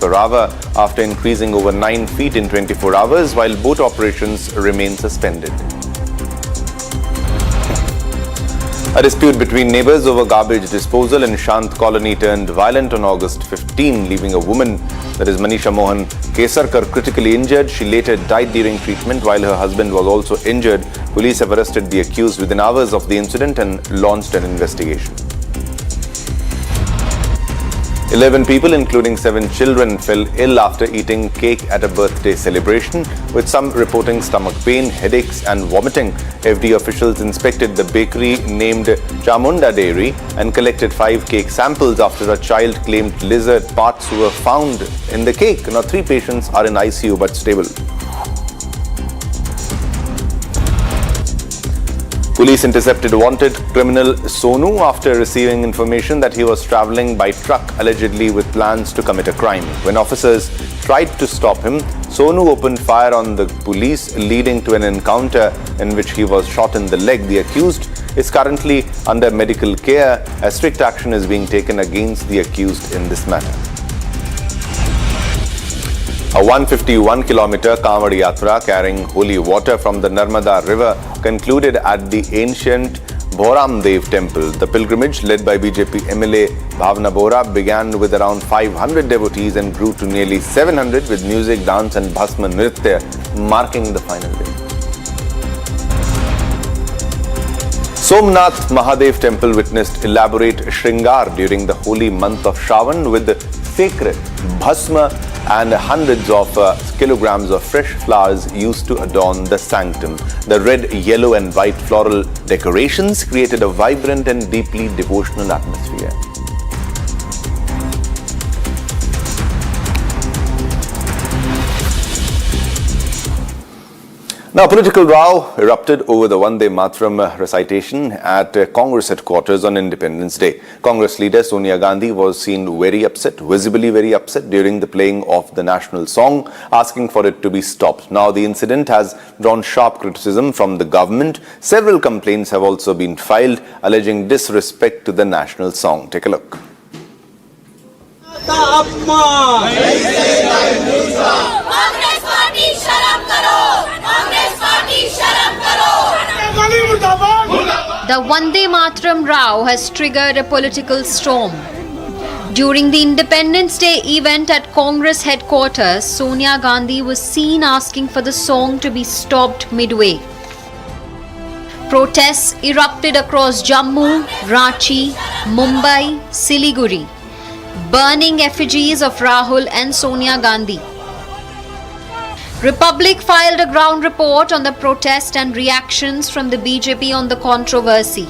per hour after increasing over 9 feet in 24 hours, while boat operations remain suspended. A dispute between neighbors over garbage disposal in Shant Colony turned violent on August 15, leaving a woman, that is Manisha Mohan Kesarkar, critically injured. She later died during treatment while her husband was also injured. Police have arrested the accused within hours of the incident and launched an investigation. 11 people, including 7 children, fell ill after eating cake at a birthday celebration, with some reporting stomach pain, headaches and vomiting. FD officials inspected the bakery named Chamunda Dairy and collected 5 cake samples after a child claimed lizard parts were found in the cake. Now 3 patients are in ICU but stable. Police intercepted wanted criminal Sonu after receiving information that he was travelling by truck, allegedly with plans to commit a crime. When officers tried to stop him, Sonu opened fire on the police, leading to an encounter in which he was shot in the leg. The accused is currently under medical care as strict action is being taken against the accused in this matter. A 151-kilometer Kanwad Yatra carrying holy water from the Narmada river concluded at the ancient Bhoramdev temple. The pilgrimage, led by BJP MLA Bhavna Bora, began with around 500 devotees and grew to nearly 700 with music, dance and Bhasma Nritya marking the final day. Somnath Mahadev temple witnessed elaborate Shringar during the holy month of Shravan with sacred Bhasma and hundreds of kilograms of fresh flowers used to adorn the sanctum. The red, yellow and white floral decorations created a vibrant and deeply devotional atmosphere. Now, a political row erupted over the Vande Mataram recitation at Congress headquarters on Independence Day. Congress leader Sonia Gandhi was seen very upset, visibly very upset, during the playing of the national song, asking for it to be stopped. Now, the incident has drawn sharp criticism from the government. Several complaints have also been filed, alleging disrespect to the national song. Take a look. The Vande Mataram row has triggered a political storm. During the Independence Day event at Congress headquarters, Sonia Gandhi was seen asking for the song to be stopped midway. Protests erupted across Jammu, Ranchi, Mumbai, Siliguri, burning effigies of Rahul and Sonia Gandhi. Republic filed a ground report on the protest and reactions from the BJP on the controversy.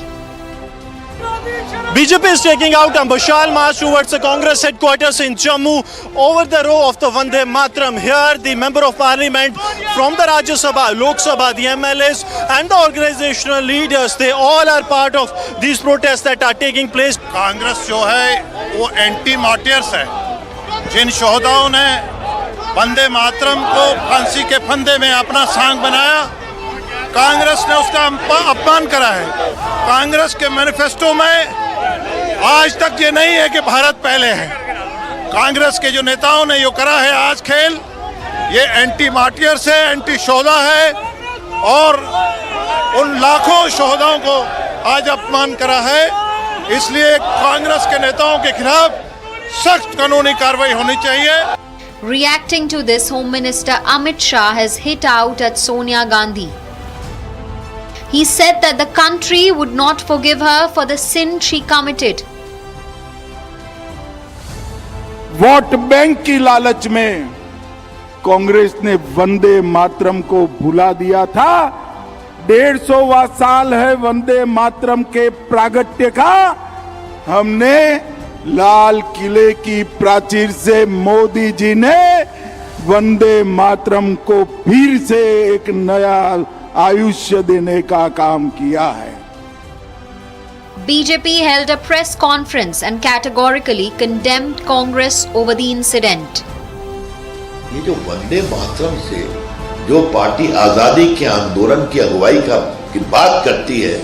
BJP is taking out a Mashal march towards the Congress headquarters in Jammu over the row of the Vande Mataram. Here, the Member of Parliament from the Rajya Sabha, Lok Sabha, the MLAs and the organizational leaders, they all are part of these protests that are taking place. Congress जो है वो anti martyrs है, जिन शोहदाओं ने वंदे मातरम को फांसी के फंदे में अपना सांग बनाया, कांग्रेस ने उसका अपमान करा है। कांग्रेस के मैनिफेस्टो में आज तक ये नहीं है कि भारत पहले है। कांग्रेस के जो नेताओं ने यो करा है आज खेल, ये एंटी मार्टियर्स है, एंटी शोहदा है और उन लाखों शोहदाओं को आज अपमान करा है। इसलिए कांग्रेस के नेताओं के खिलाफ सख्त कानूनी कार्रवाई होनी चाहिए। Reacting to this, Home Minister Amit Shah has hit out at Sonia Gandhi. He said that the country would not forgive her for the sin she committed. Vote bank की लालच में कांग्रेस ने वंदे मातरम को भुला दिया था। 150वां साल है वंदे मातरम के प्रागट्य का। हमने लाल किले की प्राचीर से मोदी जी ने वंदे मातरम को फिर से एक नया आयुष्य देने का काम किया है। BJP held a press conference and categorically condemned Congress over the incident. ये जो वंदे मातरम से जो पार्टी आजादी के आंदोलन की अगुवाई की बात करती है,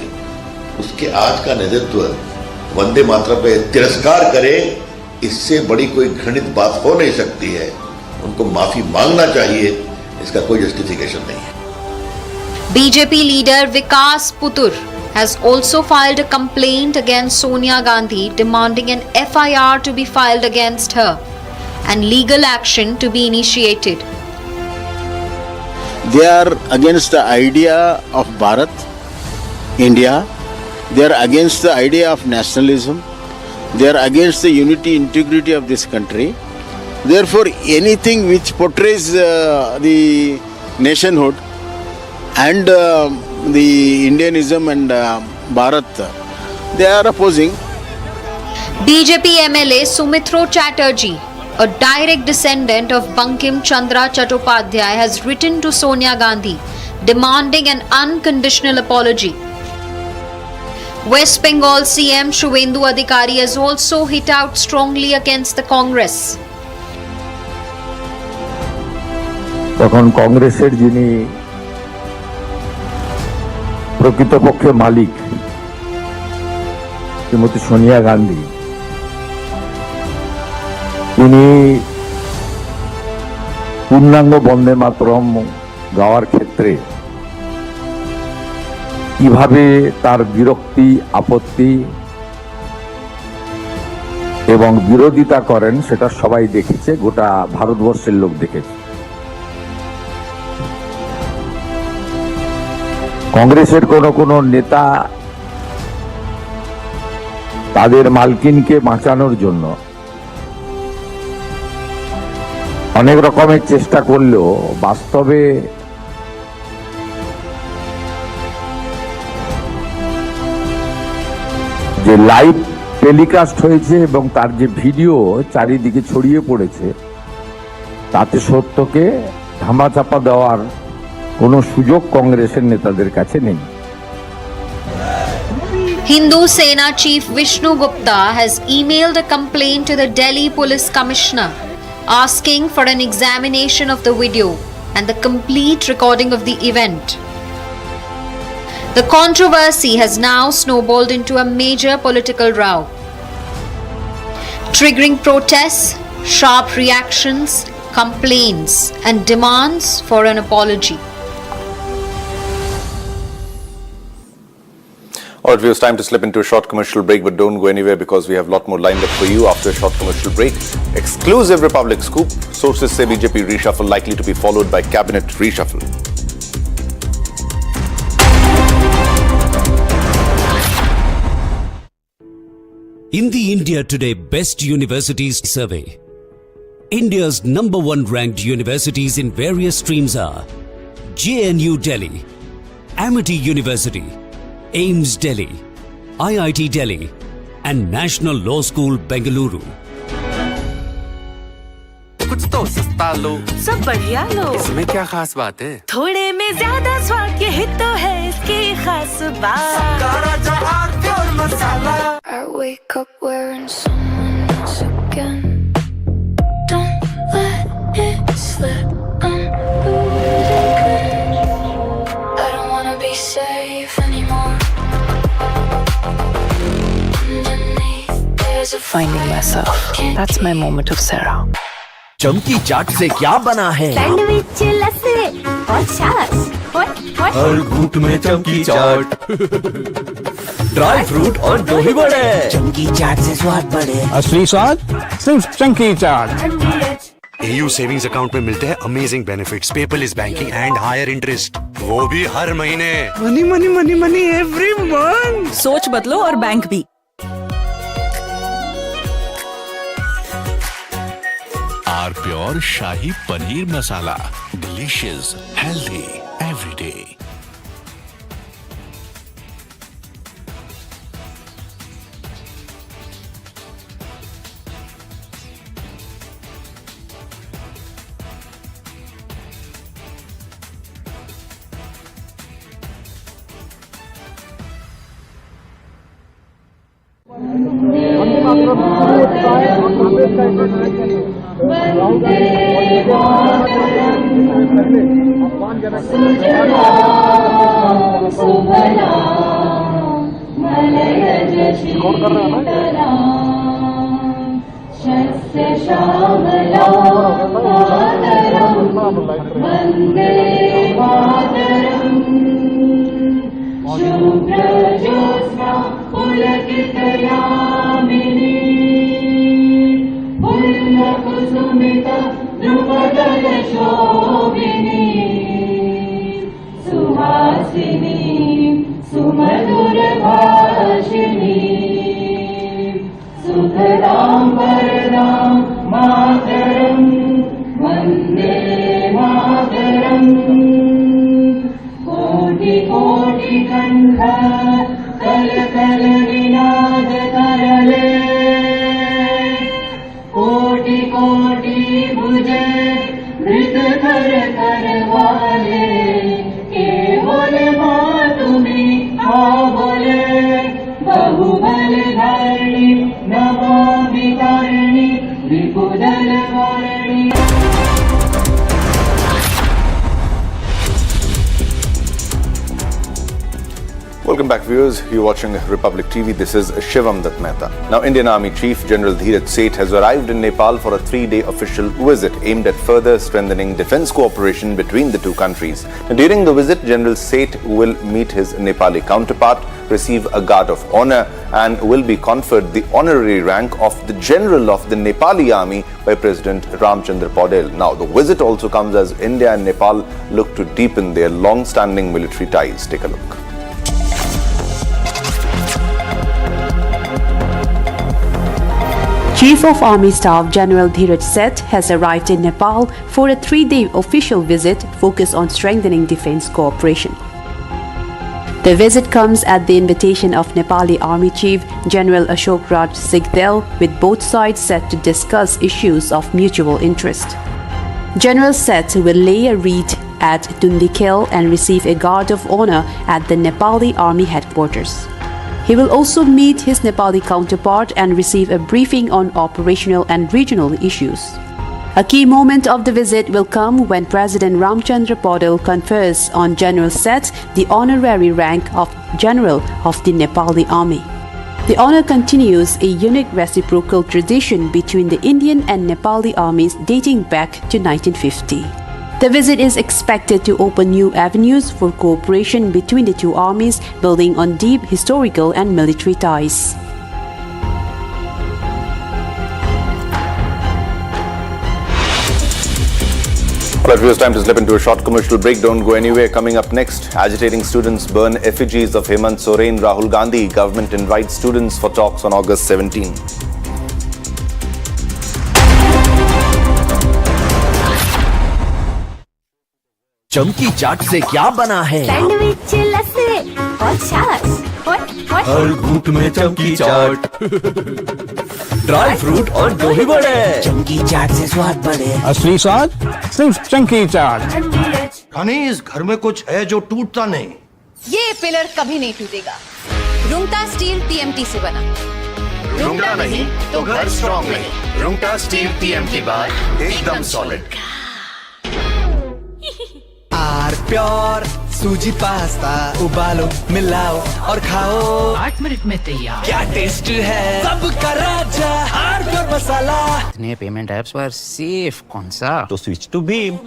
उसके आज का नेतृत्व वंदे मातरम पे तिरस्कार करे, इससे बड़ी कोई घृणित बात हो नहीं सकती है। उनको माफी मांगना चाहिए, इसका कोई जस्टिफिकेशन नहीं है। BJP leader Vikas Putur has also filed a complaint against Sonia Gandhi demanding an FIR to be filed against her and legal action to be initiated. They are against the idea of Bharat, India. They are against the idea of nationalism. They are against the unity, integrity of this country. Therefore, anything which portrays the nationhood and the Indianism and Bharat, they are opposing. BJP MLA Sumitro Chatterjee, a direct descendant of Bankim Chandra Chattopadhyay, has written to Sonia Gandhi demanding an unconditional apology. West Bengal CM Shubhendu Adhikari has also hit out strongly against the Congress. তখন কংগ্রেসের যিনি প্রকৃতপক্ষে মালিক শ্রীমতী সোনিয়া গান্ধী, তিনি পূর্ণাঙ্গ বন্দে মাতরম গাওয়ার ক্ষেত্রে কিভাবে তার বিরক্তি, আপত্তি এবং বিরোধিতা করেন সেটা সবাই দেখেছে, গোটা ভারতবর্ষের লোক দেখেছে। কংগ্রেসের কোন নেতা তাদের মালকিনকে বাঁচানোর জন্য অনেক রকমের চেষ্টা করলেও বাস্তবে যে লাইভ টেলিকাস্ট হয়েছে এবং তার যে ভিডিও চারিদিকে ছড়িয়ে পড়েছে, তাতে সত্যকে ধামাচাপা দেওয়ার কোনো সুযোগ কংগ্রেসের নেতাদের কাছে নেই। Hindu Sena Chief Vishnu Gupta has emailed a complaint to the Delhi Police Commissioner asking for an examination of the video and the complete recording of the event. The controversy has now snowballed into a major political row, triggering protests, sharp reactions, complaints, and demands for an apology. All right, it's time to slip into a short commercial break, but don't go anywhere because we have a lot more lined up for you after a short commercial break. Exclusive Republic scoop. Sources say BJP reshuffle likely to be followed by cabinet reshuffle. In the India Today Best Universities Survey, India's #1 ranked universities in various streams are JNU Delhi, Amity University, AIMS Delhi, IIT Delhi, and National Law School Bengaluru. कुछ तो सस्ता लो, सब बढ़िया लो, इसमें क्या खास बात है? थोड़े में ज्यादा स्वाद, यही तो है इसकी खास बात। I wake up wearing someone else again. Don't let it slip. I'm losing. I don't wanna be safe anymore. Underneath, there's a Finding myself. That's my moment of Sarah. चमकी चाट से क्या बना है? सैंडविच, लस्सी और छाछ। हर घूंट में चमकी चाट, ड्राई फ्रूट और दही बड़े। चमकी चाट से स्वाद बढ़े। असली स्वाद सिर्फ चमकी चाट। AU सेविंग्स अकाउंट में मिलते हैं amazing benefits, paperless banking and higher interest, वो भी हर महीने। Money money money money every month. सोच बदलो और बैंक भी। R pure shahi paneer masala, delicious, healthy every day. Welcome back, viewers. You're watching Republic TV. This is Shivam Dutt Mehta. Now, Indian Army Chief General Dheeraj Seth has arrived in Nepal for a 3-day official visit aimed at further strengthening defense cooperation between the two countries. Now, during the visit, General Seth will meet his Nepali counterpart, receive a guard of honor, and will be conferred the honorary rank of the General of the Nepali Army by President Ramchandra Paudel. Now, the visit also comes as India and Nepal look to deepen their long-standing military ties. Take a look. Chief of Army Staff General Dheeraj Seth has arrived in Nepal for a 3-day official visit focused on strengthening defense cooperation. The visit comes at the invitation of Nepali Army Chief General Ashok Raj Sigdel, with both sides set to discuss issues of mutual interest. General Seth will lay a wreath at Dundikil and receive a guard of honor at the Nepali Army headquarters. He will also meet his Nepali counterpart and receive a briefing on operational and regional issues. A key moment of the visit will come when President Ramchandra Paudel confers on General Seth the honorary rank of General of the Nepali Army. The honor continues a unique reciprocal tradition between the Indian and Nepali armies dating back to 1950. The visit is expected to open new avenues for cooperation between the two armies, building on deep historical and military ties. Alright, viewers, time to slip into a short commercial break. Don't go anywhere. Coming up next, agitating students burn effigies of Hemant Soren, Rahul Gandhi. Government invites students for talks on August 17. चमकी चाट से क्या बना है? Sandwich लस्सी और छाछ हर घूंट में चमकी चाट ड्राई फ्रूट और दही बड़े। चमकी चाट से स्वाद बढ़े। असली स्वाद सिर्फ चमकी चाट। यानी इस घर में कुछ है जो टूटता नहीं। ये पिलर कभी नहीं टूटेगा। रुंगटा स्टील TMT से बना। रुंगटा नहीं तो घर स्ट्रॉन्ग नहीं। रुंगटा स्टील TMT बार एकदम सॉलिड। प्योर सूजी पास्ता उबालो मिलाओ और खाओ 8 मिनट में तैयार। क्या टेस्ट है सबका राजा प्योर मसाला। इतने पेमेंट ऐप्स पर सेफ कौन सा? तो स्विच टू भीम,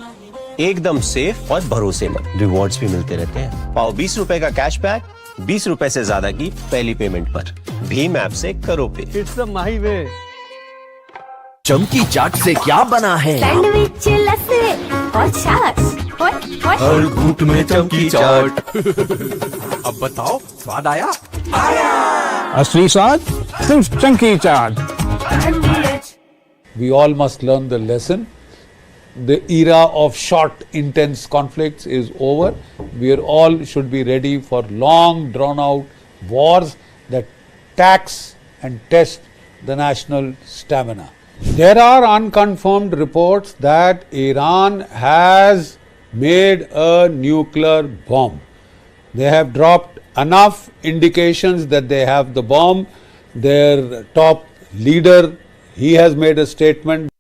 एकदम सेफ और भरोसेमंद। रिवॉर्ड्स भी मिलते रहते हैं। पाओ 20 रुपए का कैशबैक 20 रुपए से ज्यादा की पहली पेमेंट पर। भीम ऐप से करो पे। It's my way. चमकी चाट से क्या बना है? सैंडविच लस्सी और छाछ हर घूंट में चमकी चाट। अब बताओ स्वाद आया? असली स्वाद सिर्फ चमकी चाट। We all must learn the lesson. The era of short, intense conflicts is over. We are all should be ready for long, drawn-out wars that tax and test the national stamina. There are unconfirmed reports that Iran has made a nuclear bomb. They have dropped enough indications that they have the bomb. Their top leader, he has made a statement.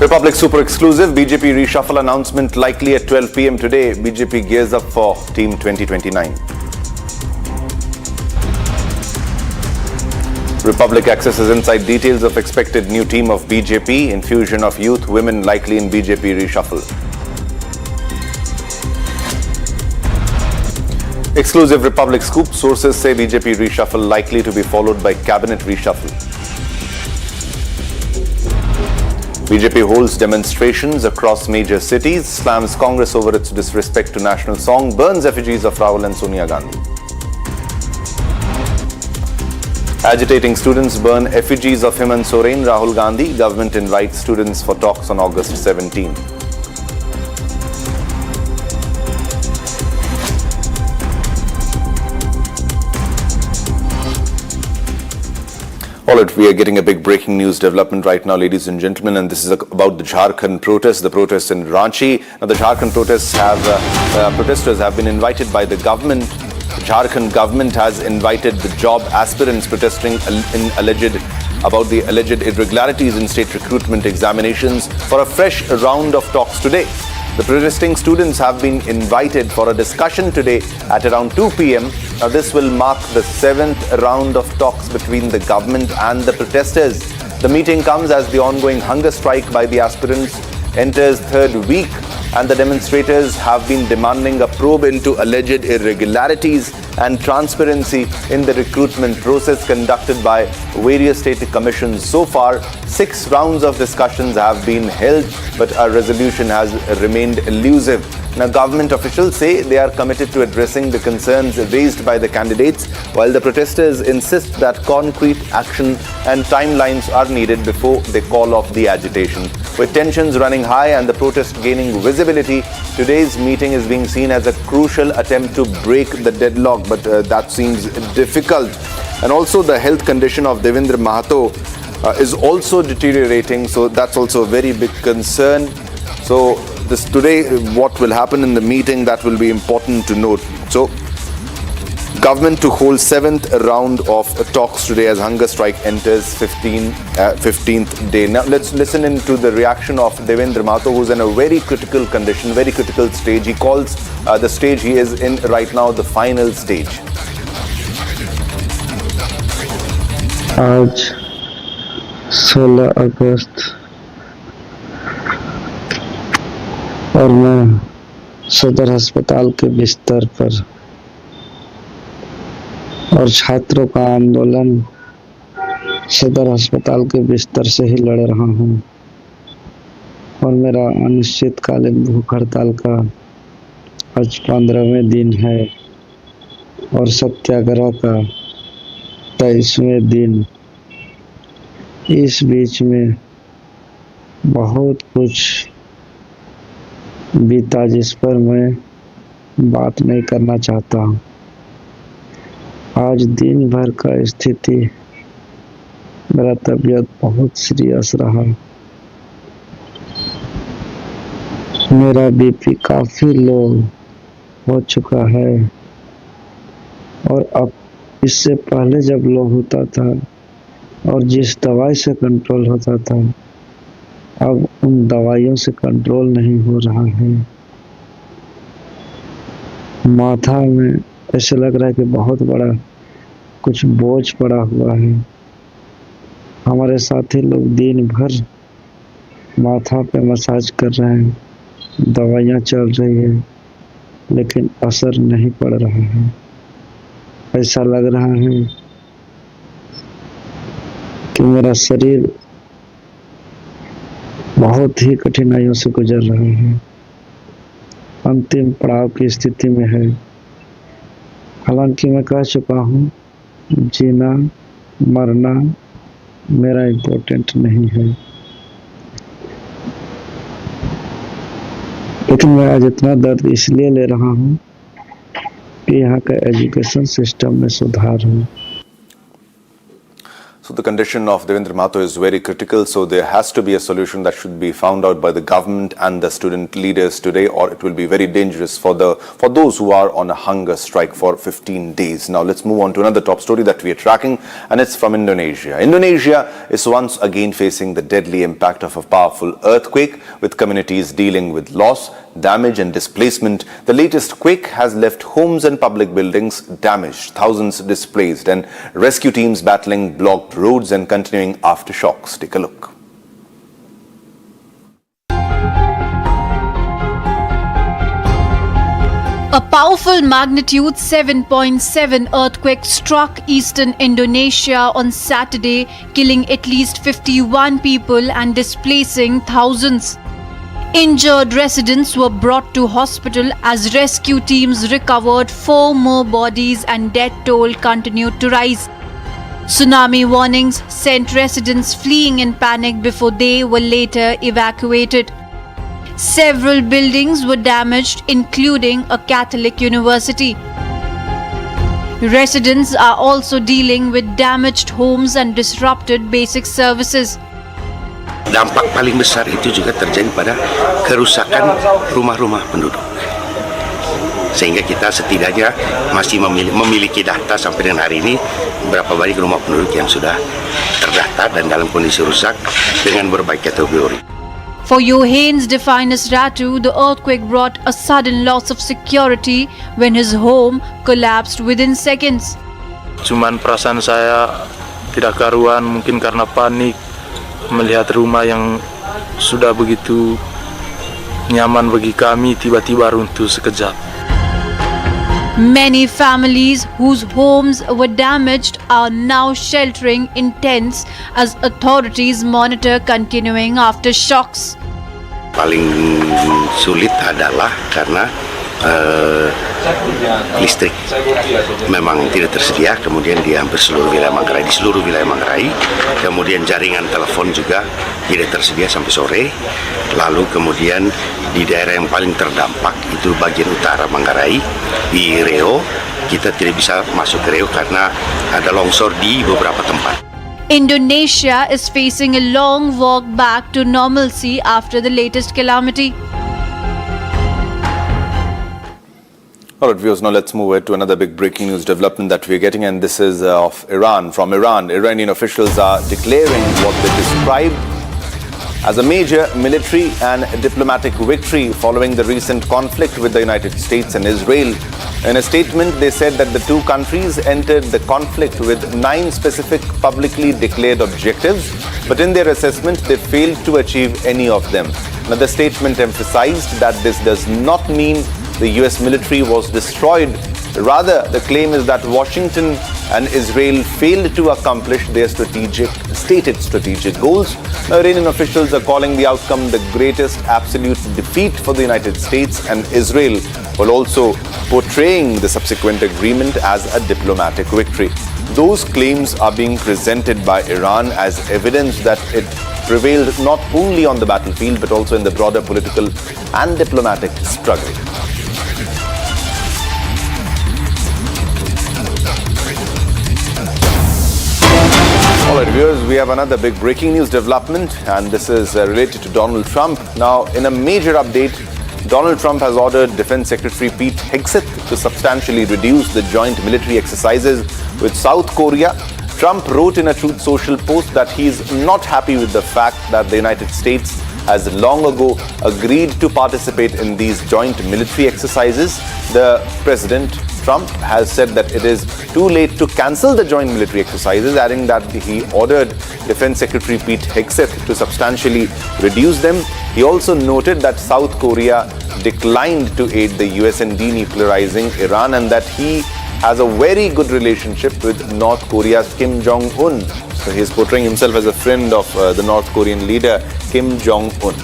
Republic Super Exclusive, BJP reshuffle announcement likely at 12 p.m. today. BJP gears up for Team 2029. Republic accesses inside details of expected new team of BJP, infusion of youth, women likely in BJP reshuffle. Exclusive Republic scoop, sources say BJP reshuffle likely to be followed by cabinet reshuffle. BJP holds demonstrations across major cities, slams Congress over its disrespect to national song, burns effigies of Rahul and Sonia Gandhi. Agitating students burn effigies of Hemant Soren, Rahul Gandhi. Government invites students for talks on August 17. All right, we are getting a big breaking news development right now, ladies and gentlemen, and this is about the Jharkhand protests, the protests in Ranchi. Now, the Jharkhand protests protesters have been invited by the government. The Jharkhand government has invited the job aspirants protesting about the alleged irregularities in state recruitment examinations for a fresh round of talks today. The protesting students have been invited for a discussion today at around 2 p.m. Now, this will mark the 7th round of talks between the government and the protesters. The meeting comes as the ongoing hunger strike by the aspirants enters third week, and the demonstrators have been demanding a probe into alleged irregularities and transparency in the recruitment process conducted by various state commissions. So far, 6 rounds of discussions have been held, but a resolution has remained elusive. Now, government officials say they are committed to addressing the concerns raised by the candidates, while the protesters insist that concrete action and timelines are needed before they call off the agitation. With tensions running high and the protest gaining visibility, today's meeting is being seen as a crucial attempt to break the deadlock, but that seems difficult. And also, the health condition of Devendra Mahato is also deteriorating, so that's also a very big concern. So today, what will happen in the meeting, that will be important to note. So, government to hold 7th round of talks today as hunger strike enters 15th day. Now, let's listen into the reaction of Devendra Mahato, who's in a very critical condition, very critical stage. He calls the stage he is in right now the final stage. आज 16 अगस्त और मैं सदर अस्पताल के बिस्तर पर और छात्रों का आंदोलन सदर अस्पताल के बिस्तर से ही लड़ रहा हूं और मेरा अनिश्चितकालीन भूख हड़ताल का आज 15वें दिन है और सत्याग्रह का 23वें दिन। इस बीच में बहुत कुछ बीता जिस पर मैं बात नहीं करना चाहता। आज दिन भर का स्थिति मेरा तबीयत बहुत सीरियस रहा। मेरा बीपी काफी लो हो चुका है और अब इससे पहले जब लो होता था और जिस दवाई से कंट्रोल होता था, अब उन दवाइयों से कंट्रोल नहीं हो रहा है। माथा में ऐसे लग रहा है कि बहुत बड़ा कुछ बोझ पड़ा हुआ है। हमारे साथी लोग दिन भर माथा पे मसाज कर रहे हैं, दवाइयाँ चल रही है, लेकिन असर नहीं पड़ रहा है। ऐसा लग रहा है कि मेरा शरीर बहुत ही कठिनाइयों से गुजर रहा है, अंतिम पड़ाव की स्थिति में है। हालांकि मैं कह चुका हूँ, जीना मरना मेरा इम्पोर्टेंट नहीं है, लेकिन मैं आज इतना दर्द इसलिए ले रहा हूँ कि यहाँ का एजुकेशन सिस्टम में सुधार हो। So the condition of Devendra Mahato is very critical, so there has to be a solution that should be found out by the government and the student leaders today, or it will be very dangerous for those who are on a hunger strike for 15 days. Now let's move on to another top story that we are tracking, and it's from Indonesia. Indonesia is once again facing the deadly impact of a powerful earthquake, with communities dealing with loss, damage and displacement. The latest quake has left homes and public buildings damaged, thousands displaced, and rescue teams battling blocked roads and continuing aftershocks. Take a look. A powerful magnitude 7.7 earthquake struck eastern Indonesia on Saturday, killing at least 51 people and displacing thousands. Injured residents were brought to hospital as rescue teams recovered 4 more bodies and death toll continued to rise. Tsunami warnings sent residents fleeing in panic before they were later evacuated. Several buildings were damaged, including a Catholic university. Residents are also dealing with damaged homes and disrupted basic services. Dampak paling besar itu juga terjadi pada kerusakan rumah-rumah penduduk. Sehingga kita setidaknya masih memiliki data sampai dengan hari ini berapa banyak rumah penduduk yang sudah terdata dan dalam kondisi rusak dengan berbagai kategori. For Yohanes Definus Ratu, the earthquake brought a sudden loss of security when his home collapsed within seconds. Cuman perasaan saya tidak karuan, mungkin karena panik melihat rumah yang sudah begitu nyaman bagi kami tiba-tiba runtuh sekejap. Many families whose homes were damaged are now sheltering in tents as authorities monitor continuing aftershocks. Paling sulit adalah karena listrik memang tidak tersedia, kemudian di hampir seluruh wilayah Manggarai, di seluruh wilayah Manggarai, kemudian jaringan telepon juga tidak tersedia sampai sore, lalu kemudian di daerah yang paling terdampak itu bagian utara Manggarai, di Reo, kita tidak bisa masuk ke Reo karena ada longsor di beberapa tempat. Indonesia is facing a long walk back to normalcy after the latest calamity. All right, viewers, now let's move to another big breaking news development that we're getting, and this is of Iran. From Iran, Iranian officials are declaring what they describe as a major military and diplomatic victory following the recent conflict with the United States and Israel. In a statement, they said that the two countries entered the conflict with 9 specific publicly declared objectives, but in their assessment, they failed to achieve any of them. Now, the statement emphasized that this does not mean the US military was destroyed. Rather, the claim is that Washington and Israel failed to accomplish their stated strategic goals. Now, Iranian officials are calling the outcome the greatest absolute defeat for the United States and Israel, while also portraying the subsequent agreement as a diplomatic victory. Those claims are being presented by Iran as evidence that it prevailed not only on the battlefield but also in the broader political and diplomatic struggle. All right, viewers, we have another big breaking news development, and this is related to Donald Trump. Now, in a major update, Donald Trump has ordered Defense Secretary Pete Hegseth to substantially reduce the joint military exercises with South Korea. Trump wrote in a Truth Social post that he is not happy with the fact that the United States has long ago agreed to participate in these joint military exercises. The President Trump has said that it is too late to cancel the joint military exercises, adding that he ordered Defense Secretary Pete Hegseth to substantially reduce them. He also noted that South Korea declined to aid the US in denuclearizing Iran and that he has a very good relationship with North Korea's Kim Jong-un. So he is portraying himself as a friend of the North Korean leader Kim Jong-un.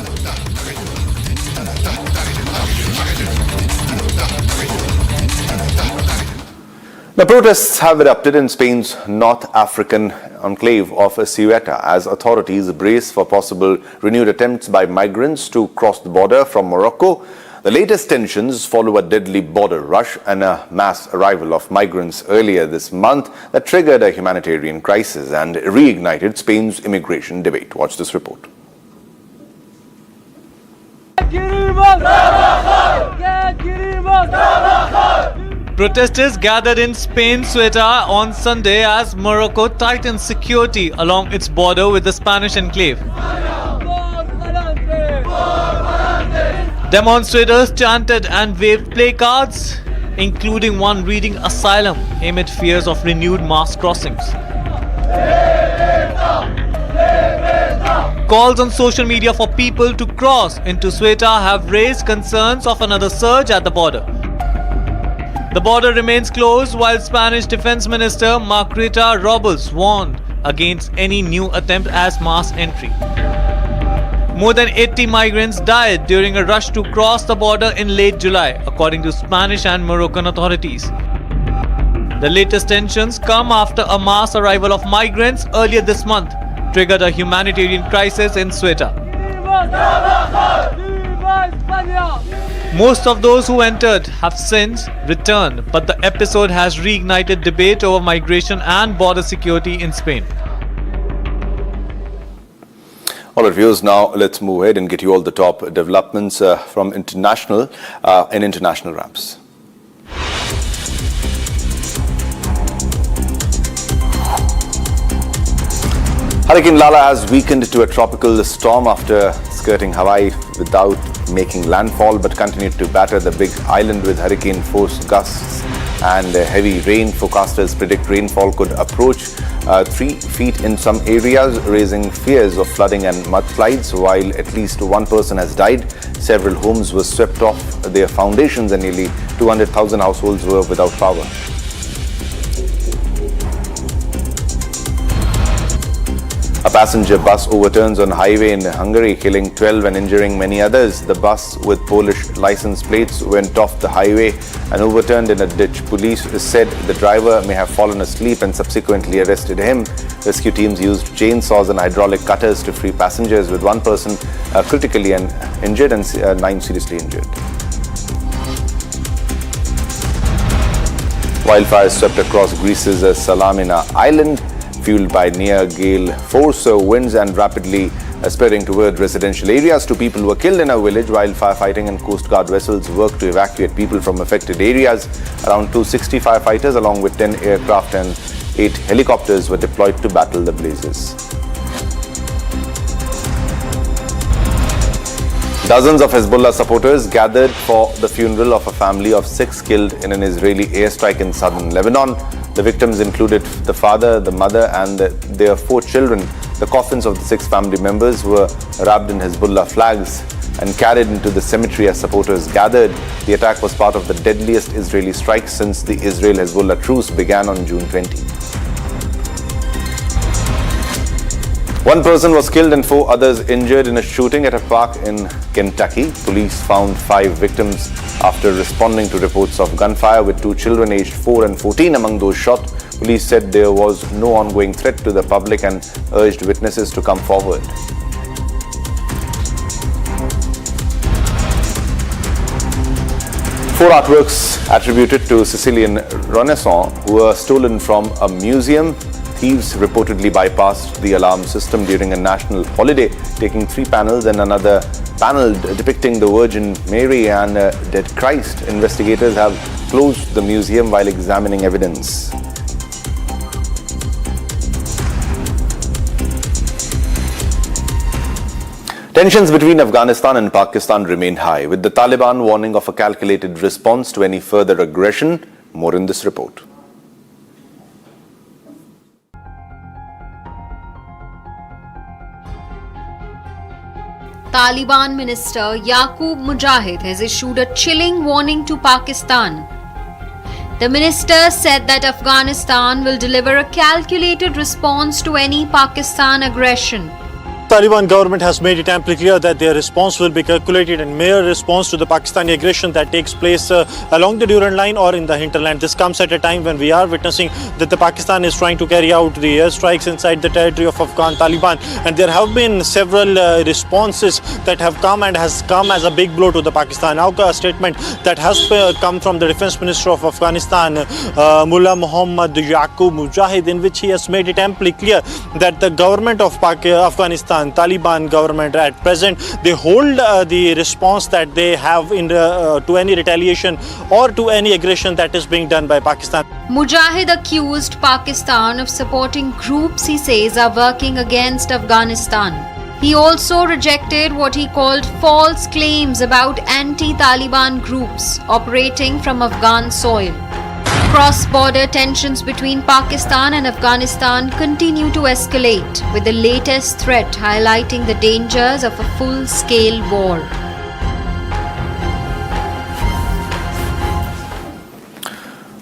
The protests have erupted in Spain's North African enclave of Ceuta as authorities brace for possible renewed attempts by migrants to cross the border from Morocco. The latest tensions follow a deadly border rush and a mass arrival of migrants earlier this month that triggered a humanitarian crisis and reignited Spain's immigration debate. Watch this report. Protesters gathered in Spain's Ceuta on Sunday as Morocco tightens security along its border with the Spanish enclave. Demonstrators chanted and waved placards, including one reading asylum amid fears of renewed mass crossings. Calls on social media for people to cross into Ceuta have raised concerns of another surge at the border. The border remains closed while Spanish Defense Minister Margarita Robles warned against any new attempt at mass entry. More than 80 migrants died during a rush to cross the border in late July, according to Spanish and Moroccan authorities. The latest tensions come after a mass arrival of migrants earlier this month triggered a humanitarian crisis in Ceuta. Most of those who entered have since returned, but the episode has reignited debate over migration and border security in Spain. All right, viewers, now let's move ahead and get you all the top developments from international wraps. Hurricane Lala has weakened to a tropical storm after skirting Hawaii without making landfall, but continued to batter the big island with hurricane force gusts and heavy rain. Forecasters predict rainfall could approach 3 feet in some areas, raising fears of flooding and mudslides. While at least one person has died, several homes were swept off their foundations and nearly 200,000 households were without power. A passenger bus overturns on highway in Hungary, killing 12 and injuring many others. The bus with Polish license plates went off the highway and overturned in a ditch. Police said the driver may have fallen asleep and subsequently arrested him. Rescue teams used chainsaws and hydraulic cutters to free passengers, with one person critically injured and 9 seriously injured. Wildfires swept across Greece's Salamina Island, fueled by near gale force winds and rapidly spreading toward residential areas. 2 people were killed in a village while firefighting and Coast Guard vessels worked to evacuate people from affected areas. Around 260 firefighters along with 10 aircraft and 8 helicopters were deployed to battle the blazes. Dozens of Hezbollah supporters gathered for the funeral of a family of 6 killed in an Israeli airstrike in southern Lebanon. The victims included the father, the mother and their 4 children. The coffins of the 6 family members were wrapped in Hezbollah flags and carried into the cemetery as supporters gathered. The attack was part of the deadliest Israeli strike since the Israel-Hezbollah truce began on June 20. 1 person was killed and 4 others injured in a shooting at a park in Kentucky. Police found 5 victims after responding to reports of gunfire, with 2 children aged 4 and 14 among those shot. Police said there was no ongoing threat to the public and urged witnesses to come forward. Four artworks attributed to Sicilian Renaissance were stolen from a museum. Thieves reportedly bypassed the alarm system during a national holiday, taking 3 panels and another panel depicting the Virgin Mary and Dead Christ. Investigators have closed the museum while examining evidence. Tensions between Afghanistan and Pakistan remain high, with the Taliban warning of a calculated response to any further aggression. More in this report. Taliban Minister Yaqub Mujahid has issued a chilling warning to Pakistan. The minister said that Afghanistan will deliver a calculated response to any Pakistan aggression. Taliban government has made it amply clear that their response will be calculated and mere response to the Pakistani aggression that takes place along the Durand line or in the hinterland. This comes at a time when we are witnessing that the Pakistan is trying to carry out the airstrikes inside the territory of Afghan Taliban, and there have been several responses that have come and has come as a big blow to the Pakistan. Now a statement that has come from the Defence Minister of Afghanistan, Mullah Muhammad Yaqub Mujahid, in which he has made it amply clear that the government of Afghanistan, Taliban government at present, they hold the response that they have in to any retaliation or to any aggression that is being done by Pakistan. Mujahid accused Pakistan of supporting groups he says are working against Afghanistan. He also rejected what he called false claims about anti-Taliban groups operating from Afghan soil. Cross-border tensions between Pakistan and Afghanistan continue to escalate, with the latest threat highlighting the dangers of a full-scale war.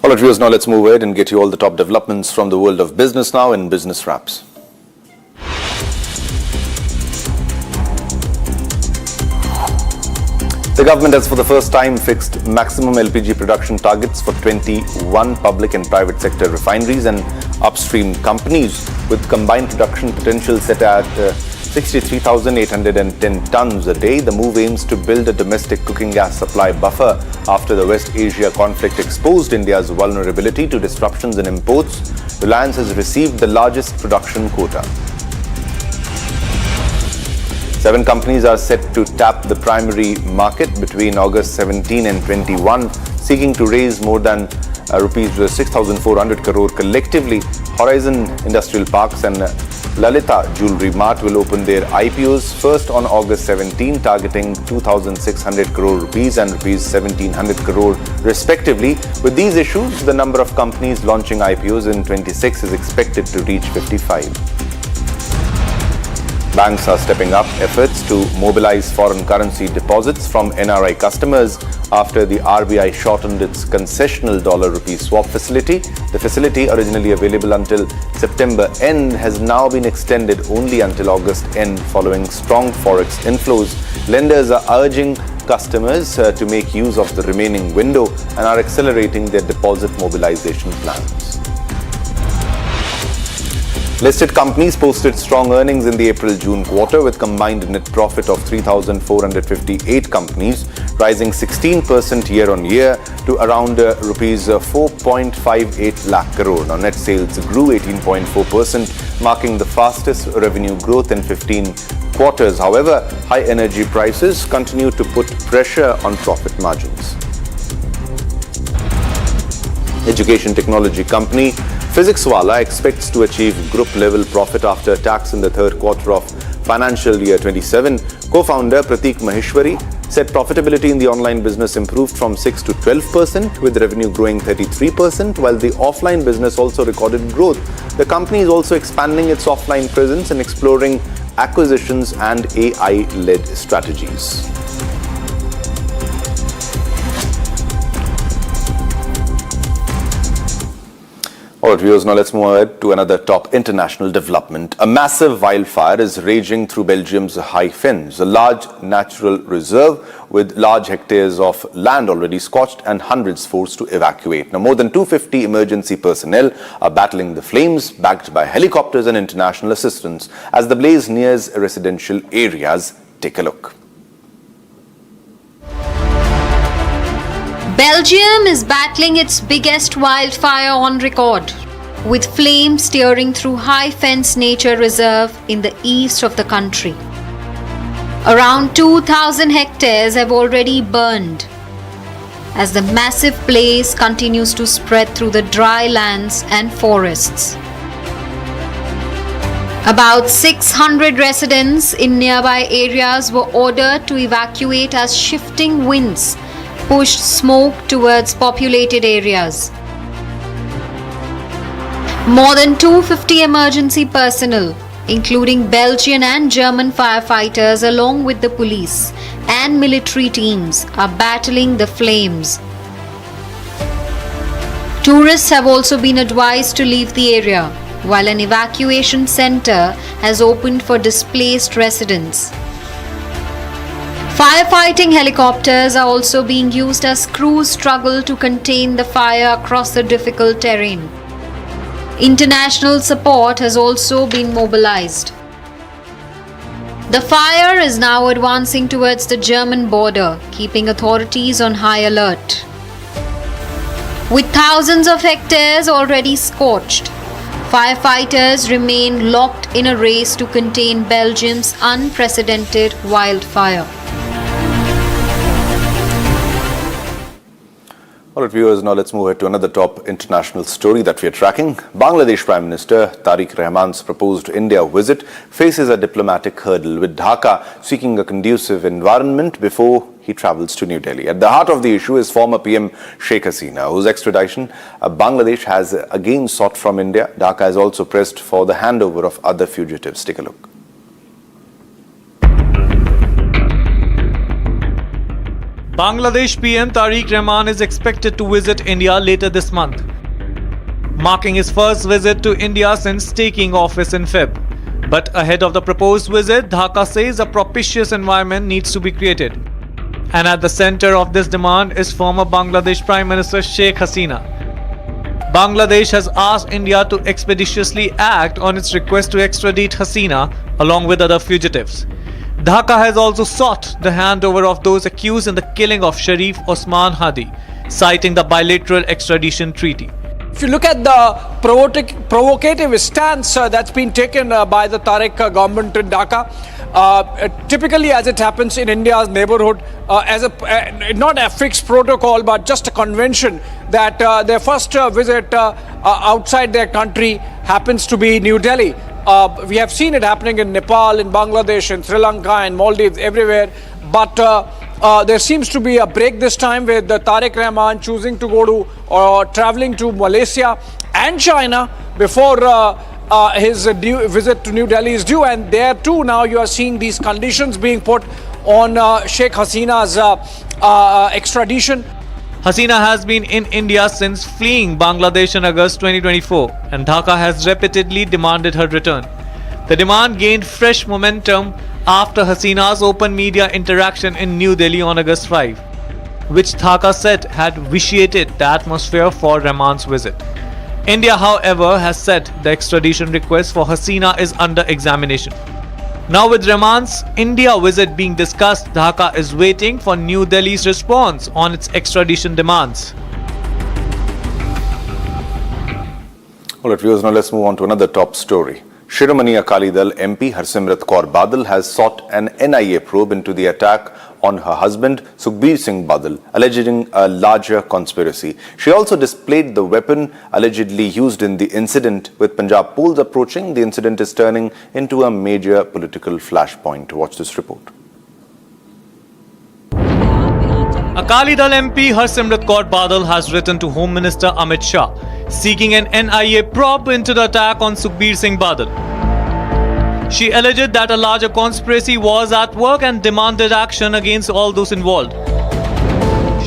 All right, viewers, now let's move ahead and get you all the top developments from the world of business now in Business Wraps. The government has for the first time fixed maximum LPG production targets for 21 public and private sector refineries and upstream companies, with combined production potential set at 63,810 tons a day. The move aims to build a domestic cooking gas supply buffer after the West Asia conflict exposed India's vulnerability to disruptions in imports. Reliance has received the largest production quota. 7 companies are set to tap the primary market between August 17 and 21, seeking to raise more than rupees 6,400 crore collectively. Horizon Industrial Parks and Lalita Jewelry Mart will open their IPOs first on August 17, targeting 2,600 crore rupees and rupees 1,700 crore respectively. With these issues, the number of companies launching IPOs in 26 is expected to reach 55. Banks are stepping up efforts to mobilize foreign currency deposits from NRI customers after the RBI shortened its concessional dollar-rupee swap facility. The facility, originally available until September end, has now been extended only until August end following strong forex inflows. Lenders are urging customers to make use of the remaining window and are accelerating their deposit mobilization plans. Listed companies posted strong earnings in the April-June quarter, with combined net profit of 3,458 companies, rising 16% year-on-year to around rupees 4.58 lakh crore. Now, net sales grew 18.4%, marking the fastest revenue growth in 15 quarters. However, high energy prices continue to put pressure on profit margins. Education technology company PhysicsWallah expects to achieve group-level profit after tax in the third quarter of financial year 27. Co-founder Prateek Maheshwari said profitability in the online business improved from 6 to 12%, with revenue growing 33%, while the offline business also recorded growth. The company is also expanding its offline presence and exploring acquisitions and AI-led strategies. All right, viewers, now let's move ahead to another top international development. A massive wildfire is raging through Belgium's High Fens, a large natural reserve with large hectares of land already scorched and hundreds forced to evacuate. Now, more than 250 emergency personnel are battling the flames, backed by helicopters and international assistance, as the blaze nears residential areas. Take a look. Belgium is battling its biggest wildfire on record, with flames tearing through High Fens Nature Reserve in the east of the country. Around 2,000 hectares have already burned, as the massive blaze continues to spread through the dry lands and forests. About 600 residents in nearby areas were ordered to evacuate as shifting winds pushed smoke towards populated areas. More than 250 emergency personnel, including Belgian and German firefighters, along with the police and military teams, are battling the flames. Tourists have also been advised to leave the area, while an evacuation center has opened for displaced residents. Firefighting helicopters are also being used as crews struggle to contain the fire across the difficult terrain. International support has also been mobilized. The fire is now advancing towards the German border, keeping authorities on high alert. With thousands of hectares already scorched, firefighters remain locked in a race to contain Belgium's unprecedented wildfire. All right, viewers, now let's move ahead to another top international story that we are tracking. Bangladesh Prime Minister Tariq Rahman's proposed India visit faces a diplomatic hurdle, with Dhaka seeking a conducive environment before he travels to New Delhi. At the heart of the issue is former PM Sheikh Hasina, whose extradition Bangladesh has again sought from India. Dhaka has also pressed for the handover of other fugitives. Take a look. Bangladesh PM Tariq Rahman is expected to visit India later this month, marking his first visit to India since taking office in Feb. But ahead of the proposed visit, Dhaka says a propitious environment needs to be created. And at the center of this demand is former Bangladesh Prime Minister Sheikh Hasina. Bangladesh has asked India to expeditiously act on its request to extradite Hasina along with other fugitives. Dhaka has also sought the handover of those accused in the killing of Sharif Osman Hadi, citing the bilateral extradition treaty. If you look at the provocative stance that's been taken by the Tariq government in Dhaka, typically as it happens in India's neighborhood, as not a fixed protocol but just a convention that their first visit outside their country happens to be New Delhi. We have seen it happening in Nepal, in Bangladesh, in Sri Lanka, in Maldives, everywhere. But there seems to be a break this time with Tariq Rahman choosing to go to or traveling to Malaysia and China before his visit to New Delhi is due. And there too now you are seeing these conditions being put on Sheikh Hasina's extradition. Hasina has been in India since fleeing Bangladesh in August 2024, and Dhaka has repeatedly demanded her return. The demand gained fresh momentum after Hasina's open media interaction in New Delhi on August 5, which Dhaka said had vitiated the atmosphere for Rahman's visit. India, however, has said the extradition request for Hasina is under examination. Now, with Rahman's India visit being discussed, Dhaka is waiting for New Delhi's response on its extradition demands. All right, viewers, now let's move on to another top story. Shiromani Akali Dal MP Harsimrat Kaur Badal has sought an NIA probe into the attack on her husband Sukhbir Singh Badal, alleging a larger conspiracy. She also displayed the weapon allegedly used in the incident. With Punjab polls approaching, the incident is turning into a major political flashpoint. Watch this report. Akali Dal MP Harsimrat Kaur Badal has written to Home Minister Amit Shah, seeking an NIA probe into the attack on Sukhbir Singh Badal. She alleged that a larger conspiracy was at work and demanded action against all those involved.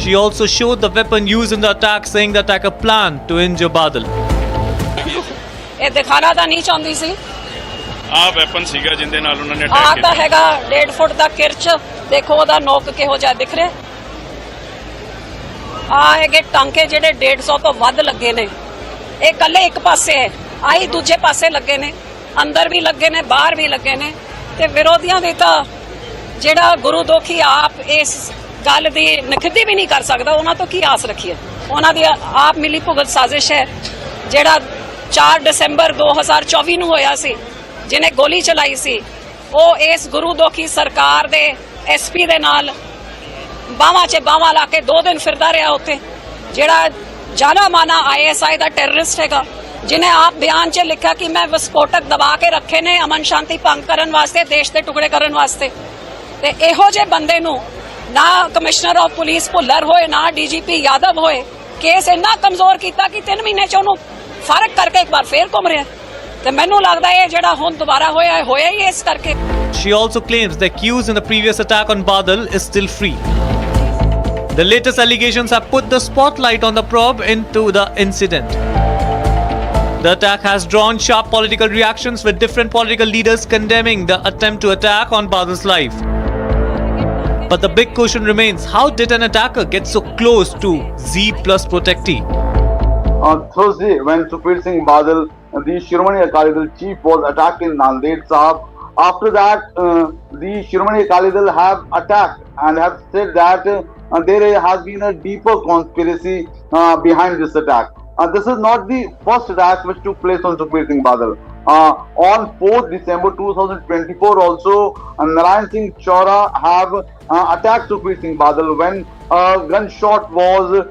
She also showed the weapon used in the attack, saying the attacker planned to injure Badal. ਇਹ ਦਿਖਾਣਾ ਤਾਂ ਨਹੀਂ ਚਾਹੁੰਦੀ ਸੀ ਆ weapon ਸੀਗਾ ਜਿੰਦੇ ਨਾਲ ਉਹਨਾਂ ਨੇ ਅਟੈਕ ਕੀਤਾ ਆ ਤਾਂ ਹੈਗਾ 1.5 ਫੁੱਟ ਦਾ ਕਿਰਚ ਦੇਖੋ ਉਹਦਾ ਨੋਕ ਕਿਹੋ ਜਿਹਾ ਦਿਖ ਰਿਹਾ ਆ ਹੈਗੇ ਟਾਂਕੇ ਜਿਹੜੇ 150 ਤੋਂ ਵੱਧ ਲੱਗੇ ਨੇ ਇਹ ਕੱਲੇ ਇੱਕ ਪਾਸੇ ਹੈ ਆਹੀ ਦੂਜੇ ਪਾਸੇ ਲੱਗੇ ਨੇ ਅੰਦਰ ਵੀ ਲੱਗੇ ਨੇ ਬਾਹਰ ਵੀ ਲੱਗੇ ਨੇ ਤੇ ਵਿਰੋਧੀਆਂ ਦੇ ਤਾਂ ਜਿਹੜਾ ਗੁਰੂ ਦੋਖੀ ਆਪ ਇਸ ਗੱਲ ਦੀ ਨਖਿੱਧੀ ਵੀ ਨਹੀਂ ਕਰ ਸਕਦਾ ਉਹਨਾਂ ਤੋਂ ਕੀ ਆਸ ਰੱਖੀਏ ਉਹਨਾਂ ਦੀ ਆਪ ਮਿਲੀ ਭੁਗਤ ਸਾਜ਼ਿਸ਼ ਹੈ ਜਿਹੜਾ 4 ਦਸੰਬਰ 2024 ਨੂੰ ਹੋਇਆ ਸੀ ਜਿਹਨੇ ਗੋਲੀ ਚਲਾਈ ਸੀ ਉਹ ਇਸ ਗੁਰੂ ਦੋਖੀ ਸਰਕਾਰ ਦੇ ਐਸਪੀ ਦੇ ਨਾਲ ਬਾਹਾਂ 'ਚ ਬਾਹਾਂ ਲਾ ਕੇ 2 ਦਿਨ ਫਿਰਦਾ ਰਿਹਾ ਉੱਥੇ ਜਿਹੜਾ ਜਾਨਾ ਮਾਨਾ ISI ਦਾ ਟੈਰਰਿਸਟ ਹੈਗਾ जिन्हें आप बयान च लिखा कि मैं विस्फोटक दबा के रखे ने अमन शांति भंग करने वास्ते देश के टुकड़े करने वास्ते ते इहो जे बंदे नूं ना कमिश्नर ऑफ पुलिस भुल्लर होए ना DGP यादव होए केस इन्ना कमजोर किया कि 3 महीने च उहनूं फर्क करके एक बार फिर घुम रहा ते मैनूं लगदा है जिहड़ा हुण दोबारा होया ही इस करके. She also claims the accused in the previous attack on Badal is still free. The latest allegations have put the spotlight on the probe into the incident. The attack has drawn sharp political reactions, with different political leaders condemning the attempt to attack on Badal's life. But the big question remains, how did an attacker get so close to Z plus protectee? On Thursday, when Sukhbir Singh Badal, the Shiromani Akali Dal chief, was attacked in Nanded Sahab, after that the Shiromani Akali Dal have attacked and have said that there has been a deeper conspiracy behind this attack. This is not the first attack which took place on Sukhbir Singh Badal. On 4th December 2024 also, Narayan Singh Chaura have attacked Sukhbir Singh Badal when a gunshot was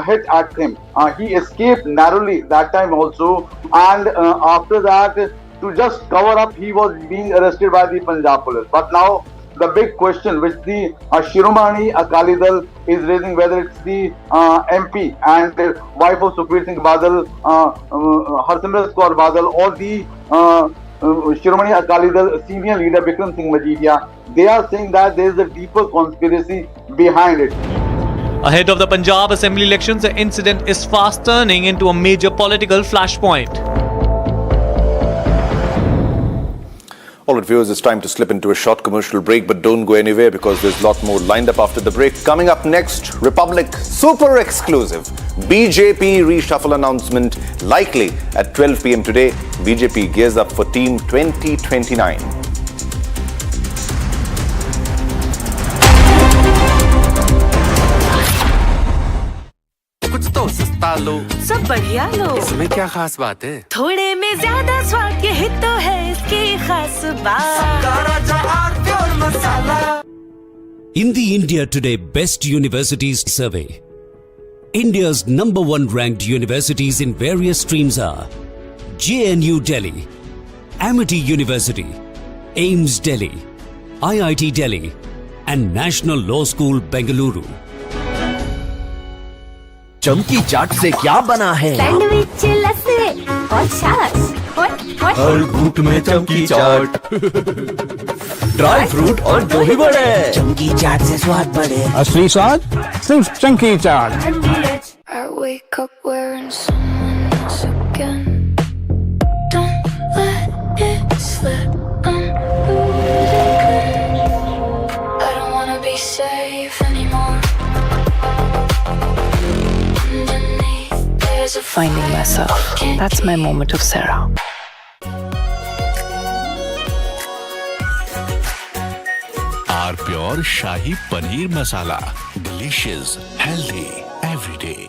hit at him. He escaped narrowly that time also, and after that, to just cover up, he was being arrested by the Punjab police. But now the big question which the Shiromani Akali Dal is raising, whether it's the MP and the wife of Sukhbir Singh Badal, Harsimrat Kaur Badal, or the Shiromani Akali Dal senior leader Bikram Singh Majidia, they are saying that there is a deeper conspiracy behind it. Ahead of the Punjab Assembly elections, the incident is fast turning into a major political flashpoint. All right, viewers, it's time to slip into a short commercial break, but don't go anywhere because there's a lot more lined up after the break. Coming up next, Republic super exclusive BJP reshuffle announcement likely at 12 p.m. today. BJP gears up for Team 2029. कुछ तो सस्ता लो, सब बढ़िया लो। इसमें क्या खास बात है? थोड़े में ज्यादा स्वाद, यही तो है इसकी खास बात। In the India Today Best Universities Survey, India's #1 ranked universities in various streams are JNU Delhi, Amity University, AIMS Delhi, IIT Delhi, and National Law School Bengaluru. चमकी चाट से क्या बना है? सैंडविच, लस्सी और छाछ। हर घूंट में चमकी चाट, ड्राई फ्रूट और दही बड़े। चमकी चाट से स्वाद बढ़े। असली स्वाद सिर्फ चमकी चाट। I wake up wearing someone else again. Don't let it slip. I'm losing. I don't wanna be safe anymore. Finding myself. That's my moment of Sarah. Our Pure Shahi Paneer Masala. Delicious, healthy, every day.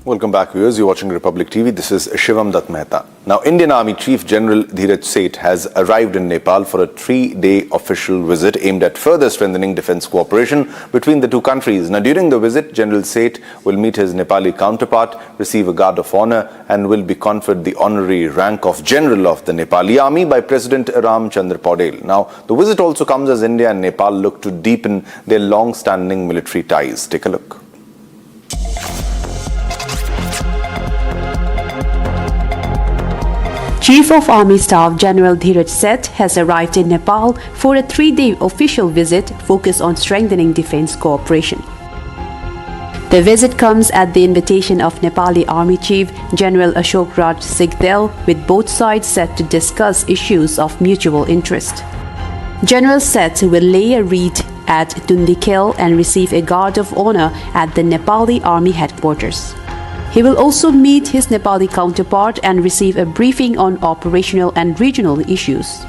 Welcome back, viewers. You're watching Republic TV. This is Shivam Dutt Mehta. Now, Indian Army Chief General Dheeraj Seth has arrived in Nepal for a 3-day official visit aimed at further strengthening defense cooperation between the two countries. Now, during the visit, General Seth will meet his Nepali counterpart, receive a guard of honor, and will be conferred the honorary rank of General of the Nepali Army by President Ramchandra Paudel. Now, the visit also comes as India and Nepal look to deepen their long-standing military ties. Take a look. Chief of Army Staff General Dheeraj Seth has arrived in Nepal for a 3-day official visit focused on strengthening defense cooperation. The visit comes at the invitation of Nepali Army Chief General Ashok Raj Sigdel, with both sides set to discuss issues of mutual interest. General Seth will lay a wreath at Tundikil and receive a guard of honor at the Nepali Army headquarters. He will also meet his Nepali counterpart and receive a briefing on operational and regional issues.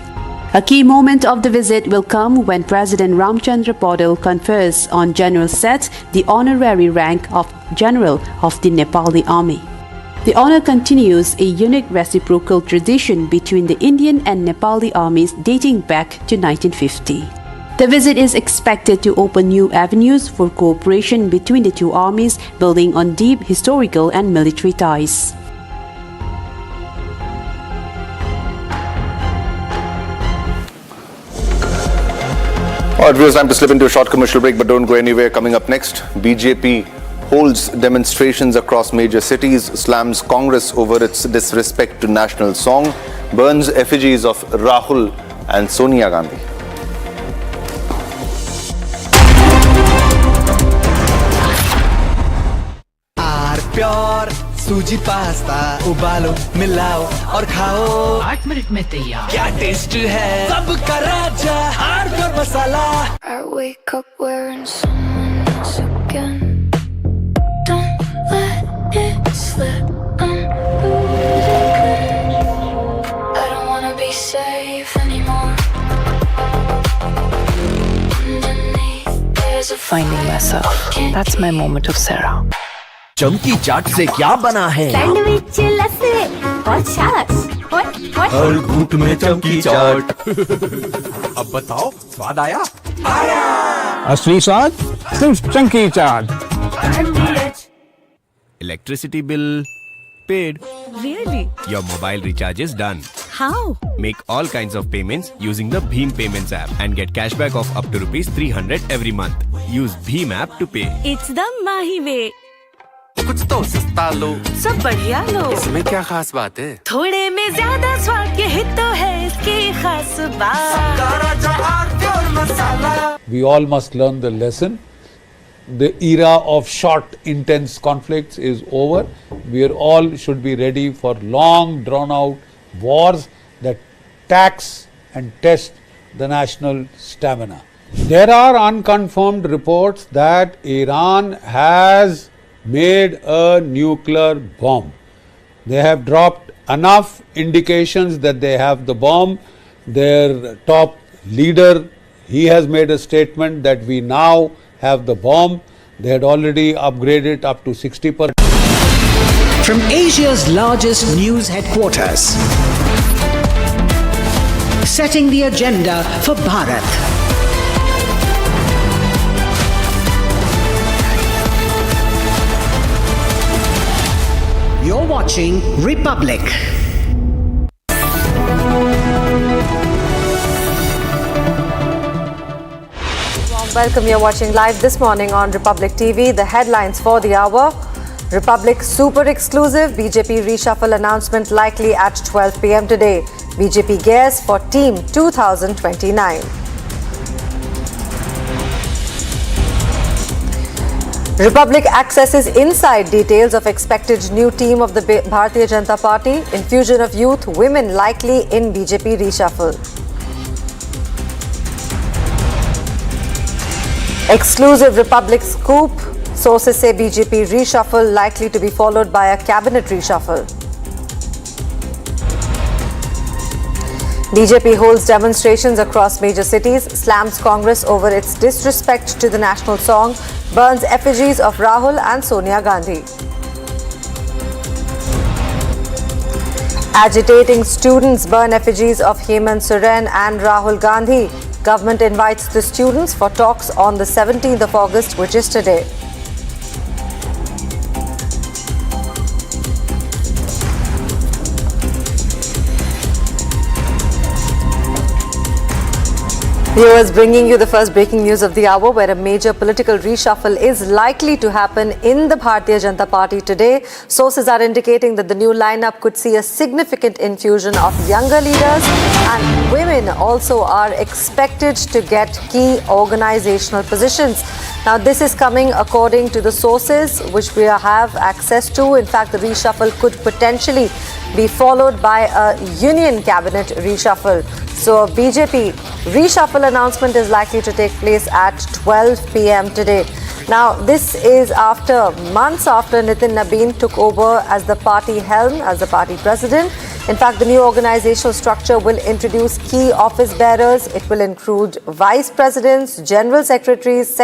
A key moment of the visit will come when President Ramchandra Paudel confers on General Seth the honorary rank of General of the Nepali Army. The honor continues a unique reciprocal tradition between the Indian and Nepali armies dating back to 1950. The visit is expected to open new avenues for cooperation between the two armies, building on deep historical and military ties. All right, viewers, time to slip into a short commercial break, but don't go anywhere. Coming up next, BJP holds demonstrations across major cities, slams Congress over its disrespect to national song, burns effigies of Rahul and Sonia Gandhi. Pure सूजी pasta उबालो मिलाओ और खाओ 8 minute में तैयार क्या taste है सबका राजा R pure masala I wake up wearing someone else again. Don't let it slip. I'm losing. I don't wanna be safe anymore. Underneath there's a Finding myself. That's my moment of Sarah. चमकी चाट से क्या बना है sandwich लस्सी और छाछ हर घूंट में चमकी चाट अब बताओ स्वाद आया असली स्वाद सिर्फ chunky chaat Electricity bill paid. Really? Your mobile recharge is done. How? Make all kinds of payments using the Bheem Payments app and get cashback of up to ₹300 every month. Use Bheem app to pay. It's the Mahi way. कुछ तो सस्ता लो सब बढ़िया लो इसमें क्या खास बात है थोड़े में ज्यादा स्वाद यही तो है इसकी खास बात We all must learn the lesson. The era of short, intense conflicts is over. We are all should be ready for long, drawn-out wars that tax and test the national stamina. There are unconfirmed reports that Iran has made a nuclear bomb. They have dropped enough indications that they have the bomb. Their top leader, he has made a statement that we now have the bomb. They had already upgraded up to 60%. From Asia's largest news headquarters, setting the agenda for Bharat. You're watching Republic. Welcome, you're watching live this morning on Republic TV. The headlines for the hour. Republic super exclusive. BJP reshuffle announcement likely at 12 p.m. today. BJP gears for Team 2029. Republic accesses inside details of expected new team of the Bharatiya Janata Party. Infusion of youth, women likely in BJP reshuffle. Exclusive Republic scoop. Sources say BJP reshuffle likely to be followed by a cabinet reshuffle. BJP holds demonstrations across major cities, slams Congress over its disrespect to the national song, burns effigies of Rahul and Sonia Gandhi. Agitating students burn effigies of Hemant Soren and Rahul Gandhi. Government invites the students for talks on the 17th of August, which is today. Viewers, bringing you the first breaking news of the hour, where a major political reshuffle is likely to happen in the Bharatiya Janata Party today. Sources are indicating that the new lineup could see a significant infusion of younger leaders, and women also are expected to get key organizational positions. Now, this is coming according to the sources which we have access to. In fact, the reshuffle could potentially be followed by a union cabinet reshuffle. So, a BJP reshuffle announcement is likely to take place at 12 p.m. today. Now, this is after months after Nitin Nabin took over as the party helm, as the party president. In fact, the new organizational structure will introduce key office bearers. It will include vice presidents, general secretaries,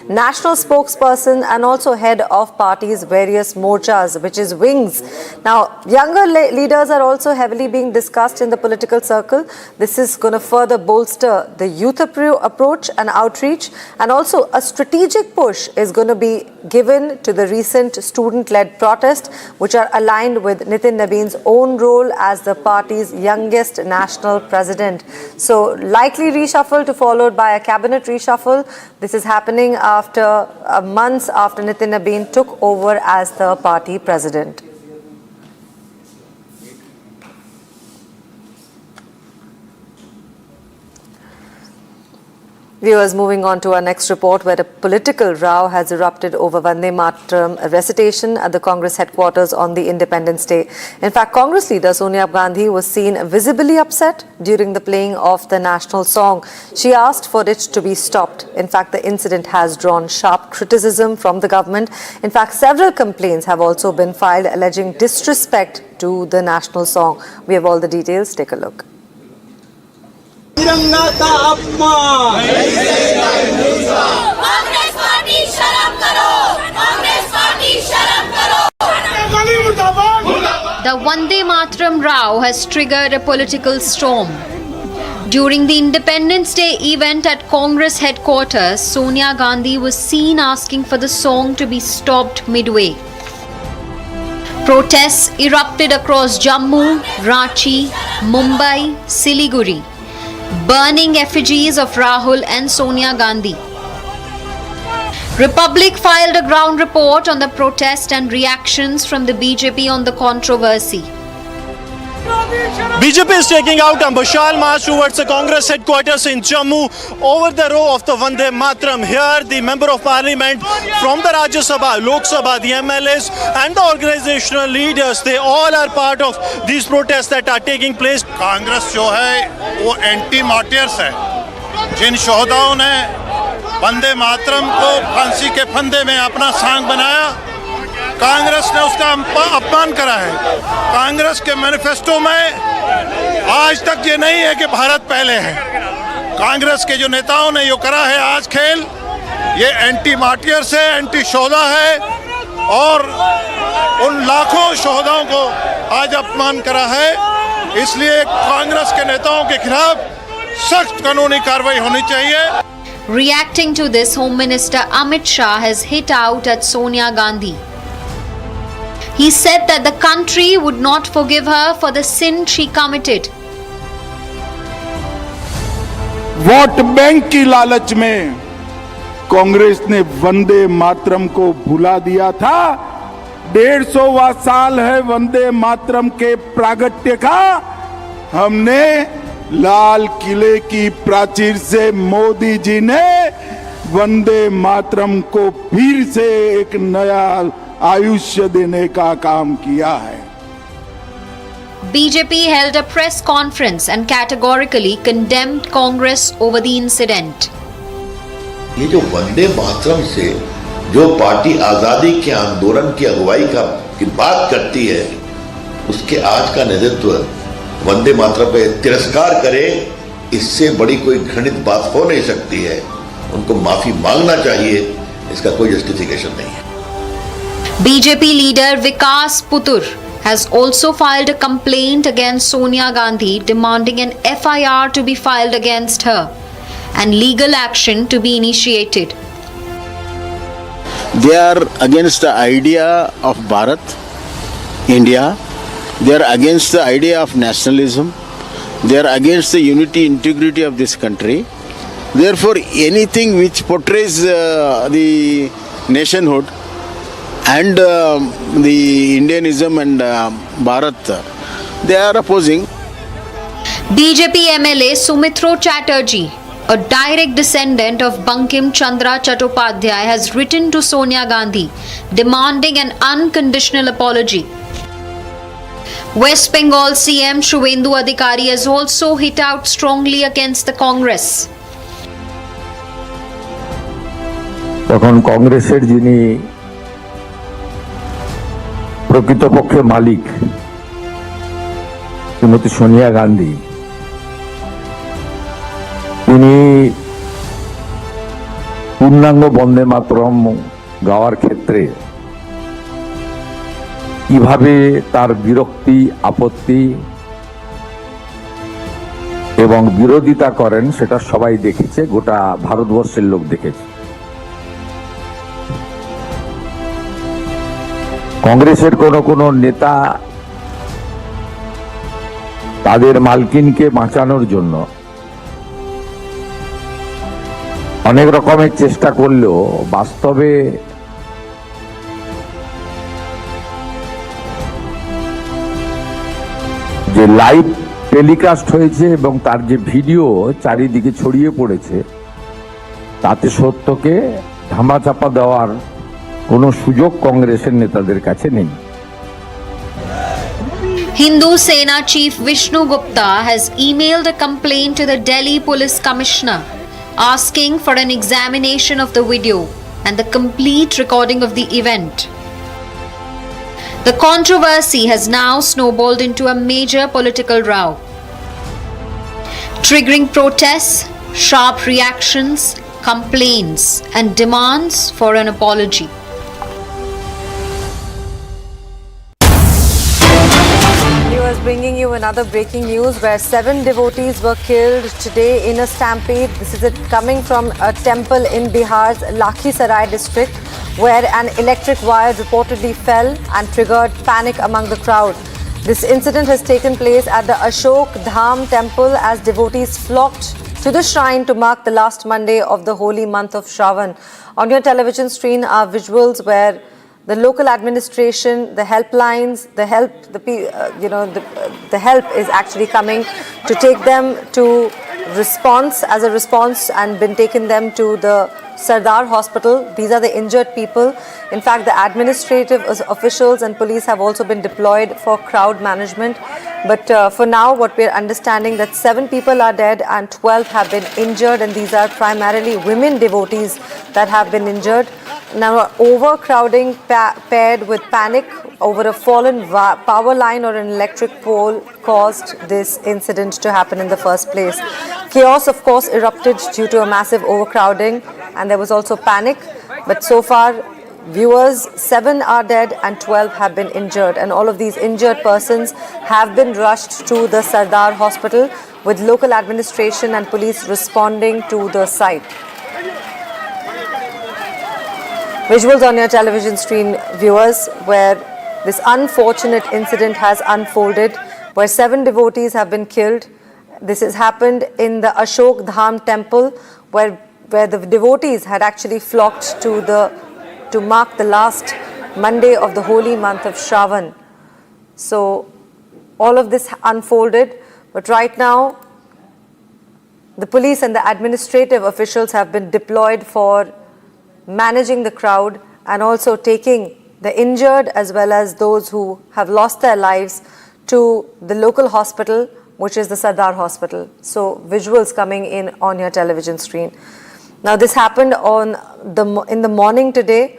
national spokesperson, and also head of party's various morchas, which is wings. Now, younger leaders are also heavily being discussed in the political circle. This is going to further bolster the youth approach and outreach, and also a strategic push is going to be given to the recent student-led protest, which are aligned with Nitin Nabin's own role as the party's youngest national president. So, likely reshuffle to followed by a cabinet reshuffle. This is happening after months after Nitin Nabin took over as the party president. Viewers, moving on to our next report, where a political row has erupted over Vande Mataram recitation at the Congress headquarters on the Independence Day. In fact, Congress leader Sonia Gandhi was seen visibly upset during the playing of the national song. She asked for it to be stopped. In fact, the incident has drawn sharp criticism from the government. In fact, several complaints have also been filed alleging disrespect to the national song. We have all the details. Take a look. तिरंगा का अपमान Congress party शर्म करो Congress party शर्म करो The Vande Mataram row has triggered a political storm. During the Independence Day event at Congress headquarters, Sonia Gandhi was seen asking for the song to be stopped midway. Protests erupted across Jammu, Ranchi, Mumbai, Siliguri, burning effigies of Rahul and Sonia Gandhi. Republic filed a ground report on the protest and reactions from the BJP on the controversy. BJP is taking out a Mashal march towards the Congress headquarters in Jammu over the row of the Vande Mataram. Here, the Member of Parliament from the Rajya Sabha, Lok Sabha, the MLAs and the organizational leaders, they all are part of these protests that are taking place. Congress जो है वो anti martyrs है, जिन शोहदाओं ने वंदे मातरम को फांसी के फंदे में अपना सांग बनाया, कांग्रेस ने उसका अपमान करा है। कांग्रेस के मैनिफेस्टो में आज तक ये नहीं है कि भारत पहले है। कांग्रेस के जो नेताओं ने यो करा है आज खेल, ये एंटी मार्टियर्स है, एंटी शोहदा है और उन लाखों शोहदाओं को आज अपमान करा है। इसलिए कांग्रेस के नेताओं के खिलाफ सख्त कानूनी कार्रवाई होनी चाहिए। Reacting to this, Home Minister Amit Shah has hit out at Sonia Gandhi. He said that the country would not forgive her for the sin she committed. Vote bank की लालच में कांग्रेस ने वंदे मातरम को भुला दिया था। 150वां साल है वंदे मातरम के प्रागट्य का। हमने लाल किले की प्राचीर से मोदी जी ने वंदे मातरम को फिर से एक नया आयुष्य देने का काम किया है। BJP held a press conference and categorically condemned Congress over the incident. ये जो वंदे मातरम से जो पार्टी आजादी के आंदोलन की अगुवाई की बात करती है, उसके आज का नेतृत्व वंदे मातरम पे तिरस्कार करे, इससे बड़ी कोई घृणित बात हो नहीं सकती है। उनको माफी मांगना चाहिए, इसका कोई जस्टिफिकेशन नहीं है। BJP leader Vikas Putur has also filed a complaint against Sonia Gandhi, demanding an FIR to be filed against her and legal action to be initiated. They are against the idea of Bharat, India. They are against the idea of nationalism. They are against the unity, integrity of this country. Therefore, anything which portrays the nationhood and the Indianism and Bharat, they are opposing. BJP MLA Sumitro Chatterjee, a direct descendant of Bankim Chandra Chattopadhyay, has written to Sonia Gandhi demanding an unconditional apology. West Bengal CM Shubhendu Adhikari has also hit out strongly against the Congress. তখন কংগ্রেসের যিনি প্রকৃতপক্ষে মালিক শ্রীমতী সোনিয়া গান্ধী, তিনি পূর্ণাঙ্গ বন্দে মাতরম গাওয়ার ক্ষেত্রে কিভাবে তার বিরক্তি, আপত্তি এবং বিরোধিতা করেন সেটা সবাই দেখেছে, গোটা ভারতবর্ষের লোক দেখেছে। কংগ্রেসের কোন নেতা তাদের মালকিনকে বাঁচানোর জন্য অনেক রকমের চেষ্টা করলেও বাস্তবে যে লাইভ টেলিকাস্ট হয়েছে এবং তার যে ভিডিও চারিদিকে ছড়িয়ে পড়েছে, তাতে সত্যকে ধামাচাপা দেওয়ার কোনো সুযোগ কংগ্রেসের নেতাদের কাছে নেই। Hindu Sena Chief Vishnu Gupta has emailed a complaint to the Delhi Police Commissioner asking for an examination of the video and the complete recording of the event. The controversy has now snowballed into a major political row, triggering protests, sharp reactions, complaints, and demands for an apology. Bringing you another breaking news where 7 devotees were killed today in a stampede. This is coming from a temple in Bihar's Lakhisarai district, where an electric wire reportedly fell and triggered panic among the crowd. This incident has taken place at the Ashok Dham temple as devotees flocked to the shrine to mark the last Monday of the holy month of Shravan. On your television screen are visuals where the local administration, the helplines, the help is actually coming to take them to as a response and been taken them to the Sardar Hospital. These are the injured people. In fact, the administrative officials and police have also been deployed for crowd management. But for now, what we're understanding that 7 people are dead and 12 have been injured, and these are primarily women devotees that have been injured. Now, overcrowding paired with panic over a fallen power line or an electric pole caused this incident to happen in the first place. Chaos, of course, erupted due to a massive overcrowding, and there was also panic. But so far, viewers, 7 are dead and 12 have been injured. And all of these injured persons have been rushed to the Sardar Hospital, with local administration and police responding to the site. Visuals on your television screen, viewers, where this unfortunate incident has unfolded, where 7 devotees have been killed. This has happened in the Ashok Dham temple, where the devotees had actually flocked to mark the last Monday of the holy month of Shravan. So all of this unfolded, but right now the police and the administrative officials have been deployed for managing the crowd and also taking the injured as well as those who have lost their lives to the local hospital, which is the Sardar Hospital. So visuals coming in on your television screen. Now this happened in the morning today,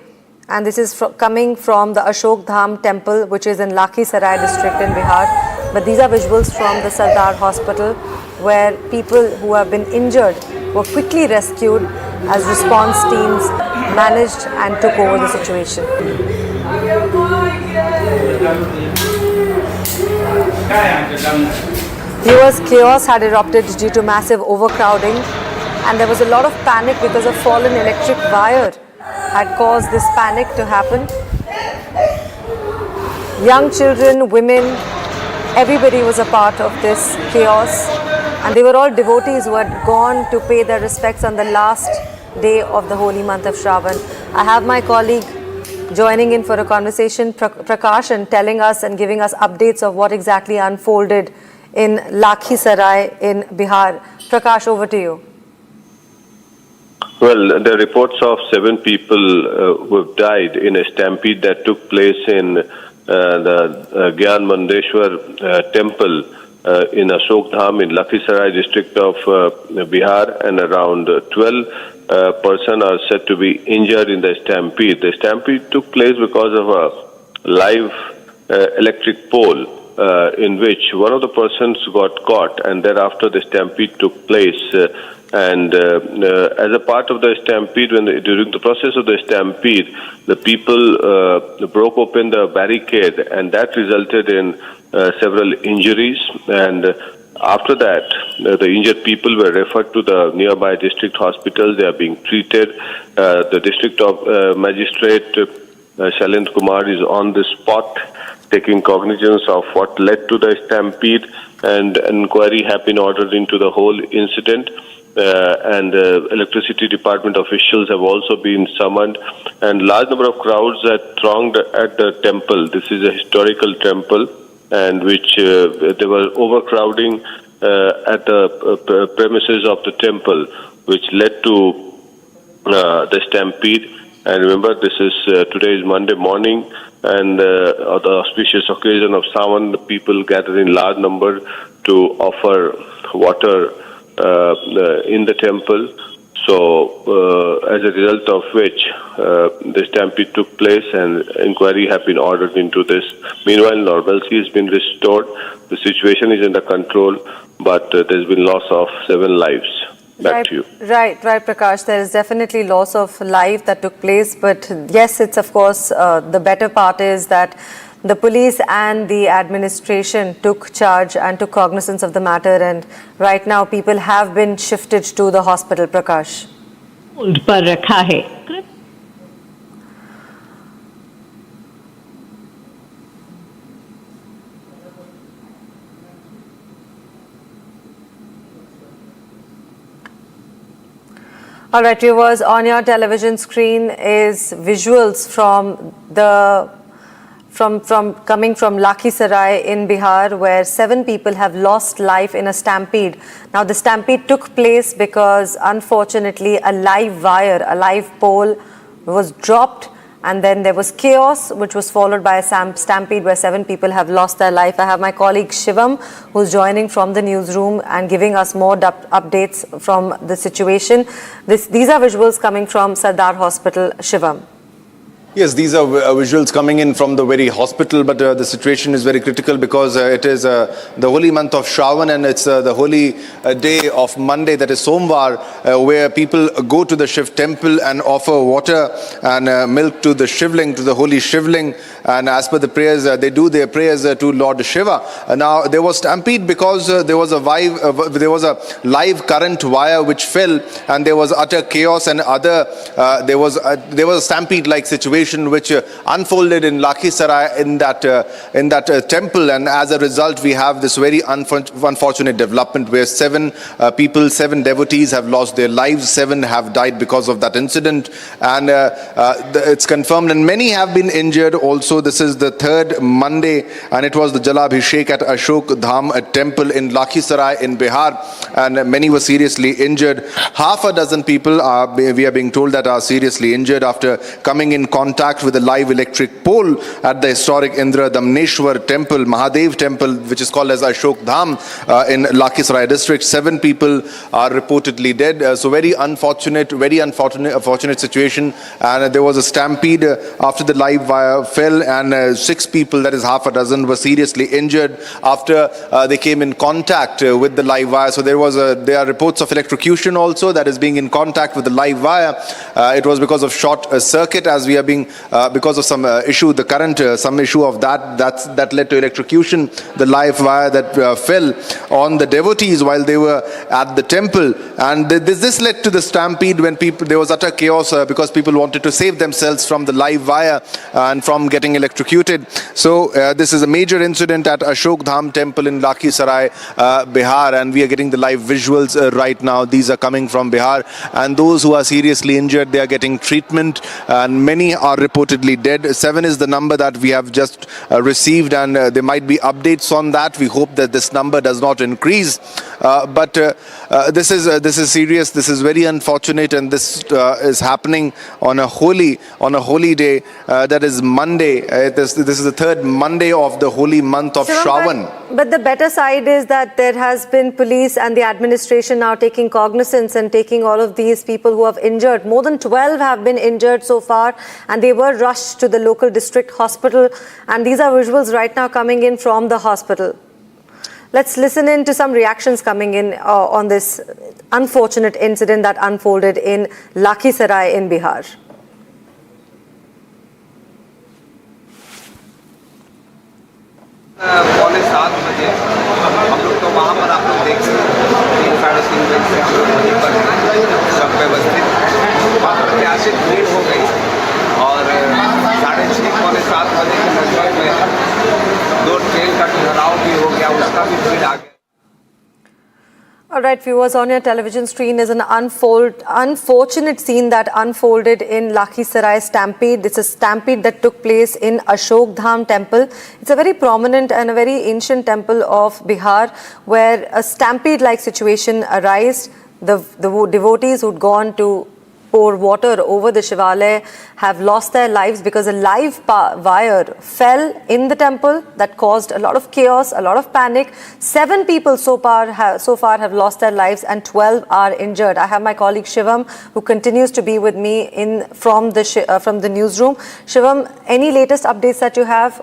and this is coming from the Ashok Dham temple, which is in Lakhisarai district in Bihar. But these are visuals from the Sardar Hospital, where people who have been injured were quickly rescued as response teams managed and took over the situation. Viewers, chaos had erupted due to massive overcrowding, and there was a lot of panic because a fallen electric wire had caused this panic to happen. Young children, women, Everybody was a part of this chaos, and they were all devotees who had gone to pay their respects on the last day of the holy month of Shravan. I have my colleague joining in for a conversation, Prakash, and telling us and giving us updates of what exactly unfolded in Lakhisarai in Bihar. Prakash, over to you. Well, the reports of 7 people who have died in a stampede that took place in the Gyan Mandeshwar temple in Ashok Dham in Lakhisarai district of Bihar, and around 12 persons are said to be injured in the stampede. The stampede took place because of a live electric pole in which one of the persons got caught, and thereafter the stampede took place. And as a part of the stampede, during the process of the stampede, the people broke open the barricade, and that resulted in several injuries. And after that, the injured people were referred to the nearby district hospitals. They are being treated. The district magistrate, Shailendra Kumar, is on the spot, taking cognizance of what led to the stampede, and an inquiry have been ordered into the whole incident. And electricity department officials have also been summoned, and large number of crowds had thronged at the temple. This is a historical temple, and which there was overcrowding at the premises of the temple, which led to the stampede. And remember, this is today is Monday morning, and the auspicious occasion of Sawan, the people gather in large number to offer water in the temple. So as a result of which the stampede took place, and inquiry have been ordered into this. Meanwhile, normalcy has been restored. The situation is under control, but there's been loss of 7 lives. Back to you. Right, Prakash. There is definitely loss of life that took place, but yes, it's of course the better part is that the police and the administration took charge and took cognizance of the matter, and right now people have been shifted to the hospital. Prakash. पर रखा है. All right, viewers, on your television screen is visuals from coming from Lakhisarai in Bihar, where 7 people have lost life in a stampede. Now, the stampede took place because, unfortunately, a live wire, a live pole was dropped, and then there was chaos, which was followed by a stampede where 7 people have lost their life. I have my colleague Shivam, who's joining from the newsroom and giving us more updates from the situation. These are visuals coming from Sardar Hospital. Shivam. Yes, these are visuals coming in from the very hospital, but the situation is very critical because it is the holy month of Shravan, and it's the holy day of Monday, that is Somvar, where people go to the Shiv temple and offer water and milk to the Shivling, to the holy Shivling, and as per the prayers, they do their prayers to Lord Shiva. Now, there was stampede because there was a live current wire which fell, and there was utter chaos, and there was a stampede-like situation which unfolded in Lakhisarai in that temple, and as a result we have this very unfortunate development where 7 people, 7 devotees have lost their lives, 7 have died because of that incident, and it's confirmed, and many have been injured also. This is the 3rd Monday, and it was the Jalabhishek at Ashok Dham temple in Lakhisarai in Bihar, and many were seriously injured. Half a dozen people we are being told that are seriously injured after coming in contact with a live electric pole at the historic Indra Damneshwar temple, Mahadev temple, which is called as Ashok Dham in Lakhisarai district. 7 people are reportedly dead. So very unfortunate situation. And there was a stampede after the live wire fell, and 6 people, that is half a dozen, were seriously injured after they came in contact with the live wire. So there are reports of electrocution also, that is being in contact with the live wire. It was because of short circuit, as we are being train because of some issue, the current, some issue of that led to electrocution, the live wire that fell on the devotees while they were at the temple. And this led to the stampede when there was utter chaos because people wanted to save themselves from the live wire and from getting electrocuted. So this is a major incident at Ashok Dham temple in Lakhisarai, Bihar, and we are getting the live visuals right now. These are coming from Bihar, and those who are seriously injured, they are getting treatment, and many are reportedly dead. 7 is the number that we have just received, and there might be updates on that. We hope that this number does not increase, but this is serious. This is very unfortunate, and this is happening on a holy day, that is Monday. This is the third Monday of the holy month of Shravan. But the better side is that there has been police and the administration now taking cognizance and taking all of these people who have injured. More than 12 have been injured so far, and they were rushed to the local district hospital. And these are visuals right now coming in from the hospital. Let's listen in to some reactions coming in on this unfortunate incident that unfolded in Lakhisarai in Bihar. पौने 7 बजे हम लोग तो वहाँ पर आप लोग देख सकते हैं 3-3:30 बजे से हम लोग वहीं पर सब व्यवस्थित वहाँ पर प्रत्याशित भीड़ हो गई और 6:30 पौने 7 बजे के लगभग में 2 ट्रेन का ठहराव भी हो गया, उसका भी भीड़ आ गया. All right, viewers, on your television screen is an unfortunate scene that unfolded in Lakhisarai stampede. It's a stampede that took place in Ashok Dham temple. It's a very prominent and a very ancient temple of Bihar where a stampede-like situation arose. The devotees who'd gone to pour water over the Shivalaya have lost their lives because a live wire fell in the temple that caused a lot of chaos, a lot of panic. 7 people so far have lost their lives and 12 are injured. I have my colleague Shivam, who continues to be with me from the newsroom. Shivam, any latest updates that you have?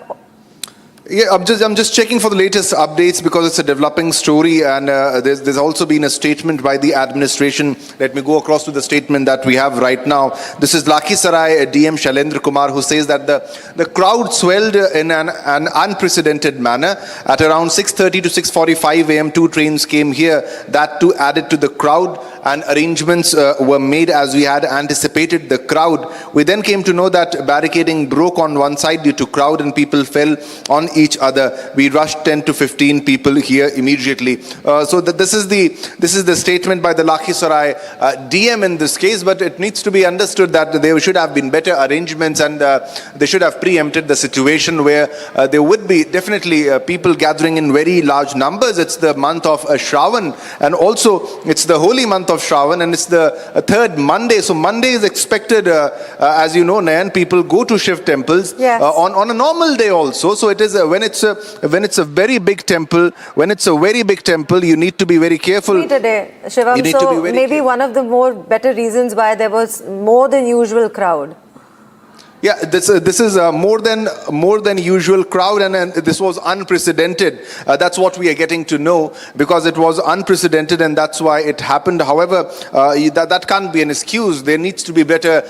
Yeah, I'm just checking for the latest updates because it's a developing story, and there's also been a statement by the administration. Let me go across to the statement that we have right now. This is Lakhisarai DM Shailendra Kumar, who says that the crowd swelled in an unprecedented manner. At around 6:30 to 6:45 a.m., 2 trains came here. That too added to the crowd, and arrangements were made as we had anticipated the crowd. We then came to know that barricading broke on one side due to crowd and people fell on each other. We rushed 10 to 15 people here immediately. So this is the statement by the Lakhisarai DM in this case, but it needs to be understood that there should have been better arrangements, and they should have preempted the situation where there would be definitely people gathering in very large numbers. It's the month of Shravan, and also it's the holy month of Shravan, and it's the third Monday. So Monday is expected, as you know, Nayan, people go to Shiv temples on a normal day also. So it is when it's a very big temple, you need to be very careful. Shivam, so maybe one of the better reasons why there was more than usual crowd. Yeah, this is more than usual crowd, and this was unprecedented. That's what we are getting to know, because it was unprecedented, and that's why it happened. However, that can't be an excuse. There needs to be better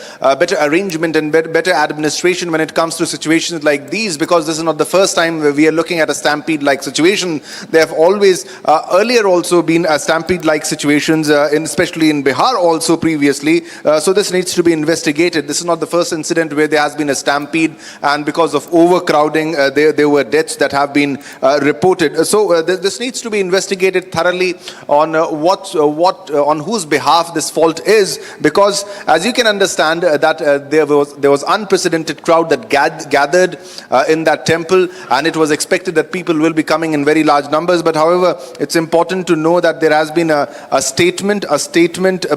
arrangement and better administration when it comes to situations like these, because this is not the first time we are looking at a stampede-like situation. There have always earlier also been stampede-like situations, especially in Bihar also previously. So this needs to be investigated. This is not the first incident where there has been a stampede, and because of overcrowding there were deaths that have been reported. So this needs to be investigated thoroughly on on whose behalf this fault is, because as you can understand that there was unprecedented crowd that gathered in that temple, and it was expected that people will be coming in very large numbers. But however, it's important to know that there has been a statement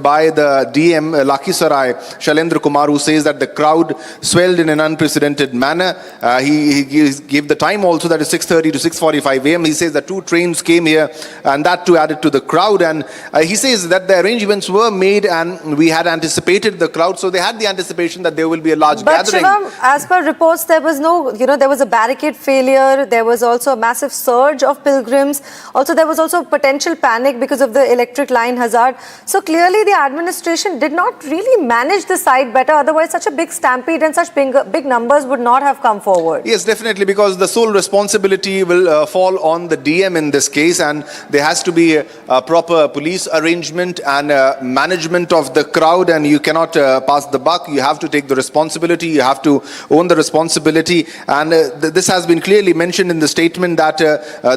by the DM Lakhisarai Shailendra Kumar, who says that the crowd swelled in an unprecedented manner. He gave the time also, that is 6:30 to 6:45 a.m. He says that 2 trains came here, and that too added to the crowd. And he says that the arrangements were made, and we had anticipated the crowd, so they had the anticipation that there will be a large gathering. But Shivam, as per reports, there was there was a barricade failure. There was also a massive surge of pilgrims. Also, there was also potential panic because of the electric line hazard. So clearly, the administration did not really manage the site better. Otherwise, such a big stampede and such such big numbers would not have come forward. Yes, definitely, because the sole responsibility will fall on the DM in this case, and there has to be a proper police arrangement and management of the crowd, and you cannot pass the buck. You have to take the responsibility, you have to own the responsibility, and this has been clearly mentioned in the statement that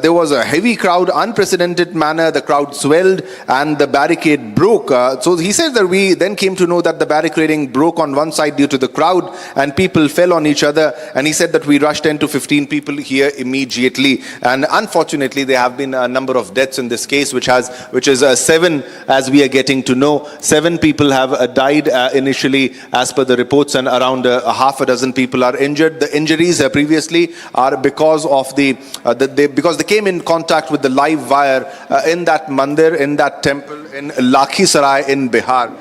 there was a heavy crowd, unprecedented manner, the crowd swelled and the barricade broke. So he said that we then came to know that the barricading broke on one side due to the crowd and people fell on each other, and he said that we rushed 10 to 15 people here immediately, and unfortunately there have been a number of deaths in this case, which is 7 as we are getting to know. 7 people have died initially as per the reports, and around half a dozen people are injured. The injuries previously are because of because they came in contact with the live wire in that mandir, in that temple in Lakhisarai in Bihar.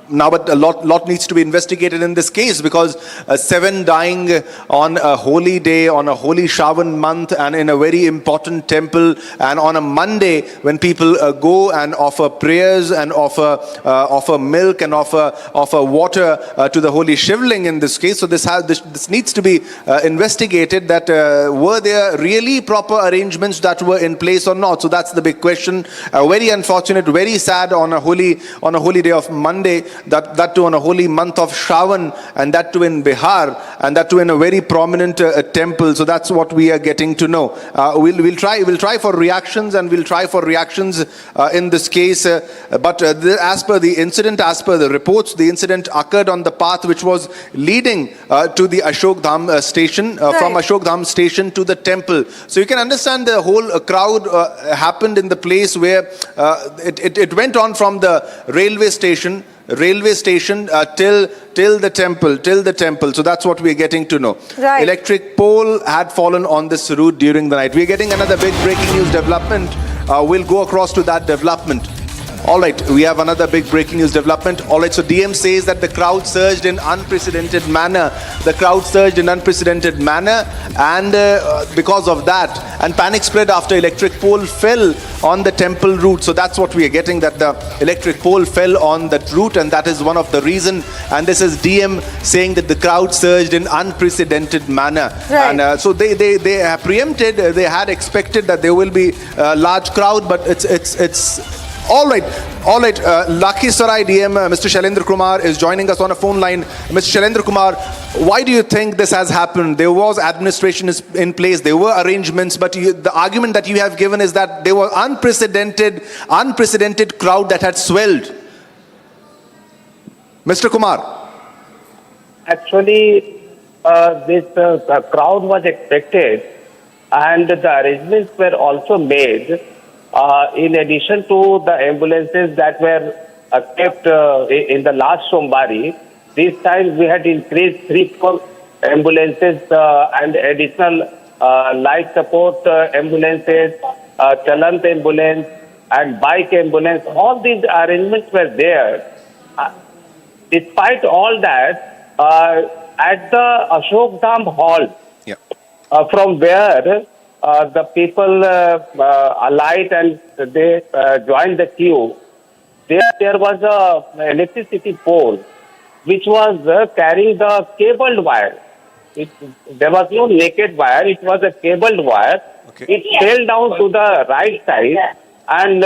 Now, but a lot needs to be investigated in this case, because 7 dying on a holy day, on a holy Shravan month, and in a very important temple, and on a Monday when people go and offer prayers and offer milk and offer water to the holy Shivling in this case. So this needs to be investigated, that were there really proper arrangements that were in place or not. So that's the big question. Very unfortunate, very sad on a holy day of Monday, that too on a holy month of Shravan, and that too in Bihar, and that too in a very prominent temple. So that's what we are getting to know. We'll try for reactions, and we'll try for reactions in this case. But as per the incident, as per the reports, the incident occurred on the path which was leading to the Ashok Dham station, from Ashok Dham station to the temple. So you can understand the whole crowd happened in the place where it went on from the railway station till the temple. So that's what we're getting to know. Right. Electric pole had fallen on this route during the night. We're getting another big breaking news development. We'll go across to that development. All right, we have another big breaking news development. All right, so DM says that the crowd surged in unprecedented manner. And because of that, and panic spread after electric pole fell on the temple route. So that's what we are getting, that the electric pole fell on that route, and that is one of the reason. And this is DM saying that the crowd surged in unprecedented manner. Right. And so they have preempted, they had expected that there will be a large crowd, but it's all right. Lakhisarai DM, Mr. Shailendra Kumar is joining us on a phone line. Mr. Shailendra Kumar, why do you think this has happened? There was administration in place, there were arrangements, but the argument that you have given is that there was unprecedented crowd that had swelled. Mr. Kumar. Actually, this crowd was expected, and the arrangements were also made. In addition to the ambulances that were kept in the last Sombari, this time we had increased 3-4 ambulances and additional life support ambulances, chalant ambulance and bike ambulance. All these arrangements were there. Despite all that, at the Ashok Dham Hall, from where the people alight and they joined the queue, there was a electricity pole which was carrying the cabled wire. There was no naked wire, it was a cabled wire. Okay. It fell down to the right side, and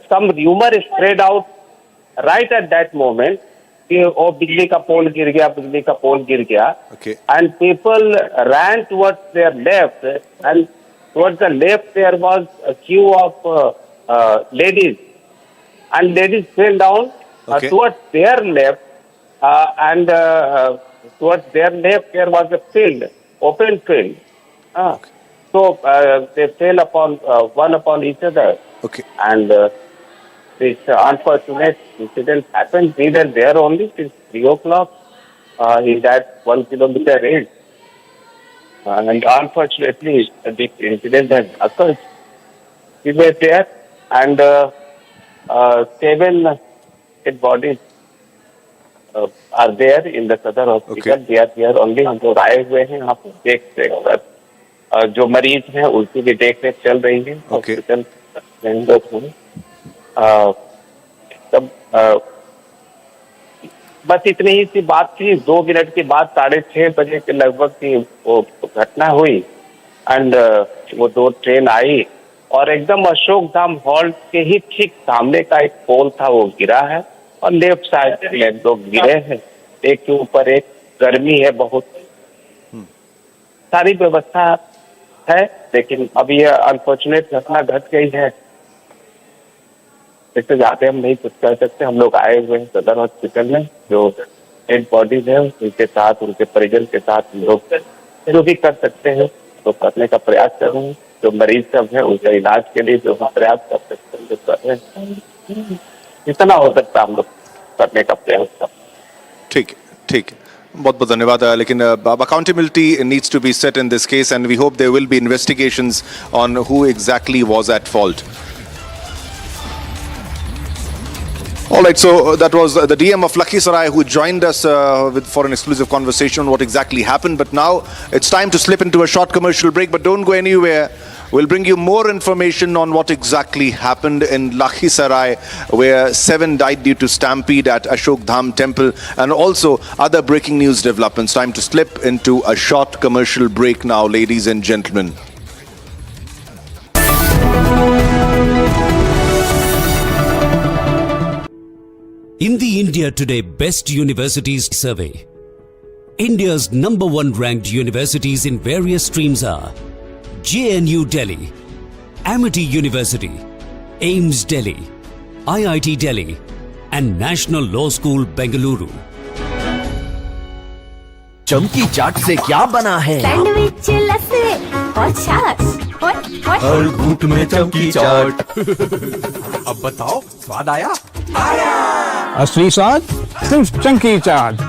some rumor spread out right at that moment. बिजली का पोल गिर गया, okay. And people ran towards their left, and towards the left there was a queue of ladies, and ladies fell down towards their left, and towards their left there was a field, open field. So they fell upon one upon each other, and this unfortunate incident happened. We were there only till 3 o'clock in that 1 kilometer range. And unfortunately, this incident has occurred. We were there, and 7 dead bodies are there in the Sadar hospital. They are here only. हम लोग आए हुए हैं यहाँ पे देख रहे, जो मरीज हैं उनकी भी देख रेख चल रही है हॉस्पिटल में लोग हैं. बस इतनी ही सी बात थी। 2 मिनट के बाद 6:30 बजे के लगभग की वो घटना हुई एंड वो 2 ट्रेन आई और एकदम अशोक धाम हॉल के ही ठीक सामने का एक पोल था वो गिरा है और लेफ्ट साइड में लोग गिरे हैं, एक के ऊपर एक। गर्मी है बहुत, सारी व्यवस्था है, लेकिन अब ये अनफॉर्चुनेट घटना घट गई है। इससे ज्यादा हम नहीं कुछ कर सकते। हम लोग आए हुए हैं सदर हॉस्पिटल में, जो डेड बॉडीज है उनके साथ, उनके परिजन के साथ हम लोग जो भी कर सकते हैं तो करने का प्रयास कर रहे हैं। जो मरीज सब है उनके इलाज के लिए जो हम प्रयास कर सकते हैं जो कर रहे हैं, जितना हो सकता हम लोग करने का प्रयास कर। ठीक है, बहुत बहुत धन्यवाद। लेकिन accountability needs to be set in this case and we hope there will be investigations on who exactly was at fault. All right, so that was the DM of Lakhisarai who joined us for an exclusive conversation on what exactly happened. But now it's time to slip into a short commercial break, but don't go anywhere. We'll bring you more information on what exactly happened in Lakhisarai, where 7 died due to stampede at Ashok Dham temple, and also other breaking news developments. Time to slip into a short commercial break now, ladies and gentlemen. In the India Today Best Universities Survey, India's #1 ranked universities in various streams are JNU Delhi, Amity University, AIMS Delhi, IIT Delhi and National Law School Bengaluru. चमकी चाट से क्या बना है? Sandwich, लस्सी और छाछ। हर घूंट में चमकी चाट। अब बताओ स्वाद आया? असली स्वाद सिर्फ चमकी चाट।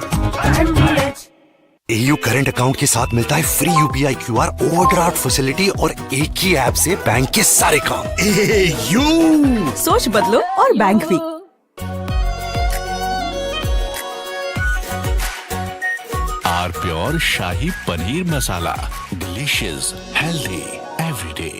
AU करंट अकाउंट के साथ मिलता है free UPI QR overdraft facility और एक ही ऐप से बैंक के सारे काम। AU सोच बदलो और बैंक भी। R pure shahi paneer masala, delicious, healthy everyday.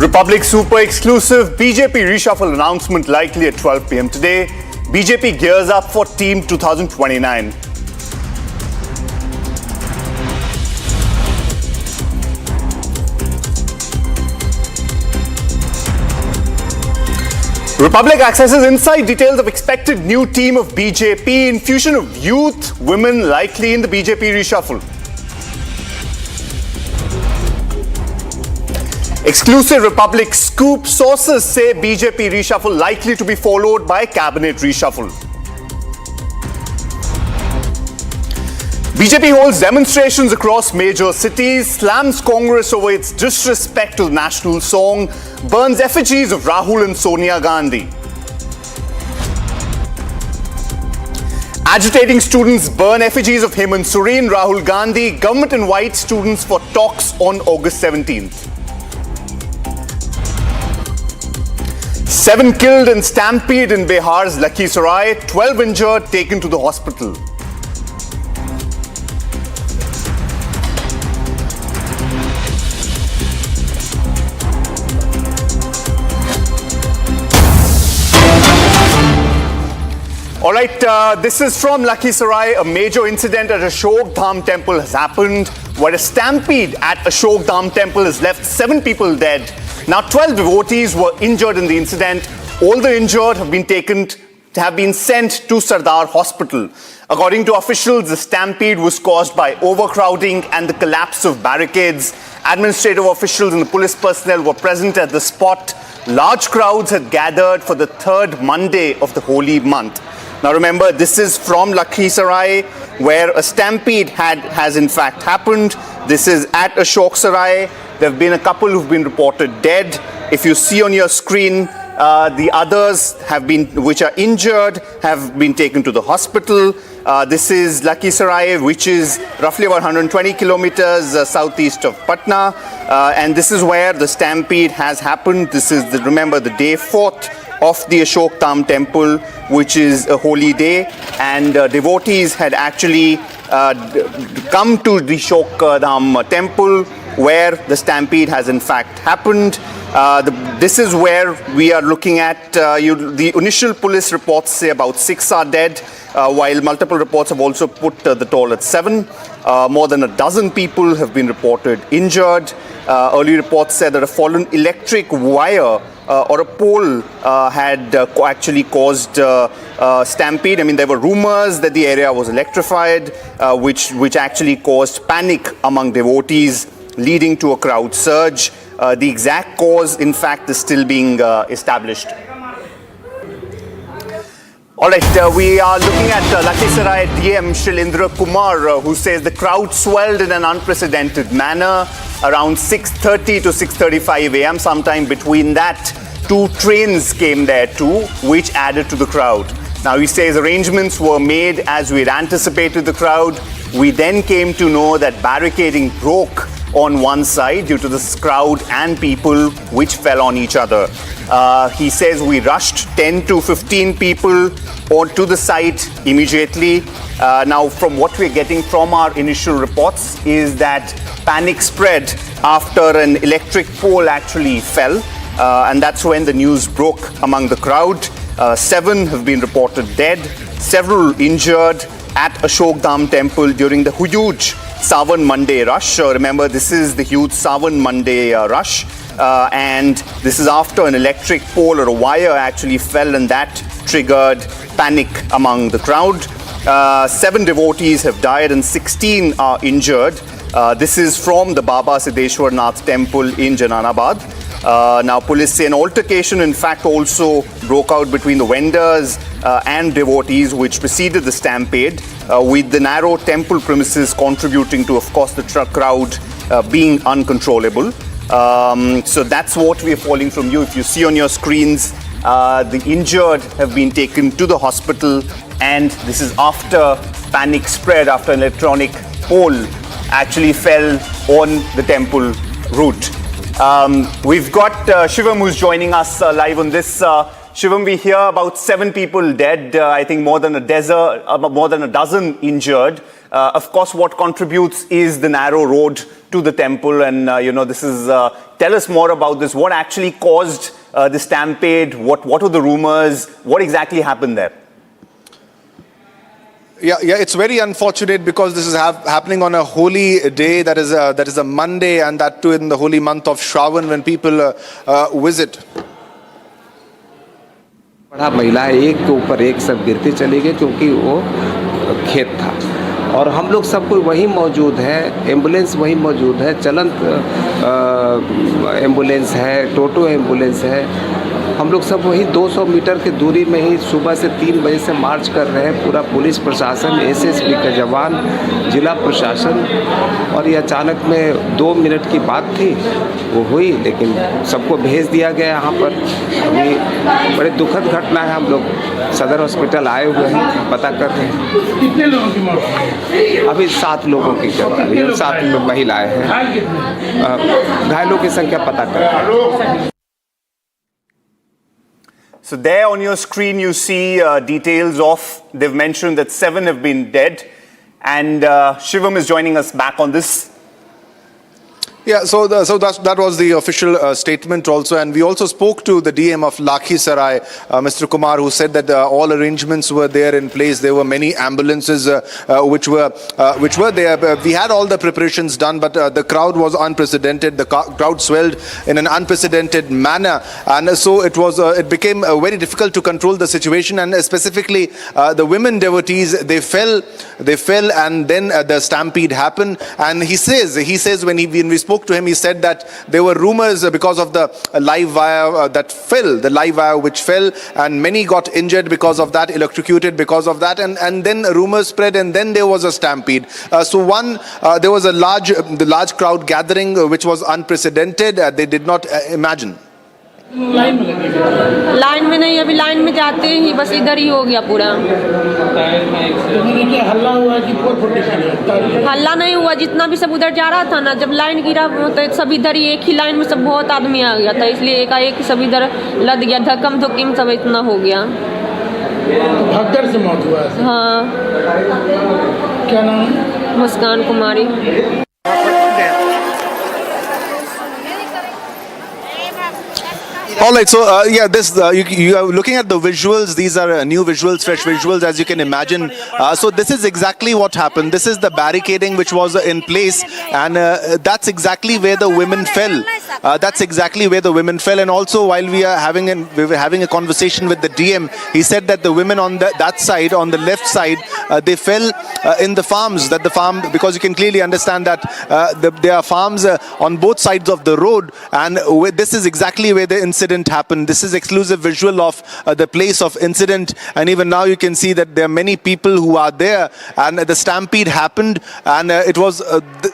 Republic super exclusive BJP reshuffle announcement likely at 12 p.m. today. BJP gears up for Team 2029. Republic accesses inside details of expected new team of BJP, infusion of youth, women likely in the BJP reshuffle. Exclusive Republic scoop, sources say BJP reshuffle likely to be followed by cabinet reshuffle. BJP holds demonstrations across major cities, slams Congress over its disrespect to the national song, burns effigies of Rahul and Sonia Gandhi. Agitating students burn effigies of him and Sureen, Rahul Gandhi. Government invites students for talks on August 17th. 7 killed in stampede in Bihar's Lakhisarai, 12 injured, taken to the hospital. All right, this is from Lakhisarai. A major incident at Ashok Dham temple has happened, where a stampede at Ashok Dham temple has left 7 people dead. Now, 12 devotees were injured in the incident. All the injured have been sent to Sardar Hospital. According to officials, the stampede was caused by overcrowding and the collapse of barricades. Administrative officials and the police personnel were present at the spot. Large crowds had gathered for the third Monday of the holy month. Now remember, this is from Lakhisarai, where a stampede has in fact happened. This is at Ashok Sarai. There have been a couple who've been reported dead. If you see on your screen, the others which are injured, have been taken to the hospital. This is Lakhisarai, which is roughly about 120 kilometers southeast of Patna. And this is where the stampede has happened. This is, remember, the day 4th of the Ashok Dham temple, which is a holy day. And devotees had actually come to the Ashok Dham temple, where the stampede has in fact happened. This is where we are looking at, the initial police reports say about 6 are dead, while multiple reports have also put the toll at 7. More than a dozen people have been reported injured. Early reports said that a fallen electric wire or a pole had actually caused stampede. I mean, there were rumors that the area was electrified, which actually caused panic among devotees, leading to a crowd surge. The exact cause, in fact, is still being established. All right, we are looking at Lakhisarai DM Shailendra Kumar, who says the crowd swelled in an unprecedented manner around 6:30 to 6:35 a.m. Sometime between that, 2 trains came there too, which added to the crowd. Now, he says arrangements were made as we had anticipated the crowd. We then came to know that barricading broke on one side due to this crowd and people which fell on each other. He says we rushed 10 to 15 people onto the site immediately. Now, from what we're getting from our initial reports is that panic spread after an electric pole actually fell. And that's when the news broke among the crowd. 7 have been reported dead, several injured at Ashok Dham temple during the huge Sawan Monday rush. Remember, this is the huge Sawan Monday rush. And this is after an electric pole or a wire actually fell, and that triggered panic among the crowd. 7 devotees have died and 16 are injured. This is from the Baba Siddheshwar Nath temple in Jananabad. Now, police say an altercation, in fact, also broke out between the vendors and devotees, which preceded the stampede, with the narrow temple premises contributing to, of course, the truck crowd being uncontrollable. So that's what we are following from you. If you see on your screens, the injured have been taken to the hospital, and this is after panic spread after an electronic pole actually fell on the temple route. We've got Shivam, who's joining us live on this. Shivam, we hear about 7 people dead, I think more than a dozen injured. Of course, what contributes is the narrow road to the temple, and this is. Tell us more about this. What actually caused the stampede? What were the rumors? What exactly happened there? Yeah, it's very unfortunate because this is happening on a holy day. That is a Monday, and that too in the holy month of Shravan, when people visit. बड़ा महिला एक के ऊपर एक सब गिरते चले गए, क्योंकि वो खेत था और हम लोग सब कोई वहीं मौजूद है, एम्बुलेंस वहीं मौजूद है, चलंत एम्बुलेंस है, टोटो एम्बुलेंस है, हम लोग सब वहीं 200 मीटर की दूरी में ही सुबह से 3 बजे से मार्च कर रहे हैं। पूरा पुलिस प्रशासन, एसएसबी के जवान, जिला प्रशासन, और ये अचानक में 2 मिनट की बात थी, वो हुई, लेकिन सबको भेज दिया गया यहाँ पर। अभी बड़े दुखद घटना है, हम लोग सदर हॉस्पिटल आए हुए हैं, पता कर रहे हैं। कितने लोगों की मौत हुई? अभी 7 लोगों की जानकारी है, 7 महिलाएं हैं, घायलों की संख्या पता कर रहे हैं। So there on your screen you see details of, they've mentioned that 7 have been dead. And Shivam is joining us back on this. Yeah, that was the official statement also, and we also spoke to the DM of Lakhisarai, Mr. Kumar, who said that all arrangements were there in place. There were many ambulances which were there. We had all the preparations done, but the crowd was unprecedented. The crowd swelled in an unprecedented manner, and so it became very difficult to control the situation. And specifically, the women devotees, they fell, and then the stampede happened. And he says when we spoke to him, he said that there were rumors because of the live wire that fell, the live wire which fell, and many got injured because of that, electrocuted because of that, and then rumors spread, and then there was a stampede. There was a large crowd gathering which was unprecedented. They did not imagine. Line में नहीं, अभी line में जाते ही बस इधर ही हो गया पूरा। हल्ला हुआ कि हल्ला नहीं हुआ, जितना भी सब उधर जा रहा था ना, जब लाइन गिरा तो सब इधर ही एक ही लाइन में सब बहुत आदमी आ गया था, इसलिए एकाएक सब इधर लद गया, धक्कम धुक्कम सब इतना हो गया। भगदड़ से मौत हुआ? हाँ। क्या नाम? मुस्कान कुमारी। All right, so you are looking at the visuals. These are new visuals, fresh visuals, as you can imagine. So this is exactly what happened. This is the barricading which was in place, and that's exactly where the women fell. That's exactly where the women fell. And also, while we were having a conversation with the DM, he said that the women on that side, on the left side, they fell in the farms. Because you can clearly understand that there are farms on both sides of the road, and this is exactly where the incident happened. This is exclusive visual of the place of incident, and even now you can see that there are many people who are there, and the stampede happened, and it was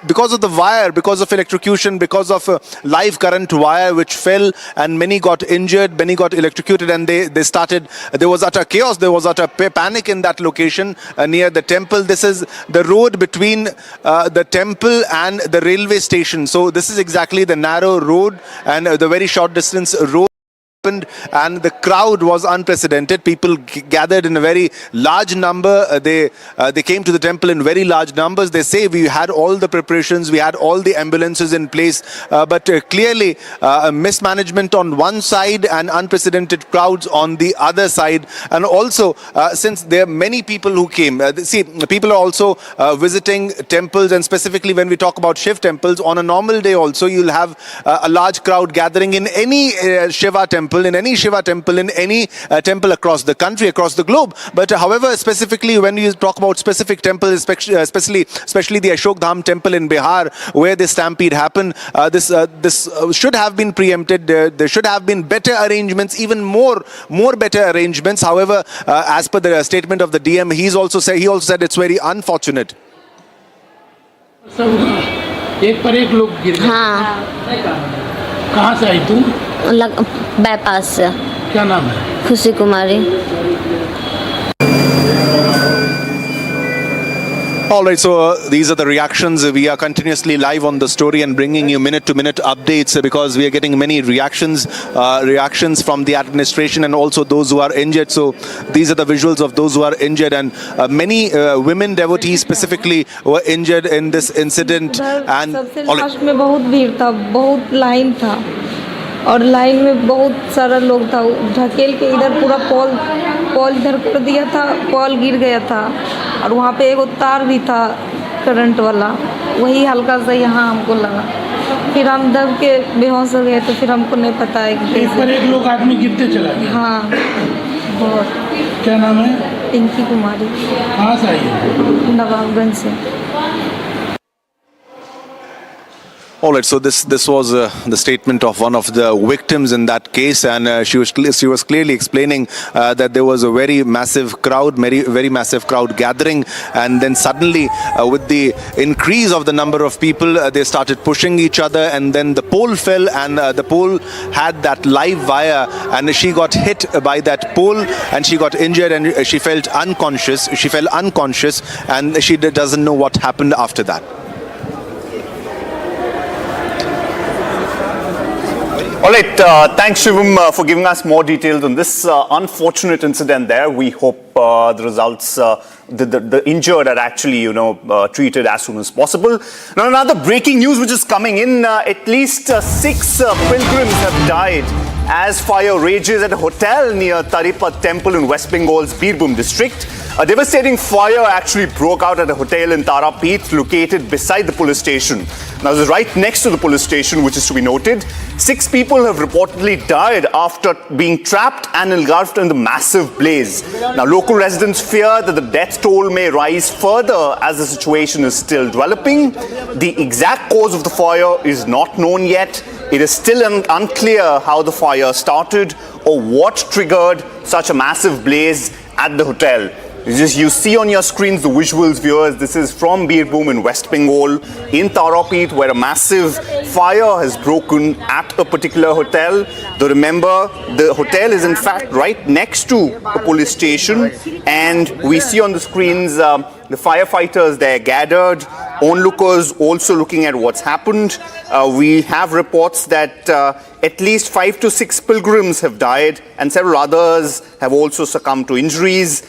because of the wire, because of electrocution, because of live current wire which fell, and many got injured, many got electrocuted, and there was utter chaos, there was utter panic in that location near the temple. This is the road between the temple and the railway station. So this is exactly the narrow road and the very short distance road. And the crowd was unprecedented. People gathered in a very large number. They came to the temple in very large numbers. They say we had all the preparations, we had all the ambulances in place, but clearly mismanagement on one side and unprecedented crowds on the other side. And also, since there are many people who came, people are also visiting temples, and specifically when we talk about Shiv temples, on a normal day also you'll have a large crowd gathering in any Shiva temple, in any temple across the country, across the globe. But however, specifically when you talk about specific temples, especially the Ashok Dham temple in Bihar, where this stampede happened, this should have been preempted. There should have been better arrangements, even more better arrangements. However, as per the statement of the DM, he also said it's very unfortunate. एक पर एक लोग गिर गए। हाँ। कहाँ से आई तुम? बाईपास से। क्या नाम है? खुशी कुमारी। All right, so these are the reactions. We are continuously live on the story and bringing you minute-to-minute updates because we are getting many reactions from the administration and also those who are injured. So these are the visuals of those who are injured, and many women devotees specifically were injured in this incident. And last में बहुत भीड़ था, बहुत line था, और line में बहुत सारा लोग था। ढकेल के इधर पूरा पॉल इधर कर दिया था, पॉल गिर गया था, और वहाँ पे एक तार भी था करंट वाला, वही हल्का सा यहाँ हमको लगा, फिर हम दब के बेहोश हो गए, तो फिर हमको नहीं पता है कि एक पर एक लोग आदमी गिरते चला गया। हाँ, बहुत। क्या नाम है? पिंकी कुमारी। कहाँ से आई है? नवाबगंज से। All right, so this was the statement of one of the victims in that case, and she was clearly explaining that there was a very massive crowd, very massive crowd gathering, and then suddenly with the increase of the number of people, they started pushing each other, and then the pole fell, and the pole had that live wire, and she got hit by that pole, and she got injured, and she felt unconscious. She fell unconscious, and she doesn't know what happened after that. All right, thanks Shivam for giving us more details on this unfortunate incident there. We hope the results, the injured are actually, treated as soon as possible. Now another breaking news which is coming in, at least 6 pilgrims have died as fire rages at a hotel near Taripat Temple in West Bengal's Birbhum district. A devastating fire actually broke out at a hotel in Tarapet located beside the police station. Now, this is right next to the police station, which is to be noted. 6 people have reportedly died after being trapped and engulfed in the massive blaze. Now, local residents fear that the death toll may rise further as the situation is still developing. The exact cause of the fire is not known yet. It is still unclear how the fire started or what triggered such a massive blaze at the hotel. You see on your screens the visuals, viewers. This is from Birbhum in West Bengal, in Tarapet, where a massive fire has broken at a particular hotel. Though remember, the hotel is in fact right next to a police station, and we see on the screens the firefighters there gathered, onlookers also looking at what's happened. We have reports that at least 5 to 6 pilgrims have died, and several others have also succumbed to injuries.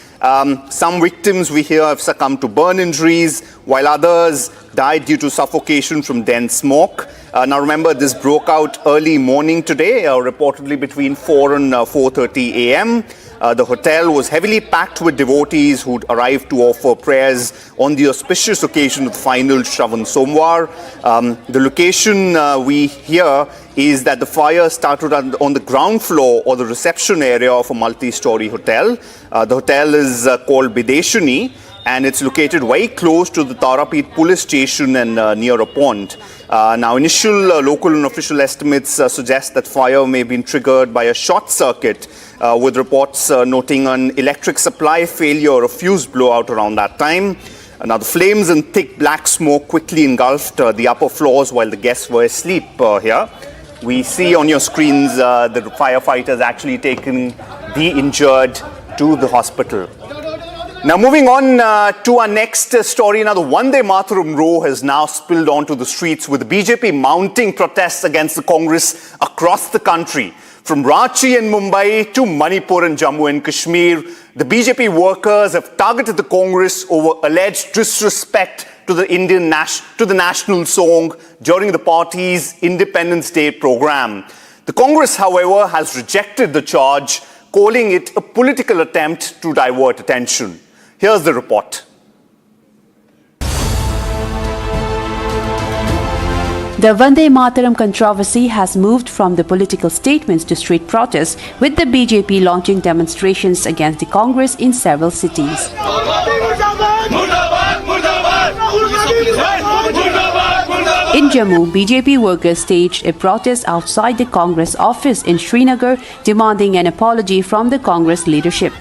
Some victims we hear have succumbed to burn injuries, while others died due to suffocation from dense smoke. Now remember, this broke out early morning today, reportedly between 4 and 4:30 a.m. The hotel was heavily packed with devotees who'd arrived to offer prayers on the auspicious occasion of the final Shravan Somwar. The location we hear is that the fire started on the ground floor or the reception area of a multi-story hotel. The hotel is called Bideshani, and it's located very close to the Tarapet police station and near a pond. Now, initial local and official estimates suggest that fire may have been triggered by a short circuit, with reports noting an electric supply failure or fuse blowout around that time. Now, the flames and thick black smoke quickly engulfed the upper floors while the guests were asleep here. We see on your screens the firefighters actually taking the injured to the hospital. Now, moving on to our next story. Now, the Vande Mataram row has now spilled onto the streets, with the BJP mounting protests against the Congress across the country. From Ranchi and Mumbai to Manipur and Jammu and Kashmir, the BJP workers have targeted the Congress over alleged disrespect to the national song during the party's Independence Day program. The Congress, however, has rejected the charge, calling it a political attempt to divert attention. Here's the report. The Vande Mataram controversy has moved from the political statements to street protests, with the BJP launching demonstrations against the Congress in several cities. In Jammu, BJP workers staged a protest outside the Congress office in Srinagar, demanding an apology from the Congress leadership.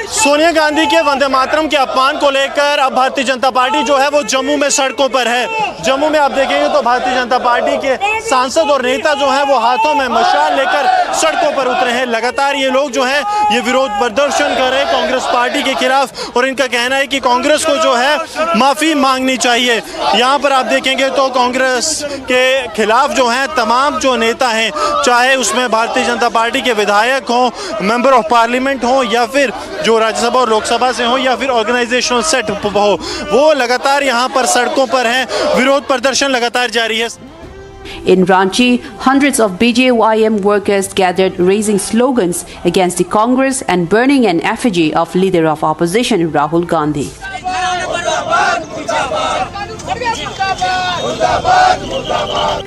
Sonia Gandhi के वंदे मातरम के अपमान को लेकर अब Bharatiya Janata party जो है वो जम्मू में सड़कों पर है। जम्मू में आप देखेंगे तो भारतीय जनता पार्टी के सांसद और नेता जो हैं वो हाथों में मशाल लेकर सड़कों पर उतरे हैं। लगातार ये लोग जो हैं ये विरोध प्रदर्शन कर रहे हैं कांग्रेस पार्टी के खिलाफ, और इनका कहना है कि कांग्रेस को जो है माफी मांगनी चाहिए। यहाँ पर आप देखेंगे तो कांग्रेस के खिलाफ जो हैं तमाम जो नेता हैं, चाहे उसमें भारतीय जनता पार्टी के विधायक हों, मेंबर ऑफ पार्लियामेंट हों, या फिर जो राज्यसभा और लोकसभा से हो, या फिर ऑर्गेनाइजेशनल सेट हो, वो लगातार यहाँ पर सड़कों पर हैं। विरोध प्रदर्शन लगातार जारी है। In Ranchi, hundreds of BJYM workers gathered, raising slogans against the Congress and burning an effigy of leader of opposition Rahul Gandhi.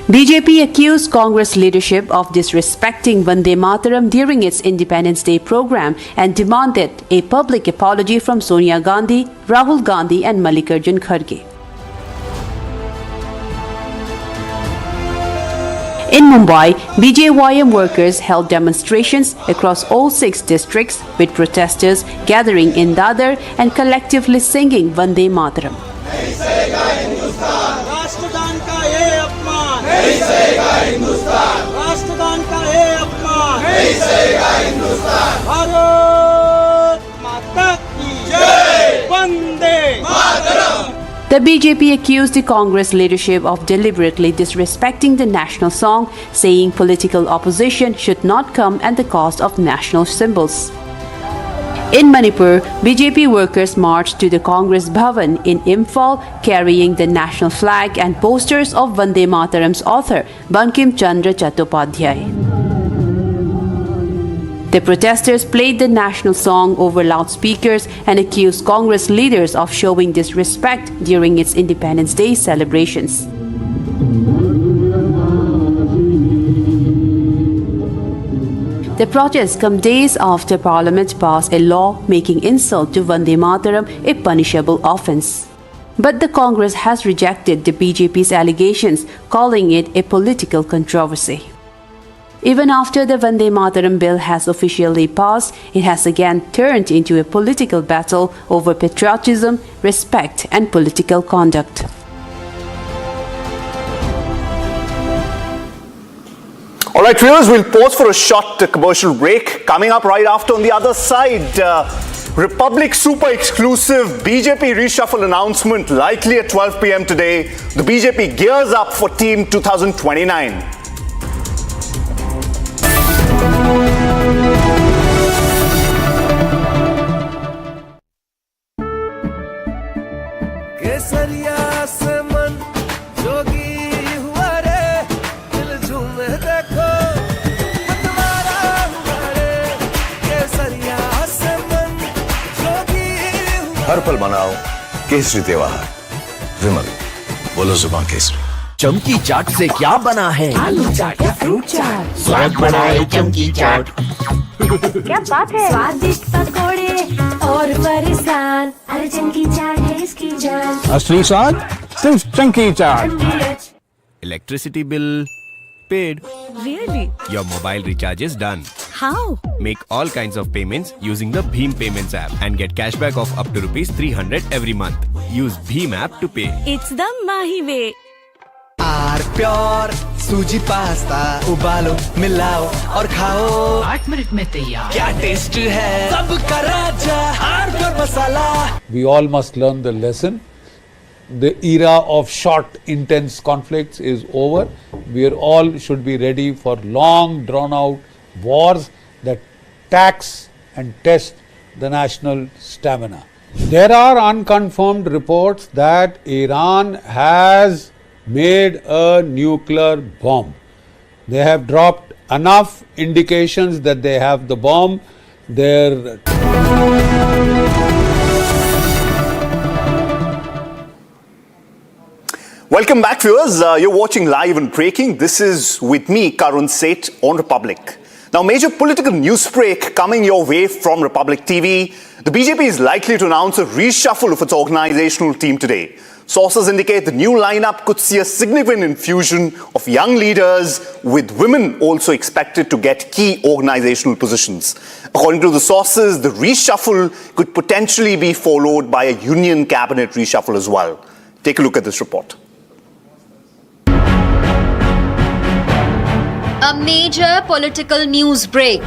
BJP accused Congress leadership of disrespecting Vande Mataram during its Independence Day program and demanded a public apology from Sonia Gandhi, Rahul Gandhi and Mallikarjun Kharge. In Mumbai, BJYM workers held demonstrations across all 6 districts, with protesters gathering in Dadar and collectively singing Vande Mataram. The BJP accused the Congress leadership of deliberately disrespecting the national song, saying political opposition should not come at the cost of national symbols. In Manipur, BJP workers marched to the Congress Bhavan in Imphal, carrying the national flag and posters of Vande Mataram's author, Bankim Chandra Chattopadhyay. The protesters played the national song over loudspeakers and accused Congress leaders of showing disrespect during its Independence Day celebrations. The protests come days after Parliament passed a law making insult to Vande Mataram a punishable offence. But the Congress has rejected the BJP's allegations, calling it a political controversy. Even after the Vande Mataram bill has officially passed, it has again turned into a political battle over patriotism, respect, and political conduct. All right, viewers, we'll pause for a short commercial break. Coming up right after on the other side, Republic super exclusive BJP reshuffle announcement likely at 12 p.m. today. The BJP gears up for Team 2029. हर पल मनाओ केसरी त्योहार। विमल, बोलो जुबान केसरी। चमकी चाट से क्या बना है? आलू चाट या फ्रूट चाट, स्वाद बढ़ाए चमकी चाट। क्या बात है? स्वादिष्ट पकोड़े और परेशान, अरे चमकी चाट है इसकी जान। असली स्वाद सिर्फ चमकी चाट। Electricity bill paid. Really? Your mobile recharge is done. How? Make all kinds of payments using the Bheem Payments app and get cashback of up to ₹300 every month. Use Bheem app to pay. It's the Mahi way. R pure सूजी pasta उबालो मिलाओ और खाओ 8 minute में तैयार। क्या taste है सबका राजा R pure masala. We all must learn the lesson. The era of short, intense conflicts is over. We are all should be ready for long, drawn-out wars that tax and test the national stamina. There are unconfirmed reports that Iran has made a nuclear bomb. They have dropped enough indications that they have the bomb. Welcome back, viewers. You're watching Live and Breaking. This is with me, Karun Seth, on Republic. Now, major political news break coming your way from Republic TV. The BJP is likely to announce a reshuffle of its organizational team today. Sources indicate the new lineup could see a significant infusion of young leaders, with women also expected to get key organizational positions. According to the sources, the reshuffle could potentially be followed by a union cabinet reshuffle as well. Take a look at this report. A major political news break.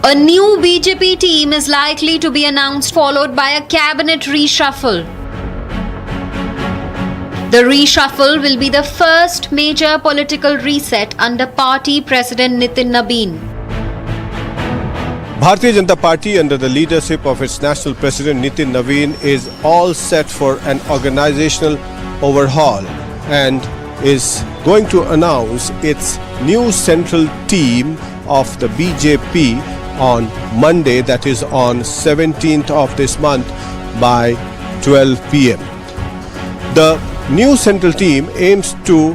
A new BJP team is likely to be announced, followed by a cabinet reshuffle. The reshuffle will be the first major political reset under party President Nitin Nabin. Bharatiya Janata Party, under the leadership of its national president Nitin Nabin, is all set for an organizational overhaul and is going to announce its new central team of the BJP on Monday, that is on 17th of this month by 12 p.m. The new central team aims to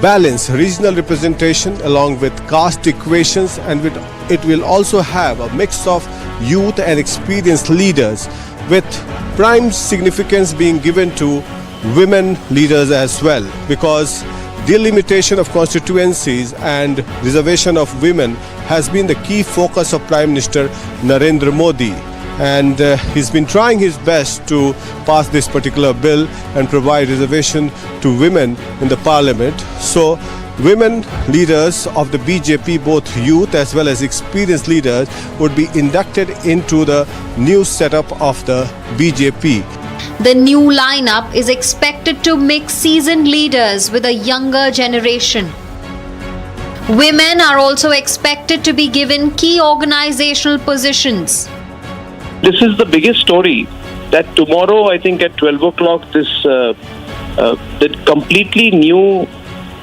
balance regional representation along with caste equations, and it will also have a mix of youth and experienced leaders, with prime significance being given to women leaders as well, because delimitation of constituencies and reservation of women has been the key focus of Prime Minister Narendra Modi, and he's been trying his best to pass this particular bill and provide reservation to women in the parliament. So women leaders of the BJP, both youth as well as experienced leaders, would be inducted into the new setup of the BJP. The new lineup is expected to mix seasoned leaders with a younger generation. Women are also expected to be given key organizational positions. This is the biggest story, that tomorrow, I think at 12 o'clock, the completely new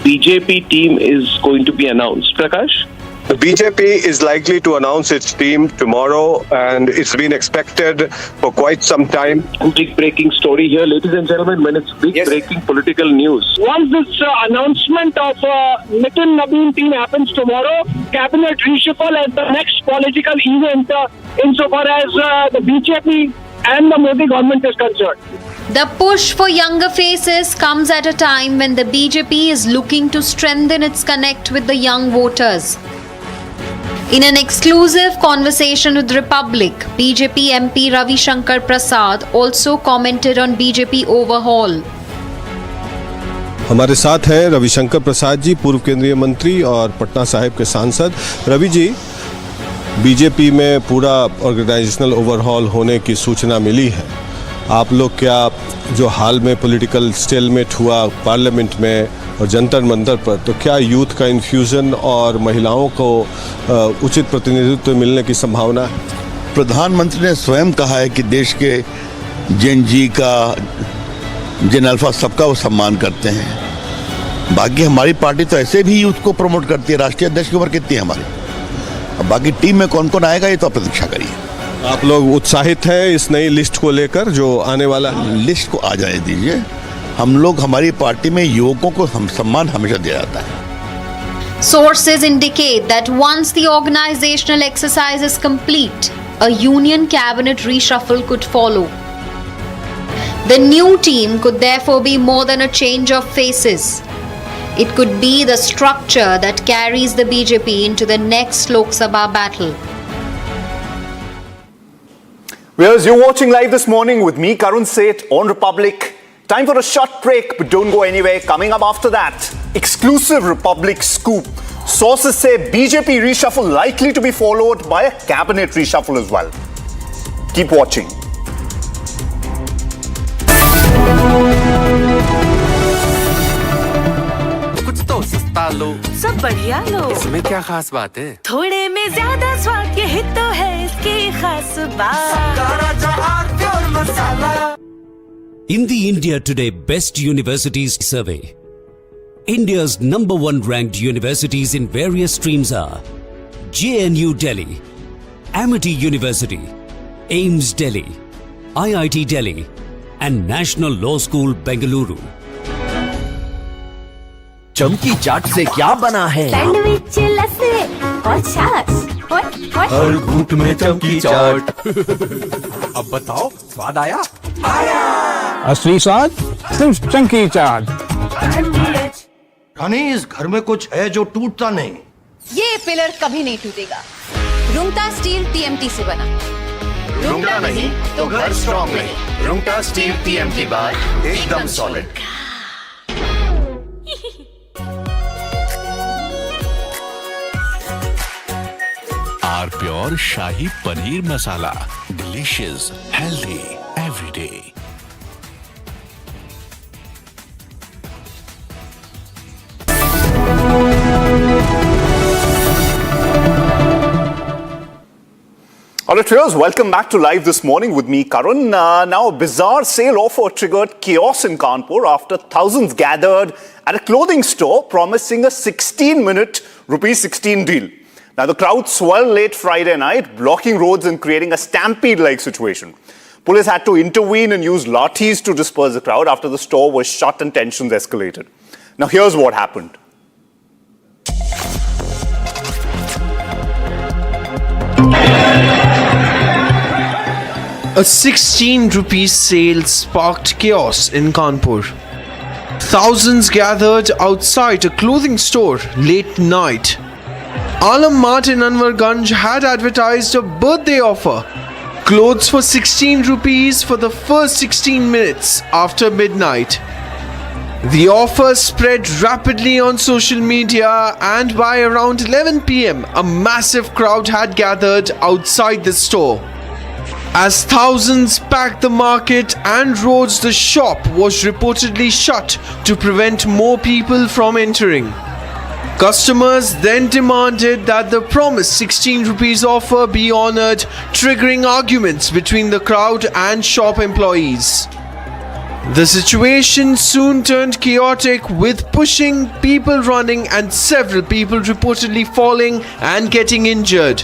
BJP team is going to be announced. Prakash? The BJP is likely to announce its team tomorrow, and it's been expected for quite some time. Big breaking story here, ladies and gentlemen, when it's big breaking political news. Once this announcement of Nitin Naveen team happens tomorrow, cabinet reshuffle as the next political event insofar as the BJP and the Modi government is concerned. The push for younger faces comes at a time when the BJP is looking to strengthen its connect with the young voters. In an exclusive conversation with Republic, BJP MP Ravi Shankar Prasad also commented on BJP overhaul. हमारे साथ हैं रविशंकर प्रसाद जी, पूर्व केंद्रीय मंत्री और पटना साहिब के सांसद। Ravi ji, BJP में पूरा ऑर्गेनाइजेशनल ओवरहॉल होने की सूचना मिली है। आप लोग क्या जो हाल में पॉलिटिकल स्टेलमेट हुआ पार्लियामेंट में और जंतर मंतर पर, तो क्या यूथ का इन्फ्यूजन और महिलाओं को उचित प्रतिनिधित्व मिलने की संभावना है? प्रधानमंत्री ने स्वयं कहा है कि देश के जेन जी का, जेन अल्फा सबका वो सम्मान करते हैं। बाकी हमारी पार्टी तो ऐसे भी यूथ को प्रमोट करती है। राष्ट्रीय अध्यक्ष की उम्र कितनी है हमारी? अब बाकी टीम में कौन कौन आएगा ये तो आप प्रतीक्षा करिए। आप लोग उत्साहित हैं इस नई लिस्ट को लेकर जो आने वाला लिस्ट को आ जाने दीजिए। हम लोग, हमारी पार्टी में युवकों को हम सम्मान हमेशा दिया जाता है। Sources indicate that once the organizational exercise is complete, a union cabinet reshuffle could follow. The new team could therefore be more than a change of faces. It could be the structure that carries the BJP into the next Lok Sabha battle. Viewers, you're watching live this morning with me, Karun Seth, on Republic. Time for a short break, but don't go anywhere. Coming up after that, exclusive Republic scoop. Sources say BJP reshuffle likely to be followed by a cabinet reshuffle as well. Keep watching. कुछ तो सस्ता लो, सब बढ़िया लो। इसमें क्या खास बात है? थोड़े में ज्यादा स्वाद, यही तो है इसकी खास बात। In the India Today Best Universities Survey, India's #1 ranked universities in various streams are JNU Delhi, Amity University, AIMS Delhi, IIT Delhi and National Law School Bengaluru. चमकी चाट से क्या बना है? सैंडविच, लस्सी और छाछ। हर घूंट में चमकी चाट। अब बताओ, स्वाद आया? असली स्वाद सिर्फ चंकी चाट। रानी, इस घर में कुछ है जो टूटता नहीं। ये पिलर कभी नहीं टूटेगा। रुंगटा स्टील TMT से बना। रुंगटा नहीं तो घर स्ट्रॉन्ग नहीं। रुंगटा स्टील TMT बार एकदम solid. R pure shahi paneer masala, delicious, healthy every day. All right, viewers, welcome back to Live this morning with me, Karun. Now, a bizarre sale offer triggered chaos in Kanpur after thousands gathered at a clothing store promising a 16-minute ₹16 deal. Now, the crowd swelled late Friday night, blocking roads and creating a stampede-like situation. Police had to intervene and use lathis to disperse the crowd after the store was shut and tensions escalated. Now, here's what happened. A 16 rupees sale sparked chaos in Kanpur. Thousands gathered outside a clothing store late night. Alam Mart in Anwarganj had advertised a birthday offer. Clothes for 16 rupees for the first 16 minutes after midnight. The offer spread rapidly on social media, and by around 11 p.m. a massive crowd had gathered outside the store. as thousands packed the market and roads. The shop was reportedly shut to prevent more people from entering. Customers then demanded that the promised 16 rupees offer be honoured, triggering arguments between the crowd and shop employees. The situation soon turned chaotic, with pushing, people running and several people reportedly falling and getting injured.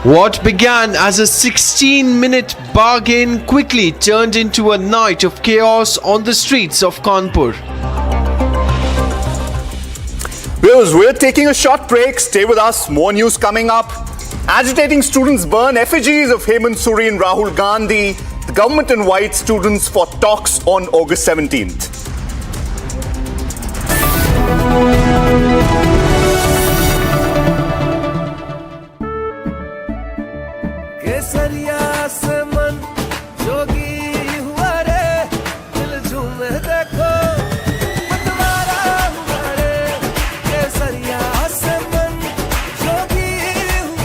What began as a 16-minute bargain quickly turned into a night of chaos on the streets of Kanpur. Viewers, we're taking a short break. Stay with us. More news coming up. Agitating students burn effigies of Hemant Suri and Rahul Gandhi. The government invites students for talks on August 17th.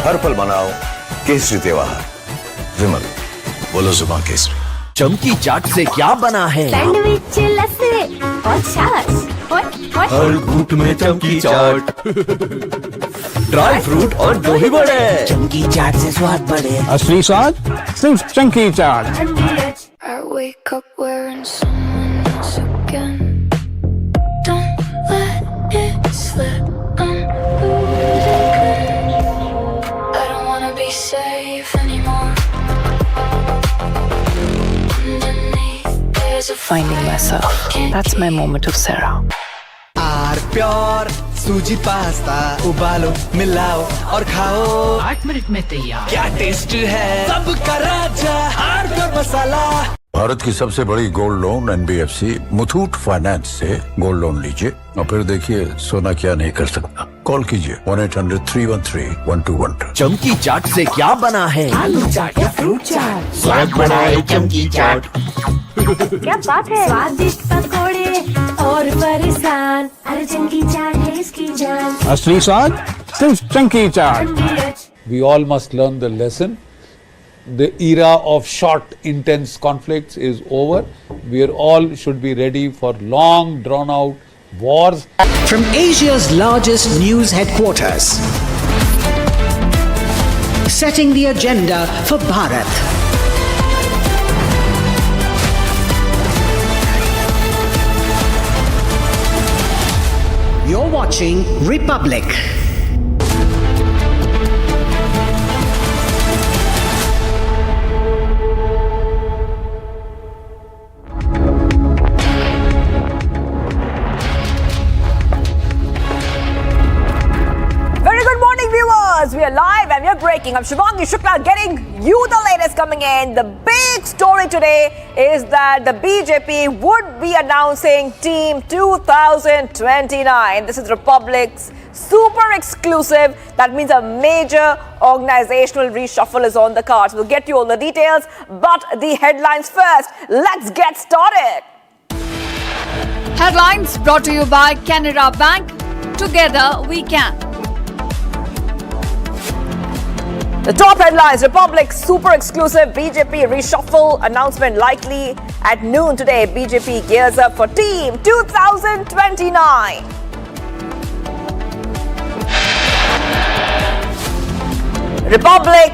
हर पल मनाओ केसरी त्योहार। विमल, बोलो जुबान केसरी। चमकी चाट से क्या बना है? सैंडविच, लस्सी और छाछ हर घूंट में चमकी चाट। ड्राई फ्रूट और दही बड़े। चमकी चाट से स्वाद बढ़े। असली स्वाद सिर्फ चमकी चाट। I wake up wearing someone else again. Don't let it slip. I'm losing. I don't wanna be safe anymore. Finding myself. That's my moment of Sarah. R pure सूजी पास्ता उबालो मिलाओ और खाओ 8 मिनट में तैयार। क्या टेस्ट है सबका राजा आर प्योर मसाला। भारत की सबसे बड़ी gold loan NBFC Muthoot finance से गोल्ड लोन लीजिए और फिर देखिए सोना क्या नहीं कर सकता। कॉल कीजिए 1-800-313-1212। चमकी चाट से क्या बना है? आलू चाट या फ्रूट चाट, स्वाद बनाए चमकी चाट। क्या बात है? स्वादिष्ट पकोड़े और परेशान, अरे चमकी चाट है इसकी जान। असली स्वाद सिर्फ चमकी चाट। We all must learn the lesson. The era of short, intense conflicts is over. We are all should be ready for long, drawn-out wars. From Asia's largest news headquarters, setting the agenda for Bharat. You're watching Republic. We are live and we are breaking. I'm Shivangi Shukla getting you the latest coming in. The big story today is that the BJP would be announcing Team 2029. This is Republic's super exclusive. That means a major organizational reshuffle is on the cards. We'll get you all the details, but the headlines first. Let's get started. Headlines brought to you by Canara Bank. Together we can. The top headlines: Republic super exclusive BJP reshuffle announcement likely at noon today. BJP gears up for Team 2029. Republic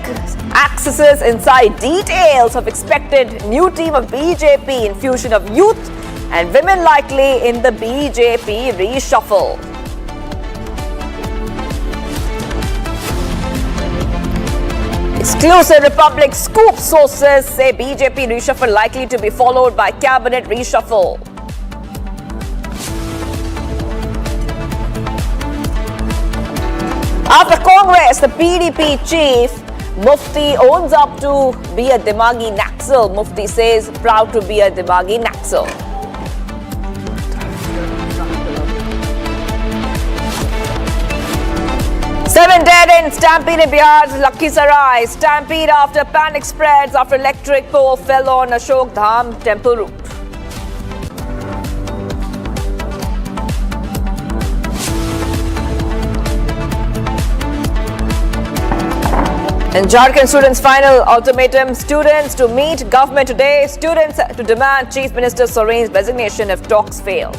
accesses inside details of expected new team of BJP, infusion of youth and women likely in the BJP reshuffle. Exclusive Republic scoop: sources say BJP reshuffle likely to be followed by cabinet reshuffle. After Congress, the PDP chief Mufti owns up to be a Dimagi Naxal. Mufti says proud to be a Dimagi Naxal. Seven dead in stampede in Bihar's Lakhisarai. Stampede after panic spreads after electric pole fell on Ashok Dham temple route. And Jharkhand students' final ultimatum. Students to meet government today. Students to demand Chief Minister Soren's resignation if talks fail.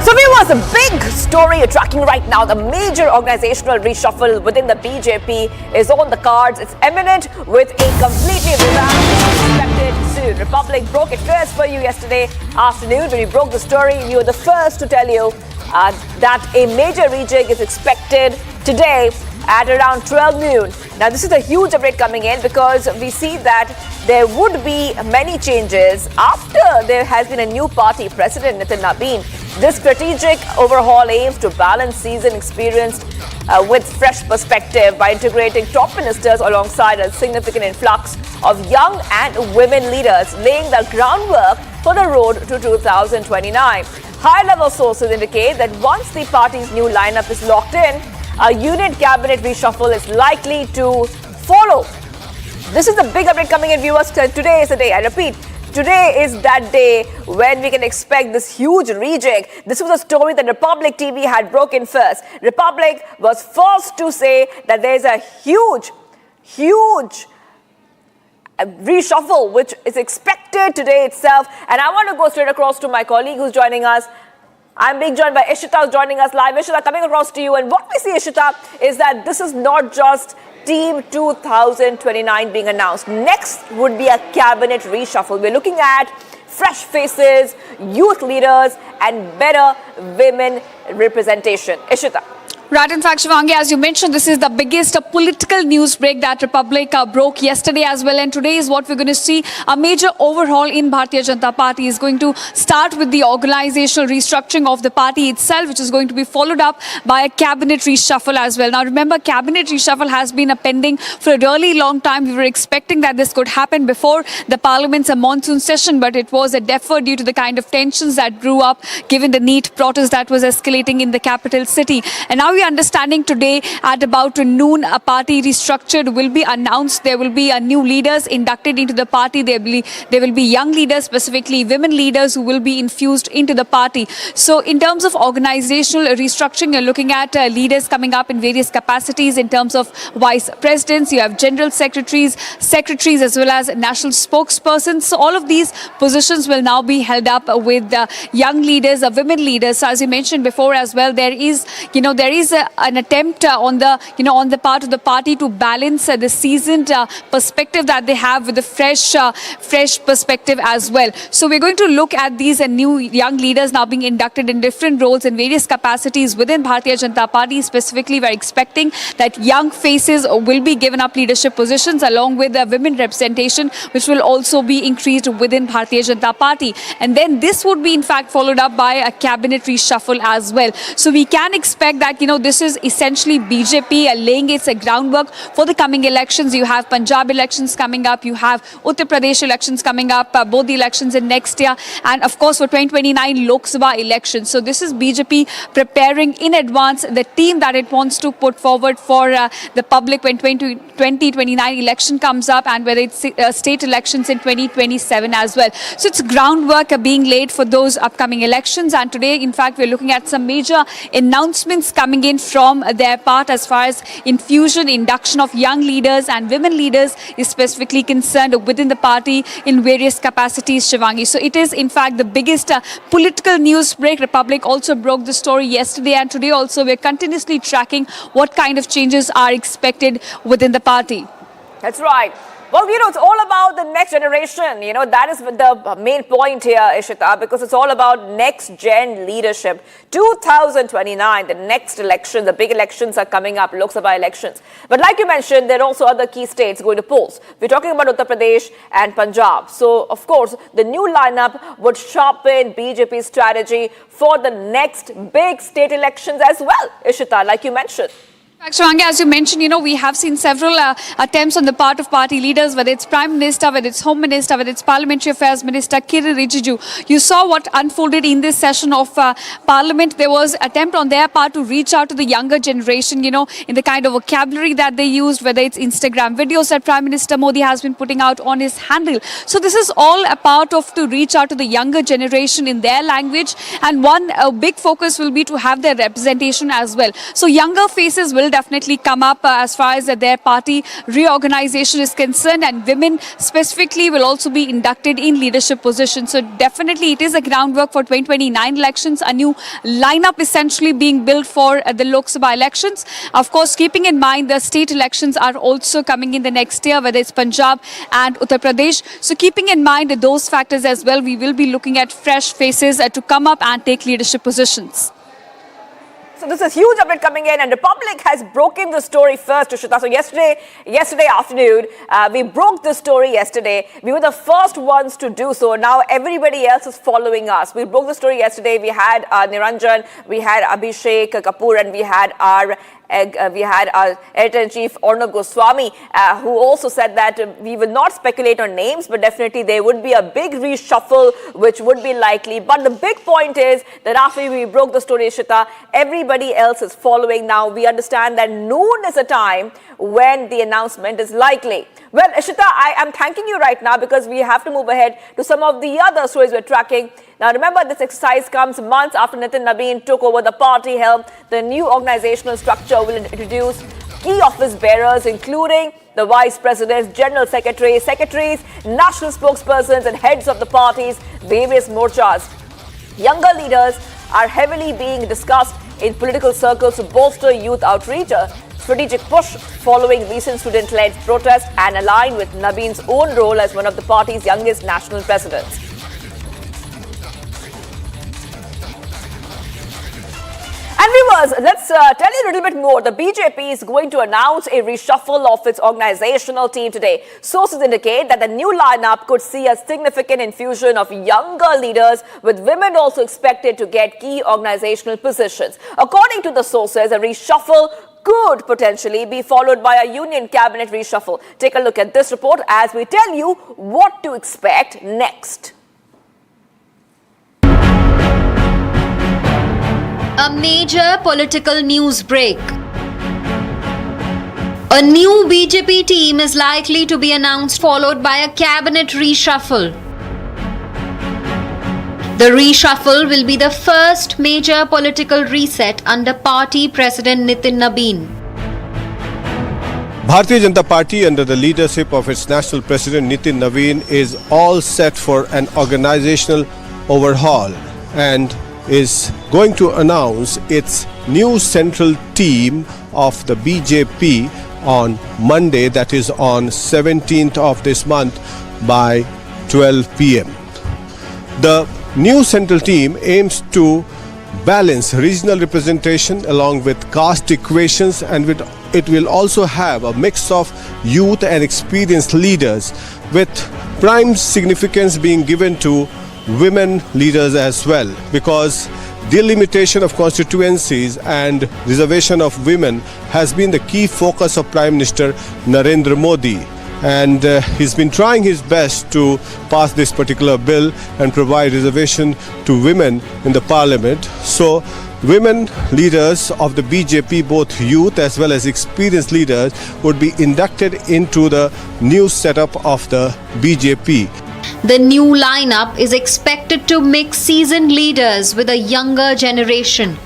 So viewers, a big story you're tracking right now. The major organizational reshuffle within the BJP is on the cards. It's imminent with a completely revamped expected soon. Republic broke it first for you yesterday afternoon when we broke the story. We were the first to tell you that a major rejig is expected today at around 12 noon. Now, this is a huge update coming in because we see that there would be many changes after there has been a new party president, Nitin Nabin. This strategic overhaul aims to balance seasoned experience with fresh perspective by integrating top ministers alongside a significant influx of young and women leaders, laying the groundwork for the road to 2029. High-level sources indicate that once the party's new lineup is locked in, a unit cabinet reshuffle is likely to follow. This is the big update coming in, viewers. Today is the day. I repeat, today is that day when we can expect this huge rejig. This was a story that Republic TV had broken first. Republic was first to say that there's a huge reshuffle which is expected today itself. And I want to go straight across to my colleague who's joining us. I'm being joined by Ishita, who's joining us live. Ishita, coming across to you. And what we see, Ishita, is that this is not just Team 2029 being announced. Next would be a cabinet reshuffle. We're looking at fresh faces, youth leaders, and better women representation. Ishita. Right, in fact, Shivangi, as you mentioned, this is the biggest political news break that Republic broke yesterday as well. And today is what we're going to see. A major overhaul in Bharatiya Janata Party is going to start with the organizational restructuring of the party itself, which is going to be followed up by a cabinet reshuffle as well. Now, remember, cabinet reshuffle has been pending for a really long time. We were expecting that this could happen before the Parliament's monsoon session, but it was deferred due to the kind of tensions that grew up given the NEET protest that was escalating in the capital city. And now we are understanding today at about noon, a party restructured will be announced. There will be new leaders inducted into the party. There will be young leaders, specifically women leaders, who will be infused into the party. So in terms of organizational restructuring, you're looking at leaders coming up in various capacities in terms of vice presidents. You have general secretaries as well as national spokespersons. So all of these positions will now be held up with young leaders, women leaders. So as you mentioned before as well, there is an attempt on the part of the party to balance the seasoned perspective that they have with the fresh perspective as well. So we're going to look at these new young leaders now being inducted in different roles in various capacities within Bharatiya Janata Party. Specifically, we're expecting that young faces will be given up leadership positions along with women representation, which will also be increased within Bharatiya Janata Party. And then this would be in fact followed up by a cabinet reshuffle as well. So we can expect that, this is essentially BJP laying its groundwork for the coming elections. You have Punjab elections coming up. You have Uttar Pradesh elections coming up, both the elections in next year. And of course, for 2029 Lok Sabha elections. So this is BJP preparing in advance the team that it wants to put forward for the public when 2029 election comes up, and whether it's state elections in 2027 as well. So it's groundwork being laid for those upcoming elections. And today, in fact, we're looking at some major announcements coming in from their part as far as induction of young leaders and women leaders is specifically concerned within the party in various capacities, Shivangi. So it is in fact the biggest political news break. Republic also broke the story yesterday, and today also we're continuously tracking what kind of changes are expected within the party. That's right. Well, it's all about the next generation. That is the main point here, Ishita, because it's all about next-gen leadership. 2029, the next election, the big elections are coming up, Lok Sabha elections. But like you mentioned, there are also other key states going to polls. We're talking about Uttar Pradesh and Punjab. So, of course, the new lineup would sharpen BJP's strategy for the next big state elections as well, Ishita, like you mentioned. Shivanga, as you mentioned, we have seen several attempts on the part of party leaders, whether it's Prime Minister, whether it's Home Minister, whether it's Parliamentary Affairs Minister, Kiren Rijiju. You saw what unfolded in this session of Parliament. There was attempt on their part to reach out to the younger generation, in the kind of vocabulary that they used, whether it's Instagram videos that Prime Minister Modi has been putting out on his handle. So this is all a part of to reach out to the younger generation in their language. And one big focus will be to have their representation as well. So younger faces will definitely come up as far as their party reorganization is concerned, and women specifically will also be inducted in leadership positions. So definitely it is a groundwork for 2029 elections, a new lineup essentially being built for the Lok Sabha elections. Of course, keeping in mind the state elections are also coming in the next year, whether it's Punjab and Uttar Pradesh. So keeping in mind those factors as well, we will be looking at fresh faces to come up and take leadership positions. So this is huge update coming in, and Republic has broken the story first, Rishita. So yesterday afternoon, we broke the story yesterday. We were the first ones to do so. Now everybody else is following us. We broke the story yesterday. We had Niranjan, we had Abhishek Kapoor, and we had our editor-in-chief Arnab Goswami, who also said that we will not speculate on names, but definitely there would be a big reshuffle which would be likely. But the big point is that after we broke the story, Ishita, everybody else is following now. We understand that noon is a time when the announcement is likely. Well, Ishita, I am thanking you right now because we have to move ahead to some of the other stories we're tracking. Now, remember, this exercise comes months after Nitin Nabin took over the party helm. The new organizational structure will introduce key office bearers, including the vice presidents, general secretaries, national spokespersons, and heads of the party's various morchas. Younger leaders are heavily being discussed in political circles to bolster youth outreach. A strategic push following recent student-led protests and align with Nabin's own role as one of the party's youngest national presidents. And viewers, let's tell you a little bit more. The BJP is going to announce a reshuffle of its organizational team today. Sources indicate that the new lineup could see a significant infusion of younger leaders, with women also expected to get key organizational positions. According to the sources, a reshuffle could potentially be followed by a union cabinet reshuffle. Take a look at this report as we tell you what to expect next. A major political news break. A new BJP team is likely to be announced, followed by a cabinet reshuffle. The reshuffle will be the first major political reset under party president Nitin Nabin. Bharatiya Janata Party, under the leadership of its national president Nitin Nabin, is all set for an organizational overhaul and is going to announce its new central team of the BJP on Monday, that is on 17th of this month by 12 p.m. The new central team aims to balance regional representation along with caste equations, and it will also have a mix of youth and experienced leaders, with prime significance being given to women leaders as well, because delimitation of constituencies and reservation of women has been the key focus of Prime Minister Narendra Modi, and he's been trying his best to pass this particular bill and provide reservation to women in the parliament. So women leaders of the BJP, both youth as well as experienced leaders, would be inducted into the new setup of the BJP. The new lineup is expected to mix seasoned leaders with a younger generation.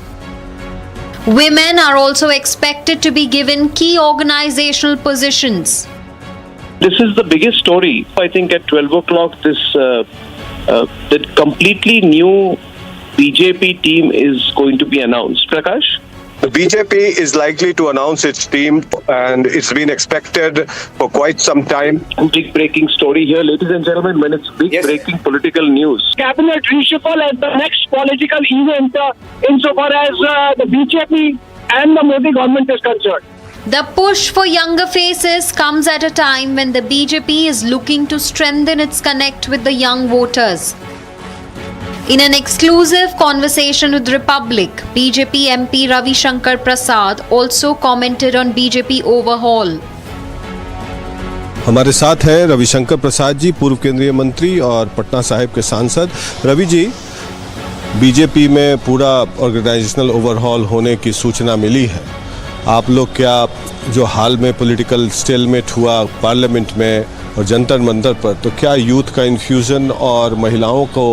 Women are also expected to be given key organizational positions. This is the biggest story. I think at 12 o'clock, the completely new BJP team is going to be announced. Prakash? The BJP is likely to announce its team, and it's been expected for quite some time. Big breaking story here, ladies and gentlemen, when it's big breaking political news. Cabinet reshuffle as the next political event insofar as the BJP and the Modi government is concerned. The push for younger faces comes at a time when the BJP is looking to strengthen its connect with the young voters. In an exclusive conversation with Republic, BJP MP Ravi Shankar Prasad also commented on BJP overhaul. हमारे साथ है रविशंकर प्रसाद जी, पूर्व केंद्रीय मंत्री और पटना साहिब के सांसद। Ravi ji, BJP में पूरा ऑर्गेनाइजेशनल ओवरहॉल होने की सूचना मिली है। आप लोग क्या जो हाल में पॉलिटिकल स्टेलमेट हुआ पार्लियामेंट में और जंतर मंतर पर, तो क्या यूथ का इन्फ्यूजन और महिलाओं को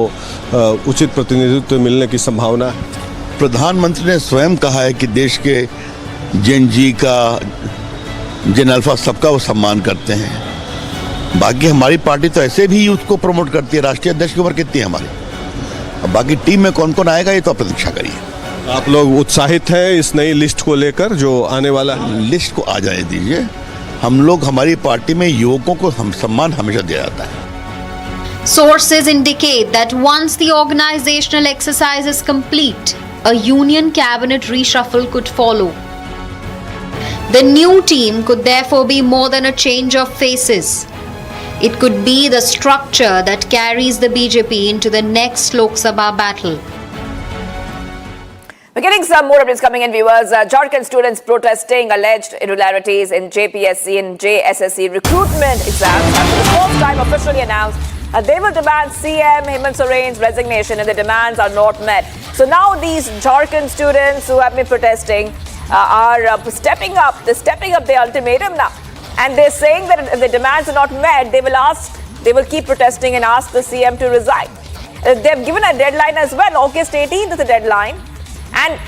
उचित प्रतिनिधित्व मिलने की संभावना है? प्रधानमंत्री ने स्वयं कहा है कि देश के जेन जी का, जेन अल्फा सबका वो सम्मान करते हैं। बाकी हमारी पार्टी तो ऐसे भी यूथ को प्रमोट करती है। राष्ट्रीय अध्यक्ष की उम्र कितनी है हमारी? अब बाकी टीम में कौन कौन आएगा ये तो प्रतीक्षा करिए। आप लोग उत्साहित हैं इस नई लिस्ट को लेकर जो आने वाला है? लिस्ट को आ जाने दीजिए। हम लोग, हमारी पार्टी में युवकों को हम सम्मान हमेशा दिया जाता है। Sources indicate that once the organizational exercise is complete, a union cabinet reshuffle could follow. The new team could therefore be more than a change of faces. It could be the structure that carries the BJP into the next Lok Sabha battle. We're getting some more updates coming in, viewers. Jharkhand students protesting alleged irregularities in JPSC and JSSC recruitment exams have for the first time officially announced they will demand CM Hemant Soren's resignation if the demands are not met. So now these Jharkhand students who have been protesting are stepping up their ultimatum now, and they're saying that if the demands are not met, they will keep protesting and ask the CM to resign. They've given a deadline as well. August 18th is the deadline, and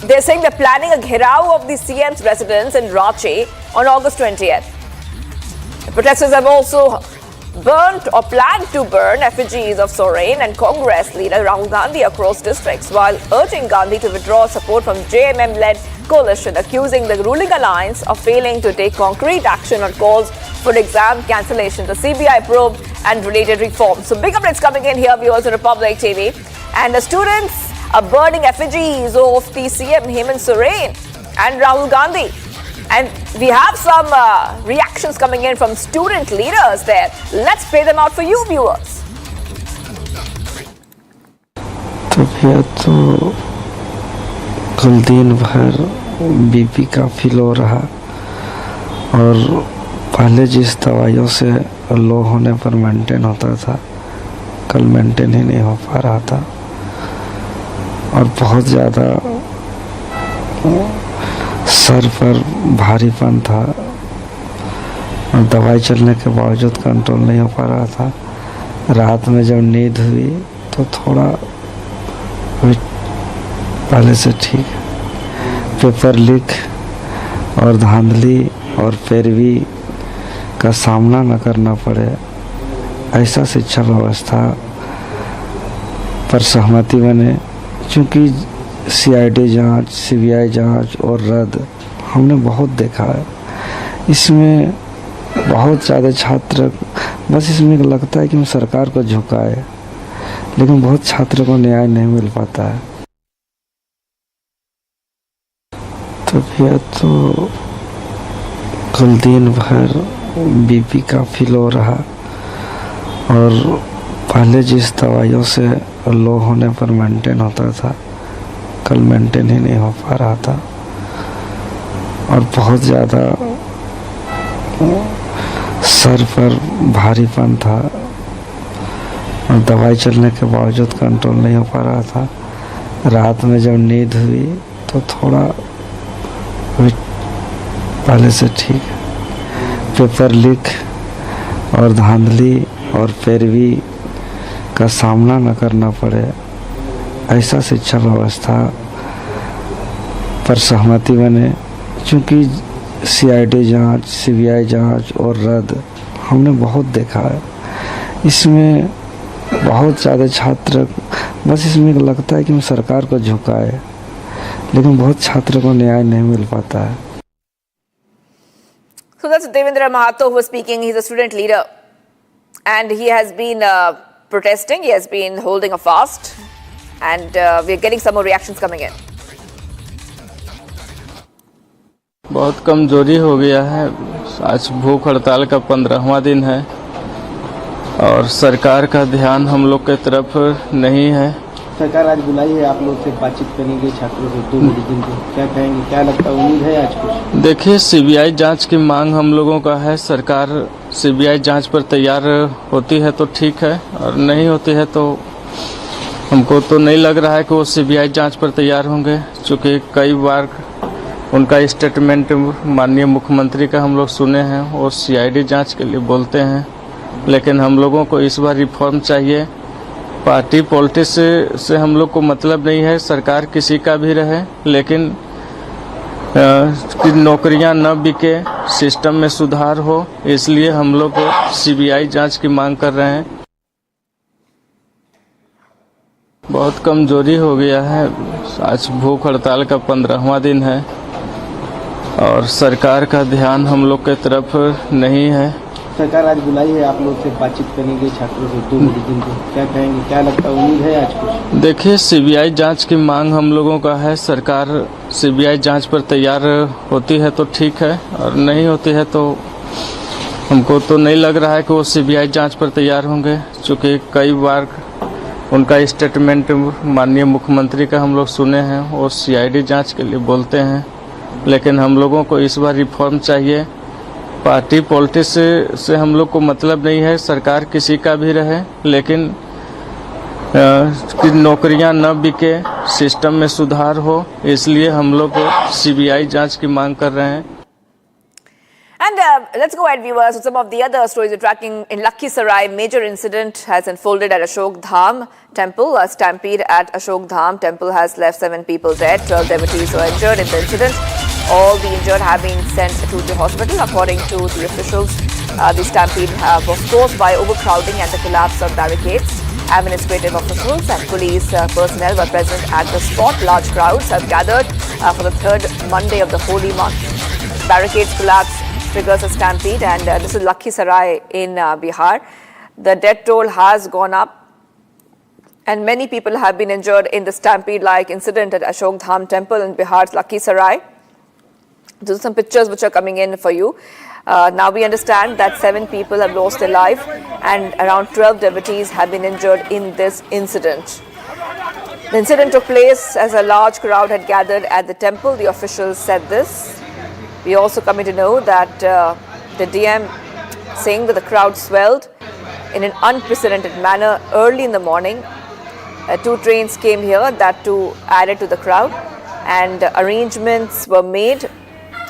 they're saying they're planning a gheraw of the CM's residence in Ranchi on August 20th. The protesters have also burnt or planned to burn effigies of Soren and Congress leader Rahul Gandhi across districts, while urging Gandhi to withdraw support from JMM-led coalition, accusing the ruling alliance of failing to take concrete action on calls for exam cancellation, the CBI probe and related reforms. So big updates coming in here, viewers on Republic TV. And the students are burning effigies of the CM Hemant Soren and Rahul Gandhi. And we have some reactions coming in from student leaders there. Let's play them out for you, viewers. तो भैया, तो कल दिन भर BP काफ़ी लो रहा और पहले जिस दवाइयों से लो होने पर मेंटेन होता था, कल मेंटेन ही नहीं हो पा रहा था और बहुत ज़्यादा सर पर भारीपन था और दवाई चलने के बावजूद कंट्रोल नहीं हो पा रहा था। रात में जब नींद हुई तो थोड़ा पहले से ठीक। पेपर लीक और धांधली और पैरवी का सामना न करना पड़े, ऐसा शिक्षा व्यवस्था पर सहमति बने। क्योंकि सीआईडी जांच, सीबीआई जांच और रद्द हमने बहुत देखा है। इसमें बहुत ज़्यादा छात्र बस इसमें लगता है कि हम सरकार को झुकाए, लेकिन बहुत छात्र को न्याय नहीं मिल पाता है। तो भैया, तो कल दिन भर बीपी काफ़ी लो रहा और पहले जिस दवाइयों से लो होने पर मेंटेन होता था, कल मेंटेन ही नहीं हो पा रहा था और बहुत ज़्यादा सर पर भारीपन था और दवाई चलने के बावजूद कंट्रोल नहीं हो पा रहा था। रात में जब नींद हुई तो थोड़ा पहले से ठीक। पेपर लीक और धांधली और पैरवी का सामना न करना पड़े, ऐसा शिक्षा व्यवस्था पर सहमति बने। क्योंकि सीआईडी जांच, सीबीआई जांच और रद्द हमने बहुत देखा है। इसमें बहुत ज़्यादा छात्र बस इसमें लगता है कि हम सरकार को झुकाए, लेकिन बहुत छात्र को न्याय नहीं मिल पाता है। So that's Devendra Mahato who was speaking. He's a student leader and he has been protesting. He has been holding a fast and we're getting some more reactions coming in. बहुत कमजोरी हो गया है। आज भूख हड़ताल का 15वां दिन है और सरकार का ध्यान हम लोग के तरफ नहीं है। सरकार आज बुलाई है आप लोग से बातचीत करने के छात्रों से 2 दिन के, क्या कहेंगे, क्या लगता है, उम्मीद है आज कुछ? देखिए, सीबीआई जांच की मांग हम लोगों का है। सरकार सीबीआई जांच पर तैयार होती है तो ठीक है, और नहीं होती है तो हमको तो नहीं लग रहा है कि वो सीबीआई जांच पर तैयार होंगे, क्योंकि कई बार उनका स्टेटमेंट माननीय मुख्यमंत्री का हम लोग सुने हैं, वो सीआईडी जांच के लिए बोलते हैं। लेकिन हम लोगों को इस बार रिफॉर्म चाहिए। पार्टी पॉलिटिक्स से हम लोग को मतलब नहीं है, सरकार किसी का भी रहे, लेकिन कि नौकरियां न बिके, सिस्टम में सुधार हो, इसलिए हम लोग सीबीआई जांच की मांग कर रहे हैं। बहुत कमजोरी हो गया है। आज भूख हड़ताल का 15वां दिन है और सरकार का ध्यान हम लोग के तरफ नहीं है। सरकार आज बुलाई है आप लोग से बातचीत करने के छात्रों से 2 दिन के, क्या कहेंगे, क्या लगता है, उम्मीद है आज कुछ? देखिए, सीबीआई जांच की मांग हम लोगों का है। सरकार सीबीआई जांच पर तैयार होती है तो ठीक है, और नहीं होती है तो हमको तो नहीं लग रहा है कि वो सीबीआई जांच पर तैयार होंगे, क्योंकि कई बार उनका स्टेटमेंट माननीय मुख्यमंत्री का हम लोग सुने हैं, वो सीआईडी जांच के लिए बोलते हैं। लेकिन हम लोगों को इस बार रिफॉर्म चाहिए। पार्टी पॉलिटिक्स से हम लोग को मतलब नहीं है, सरकार किसी का भी रहे, लेकिन कि नौकरियां न बिके, सिस्टम में सुधार हो, इसलिए हम लोग सीबीआई जांच की मांग कर रहे हैं। And let's go ahead, viewers, with some of the other stories we're tracking. In Lakhisarai, major incident has unfolded at Ashok Dham Temple. A stampede at Ashok Dham Temple has left 7 people dead. 12 devotees were injured in the incident. All the injured have been sent to the hospital. According to the officials, the stampede was caused by overcrowding and the collapse of barricades. Administrative officials and police personnel were present at the spot. Large crowds have gathered for the third Monday of the holy month. Barricades collapse triggers a stampede, and this is Lakhisarai in Bihar. The death toll has gone up and many people have been injured in the stampede-like incident at Ashok Dham Temple in Bihar's Lakhisarai. These are some pictures which are coming in for you. Now we understand that 7 people have lost their life and around 12 devotees have been injured in this incident. The incident took place as a large crowd had gathered at the temple. The officials said this. We also come to know that the DM saying that the crowd swelled in an unprecedented manner early in the morning. 2 trains came here, that too added to the crowd, and arrangements were made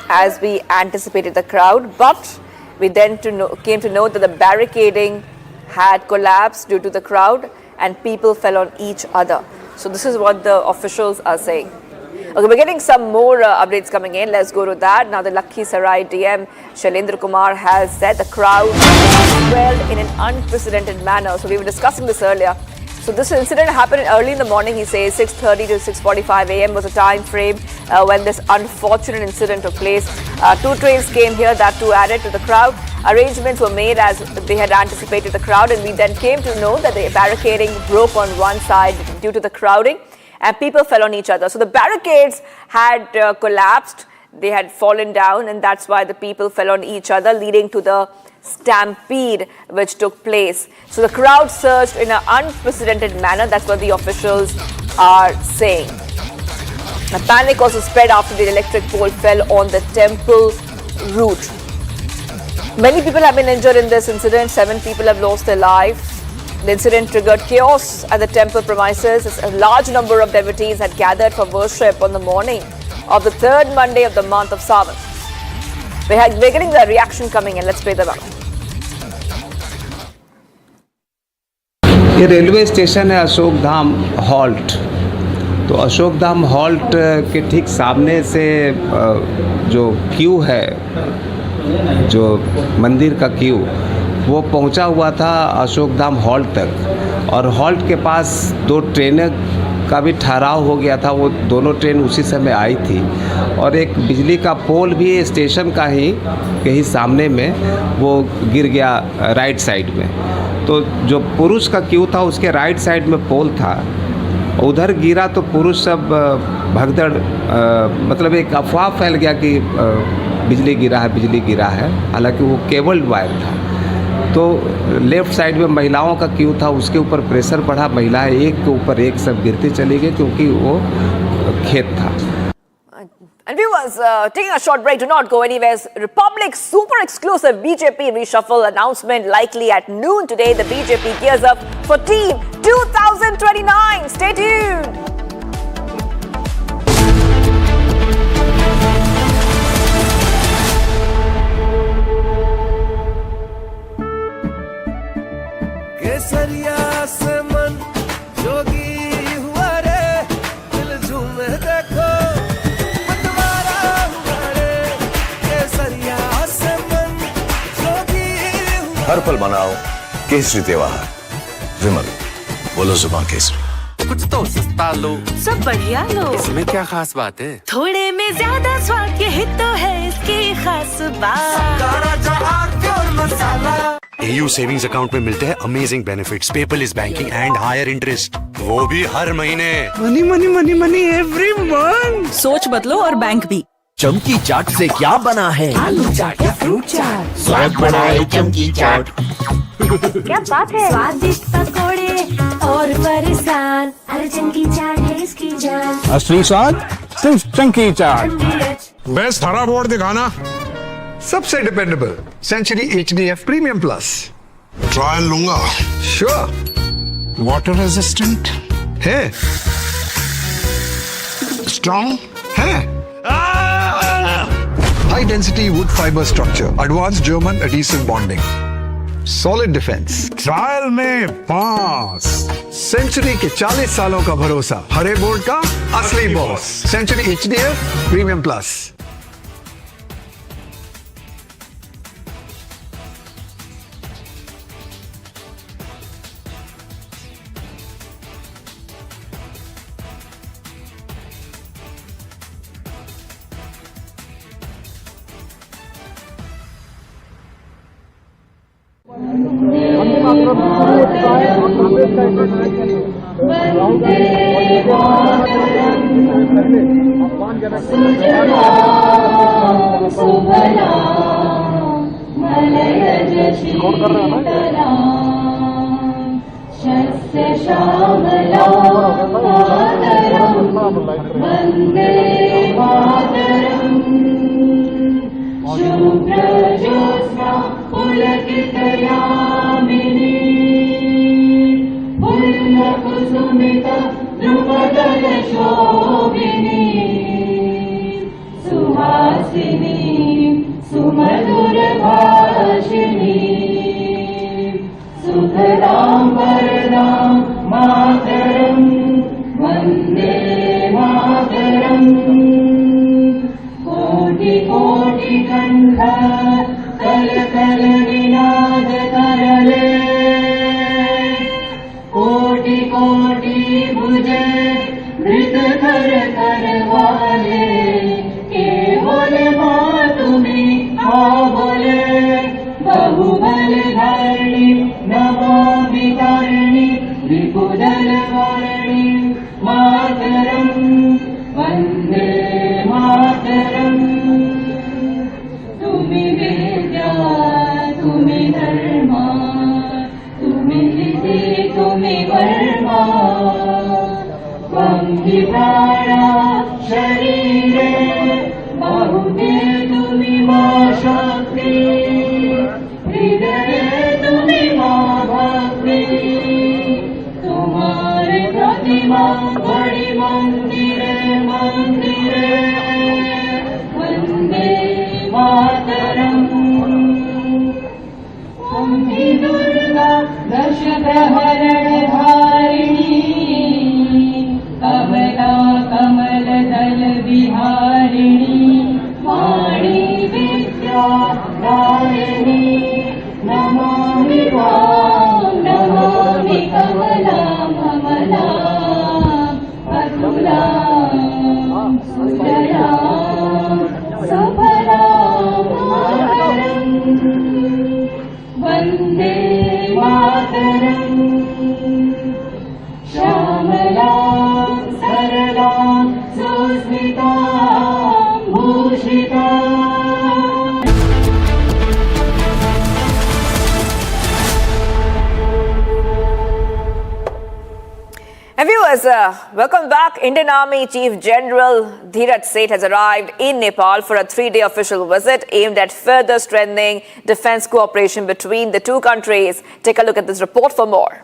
as we anticipated the crowd. But we then came to know that the barricading had collapsed due to the crowd and people fell on each other. So this is what the officials are saying. Okay, we're getting some more updates coming in. Let's go to that. Now, the Lakhisarai DM, Shailendra Kumar, has said the crowd swelled in an unprecedented manner. So, we were discussing this earlier. So, this incident happened early in the morning. He says 6:30 to 6:45 a.m. was a time frame when this unfortunate incident took place. 2 trains came here, that too added to the crowd. Arrangements were made as they had anticipated the crowd, and we then came to know that the barricading broke on one side due to the crowding, and people fell on each other. So the barricades had collapsed, they had fallen down, and that's why the people fell on each other, leading to the stampede which took place. So the crowd surged in an unprecedented manner. That's what the officials are saying. A panic also spread after the electric pole fell on the temple route. Many people have been injured in this incident. 7 people have lost their life. The incident triggered chaos at the temple premises. A large number of devotees had gathered for worship on the morning of the 3rd Monday of the month of Sawan. We're getting the reaction coming in. Let's play them out. ये railway station है Ashok Dham halt. तो Ashok Dham halt के ठीक सामने से जो Q है, जो मंदिर का क्यू, वो पहुंचा हुआ था अशोक धाम हॉल्ट तक, और हॉल्ट के पास 2 ट्रेनें का भी ठहराव हो गया था। वो दोनों ट्रेन उसी समय आई थी, और एक बिजली का पोल भी स्टेशन का ही कहीं सामने में वो गिर गया राइट साइड में। तो जो पुरुष का क्यू था उसके राइट साइड में पोल था, उधर गिरा तो पुरुष सब भगदड़, मतलब एक अफवाह फैल गया कि बिजली गिरा है, बिजली गिरा है। हालांकि वो केबल्ड वायर था। तो लेफ्ट साइड में महिलाओं का क्यू था, उसके ऊपर प्रेशर बढ़ा, महिलाएं एक के ऊपर एक सब गिरती चली गई क्योंकि वो खेत था। And viewers, taking a short break, do not go anywhere. Republic's super exclusive BJP reshuffle announcement likely at noon today. The BJP gears up for Team 2029. Stay tuned. केसरिया से मन जोगी हुआ रे, दिल झूमे देखो मतवारा हुआ रे। केसरिया से मन जोगी हुआ। हर पल मनाओ केसरी त्योहार। विमल, बोलो जुबान केसरी। कुछ तो सस्ता लो, सब बढ़िया लो। इसमें क्या खास बात है? थोड़े में ज्यादा स्वाद, यही तो है इसकी खास बात। AU सेविंग्स अकाउंट में मिलते हैं amazing benefits, paperless banking and higher interest, वो भी हर महीने। Money money money money every month. सोच बदलो और बैंक भी। चमकी चाट से क्या बना है? आलू चाट या फ्रूट चाट, स्वाद बनाए चमकी चाट। क्या बात है? स्वादिष्ट पकोड़े और परेशान, अरे चमकी चाट है इसकी जान। असली स्वाद सिर्फ चंकी चाट। बेस्ट हरा बोर्ड दिखाना। सबसे dependable Century HDF premium plus. Trial लूंगा। श्योर। वाटर रेजिस्टेंट है, स्ट्रॉन्ग है, high density wood fibre structure, advance German adhesive bonding, solid defence. Trial में पास। सेंचुरी के 40 सालों का भरोसा, हरे बोर्ड का असली boss. Century HDF premium plus. कोटि कोटि भुजे धृत कर welcome back. Indian Army Chief General Hegseth has arrived in Nepal for a 3-day official visit aimed at further strengthening defense cooperation between the two countries. Take a look at this report for more.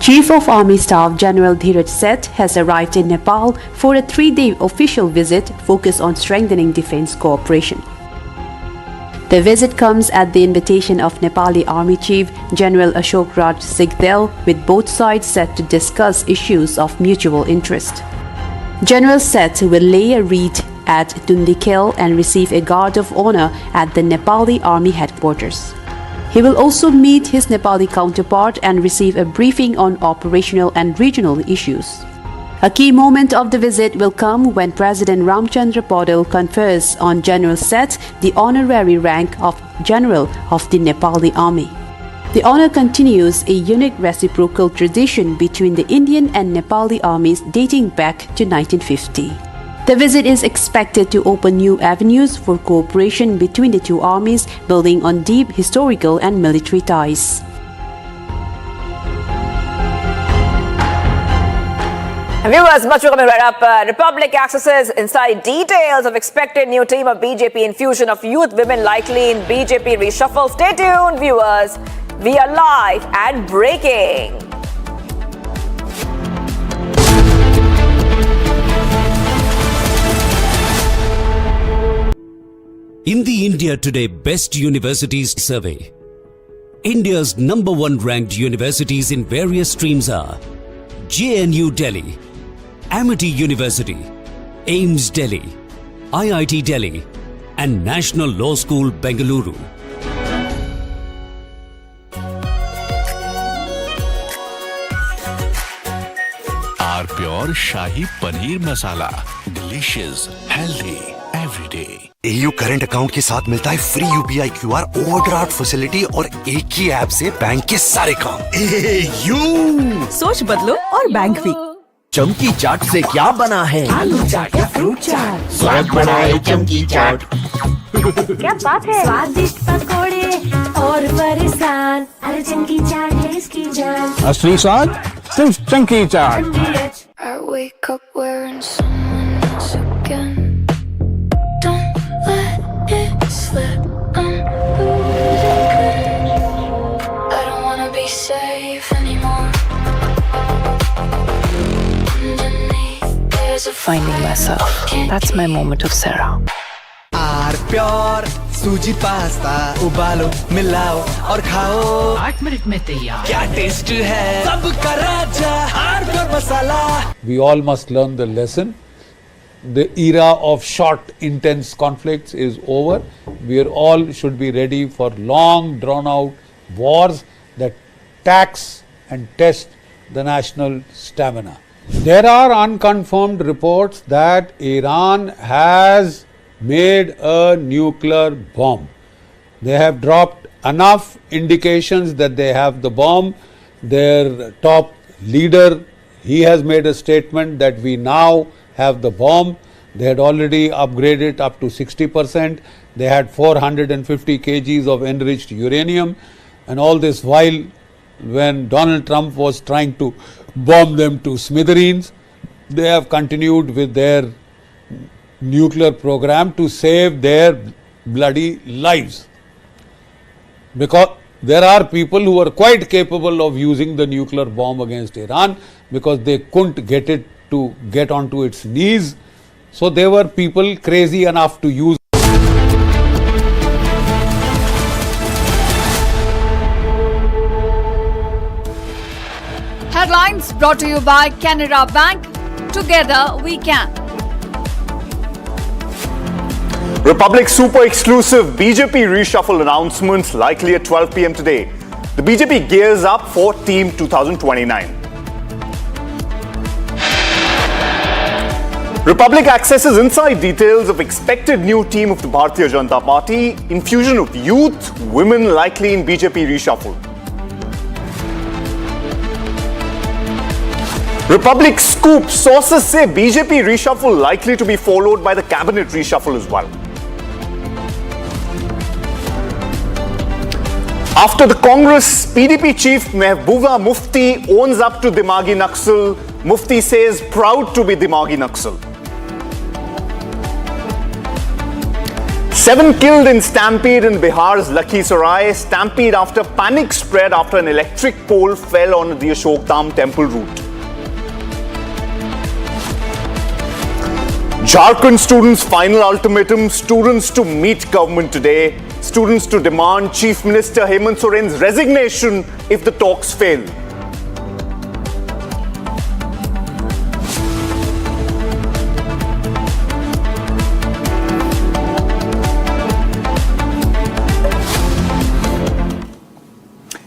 Chief of Army Staff General Hegseth has arrived in Nepal for a 3-day official visit focused on strengthening defense cooperation. The visit comes at the invitation of Nepali Army Chief General Ashok Raj Sigdel, with both sides set to discuss issues of mutual interest. General Seth will lay a wreath at Tundikil and receive a guard of honor at the Nepali Army headquarters. He will also meet his Nepali counterpart and receive a briefing on operational and regional issues. A key moment of the visit will come when President Ramchandra Paudel confers on General Seth the honorary rank of General of the Nepali Army. The honor continues a unique reciprocal tradition between the Indian and Nepali armies dating back to 1950. The visit is expected to open new avenues for cooperation between the two armies, building on deep historical and military ties. And viewers, much coming right up. Republic accesses inside details of expected new team of BJP infusion of youth women likely in BJP reshuffle. Stay tuned, viewers. We are live and breaking. In the India Today Best Universities Survey, India's #1 ranked universities in various streams are JNU Delhi, Amity University, AIMS Delhi, IIT Delhi, and National Law School, Bengaluru. Our pure Shahi Paneer Masala. Delicious, healthy, every day. AU current account के साथ मिलता है free UPI QR overdraft facility और एक ही app से bank के सारे काम। AU सोच बदलो और बैंक भी। चमकी चाट से क्या बना है? आलू चाट या फ्रूट चाट, स्वाद बनाए चमकी चाट। क्या बात है? स्वादिष्ट पकोड़े और परेशान, अरे चमकी चाट है इसकी जान। असली स्वाद सिर्फ चमकी चाट। I wake up wearing someone else again. Don't let it slip. I'm losing grip. I don't wanna be safe anymore. Finding myself. That's my moment of Sarah. R pure सूजी पास्ता उबालो मिलाओ और खाओ 8 मिनट में तैयार। क्या taste है सबका राजा R pure masala. We all must learn the lesson. The era of short, intense conflicts is over. We are all should be ready for long, drawn-out wars that tax and test the national stamina. There are unconfirmed reports that Iran has made a nuclear bomb. They have dropped enough indications that they have the bomb. Their top leader, he has made a statement that we now have the bomb. They had already upgraded up to 60%. They had 450 kgs of enriched uranium, and all this while when Donald Trump was trying to bomb them to smithereens, they have continued with their nuclear program to save their bloody lives. Because there are people who are quite capable of using the nuclear bomb against Iran because they couldn't get it to get onto its knees. So there were people crazy enough to use. Headlines brought to you by Canara Bank. Together we can. Republic super exclusive BJP reshuffle announcements likely at 12 p.m. today. The BJP gears up for Team 2029. Republic accesses inside details of expected new team of the Bharatiya Janata Party, infusion of youth, women likely in BJP reshuffle. Republic scoop, sources say BJP reshuffle likely to be followed by the cabinet reshuffle as well. After the Congress, PDP chief Mehbooba Mufti owns up to Dimagi Naxal. Mufti says proud to be Dimagi Naxal. 7 killed in stampede in Bihar's Lakhisarai. Stampede after panic spread after an electric pole fell on the Ashok Dham temple route. Jharkhand students' final ultimatum. Students to meet government today. Students to demand Chief Minister Hemant Soren's resignation if the talks fail.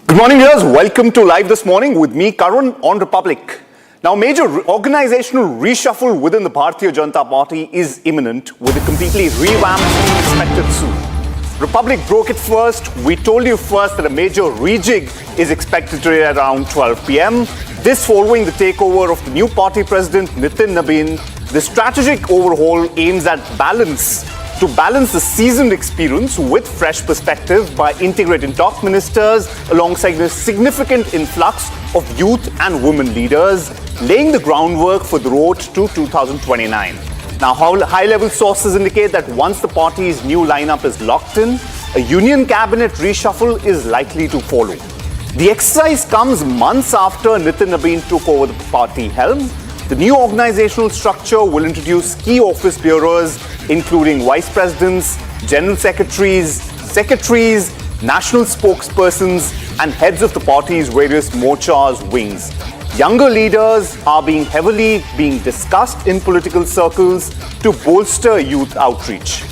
Good morning, viewers. Welcome to Live This Morning with me, Karun, on Republic. Now, major organizational reshuffle within the Bharatiya Janata Party is imminent, with a completely revamped team expected soon. Republic broke it first. We told you first that a major rejig is expected today at around 12 p.m. This following the takeover of the new party president, Nitin Nabin. The strategic overhaul aims at balance the seasoned experience with fresh perspective by integrating top ministers alongside the significant influx of youth and women leaders, laying the groundwork for the road to 2029. Now, high-level sources indicate that once the party's new lineup is locked in, a union cabinet reshuffle is likely to follow. The exercise comes months after Nitin Nabin took over the party helm. The new organizational structure will introduce key office bearers, including vice presidents, general secretaries, national spokespersons, and heads of the party's various morchas wings. Younger leaders are heavily being discussed in political circles to bolster youth outreach.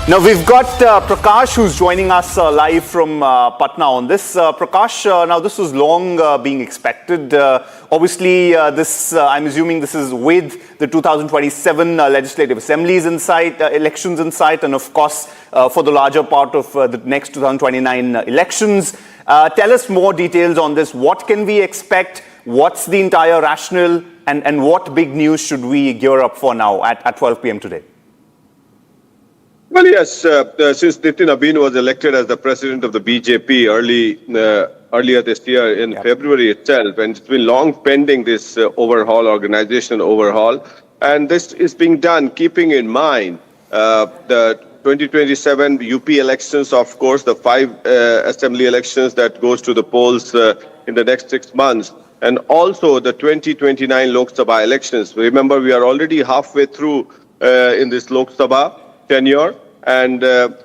Now we've got Prakash, who's joining us live from Patna on this. Prakash, now this was long being expected. Obviously, I'm assuming this is with the 2027 legislative assemblies in sight, elections in sight, and of course, for the larger part of the next 2029 elections. Tell us more details on this. What can we expect? What's the entire rationale? And what big news should we gear up for now at 12 p.m. today? Well, yes, since Nitin Nabin was elected as the president of the BJP earlier this year in February itself, and it's been long pending this organizational overhaul, and this is being done keeping in mind the 2027 UP elections, of course, the 5 assembly elections that goes to the polls in the next 6 months, and also the 2029 Lok Sabha elections. Remember, we are already halfway through in this Lok Sabha tenure, and an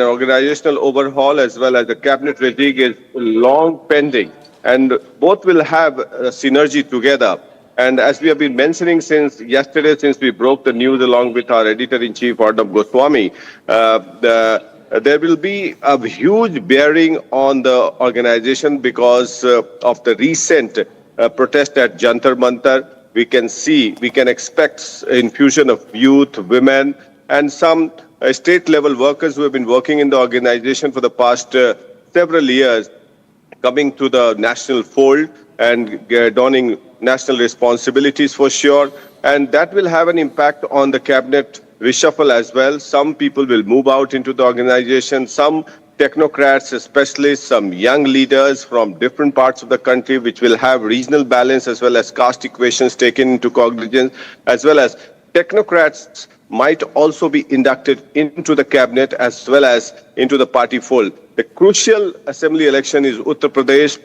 organizational overhaul as well as the cabinet rejig is long pending, and both will have synergy together. And as we have been mentioning since yesterday, since we broke the news along with our editor-in-chief, Arnab Goswami, there will be a huge bearing on the organization because of the recent protest at Jantar Mantar. We can expect infusion of youth, women, and some state-level workers who have been working in the organization for the past several years coming to the national fold and donning national responsibilities for sure. And that will have an impact on the cabinet reshuffle as well. Some people will move out into the organization, some technocrats, specialists, some young leaders from different parts of the country, which will have regional balance as well as caste equations taken into cognizance, as well as technocrats might also be inducted into the cabinet as well as into the party fold. The crucial assembly election is Uttar Pradesh,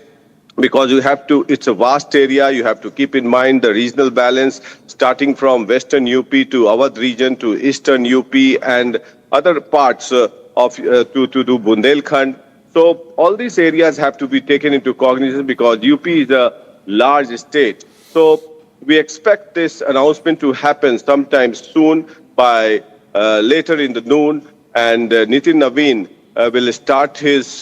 because it's a vast area. You have to keep in mind the regional balance, starting from western UP to Awadh region to eastern UP and other parts to Bundelkhand. So all these areas have to be taken into cognizance because UP is a large state. So we expect this announcement to happen sometime soon by later in the noon, and Nitin Nabin will start his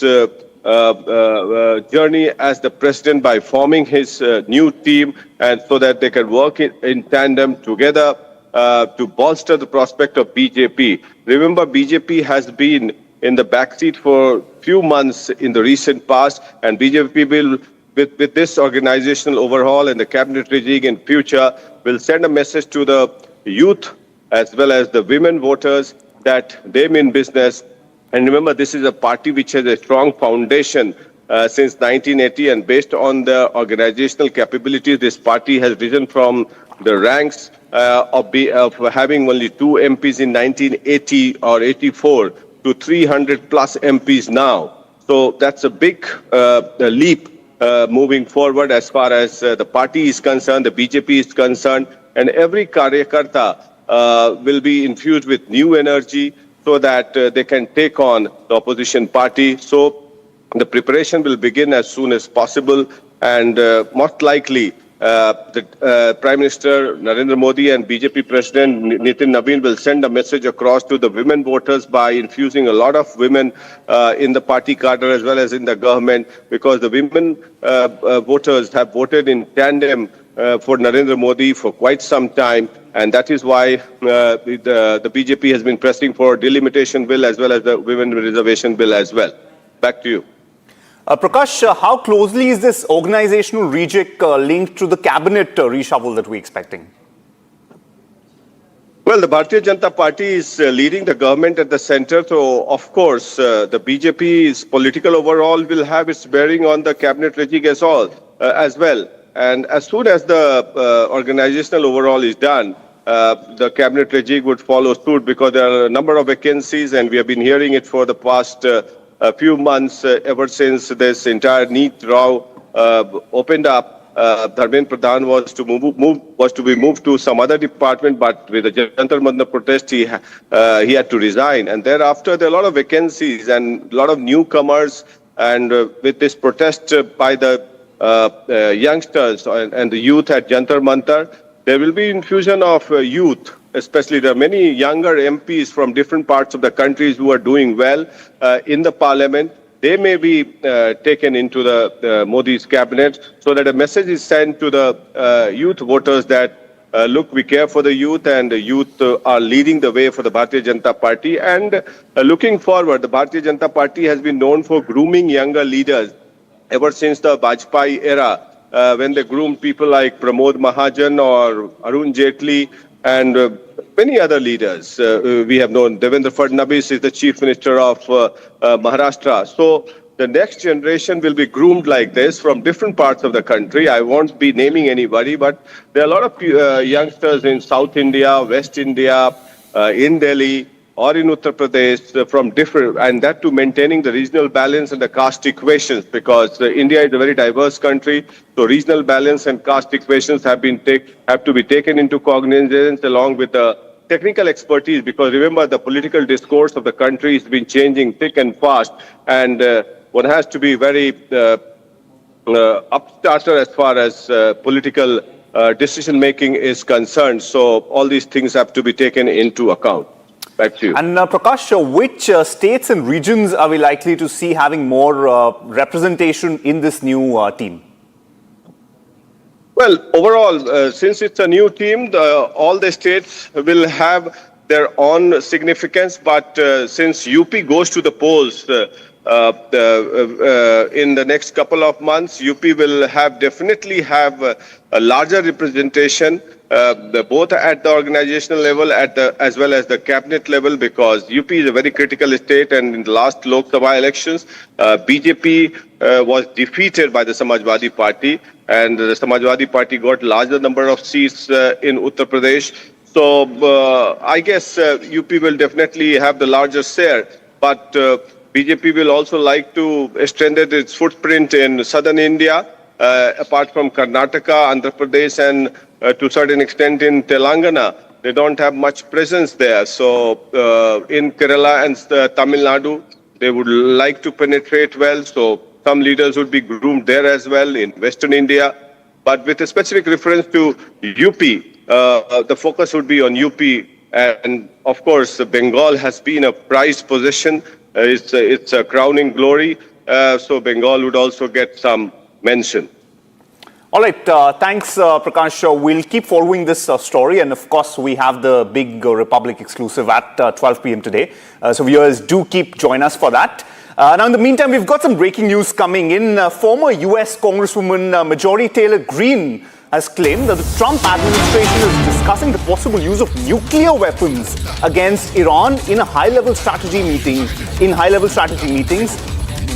journey as the president by forming his new team, and so that they can work in tandem together to bolster the prospect of BJP. Remember, BJP has been in the backseat for a few months in the recent past, and BJP will, with this organizational overhaul and the cabinet rejig in future, will send a message to the youth as well as the women voters that they mean business And remember, this is a party which has a strong foundation since 1980, and based on the organizational capabilities, this party has risen from the ranks of having only 2 MPs in 1980 or 84 to 300 plus MPs now. So that's a big leap moving forward as far as the party is concerned, the BJP is concerned, and every Karyakarta will be infused with new energy so that they can take on the opposition party. So the preparation will begin as soon as possible, and most likely the Prime Minister Narendra Modi and BJP President Nitin Naveen will send a message across to the women voters by infusing a lot of women in the party cadre as well as in the government, because the women voters have voted in tandem for Narendra Modi for quite some time, and that is why the BJP has been pressing for delimitation bill as well as the women reservation bill as well. Back to you. Prakash, how closely is this organizational rejig linked to the cabinet reshuffle that we're expecting? Well, the Bharatiya Janata Party is leading the government at the center, so of course the BJP's political overall will have its bearing on the cabinet rejig as well. And as soon as the organizational overall is done, the cabinet rejig would follow suit, because there are a number of vacancies, and we have been hearing it for the past a few months, ever since this entire NEET row opened up. Dharmendra Pradhan was to be moved to some other department, but with the Jantar Mantar protest, he had to resign. And thereafter, there are a lot of vacancies and a lot of newcomers. And with this protest by the youngsters and the youth at Jantar Mantar, there will be infusion of youth. Especially, there are many younger MPs from different parts of the countries who are doing well in the parliament. They may be taken into the Modi's cabinet, so that a message is sent to the youth voters that, look, we care for the youth, and the youth are leading the way for the Bharatiya Janata Party. And looking forward, the Bharatiya Janata Party has been known for grooming younger leaders ever since the Vajpayee era, when they groomed people like Pramod Mahajan or Arun Jaitley, and many other leaders we have known. Devendra Fadnavis is the Chief Minister of Maharashtra. So the next generation will be groomed like this from different parts of the country. I won't be naming anybody, but there are a lot of youngsters in South India, West India, in Delhi, or in Uttar Pradesh from different, and that to maintaining the regional balance and the caste equations, because India is a very diverse country. So regional balance and caste equations have to be taken into cognizance, along with the technical expertise, because remember, the political discourse of the country has been changing thick and fast, and one has to be very upstarter as far as political decision making is concerned. So all these things have to be taken into account. Back to you. And Prakash, which states and regions are we likely to see having more representation in this new team? Well, overall, since it's a new team, all the states will have their own significance. But since UP goes to the polls in the next couple of months, UP will definitely have a larger representation, both at the organizational level as well as the cabinet level, because UP is a very critical state, and in the last Lok Sabha elections, BJP was defeated by the Samajwadi Party, and the Samajwadi Party got larger number of seats in Uttar Pradesh. So I guess UP will definitely have the larger share, but BJP will also like to strengthen its footprint in southern India, apart from Karnataka, Andhra Pradesh, and to a certain extent in Telangana. They don't have much presence there. So in Kerala and Tamil Nadu, they would like to penetrate well. So some leaders would be groomed there as well in Western India. But with a specific reference to UP, the focus would be on UP. And of course, Bengal has been a prized possession. It's a crowning glory. So Bengal would also get some mention. All right, thanks, Prakash. We'll keep following this story, and of course, we have the big Republic exclusive at 12 p.m. today. So viewers, do join us for that. Now, in the meantime, we've got some breaking news coming in. Former U.S. Congresswoman Marjorie Taylor Greene has claimed that the Trump administration is discussing the possible use of nuclear weapons against Iran in high-level strategy meetings.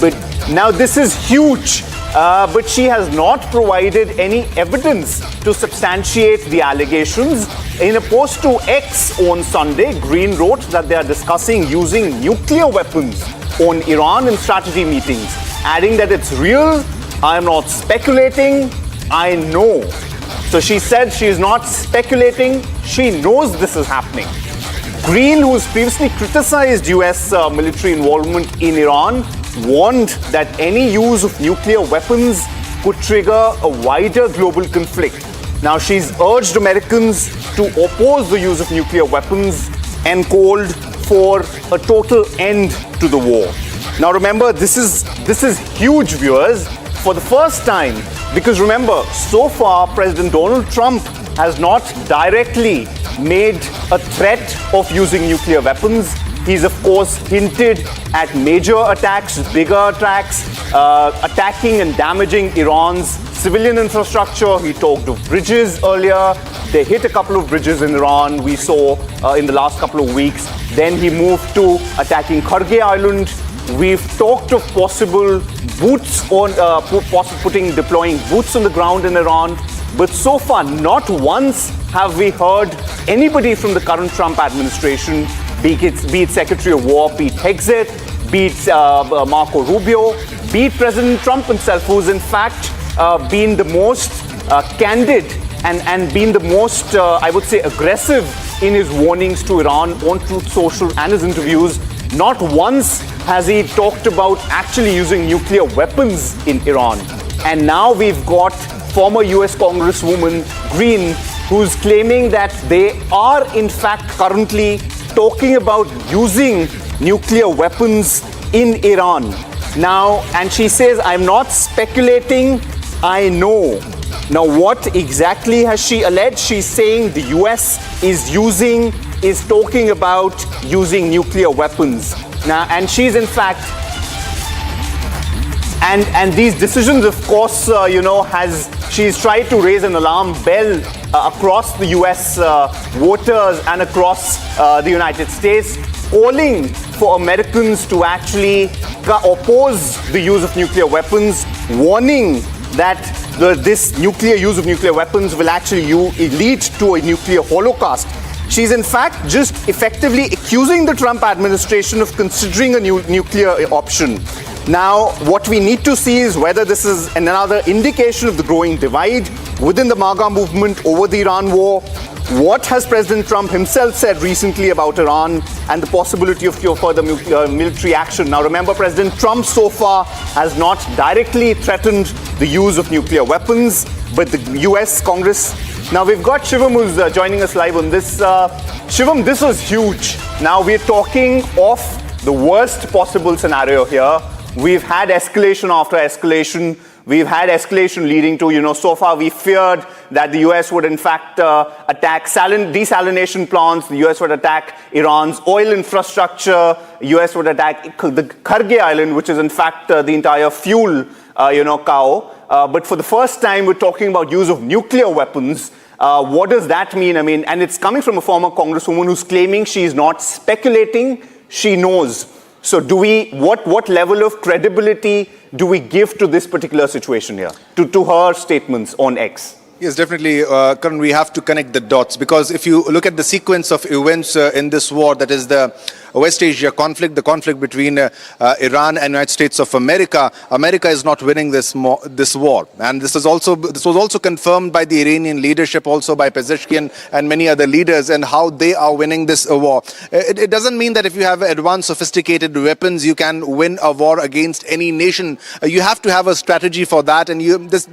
But now this is huge. But she has not provided any evidence to substantiate the allegations. In a post to X on Sunday, Green wrote that they are discussing using nuclear weapons on Iran in strategy meetings, adding that it's real. I am not speculating. I know. So she said she is not speculating. She knows this is happening. Green, who has previously criticized US military involvement in Iran, warned that any use of nuclear weapons could trigger a wider global conflict. Now, she's urged Americans to oppose the use of nuclear weapons and called for a total end to the war. Now, remember, this is huge, viewers, for the first time, because remember, so far, President Donald Trump has not directly made a threat of using nuclear weapons. He's, of course, hinted at major attacks, bigger attacks, attacking and damaging Iran's civilian infrastructure. He talked of bridges earlier. They hit a couple of bridges in Iran, we saw in the last couple of weeks. Then he moved to attacking Kharge Island. We've talked of possible boots on, deploying boots on the ground in Iran. But so far, not once have we heard anybody from the current Trump administration, be it Secretary of War Pete Hegseth, be it Marco Rubio, be it President Trump himself, who's in fact been the most candid and been the most, I would say, aggressive in his warnings to Iran on Truth Social and his interviews. Not once has he talked about actually using nuclear weapons in Iran. And now we've got former US Congresswoman Green, who's claiming that they are in fact currently talking about using nuclear weapons in Iran. Now, and she says, I'm not speculating, I know. Now, what exactly has she alleged? She's saying the US is talking about using nuclear weapons. Now, and she's in fact, and these decisions, of course, she's tried to raise an alarm bell across the US voters and across the United States, calling for Americans to actually oppose the use of nuclear weapons, warning that this use of nuclear weapons will actually lead to a nuclear holocaust. She's in fact just effectively accusing the Trump administration of considering a nuclear option. Now, what we need to see is whether this is another indication of the growing divide within the MAGA movement over the Iran war. What has President Trump himself said recently about Iran and the possibility of further military action? Now, remember, President Trump so far has not directly threatened the use of nuclear weapons, but the US Congress. Now, we've got Shivam who's joining us live on this. Shivam, this was huge. Now, we're talking of the worst possible scenario here. We've had escalation after escalation. We've had escalation leading to, so far we feared that the US would in fact attack desalination plants. The US would attack Iran's oil infrastructure. US would attack the Kharge Island, which is in fact the entire fuel, cow. But for the first time, we're talking about use of nuclear weapons. What does that mean? I mean, and it's coming from a former congresswoman who's claiming she is not speculating, she knows. So what level of credibility do we give to this particular situation here, to her statements on X? Yes, definitely, Karan, we have to connect the dots, because if you look at the sequence of events in this war, that is the West Asia conflict, the conflict between Iran and United States of America, America is not winning this war. And this was also confirmed by the Iranian leadership, also by Pezeshkian and many other leaders, and how they are winning this war. It doesn't mean that if you have advanced sophisticated weapons, you can win a war against any nation. You have to have a strategy for that. And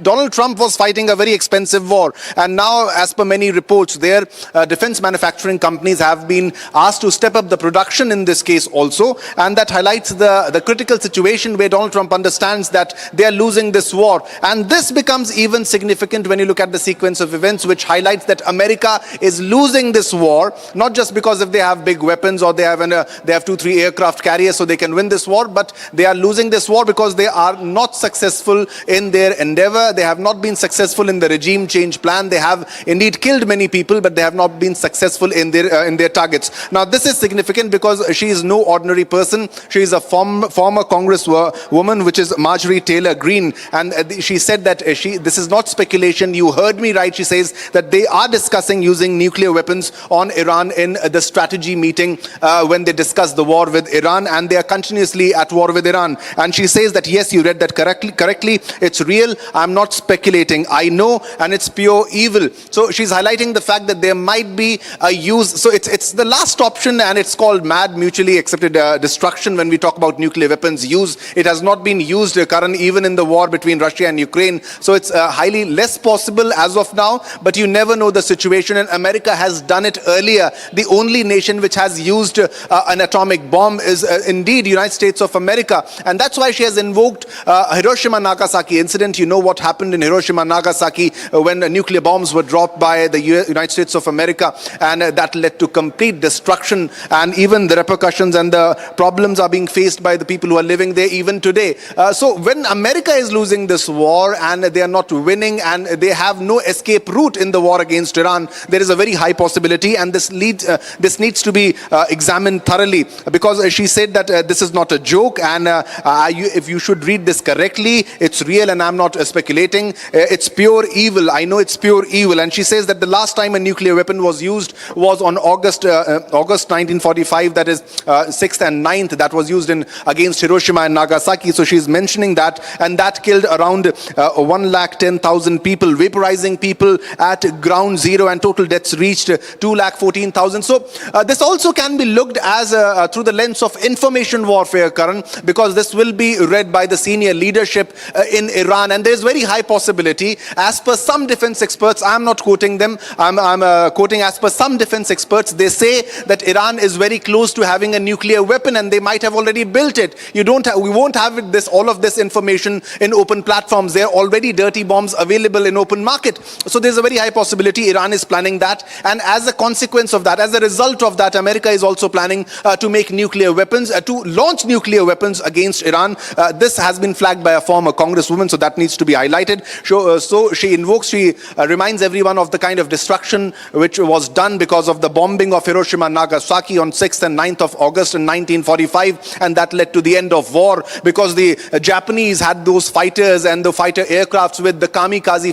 Donald Trump was fighting a very expensive war. And now, as per many reports, their defense manufacturing companies have been asked to step up the production in this case also. And that highlights the critical situation where Donald Trump understands that they are losing this war. And this becomes even significant when you look at the sequence of events, which highlights that America is losing this war, not just because if they have big weapons or they have 2-3 aircraft carriers so they can win this war, but they are losing this war because they are not successful in their endeavor. They have not been successful in the regime regime change plan. They have indeed killed many people, but they have not been successful in their targets. Now, this is significant because she is no ordinary person. She is a former Congresswoman, which is Marjorie Taylor Greene, and she said that this is not speculation. You heard me right. She says that they are discussing using nuclear weapons on Iran in the strategy meeting when they discuss the war with Iran, and they are continuously at war with Iran. And she says that, yes, you read that correctly. It's real. I'm not speculating. I know, and it's pure evil. So she's highlighting the fact that there might be a use. So it's the last option, and it's called MAD, mutually accepted destruction. When we talk about nuclear weapons use, it has not been used, Karan, even in the war between Russia and Ukraine. So it's highly less possible as of now, but you never know the situation, and America has done it earlier. The only nation which has used an atomic bomb is indeed United States of America, and that's why she has invoked Hiroshima-Nagasaki incident. You know what happened in Hiroshima-Nagasaki when nuclear bombs were dropped by the United States of America, and that led to complete destruction, and even the repercussions and the problems are being faced by the people who are living there even today. So when America is losing this war and they are not winning and they have no escape route in the war against Iran, there is a very high possibility, and this needs to be examined thoroughly, because she said that this is not a joke, and if you should read this correctly, it's real, and I'm not speculating. It's pure evil. I know it's pure evil. And she says that the last time a nuclear weapon was used was on August 1945, that is 6th and 9th, that was used against Hiroshima and Nagasaki. So she's mentioning that, and that killed around 110,000 people, vaporizing people at ground zero, and total deaths reached 214,000. So this also can be looked as through the lens of information warfare, Karan, because this will be read by the senior leadership in Iran, and there's very high possibility, as per some defense experts, I'm not quoting them, I'm quoting as per some defense experts, they say that Iran is very close to having a nuclear weapon, and they might have already built it. We won't have all of this information in open platforms. There are already dirty bombs available in open market. So there's a very high possibility Iran is planning that, and as a consequence of that, as a result of that, America is also planning to make nuclear weapons, to launch nuclear weapons against Iran. This has been flagged by a former congresswoman, so that needs to be highlighted. So she reminds everyone of the kind of destruction which was done because of the bombing of Hiroshima and Nagasaki on 6th and 9th of August in 1945, and that led to the end of war, because the Japanese had those fighters and the fighter aircrafts with the kamikaze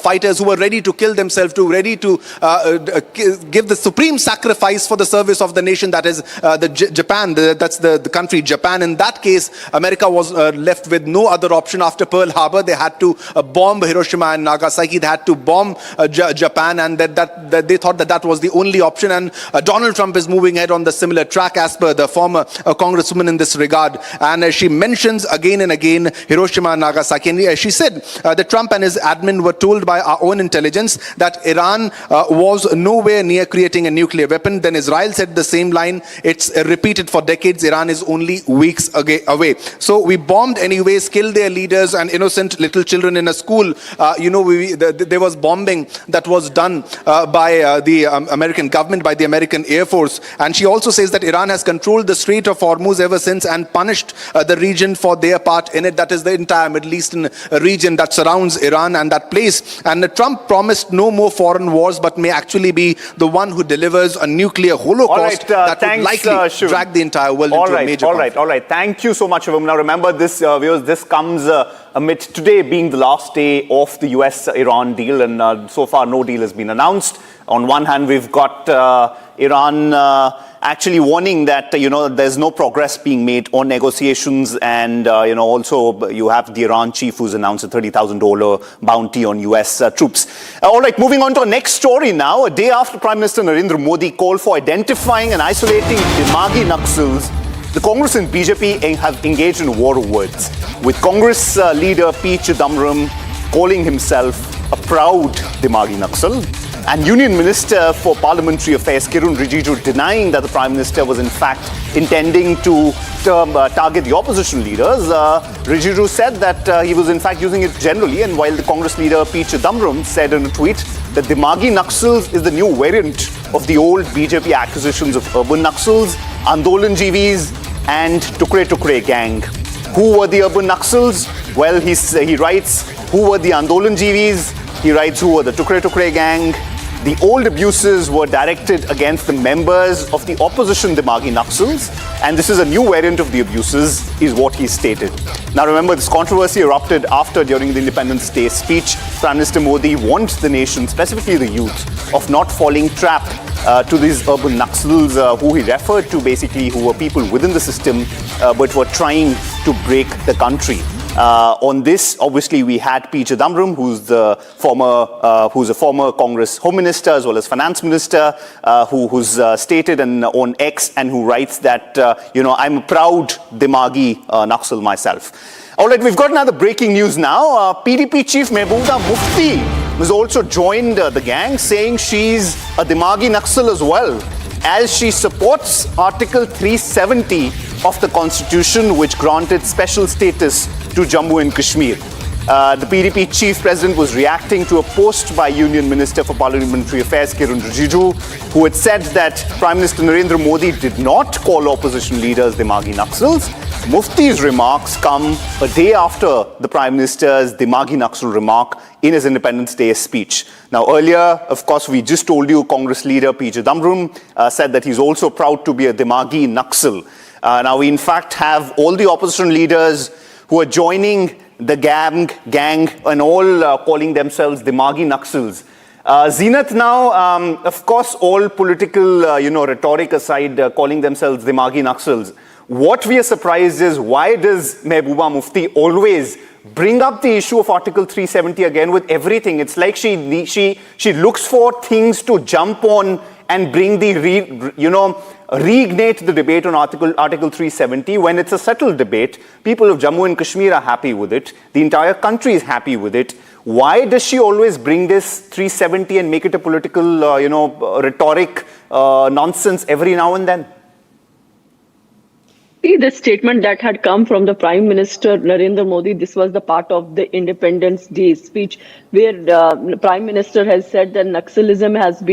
fighters who were ready to kill themselves, ready to give the supreme sacrifice for the service of the nation, that is Japan. That's the country Japan. In that case, America was left with no other option. After Pearl Harbor, they had to bomb Hiroshima and Nagasaki. They had to bomb Japan, and that they thought that was the only option. And Donald Trump is moving ahead on the similar track, as per the former congresswoman in this regard. And she mentions again and again Hiroshima and Nagasaki. And she said that Trump and his admin were told by our own intelligence that Iran was nowhere near creating a nuclear weapon. Then Israel said the same line. It's repeated for decades. Iran is only weeks away. So we bombed anyways, killed their leaders and innocent little children in a school. There was bombing that was done by the American government, by the American Air Force. And she also says that Iran has controlled the Strait of Hormuz ever since and punished the region for their part in it. That is the entire Middle Eastern region that surrounds Iran and that place. And Trump promised no more foreign wars, but may actually be the one who delivers a nuclear holocaust that would likely drag the entire world into a major conflict. All right. Thank you so much, Shivam. Now remember this, viewers, this comes amid today being the last day of the US-Iran deal, and so far no deal has been announced. On one hand, we've got Iran actually warning that, there's no progress being made on negotiations, and, also you have the Iran chief who's announced a $30,000 bounty on US troops. All right, moving on to our next story now. A day after Prime Minister Narendra Modi called for identifying and isolating Dimaghi Naxals, the Congress and BJP have engaged in a war of words, with Congress leader P. Chidambaram calling himself a proud Dimaghi Naxal, and Union Minister for Parliamentary Affairs Kiren Rijiju denying that the Prime Minister was in fact intending to target the opposition leaders. Rijiju said that he was in fact using it generally, and while the Congress leader P. Chidambaram said in a tweet that Dimaghi Naxals is the new variant of the old BJP accusations of urban Naxals, Andolanjivis and Tukre Tukre gang. Who were the urban Naxals? Well, he writes, who were the Andolanjivis? He writes, who were the Tukre gang. The old abuses were directed against the members of the opposition Dimagi Naxals, and this is a new variant of the abuses, is what he stated. Now remember, this controversy erupted after, during the Independence Day speech, Prime Minister Modi warned the nation, specifically the youth, of not falling trap to these urban Naxals, who he referred to basically, who were people within the system, but were trying to break the country. On this, obviously, we had P. Chidambaram, who's a former Congress Home Minister as well as Finance Minister, who's stated on X and who writes that, I'm a proud Dimagi Naxal myself. All right, we've got another breaking news now. PDP Chief Mehbooba Mufti has also joined the gang, saying she's a Dimagi Naxal as well, as she supports Article 370 of the Constitution, which granted special status to Jammu and Kashmir. The PDP chief president was reacting to a post by Union Minister for Parliamentary Affairs, Kiran Rijiju, who had said that Prime Minister Narendra Modi did not call opposition leaders Dimagi Naxals. Mufti's remarks come a day after the Prime Minister's Dimagi Naxal remark in his Independence Day speech. Now earlier, of course, we just told you Congress leader P. Chidambaram said that he's also proud to be a Dimagi Naxal. Now we in fact have all the opposition leaders who are joining the gang and all calling themselves Dimagi Naxals. Zenith now, of course, all political, rhetoric aside, calling themselves Dimagi Naxals. What we are surprised is, why does Mehbooba Mufti always bring up the issue of Article 370 again with everything? It's like she looks for things to jump on and bring the, reignite the debate on Article 370 when it's a settled debate. People of Jammu and Kashmir are happy with it. The entire country is happy with it. Why does she always bring this 370 and make it a political, rhetoric nonsense every now and then? See, the statement that had come from the Prime Minister Narendra Modi, this was the part of the Independence Day speech, where the Prime Minister has said that Naxalism has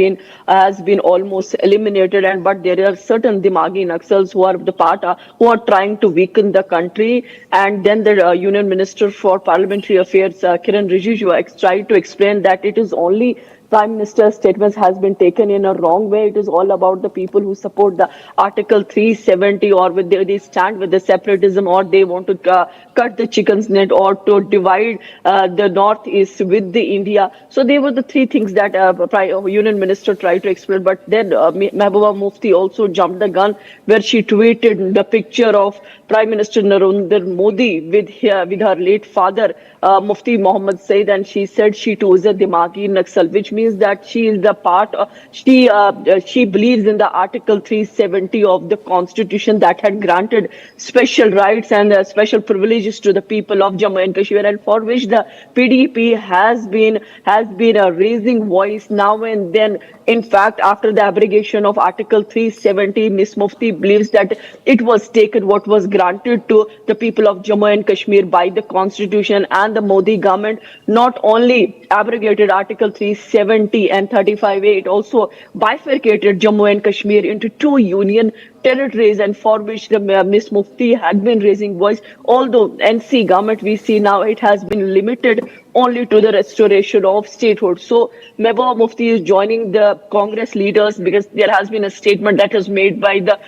been almost eliminated, but there are certain Dimagi Naxals who are trying to weaken the country. And then the Union Minister for Parliamentary Affairs, Kiran Rijiju, tried to explain that it is only Prime Minister's statements has been taken in a wrong way. It is all about the people who support the Article 370, or they stand with the separatism, or they want to cut the chicken's net, or to divide the Northeast with the India. So they were the three things that Union Minister tried to explain. But then Mehbooba Mufti also jumped the gun, where she tweeted the picture of Prime Minister Narendra Modi with her late father, Mufti Muhammad Said, and she said she too is a Dimagi Naxal, which means that she is the part of, she believes in the Article 370 of the Constitution that had granted special rights and special privileges to the people of Jammu and Kashmir, and for which the PDP has been raising voice now and then. In fact, after the abrogation of Article 370, Ms. Mufti believes that it was taken, what was granted to the people of Jammu and Kashmir by the Constitution, and the Modi government not only abrogated Article 370 and 35A, it also bifurcated Jammu and Kashmir into two union territories, and for which the Ms. Mufti had been raising voice. Although NC government, we see now, it has been limited only to the restoration of statehood. So Mehbooba Mufti is joining the Congress leaders, because there has been a statement that was made by the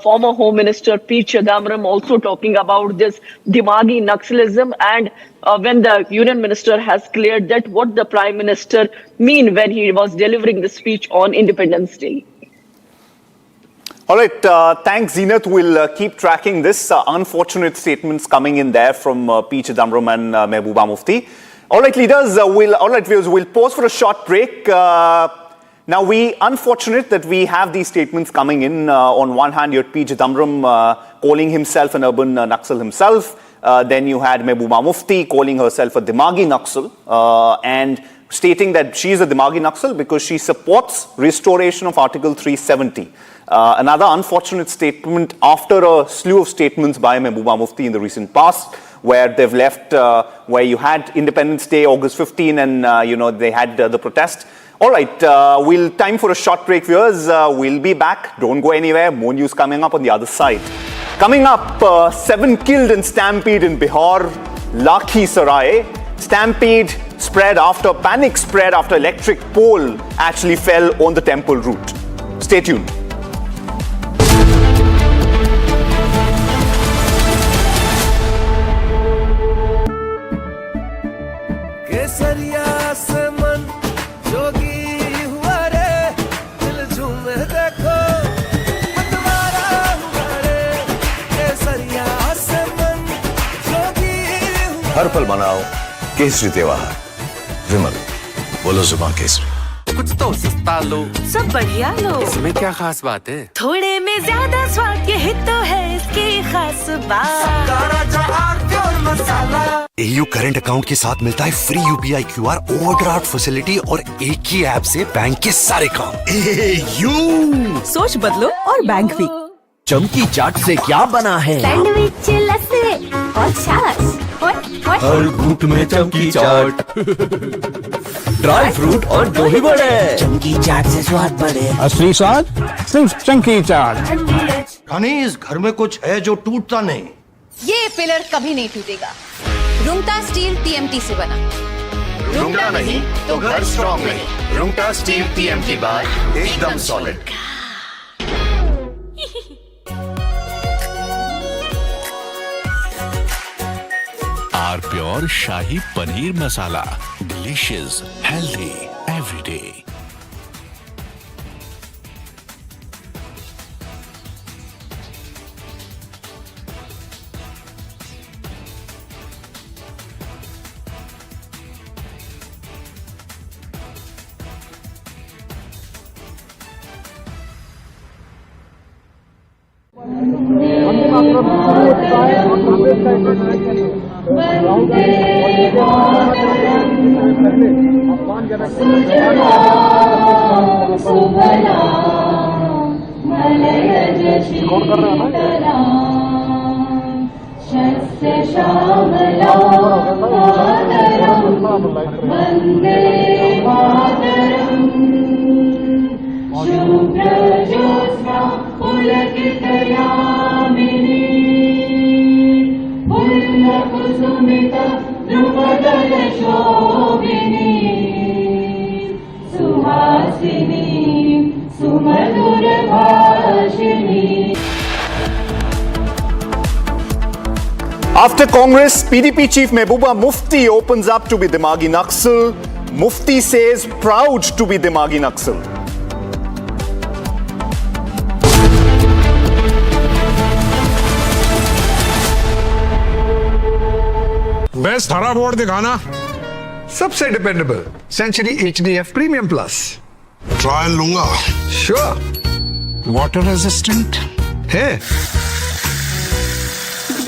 former Home Minister P. Chidambaram, also talking about this Dimagi Naxalism, and when the Union Minister has cleared that what the Prime Minister mean when he was delivering the speech on Independence Day. All right, thanks, Zenith. We'll keep tracking this. Unfortunate statements coming in there from P. Chidambaram and Mehbooba Mufti. All right, leaders, viewers, we'll pause for a short break. Now, unfortunate that we have these statements coming in. On one hand, you had P. Chidambaram calling himself an urban Naxal himself. Then you had Mehbooba Mufti calling herself a Dimagi Naxal, and stating that she is a Dimagi Naxal because she supports restoration of Article 370. Another unfortunate statement after a slew of statements by Mehbooba Mufti in the recent past, where they've left, where you had Independence Day, August 15, and they had the protest. All right, time for a short break, viewers. We'll be back. Don't go anywhere. More news coming up on the other side. Coming up, 7 killed in stampede in Bihar, Lakhi Sarai. Stampede spread after electric pole actually fell on the temple route. Stay tuned. हर पल मनाओ केसरी त्योहार। विमल, बोलो जुबान केसरी। कुछ तो सस्ता लो, सब बढ़िया लो। इसमें क्या खास बात है? थोड़े में ज्यादा स्वाद, यही तो है इसकी खास बात। AU करंट अकाउंट के साथ मिलता है free UPI QR overdraft facility और एक ही ऐप से बैंक के सारे काम। AU सोच बदलो और बैंक भी। चमकी चाट से क्या बना है? सैंडविच, लस्सी और छाछ। हर घूंट में चमकी चाट। ड्राई फ्रूट और दही बड़े। चमकी चाट से स्वाद बढ़े। असली स्वाद सिर्फ चमकी चाट। रानी, इस घर में कुछ है जो टूटता नहीं। ये पिलर कभी नहीं टूटेगा। रुंगटा स्टील TMT से बना। रुंगटा नहीं तो घर स्ट्रॉन्ग नहीं। रुंगटा स्टील TMT बार एकदम solid. R pure shahi paneer masala, delicious, healthy everyday. After Congress, PDP Chief Mehbooba Mufti opens up to be Dimagi Naxal. Mufti says proud to be Dimagi Naxal. Best हरा board दिखाना। सबसे dependable Century HDF premium plus. Trial लूंगा। Sure. Water resistant है,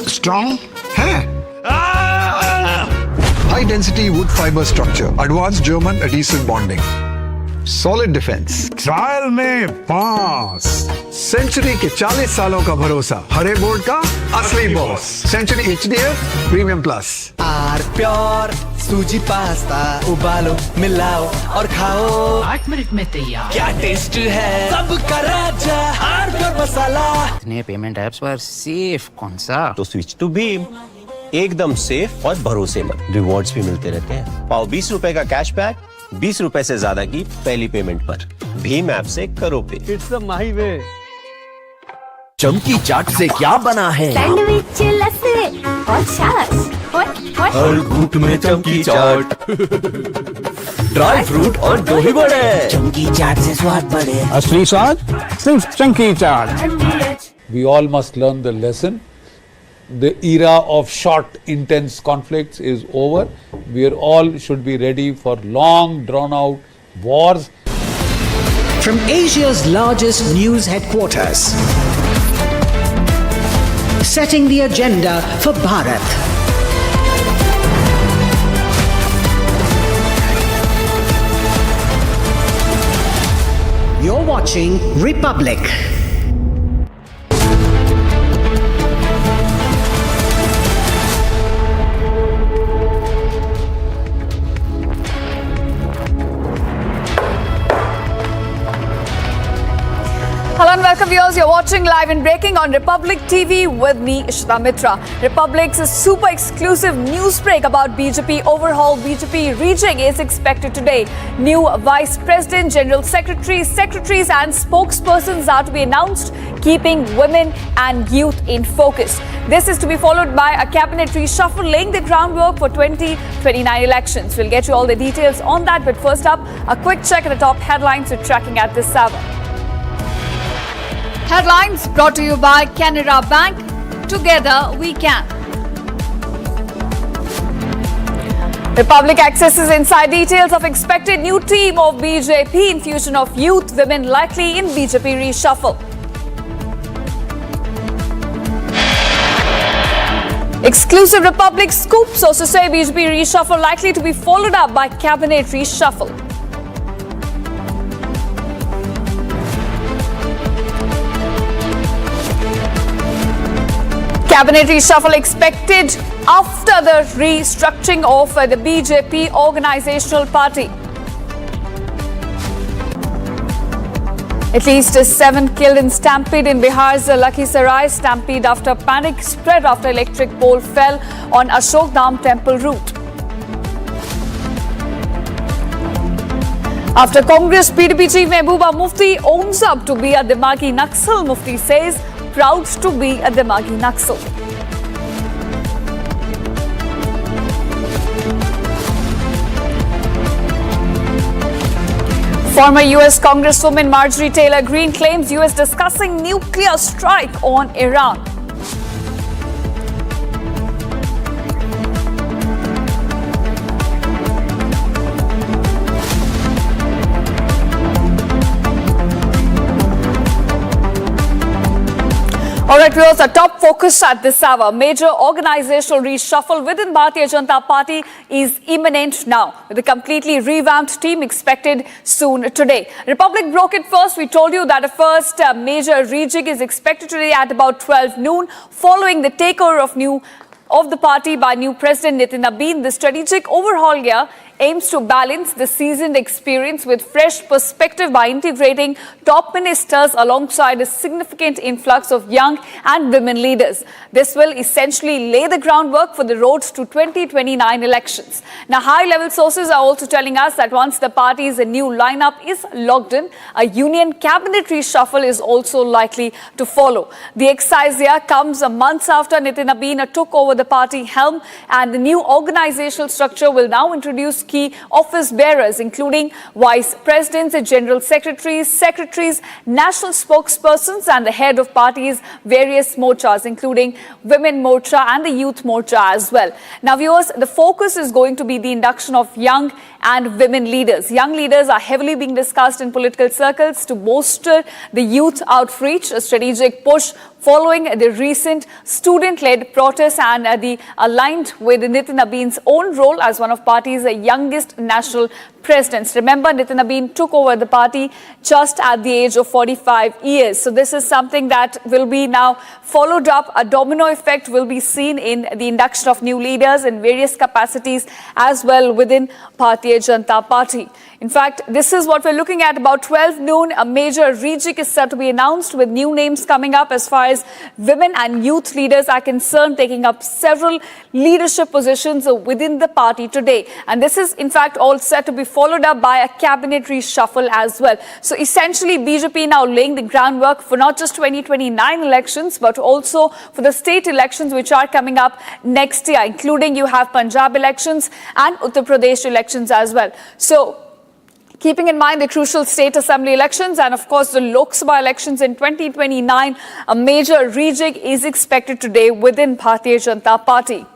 strong है। High density wood fibre structure, advance German adhesive bonding, solid defence. Trial में pass. Century के 40 सालों का भरोसा, हरे बोर्ड का असली boss. Century HDF premium plus. R pure सूजी पास्ता, उबालो, मिलाओ और खाओ। 8 मिनट में तैयार। क्या टेस्ट है, सबका राजा आर प्योर मसाला। इतने पेमेंट ऐप्स पर सेफ कौन सा? तो स्विच टू भीम, एकदम सेफ और भरोसेमंद। रिवॉर्ड्स भी मिलते रहते हैं। पाओ 20 रुपए का कैशबैक 20 रुपए से ज्यादा की पहली पेमेंट पर। भीम ऐप से करो पे। It's my way. चमकी चाट से क्या बना है? सैंडविच, लस्सी और छाछ। हर घूंट में चमकी चाट। ड्राई फ्रूट और दही बड़े। चमकी चाट से स्वाद बढ़े। असली स्वाद सिर्फ चमकी चाट। We all must learn the lesson. The era of short, intense conflicts is over. We are all should be ready for long, drawn-out wars. From Asia's largest news headquarters, setting the agenda for Bharat. You're watching Republic. Hello and welcome viewers. You're watching Live and Breaking on Republic TV with me, Ishita Mitra. Republic's super exclusive news break about BJP overhaul. BJP rejig is expected today. New Vice President, General Secretary, Secretaries and spokespersons are to be announced, keeping women and youth in focus. This is to be followed by a cabinet reshuffle laying the groundwork for 2029 elections. We'll get you all the details on that, but first up, a quick check at the top headlines we're tracking at this hour. Headlines brought to you by Canara Bank. Together we can. Republic accesses inside details of expected new team of BJP. Infusion of youth, women likely in BJP reshuffle. Exclusive Republic scoop. Sources say BJP reshuffle likely to be followed up by cabinet reshuffle. Cabinet reshuffle expected after the restructuring of the BJP organizational party. At least 7 killed in stampede in Bihar's Lakhisarai. Stampede after panic spread after electric pole fell on Ashok Dham temple route. After Congress, PDP chief Mehbooba Mufti owns up to be a Dimagi Naxal. Mufti says, proud to be a Dimagi Naxal. Former US Congresswoman Marjorie Taylor Greene claims US discussing nuclear strike on Iran. All right, viewers, our top focus at this hour. Major organizational reshuffle within Bharatiya Janata Party is imminent now, with a completely revamped team expected soon today. Republic broke it first. We told you that a first major rejig is expected today at about 12 noon, following the takeover of the party by new President Nitin Abin. The strategic overhaul here aims to balance the seasoned experience with fresh perspective by integrating top ministers alongside a significant influx of young and women leaders. This will essentially lay the groundwork for the road to 2029 elections. Now, high-level sources are also telling us that once the party's new lineup is locked in, a union cabinet reshuffle is also likely to follow. The exercise here comes months after Nitin Abin took over the party helm, and the new organizational structure will now introduce key office bearers, including vice presidents, general secretaries, national spokespersons, and the head of party's various morchas, including Women Morcha and the Youth Morcha as well. Now, viewers, the focus is going to be the induction of young and women leaders. Young leaders are heavily being discussed in political circles to bolster the youth outreach, a strategic push following the recent student-led protests and the aligned with Nitin Abin's own role as one of party's youngest national presidents. Remember, Nitin Abin took over the party just at the age of 45 years. So this is something that will be now followed up. A domino effect will be seen in the induction of new leaders in various capacities as well within Bharatiya Janata Party. In fact, this is what we're looking at about 12 noon. A major rejig is set to be announced with new names coming up as far as women and youth leaders are concerned, taking up several leadership positions within the party today. And this is, in fact, all set to be followed up by a cabinet reshuffle as well. So essentially, BJP now laying the groundwork for not just 2029 elections, but also for the state elections which are coming up next year, including you have Punjab elections and Uttar Pradesh elections as well. So, keeping in mind the crucial state assembly elections and, of course, the Lok Sabha elections in 2029, a major rejig is expected today within Bharatiya Janata Party.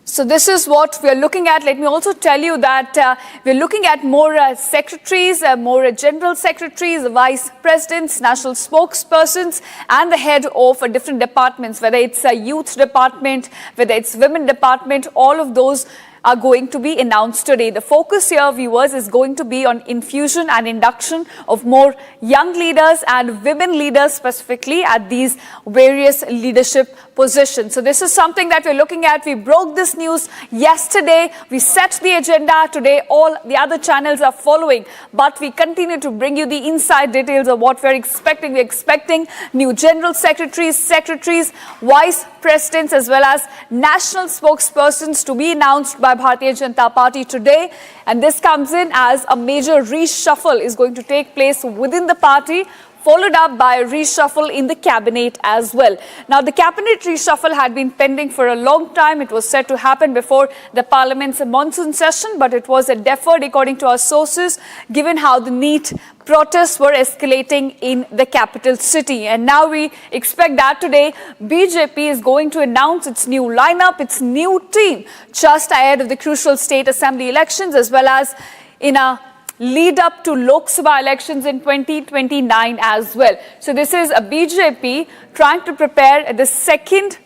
So this is what we are looking at. Let me also tell you that we're looking at more secretaries, more general secretaries, vice presidents, national spokespersons, and the head of different departments, whether it's a youth department, whether it's women department, all of those are going to be announced today. The focus here, viewers, is going to be on infusion and induction of more young leaders and women leaders specifically at these various leadership positions. So this is something that we're looking at. We broke this news yesterday. We set the agenda today. All the other channels are following, but we continue to bring you the inside details of what we're expecting. We're expecting new general secretaries, vice presidents, as well as national spokespersons to be announced by Bharatiya Janata Party today. And this comes in as a major reshuffle is going to take place within the party, followed up by a reshuffle in the cabinet as well. Now, the cabinet reshuffle had been pending for a long time. It was set to happen before the parliament's monsoon session, but it was deferred according to our sources, given how the NEET protests were escalating in the capital city. And now we expect that today BJP is going to announce its new lineup, its new team, just ahead of the crucial state assembly elections, as well as in a lead up to Lok Sabha elections in 2029 as well. So this is a BJP trying to prepare the second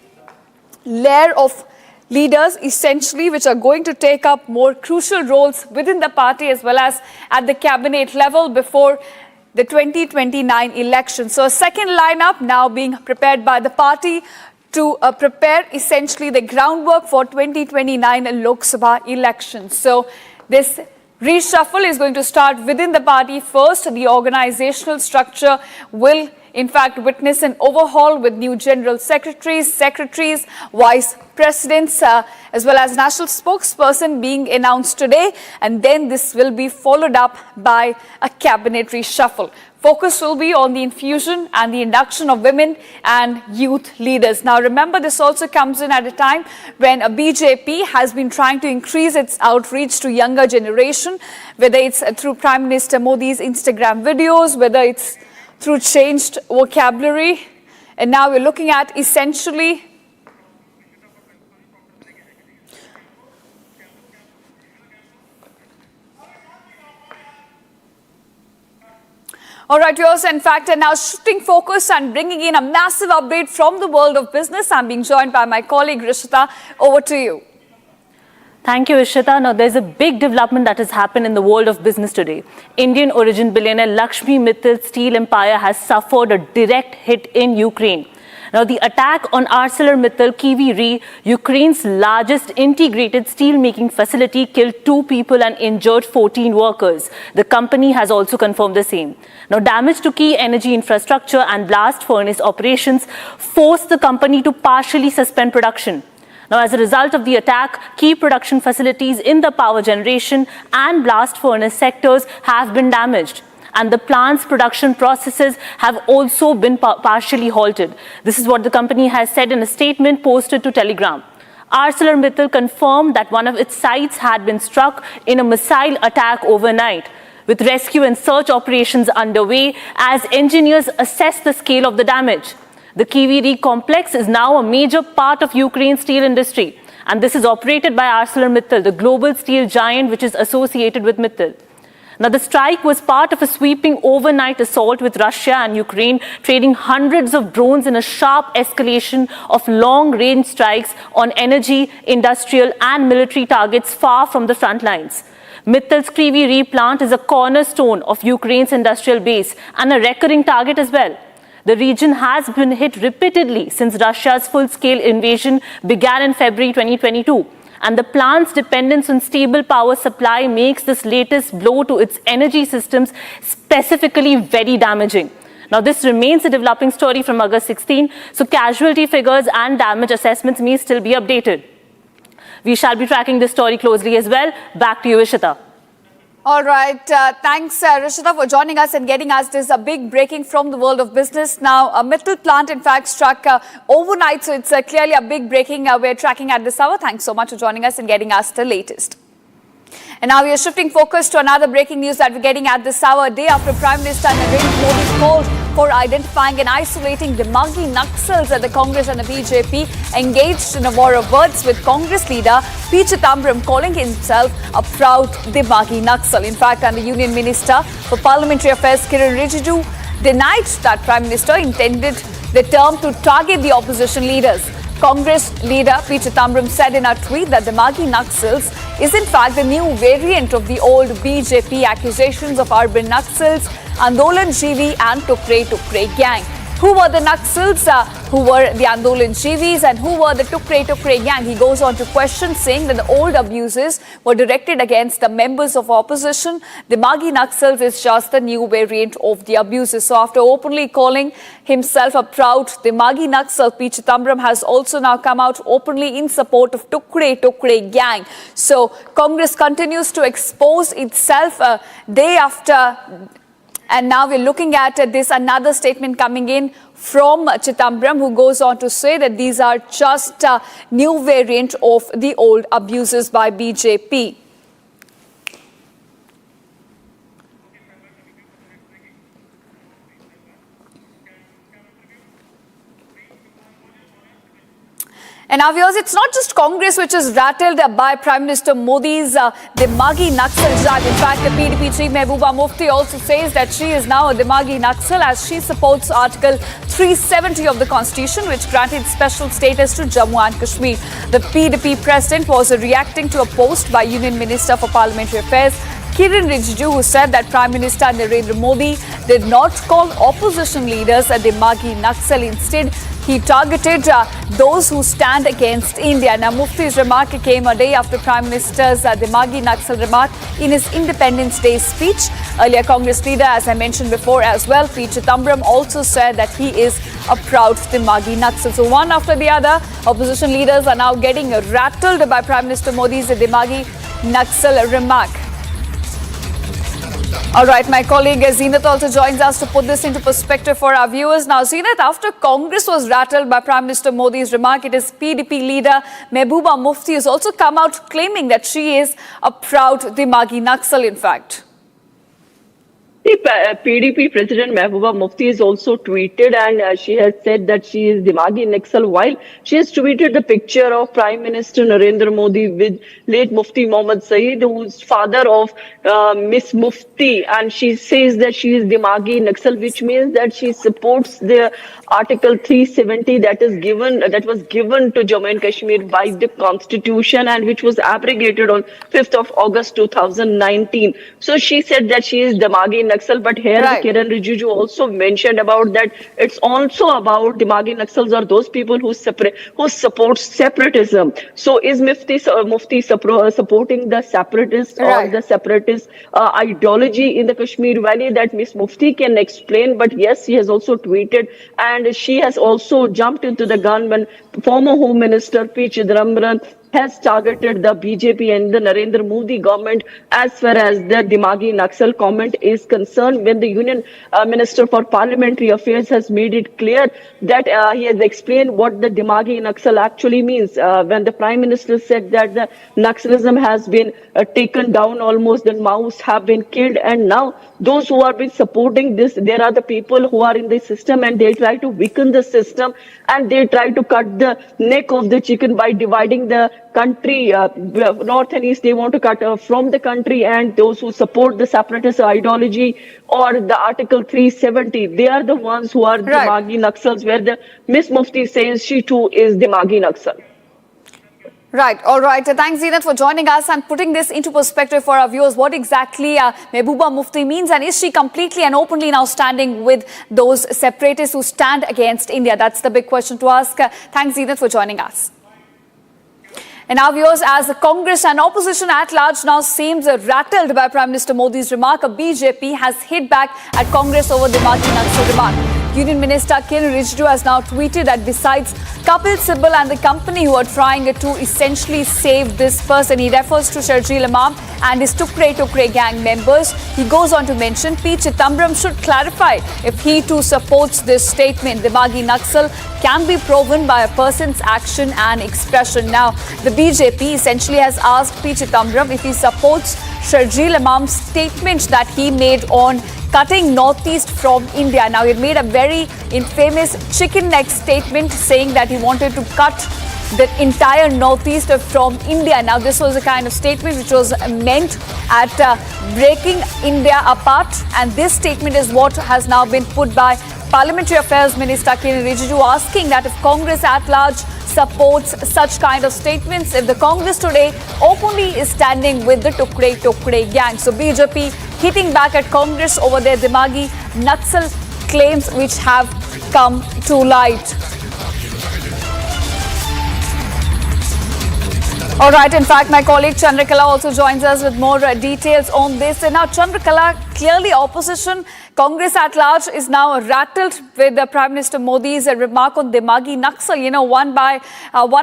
layer of leaders, essentially, which are going to take up more crucial roles within the party as well as at the cabinet level before the 2029 election. So a second lineup now being prepared by the party to prepare essentially the groundwork for 2029 Lok Sabha elections. So this reshuffle is going to start within the party first. The organizational structure will in fact witness an overhaul with new general secretaries, vice presidents, as well as national spokesperson being announced today. And then this will be followed up by a cabinet reshuffle. Focus will be on the infusion and the induction of women and youth leaders. Now, remember, this also comes in at a time when a BJP has been trying to increase its outreach to younger generation, whether it's through Prime Minister Modi's Instagram videos, whether it's through changed vocabulary. And now we're looking at essentially all right, yours, in fact, and now shifting focus and bringing in a massive update from the world of business. I'm being joined by my colleague Rishita. Over to you. Thank you, Ishita. Now, there's a big development that has happened in the world of business today. Indian origin billionaire Lakshmi Mittal's steel empire has suffered a direct hit in Ukraine. Now, the attack on ArcelorMittal Kivi Re, Ukraine's largest integrated steel-making facility, killed 2 people and injured 14 workers. The company has also confirmed the same. Now, damage to key energy infrastructure and blast furnace operations forced the company to partially suspend production. Now, as a result of the attack, key production facilities in the power generation and blast furnace sectors have been damaged, and the plant's production processes have also been partially halted. This is what the company has said in a statement posted to Telegram. ArcelorMittal confirmed that one of its sites had been struck in a missile attack overnight, with rescue and search operations underway as engineers assess the scale of the damage. The Kivi Re complex is now a major part of Ukraine's steel industry, and this is operated by ArcelorMittal, the global steel giant which is associated with Mittal. Now, the strike was part of a sweeping overnight assault with Russia and Ukraine trading hundreds of drones in a sharp escalation of long-range strikes on energy, industrial and military targets far from the front lines. Mittal's Kivi Re plant is a cornerstone of Ukraine's industrial base and a recurring target as well. The region has been hit repeatedly since Russia's full-scale invasion began in February 2022. And the plant's dependence on stable power supply makes this latest blow to its energy systems specifically very damaging. Now, this remains a developing story from August 16, so casualty figures and damage assessments may still be updated. We shall be tracking this story closely as well. Back to you, Ishita. All right. Thanks, Rishita, for joining us and getting us this big breaking from the world of business. Now, a Mittal plant, in fact, struck overnight, so it's clearly a big breaking we're tracking at this hour. Thanks so much for joining us and getting us the latest. And now we are shifting focus to another breaking news that we're getting at this hour. A day after Prime Minister Narendra Modi called for identifying and isolating Dimagi Naxals, the Congress and the BJP engaged in a war of words, with Congress leader P. Chidambaram calling himself a proud Dimagi Naxal. In fact, and the Union Minister for Parliamentary Affairs Kiran Rijiju denied that Prime Minister intended the term to target the opposition leaders. Congress leader P. Chidambaram said in a tweet that the Maghi Naxals is in fact the new variant of the old BJP accusations of urban Naxals, Andolan Jivi and Tukre gang. Who were the Naxals, who were the Andolan Jivis, and who were the Tukre gang? He goes on to question, saying that the old abuses were directed against the members of opposition. The Maghi Naxals is just the new variant of the abuses. So after openly calling himself a proud Maghi Naxal, P. Chidambaram has also now come out openly in support of Tukre gang. So Congress continues to expose itself day after. And now we're looking at this another statement coming in from Chidambaram, who goes on to say that these are just a new variant of the old abuses by BJP. And now, viewers, it's not just Congress which is rattled by Prime Minister Modi's Dimagi Naxal jab. In fact, the PDP chief Mehbooba Mufti also says that she is now a Dimagi Naxal as she supports Article 370 of the Constitution, which granted special status to Jammu and Kashmir. The PDP president was reacting to a post by Union Minister for Parliamentary Affairs Kiran Rijiju, who said that Prime Minister Narendra Modi did not call opposition leaders a Dimagi Naxal. Instead, he targeted those who stand against India. Now, Mufti's remark came a day after Prime Minister's Dimagi Naxal remark in his Independence Day speech. Earlier, Congress leader, as I mentioned before as well, P. Chidambaram also said that he is a proud Dimagi Naxal. So one after the other, opposition leaders are now getting rattled by Prime Minister Modi's Dimagi Naxal remark. All right, my colleague Zeenat also joins us to put this into perspective for our viewers. Now, Zeenat, after Congress was rattled by Prime Minister Modi's remark, it is PDP leader Mehbooba Mufti has also come out claiming that she is a proud Dimagi Naxal, in fact. The PDP President Mehbooba Mufti has also tweeted, and she has said that she is Dimagi Naxal, while she has tweeted the picture of Prime Minister Narendra Modi with late Mufti Mohammad Saeed, who's father of Miss Mufti, and she says that she is Dimagi Naxal, which means that she supports the Article 370 that was given to Jammu and Kashmir by the Constitution and which was abrogated on 5th of August 2019. So she said that she is Dimagi Naxal, but here Kiran Rijiju also mentioned about that it's also about Dimagi Naxals are those people who support separatism. So is Mufti supporting the separatist or the separatist ideology in the Kashmir Valley? That Miss Mufti can explain, but yes, she has also tweeted and she has also jumped into the gun when former Home Minister P. Chidambaram has targeted the BJP and the Narendra Modi government as far as the Dimagi Naxal comment is concerned, when the Union Minister for Parliamentary Affairs has made it clear that he has explained what the Dimagi Naxal actually means. When the Prime Minister said that the Naxalism has been taken down, almost the Maos have been killed, and now those who have been supporting this, there are the people who are in the system and they try to weaken the system and they try to cut the neck of the chicken by dividing the country, north and east. They want to cut from the country, and those who support the separatist ideology or the Article 370, they are the ones who are Dimagi Naxals, where the Miss Mufti says she too is Dimagi Naxal. Right. All right. Thanks, Zeenat, for joining us and putting this into perspective for our viewers. What exactly Mehbooba Mufti means, and is she completely and openly now standing with those separatists who stand against India? That's the big question to ask. Thanks, Zeenat, for joining us. And now, viewers, as the Congress and opposition at large now seems rattled by Prime Minister Modi's remark, BJP has hit back at Congress over the Dimagi Naxal remark. Union Minister Kiran Rijiju has now tweeted that besides Kapil Sibal and the company who are trying to essentially save this person, he refers to Sharjeel Imam and his Tukre gang members. He goes on to mention P. Chidambaram should clarify if he too supports this statement. Dimagi Naxal can be proven by a person's action and expression. Now, the BJP essentially has asked P. Chidambaram if he supports Sharjeel Imam's statement that he made on cutting Northeast from India. Now, he made a very infamous chicken neck statement saying that he wanted to cut the entire Northeast from India. Now, this was a kind of statement which was meant at breaking India apart. And this statement is what has now been put by Parliamentary Affairs Minister Kiren Rijiju asking that if Congress at large supports such kind of statements, if the Congress today openly is standing with the Tukre gang. So BJP hitting back at Congress over their Dimagi Naxal claims which have come to light. All right, in fact, my colleague Chandrakala also joins us with more details on this. And now, Chandrakala, clearly opposition, Congress at large is now rattled with Prime Minister Modi's remark on Dimagi Naxal. You know, one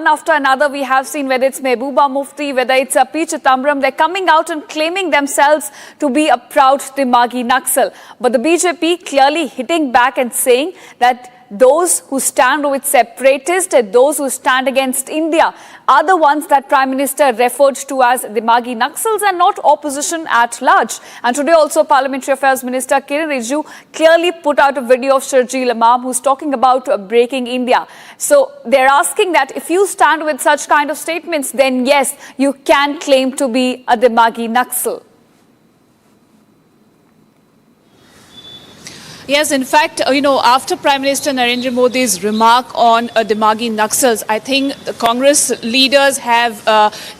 after another, we have seen whether it's Mehbooba Mufti, whether it's P. Chidambaram, they're coming out and claiming themselves to be a proud Dimagi Naxal. But the BJP clearly hitting back and saying that those who stand with separatists and those who stand against India are the ones that Prime Minister referred to as Dimagi Naxals and not opposition at large. And today also Parliamentary Affairs Minister Kiren Rijiju clearly put out a video of Sharjeel Imam who's talking about breaking India. So they're asking that if you stand with such kind of statements, then yes, you can claim to be a Dimagi Naxal. Yes, in fact, after Prime Minister Narendra Modi's remark on Dimagi Naxals, I think the Congress leaders have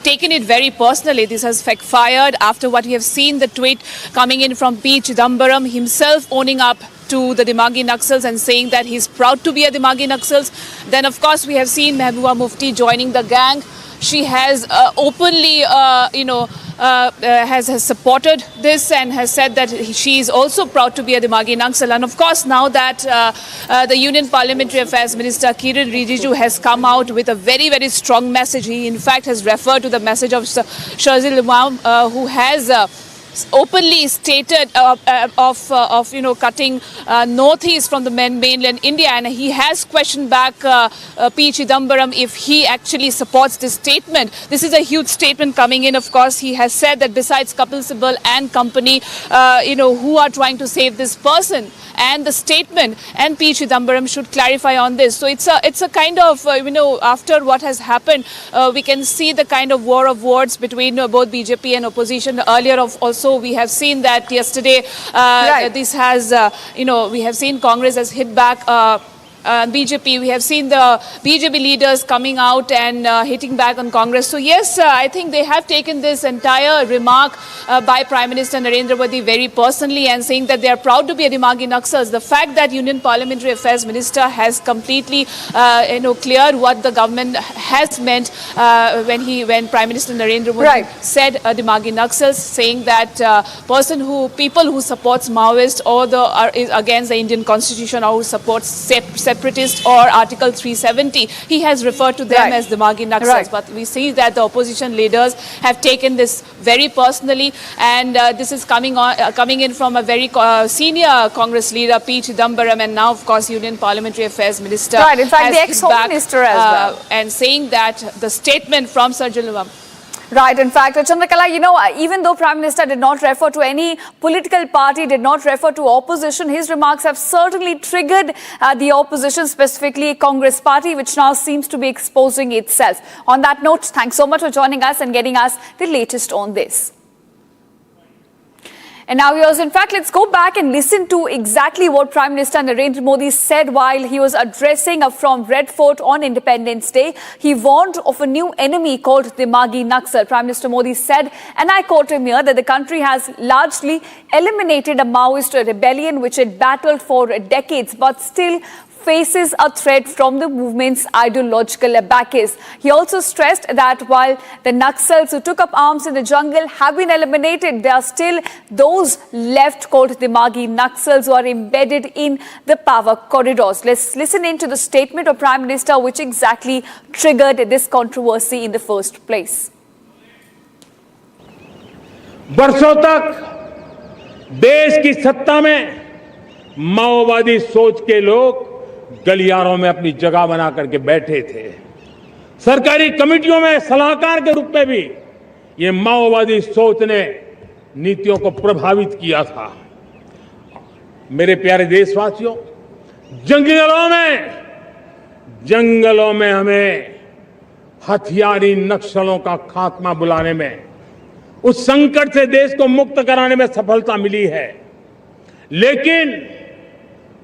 taken it very personally. This has backfired after what we have seen, the tweet coming in from P. Chidambaram himself owning up to the Dimagi Naxals and saying that he's proud to be a Dimagi Naxals. Then, of course, we have seen Mehbooba Mufti joining the gang. She has openly, has supported this and has said that she is also proud to be a Dimagi Naxal. And of course, now that the Union Parliamentary Affairs Minister Kiren Rijiju has come out with a very, very strong message. He in fact has referred to the message of Sharjeel Imam, who has openly stated of cutting northeast from the mainland India, and he has questioned back P. Chidambaram if he actually supports this statement. This is a huge statement coming in. Of course, he has said that besides Kapil Sibal and company, who are trying to save this person and the statement, and P. Chidambaram should clarify on this. So it's a kind of after what has happened, we can see the kind of war of words between both BJP and opposition. Earlier also we have seen that yesterday this has we have seen Congress has hit back BJP. We have seen the BJP leaders coming out and hitting back on Congress. So yes, I think they have taken this entire remark by Prime Minister Narendra Modi very personally and saying that they are proud to be a Dimagi Naxals. The fact that Union Parliamentary Affairs Minister has completely cleared what the government has meant when Prime Minister Narendra Modi said Dimagi Naxals, saying that people who supports Maoist or is against the Indian Constitution or who supports separatist or Article 370, he has referred to them as Dimagi Naxals. But we see that the opposition leaders have taken this very personally, and this is coming in from a very senior Congress leader, P. Chidambaram, and now, of course, Union Parliamentary Affairs Minister. In fact, the ex-Home Minister as well. And saying that the statement from Sharjeel Imam. In fact, Chandrakala, even though Prime Minister did not refer to any political party, did not refer to opposition, his remarks have certainly triggered the opposition, specifically Congress party, which now seems to be exposing itself. On that note, thanks so much for joining us and getting us the latest on this. And now, viewers, in fact, let's go back and listen to exactly what Prime Minister Narendra Modi said while he was addressing from Red Fort on Independence Day. He warned of a new enemy called Dimagi Naxal. Prime Minister Modi said, and I quote him here, that the country has largely eliminated a Maoist rebellion which had battled for decades, but still faces a threat from the movement's ideological backers. He also stressed that while the Naxals who took up arms in the jungle have been eliminated, there are still those left called Dimagi Naxals who are embedded in the power corridors. Let's listen in to the statement of Prime Minister which exactly triggered this controversy in the first place. वर्षों तक देश की सत्ता में माओवादी सोच के लोग गलियारों में अपनी जगह बना करके बैठे थे। सरकारी कमेटियों में सलाहकार के रूप में भी ये माओवादी सोच ने नीतियों को प्रभावित किया था। मेरे प्यारे देशवासियों, जंगलों में हमें हथियारी नक्सलों का खात्मा बुलाने में, उस संकट से देश को मुक्त कराने में सफलता मिली है, लेकिन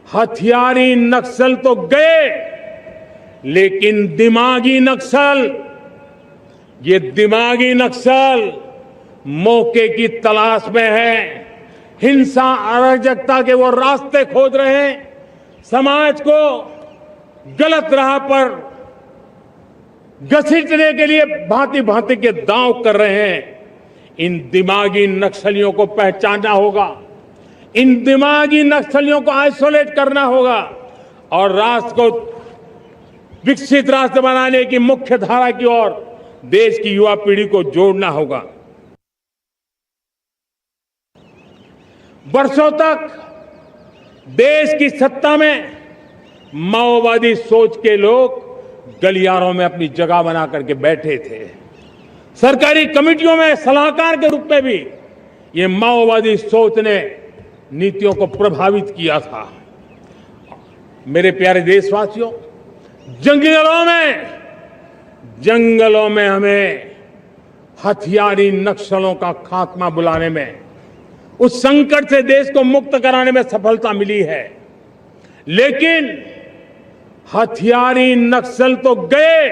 हथियारी नक्सल तो गए, लेकिन दिमागी नक्सल, ये दिमागी नक्सल मौके की तलाश में है। हिंसा अराजकता के वो रास्ते खोज रहे हैं, समाज को गलत राह पर घसीटने के लिए भांति भांति के दांव कर रहे हैं। इन दिमागी नक्सलियों को पहचानना होगा, इन दिमागी नक्सलियों को आइसोलेट करना होगा और राष्ट्र को विकसित राष्ट्र बनाने की मुख्य धारा की ओर देश की युवा पीढ़ी को जोड़ना होगा। वर्षों तक देश की सत्ता में माओवादी सोच के लोग गलियारों में अपनी जगह बना करके बैठे थे। सरकारी कमेटियों में सलाहकार के रूप में भी ये माओवादी सोच ने नीतियों को प्रभावित किया था। मेरे प्यारे देशवासियों, जंगलों में हमें हथियारी नक्सलों का खात्मा बुलाने में, उस संकट से देश को मुक्त कराने में सफलता मिली है। लेकिन हथियारी नक्सल तो गए,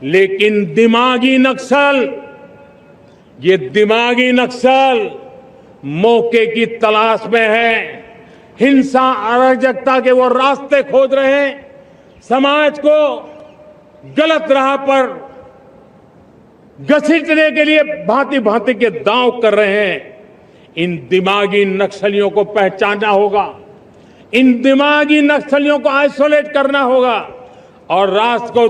लेकिन दिमागी नक्सल, ये दिमागी नक्सल मौके की तलाश में है। हिंसा अराजकता के वो रास्ते खोज रहे हैं, समाज को गलत राह पर घसीटने के लिए भांति भांति के दांव कर रहे हैं। इन दिमागी नक्सलियों को पहचानना होगा, इन दिमागी नक्सलियों को आइसोलेट करना होगा और राष्ट्र को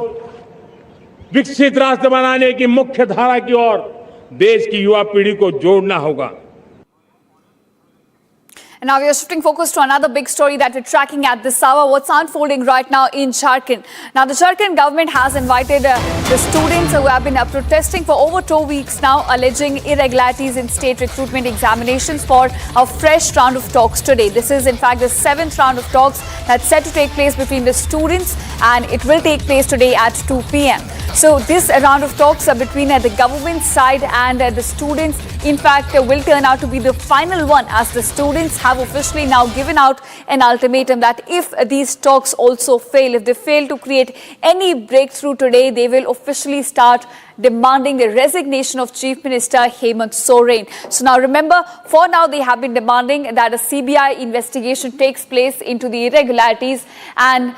विकसित राष्ट्र बनाने की मुख्य धारा की ओर देश की युवा पीढ़ी को जोड़ना होगा। And now we are shifting focus to another big story that we're tracking at this hour. What's unfolding right now in Jharkhand? Now, the Jharkhand government has invited the students who have been protesting for over 2 weeks now, alleging irregularities in state recruitment examinations for a fresh round of talks today. This is, in fact, the 7th round of talks that's set to take place between the students, and it will take place today at 2 p.m. So, this round of talks are between the government side and the students. In fact, will turn out to be the final one, as the students have officially now given out an ultimatum that if these talks also fail, if they fail to create any breakthrough today, they will officially start demanding the resignation of Chief Minister Hemant Soren. So now remember, for now they have been demanding that a CBI investigation takes place into the irregularities and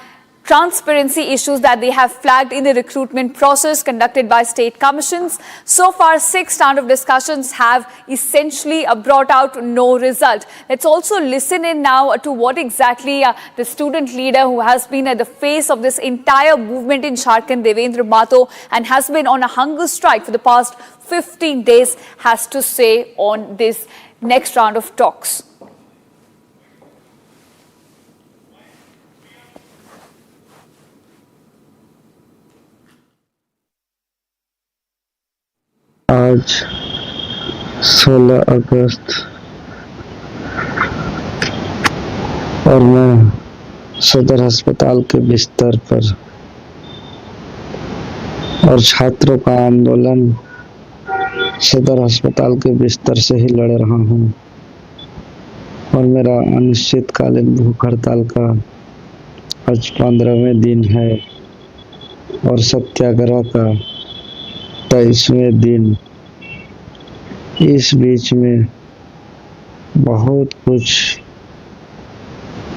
transparency issues that they have flagged in the recruitment process conducted by state commissions. So far, 6 rounds of discussions have essentially brought out no result. Let's also listen in now to what exactly the student leader who has been at the face of this entire movement in Jharkhand, Devendra Mato, and has been on a hunger strike for the past 15 days, has to say on this next round of talks. आज 16 अगस्त और मैं सदर अस्पताल के बिस्तर पर और छात्रों का आंदोलन सदर अस्पताल के बिस्तर से ही लड़ रहा हूं और मेरा अनिश्चितकालीन भूख हड़ताल का आज 15वें दिन है और सत्याग्रह का 23वें दिन। इस बीच में बहुत कुछ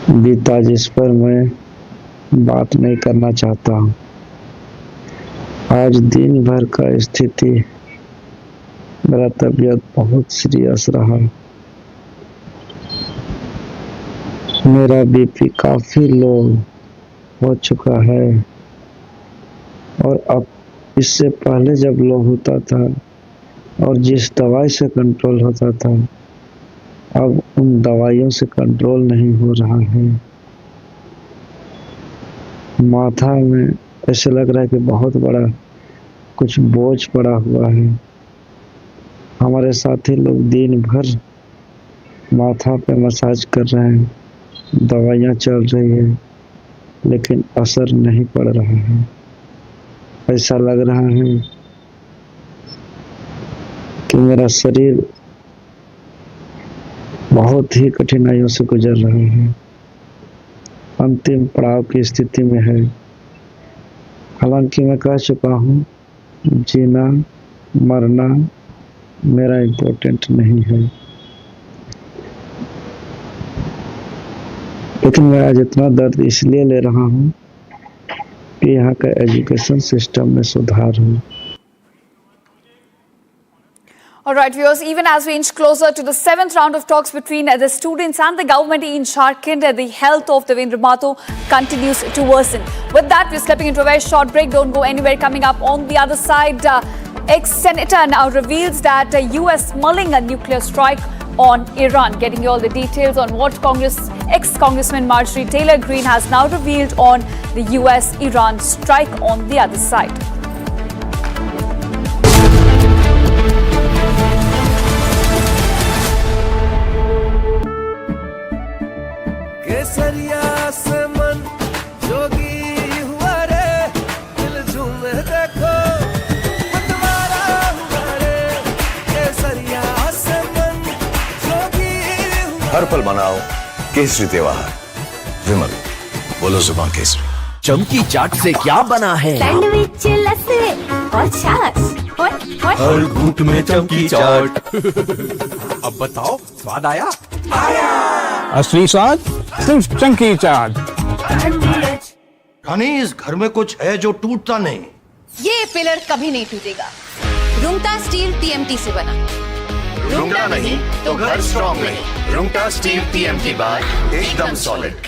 बीता जिस पर मैं बात नहीं करना चाहता हूँ। आज दिन भर का स्थिति, मेरा तबीयत बहुत सीरियस रहा। मेरा बीपी काफ़ी लो हो चुका है और अब इससे पहले जब लो होता था और जिस दवाई से कंट्रोल होता था, अब उन दवाइयों से कंट्रोल नहीं हो रहा है। माथा में ऐसे लग रहा है कि बहुत बड़ा कुछ बोझ पड़ा हुआ है। हमारे साथी लोग दिन भर माथा पे मसाज कर रहे हैं, दवाइयाँ चल रही है, लेकिन असर नहीं पड़ रहा है। ऐसा लग रहा है कि मेरा शरीर बहुत ही कठिनाइयों से गुजर रहा है। अंतिम पड़ाव की स्थिति में है। हालांकि मैं कह चुका हूँ, जीना मरना मेरा इम्पोर्टेंट नहीं है, लेकिन मैं आज इतना दर्द इसलिए ले रहा हूँ कि यहाँ का एजुकेशन सिस्टम में सुधार हो। All right, viewers, even as we inch closer to the 7th round of talks between the students and the government in Jharkhand, the health of Devendra Mathur continues to worsen. With that, we're stepping into a very short break. Don't go anywhere. Coming up on the other side, ex-senator now reveals that US mulling a nuclear strike on Iran. Getting you all the details on what ex-Congressman Marjorie Taylor Greene has now revealed on the US-Iran strike on the other side. केसरिया से मन जोगी हुआ रे, दिल झूमे देखो मतवारा हुआ रे। केसरिया से मन जोगी हुआ। हर पल मनाओ केसरी त्योहार। विमल, बोलो जुबान केसरी। चमकी चाट से क्या बना है? सैंडविच लस्सी और छाछ। हर घूंट में चमकी चाट। अब बताओ, स्वाद आया? असली स्वाद सिर्फ चंकी चाट। यानी इस घर में कुछ है जो टूटता नहीं। ये पिलर कभी नहीं टूटेगा। रुंगटा स्टील TMT से बना। रुंगटा नहीं तो घर स्ट्रॉन्ग नहीं। रुंगटा स्टील TMT बार एकदम solid.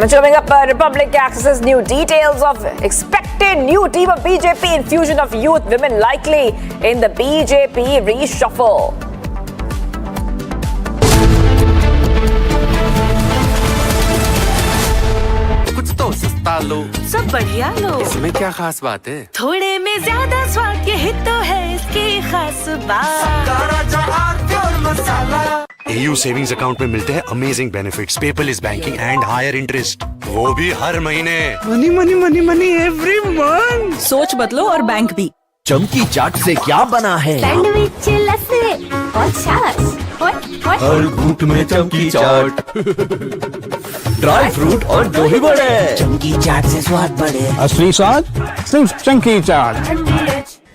And coming up, Republic accesses new details of expected new team of BJP infusion of youth women likely in the BJP reshuffle. कुछ तो सस्ता लो, सब बढ़िया लो। इसमें क्या खास बात है? थोड़े में ज्यादा स्वाद, यही तो है इसकी खास बात। AU सेविंग्स अकाउंट में मिलते हैं amazing benefits, paperless banking and higher interest, वो भी हर महीने। Money money money money every month. सोच बदलो और बैंक भी। चमकी चाट से क्या बना है? सैंडविच लस्सी और छाछ। हर घूंट में चमकी चाट। ड्राई फ्रूट और दही बड़े। चमकी चाट से स्वाद बढ़े। असली स्वाद सिर्फ chunky chaat.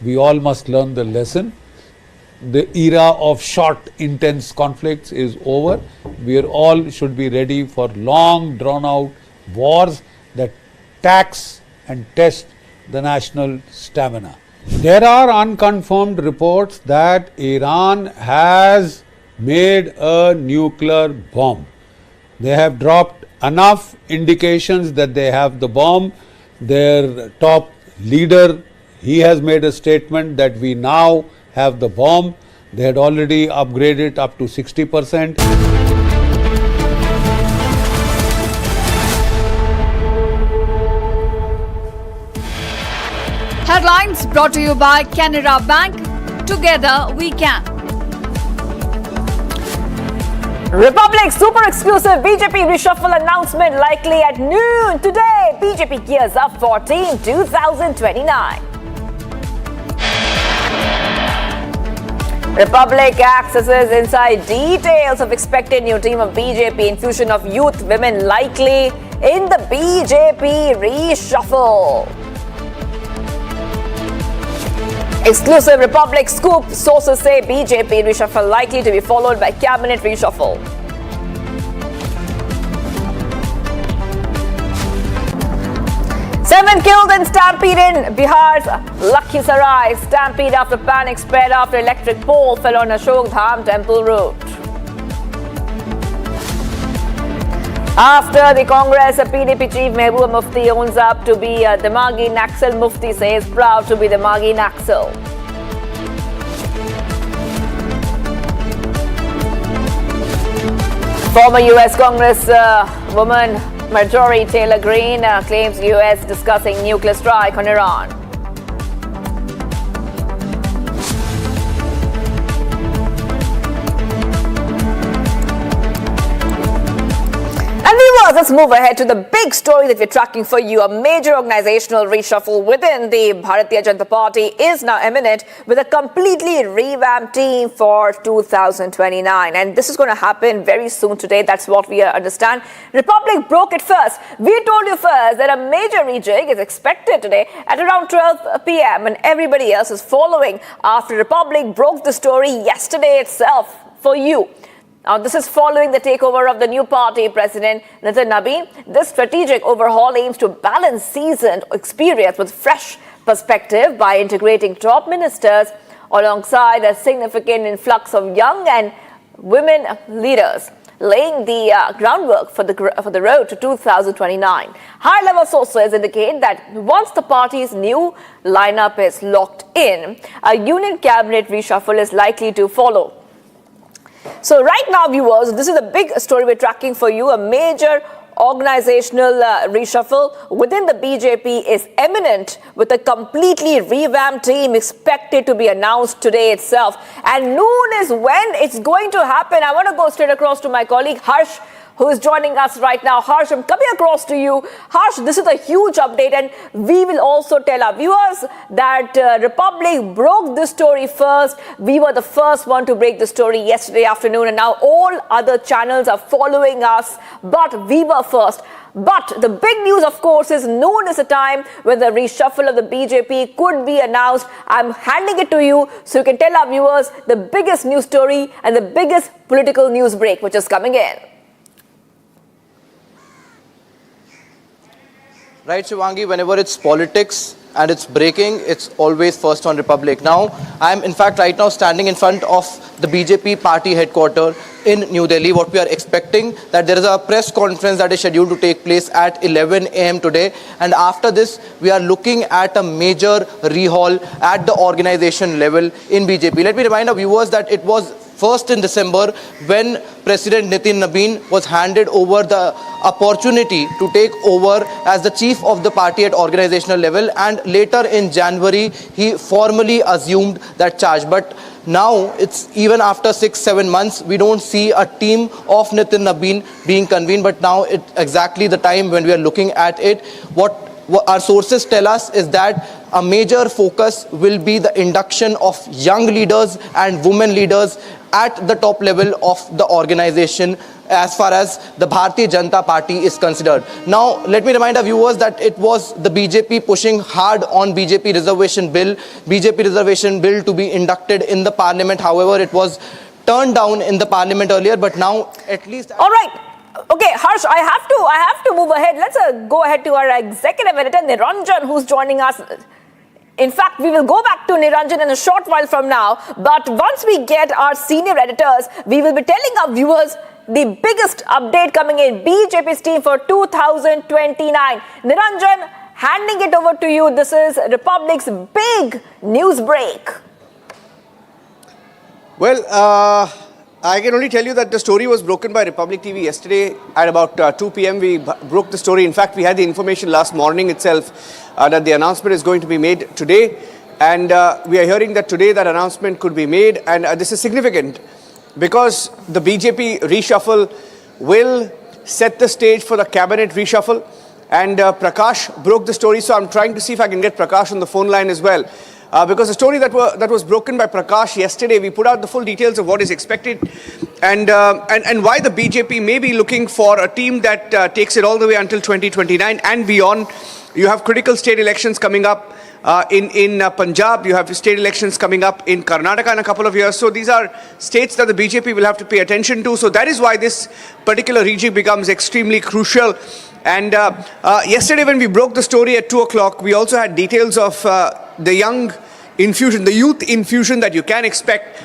We all must learn the lesson. The era of short, intense conflicts is over. We are all should be ready for long, drawn-out wars that tax and test the national stamina. There are unconfirmed reports that Iran has made a nuclear bomb. They have dropped enough indications that they have the bomb. Their top leader, he has made a statement that we now have the bomb. They had already upgraded up to 60%. Headlines brought to you by Canara Bank. Together we can. Republic super exclusive BJP reshuffle announcement likely at noon today. BJP gears up for Team 2029. Republic accesses inside details of expected new team of BJP infusion of youth women likely in the BJP reshuffle. Exclusive Republic scoop. Sources say BJP reshuffle likely to be followed by cabinet reshuffle. Seven killed in stampede in Bihar's Lakhisarai. Stampede after panic spread after electric pole fell on Ashok Dham temple route. After the Congress, PDP chief Mehbooba Mufti owns up to be a Dimagi Naxal. Mufti says proud to be Dimagi Naxal. Former US Congress woman Marjorie Taylor Greene claims US discussing nuclear strike on Iran. And viewers, let's move ahead to the big story that we're tracking for you. A major organizational reshuffle within the Bharatiya Janata Party is now imminent with a completely revamped team for 2029. And this is going to happen very soon today. That's what we understand. Republic broke it first. We told you first that a major rejig is expected today at around 12 p.m. and everybody else is following after Republic broke the story yesterday itself for you. Now, this is following the takeover of the new party president, Nitin Nabi. This strategic overhaul aims to balance seasoned experience with fresh perspective by integrating top ministers alongside a significant influx of young and women leaders, laying the groundwork for the road to 2029. High-level sources indicate that once the party's new lineup is locked in, a union cabinet reshuffle is likely to follow. So right now, viewers, this is a big story we're tracking for you. A major organizational reshuffle within the BJP is imminent with a completely revamped team expected to be announced today itself. And noon is when it's going to happen. I want to go straight across to my colleague Harsh, who is joining us right now. Harsh, I'm coming across to you. Harsh, this is a huge update, and we will also tell our viewers that Republic broke this story first. We were the first one to break the story yesterday afternoon, and now all other channels are following us, but we were first. But the big news, of course, is noon is the time when the reshuffle of the BJP could be announced. I'm handing it to you so you can tell our viewers the biggest news story and the biggest political news break which is coming in. Right, Shivangi, whenever it's politics and it's breaking, it's always first on Republic. Now, I'm in fact right now standing in front of the BJP party headquarters in New Delhi. What we are expecting, that there is a press conference that is scheduled to take place at 11 a.m. today. And after this, we are looking at a major rehaul at the organization level in BJP. Let me remind our viewers that it was first in December when President Nitin Nabi was handed over the opportunity to take over as the chief of the party at organizational level, and later in January he formally assumed that charge. But now it's even after 6-7 months we don't see a team of Nitin Nabi being convened, but now it's exactly the time when we are looking at it. What our sources tell us is that a major focus will be the induction of young leaders and women leaders at the top level of the organization as far as the Bharatiya Janata Party is considered. Now, let me remind our viewers that it was the BJP pushing hard on BJP reservation bill to be inducted in the parliament. However, it was turned down in the parliament earlier, but now at least... All right. Okay, Harsh, I have to move ahead. Let's go ahead to our executive editor, Niranjan, who's joining us. In fact, we will go back to Niranjan in a short while from now. But once we get our senior editors, we will be telling our viewers the biggest update coming in, BJP's team for 2029. Niranjan, handing it over to you. This is Republic's big news break. Well, I can only tell you that the story was broken by Republic TV yesterday at about 2 p.m. We broke the story. In fact, we had the information last morning itself that the announcement is going to be made today. And we are hearing that today that announcement could be made. And this is significant because the BJP reshuffle will set the stage for the cabinet reshuffle. And Prakash broke the story. So I'm trying to see if I can get Prakash on the phone line as well. Because the story that was broken by Prakash yesterday, we put out the full details of what is expected and why the BJP may be looking for a team that takes it all the way until 2029 and beyond. You have critical state elections coming up in Punjab. You have state elections coming up in Karnataka in a couple of years. So these are states that the BJP will have to pay attention to. So that is why this particular region becomes extremely crucial. And yesterday when we broke the story at 2 o'clock, we also had details of the young infusion, the youth infusion that you can expect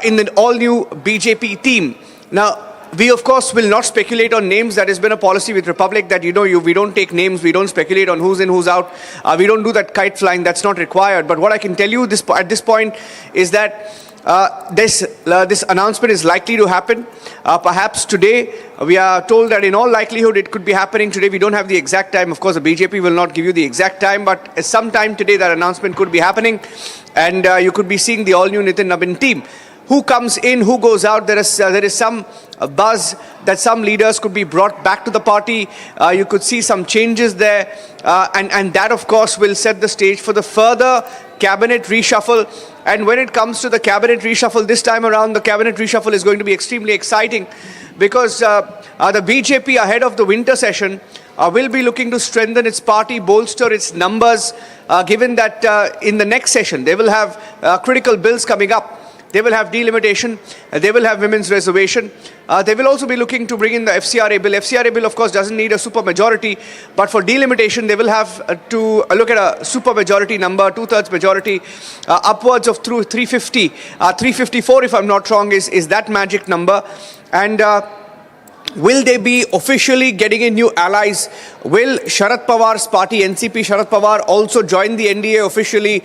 in the all-new BJP team. Now, we of course will not speculate on names. That has been a policy with Republic that, we don't take names, we don't speculate on who's in, who's out. We don't do that kite flying, that's not required. But what I can tell you at this point is that this announcement is likely to happen. Perhaps today, we are told that in all likelihood it could be happening today. We don't have the exact time. Of course, the BJP will not give you the exact time, but sometime today that announcement could be happening. And you could be seeing the all-new Nitin Nabin team. Who comes in, who goes out? There is some buzz that some leaders could be brought back to the party. You could see some changes there. And that, of course, will set the stage for the further cabinet reshuffle. And when it comes to the cabinet reshuffle, this time around, the cabinet reshuffle is going to be extremely exciting because the BJP ahead of the winter session will be looking to strengthen its party, bolster its numbers, given that in the next session, they will have critical bills coming up. They will have delimitation, they will have women's reservation. They will also be looking to bring in the FCRA bill. FCRA bill, of course, doesn't need a super majority, but for delimitation, they will have to look at a super majority number, 2/3 majority, upwards of through 350, 354, if I'm not wrong, is that magic number. And will they be officially getting in new allies? Will Sharad Pawar's party, NCP Sharad Pawar, also join the NDA officially?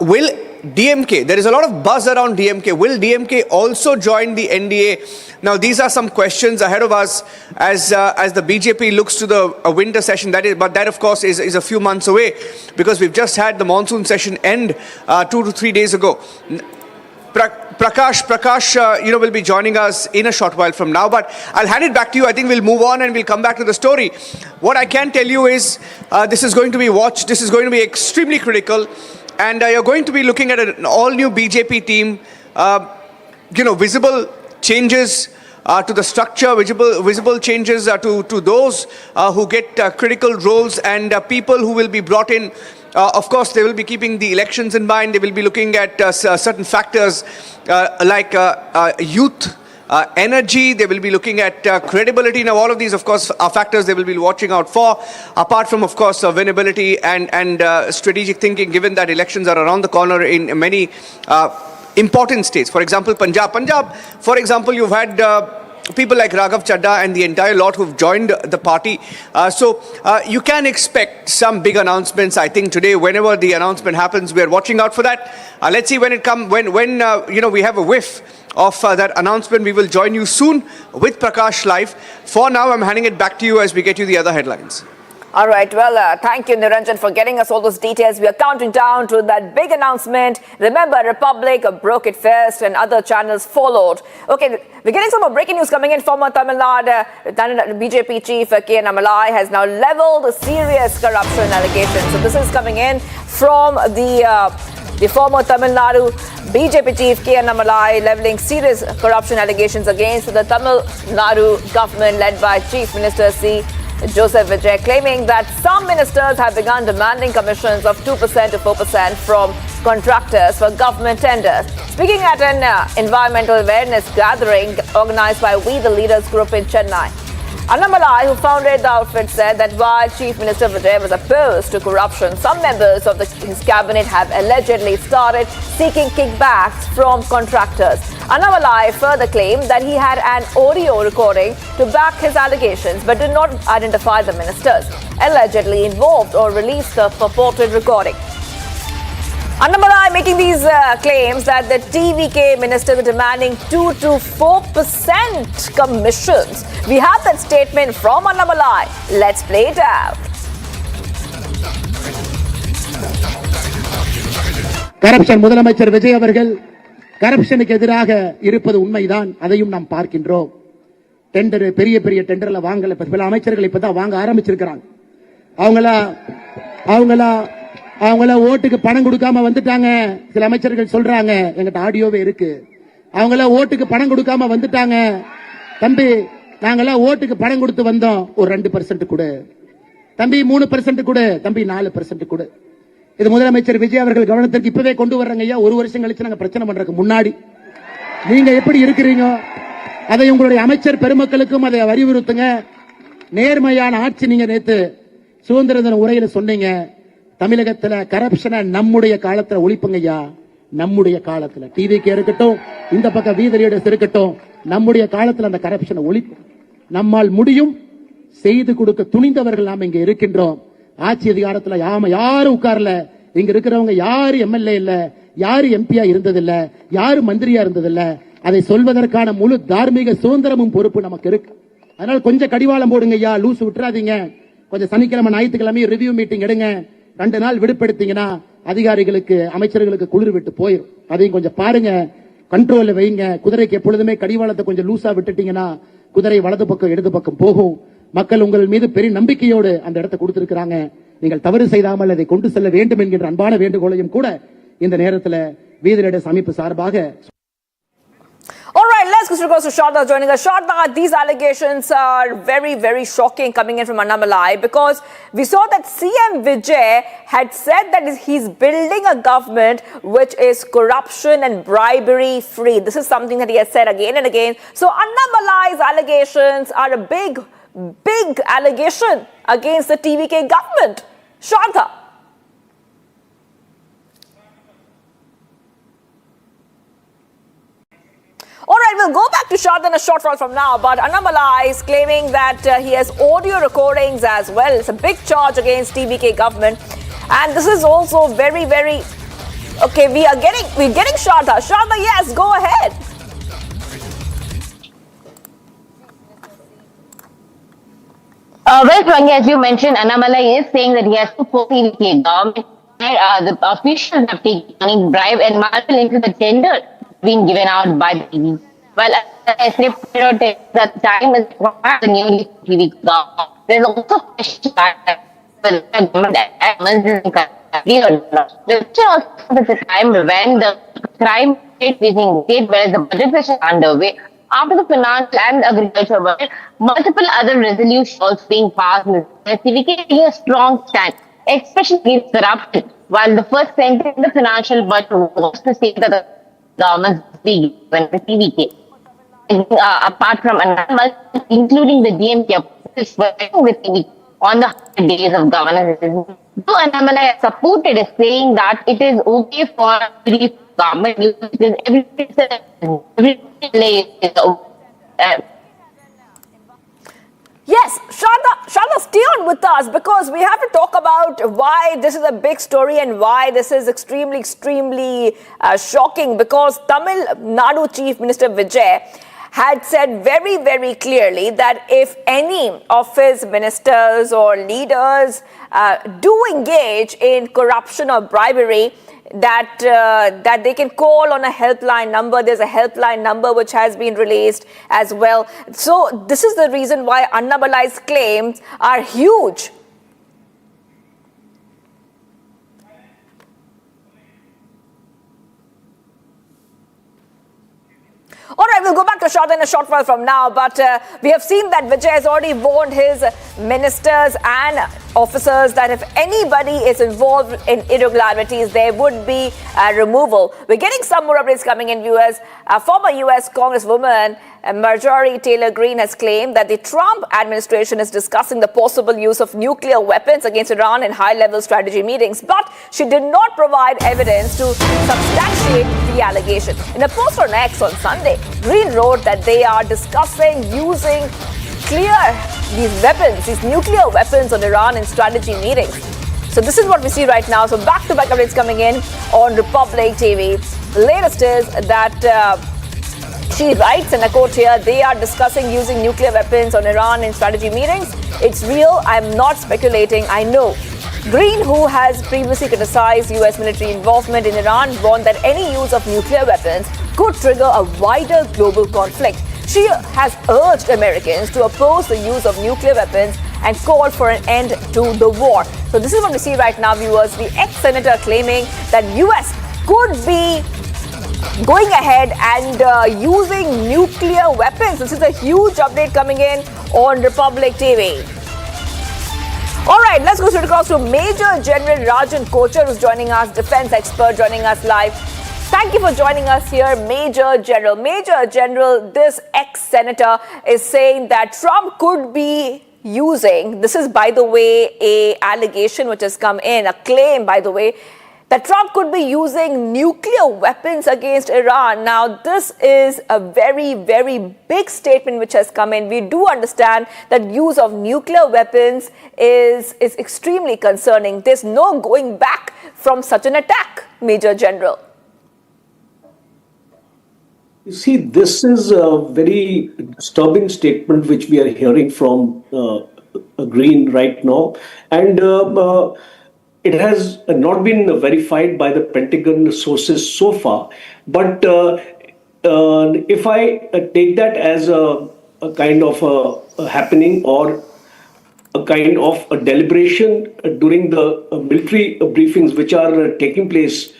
Will DMK, there is a lot of buzz around DMK. Will DMK also join the NDA? Now, these are some questions ahead of us as the BJP looks to the winter session. But that, of course, is a few months away because we've just had the monsoon session end 2 to 3 days ago. Prakash, will be joining us in a short while from now. But I'll hand it back to you. I think we'll move on and we'll come back to the story. What I can tell you is this is going to be watched. This is going to be extremely critical. And you're going to be looking at an all-new BJP team, visible changes to the structure, visible changes to those who get critical roles and people who will be brought in. Of course, they will be keeping the elections in mind. They will be looking at certain factors like youth, energy. They will be looking at credibility. Now, all of these, of course, are factors they will be watching out for, apart from, of course, winnability and strategic thinking, given that elections are around the corner in many important states. For example, Punjab, for example, you've had people like Raghav Chadha and the entire lot who've joined the party. So you can expect some big announcements, I think, today. Whenever the announcement happens, we're watching out for that. Let's see when we have a whiff of that announcement. We will join you soon with Prakash live. For now, I'm handing it back to you as we get you the other headlines. All right. Well, thank you, Niranjan, for getting us all those details. We are counting down to that big announcement. Remember, Republic broke it first and other channels followed. Okay, we're getting some more breaking news coming in. Former Tamil Nadu BJP chief K. Namalai has now leveled serious corruption allegations. So this is coming in from the former Tamil Nadu BJP chief K. Namalai leveling serious corruption allegations against the Tamil Nadu government led by Chief Minister C. Joseph Vijay, claiming that some ministers have begun demanding commissions of 2% to 4% from contractors for government tenders. Speaking at an environmental awareness gathering organized by We the Leaders group in Chennai, Annamalai, who founded the outfit, said that while Chief Minister Vijay was opposed to corruption, some members of his cabinet have allegedly started seeking kickbacks from contractors. Annamalai further claimed that he had an audio recording to back his allegations but did not identify the ministers allegedly involved or release the purported recording. Annamalai making these claims that the TVK ministers are demanding 2 to 4% commissions. We have that statement from Annamalai. Let's play it out. Corruption முதலமைச்சர் விஜய் அவர்கள் கரப்ஷனுக்கு எதிராக இருப்பது உண்மைதான், அதையும் நாம் பார்க்கின்றோம். Tender பெரிய பெரிய டெண்டர்ல வாங்கல, பல அமைச்சர்கள் இப்பதான் வாங்க ஆரம்பிச்சிருக்காங்க. அவங்கள ஓட்டுக்கு பணம் கொடுக்காம வந்துட்டாங்க. சில அமைச்சர்கள் சொல்றாங்க, எங்கிட்ட ஆடியோவே இருக்கு. அவங்கள ஓட்டுக்கு பணம் கொடுக்காம வந்துட்டாங்க. தம்பி, நாங்கெல்லாம் ஓட்டுக்கு பணம் கொடுத்து வந்தோம், ஒரு 2% கொடு தம்பி, 3% கொடு தம்பி, 4% கொடு. இது முதலமைச்சர் விஜய் அவர்கள் கவனத்திற்கு இப்பவே கொண்டு வர்றாங்க ஐயா. ஒரு வருஷம் கழிச்சு நாங்க பிரச்சனை பண்றதுக்கு முன்னாடி நீங்க எப்படி இருக்கிறீங்க, அதை உங்களுடைய அமைச்சர் பெருமக்களுக்கும் அதை அறிவுறுத்துங்க. நேர்மையான ஆட்சி. நீங்க நேத்து சுதந்திர தின உரையில சொன்னீங்க, தமிழகத்துல கரப்ஷனை நம்முடைய காலத்துல ஒழிப்புங்க ஐயா. நம்முடைய காலத்துல டிவிக்கு இருக்கட்டும், இந்த பக்கம் வீதரீடஸ் இருக்கட்டும், நம்முடைய காலத்துல அந்த கரப்ஷனை ஒழிப்பு நம்மால் முடியும். செய்து கொடுக்க துணிந்தவர்கள் நாம் இங்க இருக்கின்றோம். ஆட்சி அதிகாரத்துல யாரும் உட்கார்ல. இங்க இருக்கிறவங்க யாரு எம்எல்ஏ இல்ல, யாரு எம்பியா இருந்ததில்ல, யாரு மந்திரியா இருந்ததில்ல. அதை சொல்வதற்கான முழு தார்மீக சுதந்திரமும் பொறுப்பு நமக்கு இருக்கு. அதனால கொஞ்சம் கடிவாளம் போடுங்க ஐயா, லூசு விட்டுறாதீங்க. கொஞ்சம் சனிக்கிழமை ஞாயிற்றுக்கிழமை ரிவ்யூ மீட்டிங் எடுங்க. 2 நாள் விடுபடுத்தீங்கன்னா அதிகாரிகளுக்கு அமைச்சர்களுக்கு குளிர் விட்டு போயிடும். அதையும் கொஞ்சம் பாருங்க, கண்ட்ரோல்ல வைங்க. குதிரைக்கு எப்பொழுதுமே கடிவாளத்தை கொஞ்சம் லூசா விட்டுட்டீங்கன்னா குதிரை வலது பக்கம் இடது பக்கம் போகும். மக்கள் உங்கள் மீது பெரிய நம்பிக்கையோடு அந்த இடத்தை கொடுத்திருக்கிறாங்க. நீங்கள் தவறு செய்யாமல் அதை கொண்டு செல்ல வேண்டும் என்கின்ற அன்பான வேண்டுகோளையும் கூட இந்த நேரத்தில் வீதிரேடஸ் அமைப்பு சார்பாக. All right, let's go to Shraddha joining us. Shraddha, these allegations are very, very shocking coming in from Annamalai because we saw that CM Vijay had said that he's building a government which is corruption and bribery free. This is something that he has said again and again. So Annamalai's allegations are a big allegation against the TVK government. Shraddha. All right, we'll go back to Shraddha in a short while from now, but Annamalai is claiming that he has audio recordings as well. It's a big charge against TVK government, and this is also very, very okay. We're getting Shraddha. Shraddha, yes, go ahead. Well, Pragya, as you mentioned, Annamalai is saying that he has to post TVK government. The officials have taken bribe and marshal into the tender being given out by the TV. Well, as they pointed out, that time is required the new TV government. There's also a question that whether the government is in country or not. There's also the time when the crime rate is in state, whereas the budget session is underway. After the financial and agriculture budget, multiple other resolutions also being passed. The TVK taking a strong stand, especially against corruption. While the first sentence in the financial budget was to say that the government be given the TVK. Apart from Annamalai, including the DMK, is working with TVK on the 100 days of governance. So Annamalai supported is saying that it is okay for every government because every Yes, Shraddha, stay on with us because we have to talk about why this is a big story and why this is extremely shocking because Tamil Nadu Chief Minister Vijay had said very, very clearly that if any of his ministers or leaders do engage in corruption or bribery, that they can call on a helpline number. There's a helpline number which has been released as well. So this is the reason why Annamalai's claims are huge. All right, we'll go back to Shraddha in a short while from now, but we have seen that Vijay has already warned his ministers and officers that if anybody is involved in irregularities, there would be removal. We're getting some more updates coming in, viewers. Former U.S. Congresswoman Marjorie Taylor Greene has claimed that the Trump administration is discussing the possible use of nuclear weapons against Iran in high-level strategy meetings, but she did not provide evidence to substantiate the allegation. In a post on X on Sunday, Greene wrote that they are discussing using these nuclear weapons on Iran in strategy meetings. So this is what we see right now. So back-to-back updates coming in on Republic TV. The latest is that she writes, and I quote here, they are discussing using nuclear weapons on Iran in strategy meetings. It's real. I'm not speculating. I know. Greene, who has previously criticized U.S. military involvement in Iran, warned that any use of nuclear weapons could trigger a wider global conflict. She has urged Americans to oppose the use of nuclear weapons and called for an end to the war. So this is what we see right now, viewers. The ex-senator claiming that U.S. could be going ahead and using nuclear weapons. This is a huge update coming in on Republic TV. All right, let's go straight across to Major General Rajan Kochar, who's joining us, defense expert, joining us live. Thank you for joining us here, Major General. Major General, this ex-senator is saying that Trump could be using, this is, by the way, a allegation which has come in, a claim, by the way, that Trump could be using nuclear weapons against Iran. Now, this is a very, very big statement which has come in. We do understand that use of nuclear weapons is extremely concerning. There's no going back from such an attack, Major General. You see, this is a very disturbing statement which we are hearing from Greene right now. And it has not been verified by the Pentagon sources so far. But if I take that as a kind of a happening or a kind of a deliberation during the military briefings which are taking place,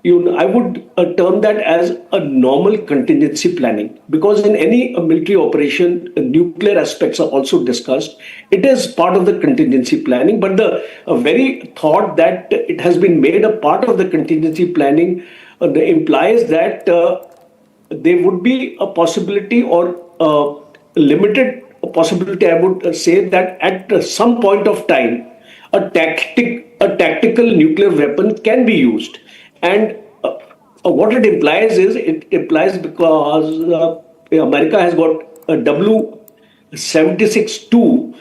I would term that as a normal contingency planning, because in any military operation, nuclear aspects are also discussed. It is part of the contingency planning, but the very thought that it has been made a part of the contingency planning implies that there would be a possibility or limited possibility, I would say, that at some point of time, a tactical nuclear weapon can be used. And what it implies is, because America has got a W-76-2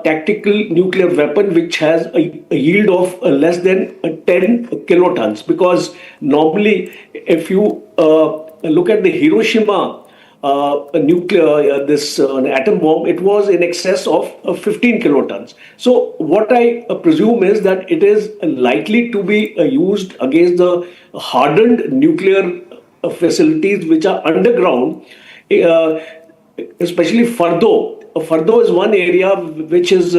tactical nuclear weapon which has a yield of less than 10 kilotons. Because normally, if you look at the Hiroshima atom bomb, it was in excess of 15 kilotons. So what I presume is that it is likely to be used against the hardened nuclear facilities which are underground, especially Fardo. Fardo is one area which is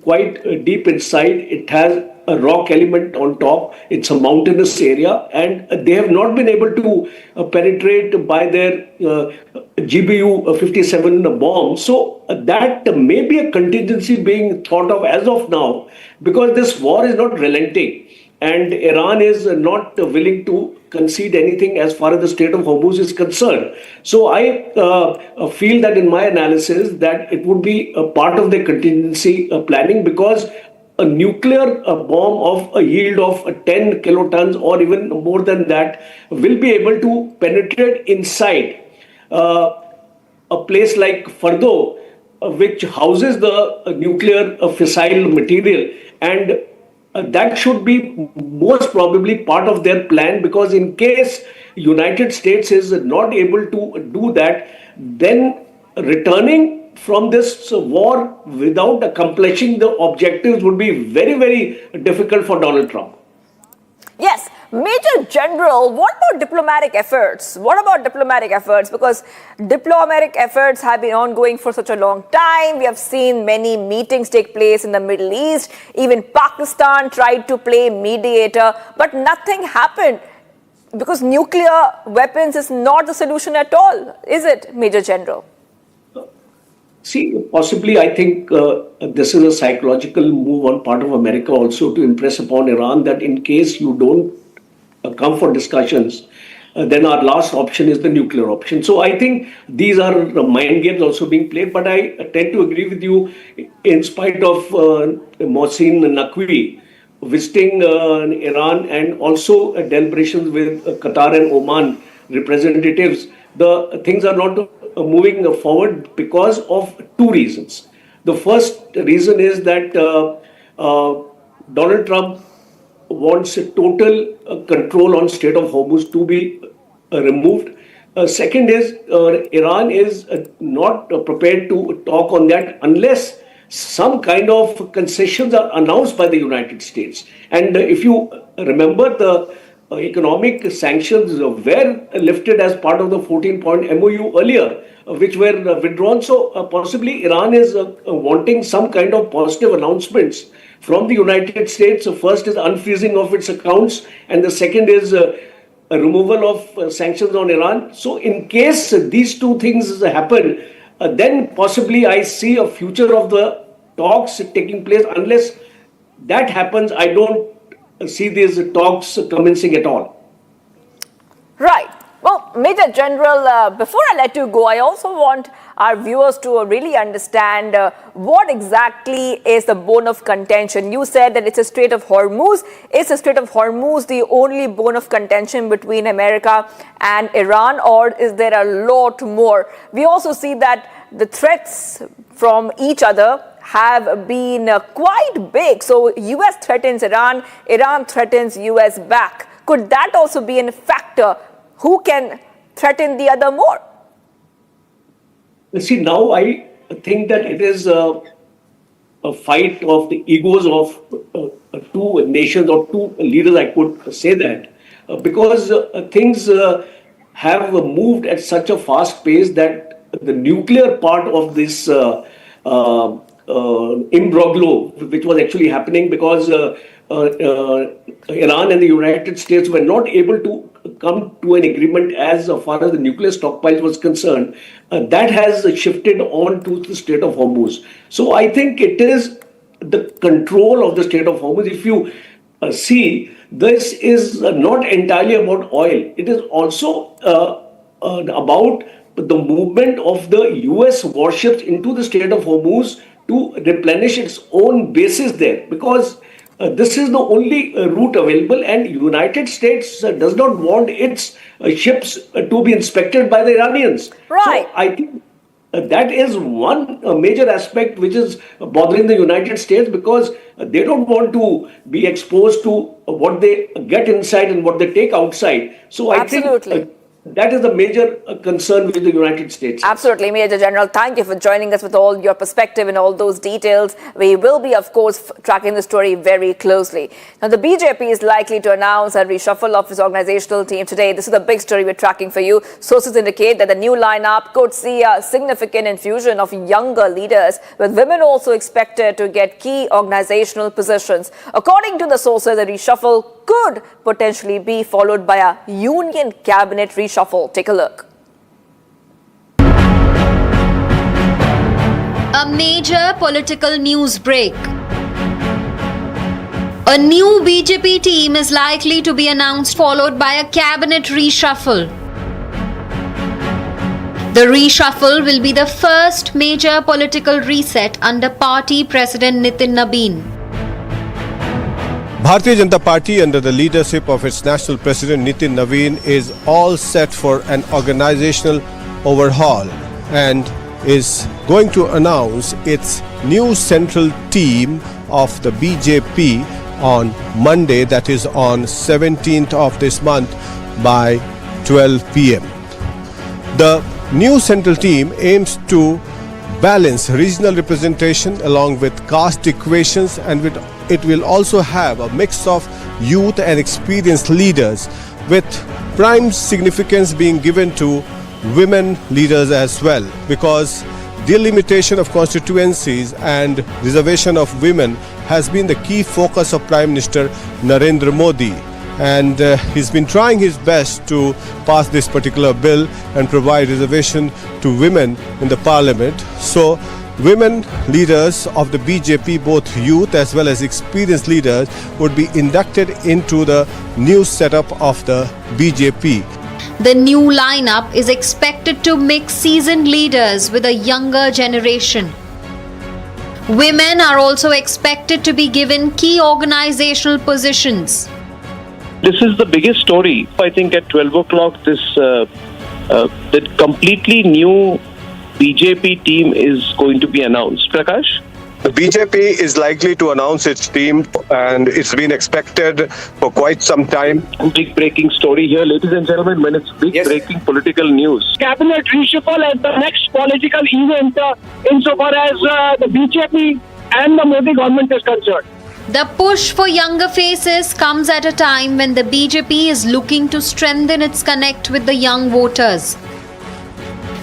quite deep inside. It has a rock element on top. It's a mountainous area, and they have not been able to penetrate by their GBU-57 bombs. So that may be a contingency being thought of as of now, because this war is not relenting, and Iran is not willing to concede anything as far as the Strait of Hormuz is concerned. So I feel that in my analysis that it would be a part of the contingency planning, because a nuclear bomb of a yield of 10 kilotons or even more than that will be able to penetrate inside a place like Fardo, which houses the nuclear fissile material, and that should be most probably part of their plan, because in case United States is not able to do that, then returning from this war without accomplishing the objectives would be very, very difficult for Donald Trump. Yes, Major General, what about diplomatic efforts? Because diplomatic efforts have been ongoing for such a long time. We have seen many meetings take place in the Middle East. Even Pakistan tried to play mediator, but nothing happened. Because nuclear weapons is not the solution at all, is it, Major General? See, possibly I think this is a psychological move on part of America also to impress upon Iran that in case you don't come for discussions, then our last option is the nuclear option. So I think these are mind games also being played, but I tend to agree with you in spite of Mohsin Naqvi visiting Iran and also deliberations with Qatar and Oman representatives, the things are not moving forward because of two reasons. The first reason is that Donald Trump wants a total control on Strait of Hormuz to be removed. Second is Iran is not prepared to talk on that unless some kind of concessions are announced by the United States. And if you remember, the economic sanctions were lifted as part of the 14-point MOU earlier, which were withdrawn. So possibly Iran is wanting some kind of positive announcements from the United States. First is unfreezing of its accounts, and the second is a removal of sanctions on Iran. So in case these two things happen, then possibly I see a future of the talks taking place. Unless that happens, I don't see these talks commencing at all. Right. Well, Major General, before I let you go, I also want our viewers to really understand what exactly is the bone of contention. You said that it's a Strait of Hormuz. Is the Strait of Hormuz the only bone of contention between America and Iran, or is there a lot more? We also see that the threats from each other have been quite big. So US threatens Iran, Iran threatens US back. Could that also be a factor? Who can threaten the other more? See, now I think that it is a fight of the egos of two nations or two leaders, I could say that, because things have moved at such a fast pace that the nuclear part of this imbroglio, which was actually happening because Iran and the United States were not able to come to an agreement as far as the nuclear stockpile was concerned, that has shifted on to the Strait of Hormuz. So I think it is the control of the Strait of Hormuz. If you see, this is not entirely about oil. It is also about the movement of the US warships into the Strait of Hormuz to replenish its own bases there, because this is the only route available, and United States does not want its ships to be inspected by the Iranians. Right. So I think that is one major aspect which is bothering the United States, because they don't want to be exposed to what they get inside and what they take outside. So I think that is the major concern with the United States. Absolutely, Major General. Thank you for joining us with all your perspective and all those details. We will be, of course, tracking the story very closely. Now, the BJP is likely to announce a reshuffle of its organizational team today. This is a big story we're tracking for you. Sources indicate that the new lineup could see a significant infusion of younger leaders, with women also expected to get key organizational positions. According to the sources, the reshuffle could potentially be followed by a union cabinet reshuffle. Take a look. A major political news break. A new BJP team is likely to be announced, followed by a cabinet reshuffle. The reshuffle will be the first major political reset under party President Nitin Nabin. Bharatiya Janata Party, under the leadership of its national president Nitin Nabin, is all set for an organizational overhaul and is going to announce its new central team of the BJP on Monday, that is on 17th of this month by 12 p.m. The new central team aims to balance regional representation along with caste equations, and it will also have a mix of youth and experienced leaders, with prime significance being given to women leaders as well, because delimitation of constituencies and reservation of women has been the key focus of Prime Minister Narendra Modi. and he's been trying his best to pass this particular bill and provide reservation to women in the parliament. So women leaders of the BJP, both youth as well as experienced leaders, would be inducted into the new setup of the BJP. The new lineup is expected to mix seasoned leaders with a younger generation. Women are also expected to be given key organizational positions. This is the biggest story. I think at 12 o'clock, the completely new BJP team is going to be announced. Prakash? The BJP is likely to announce its team, and it's been expected for quite some time. Big breaking story here, ladies and gentlemen, when it's big breaking political news. Cabinet reshuffle as the next political event insofar as the BJP and the Modi government is concerned. The push for younger faces comes at a time when the BJP is looking to strengthen its connect with the young voters.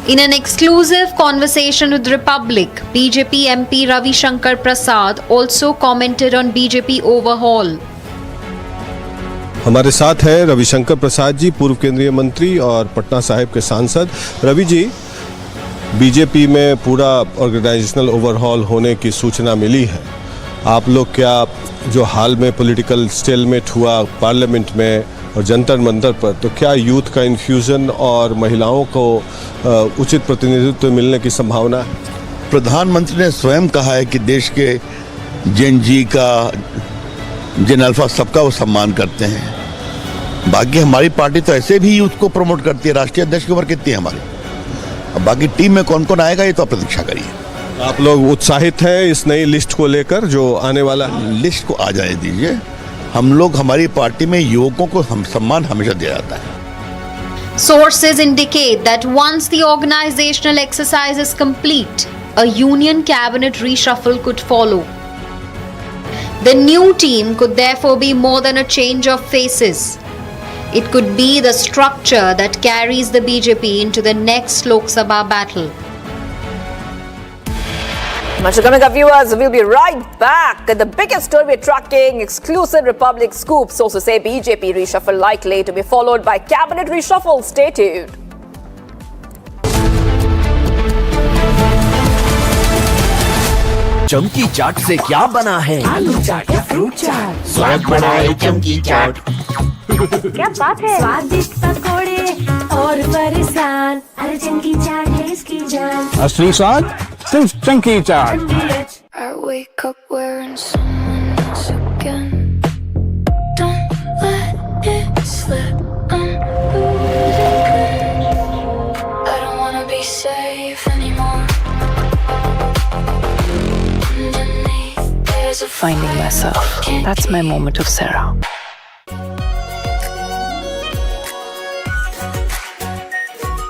In an exclusive conversation with Republic, BJP MP Ravi Shankar Prasad also commented on BJP overhaul. हमारे साथ हैं रविशंकर प्रसाद जी, पूर्व केंद्रीय मंत्री और पटना साहिब के सांसद। Ravi ji, BJP में पूरा ऑर्गेनाइजेशनल ओवरहॉल होने की सूचना मिली है। आप लोग क्या जो हाल में पॉलिटिकल स्टेलमेट हुआ पार्लियामेंट में और जंतर मंतर पर, तो क्या यूथ का इन्फ्यूजन और महिलाओं को उचित प्रतिनिधित्व मिलने की संभावना है? प्रधानमंत्री ने स्वयं कहा है कि देश के जेन जी का, जेन अल्फा सबका वो सम्मान करते हैं। बाकी हमारी पार्टी तो ऐसे भी यूथ को प्रमोट करती है। राष्ट्रीय अध्यक्ष की उम्र कितनी है हमारी? अब बाकी टीम में कौन कौन आएगा ये तो आप प्रतीक्षा करिए। आप लोग उत्साहित हैं इस नई लिस्ट को लेकर जो आने वाला है? लिस्ट को आ जाने दीजिए। हम लोग, हमारी पार्टी में युवकों को सम्मान हमेशा दिया जाता है। Sources indicate that once the organizational exercise is complete, a union cabinet reshuffle could follow. The new team could therefore be more than a change of faces. It could be the structure that carries the BJP into the next Lok Sabha battle. Much coming up, viewers. We'll be right back. The biggest story we're tracking, exclusive Republic scoop. Sources say BJP reshuffle likely to be followed by cabinet reshuffle. Stay tuned. चमकी चाट से क्या बना है? आलू चाट या fruit चाट, स्वाद बनाए चमकी चाट। क्या बात है? स्वादिष्ट पकोड़े और परेशान, अरे चमकी चाट है इसकी जान। असली स्वाद सिर्फ chunky chaat. I wake up wearing someone else again. Don't let it slip. I'm losing. I don't wanna be safe anymore. Underneath there's a finding myself. That's my moment of Sarah.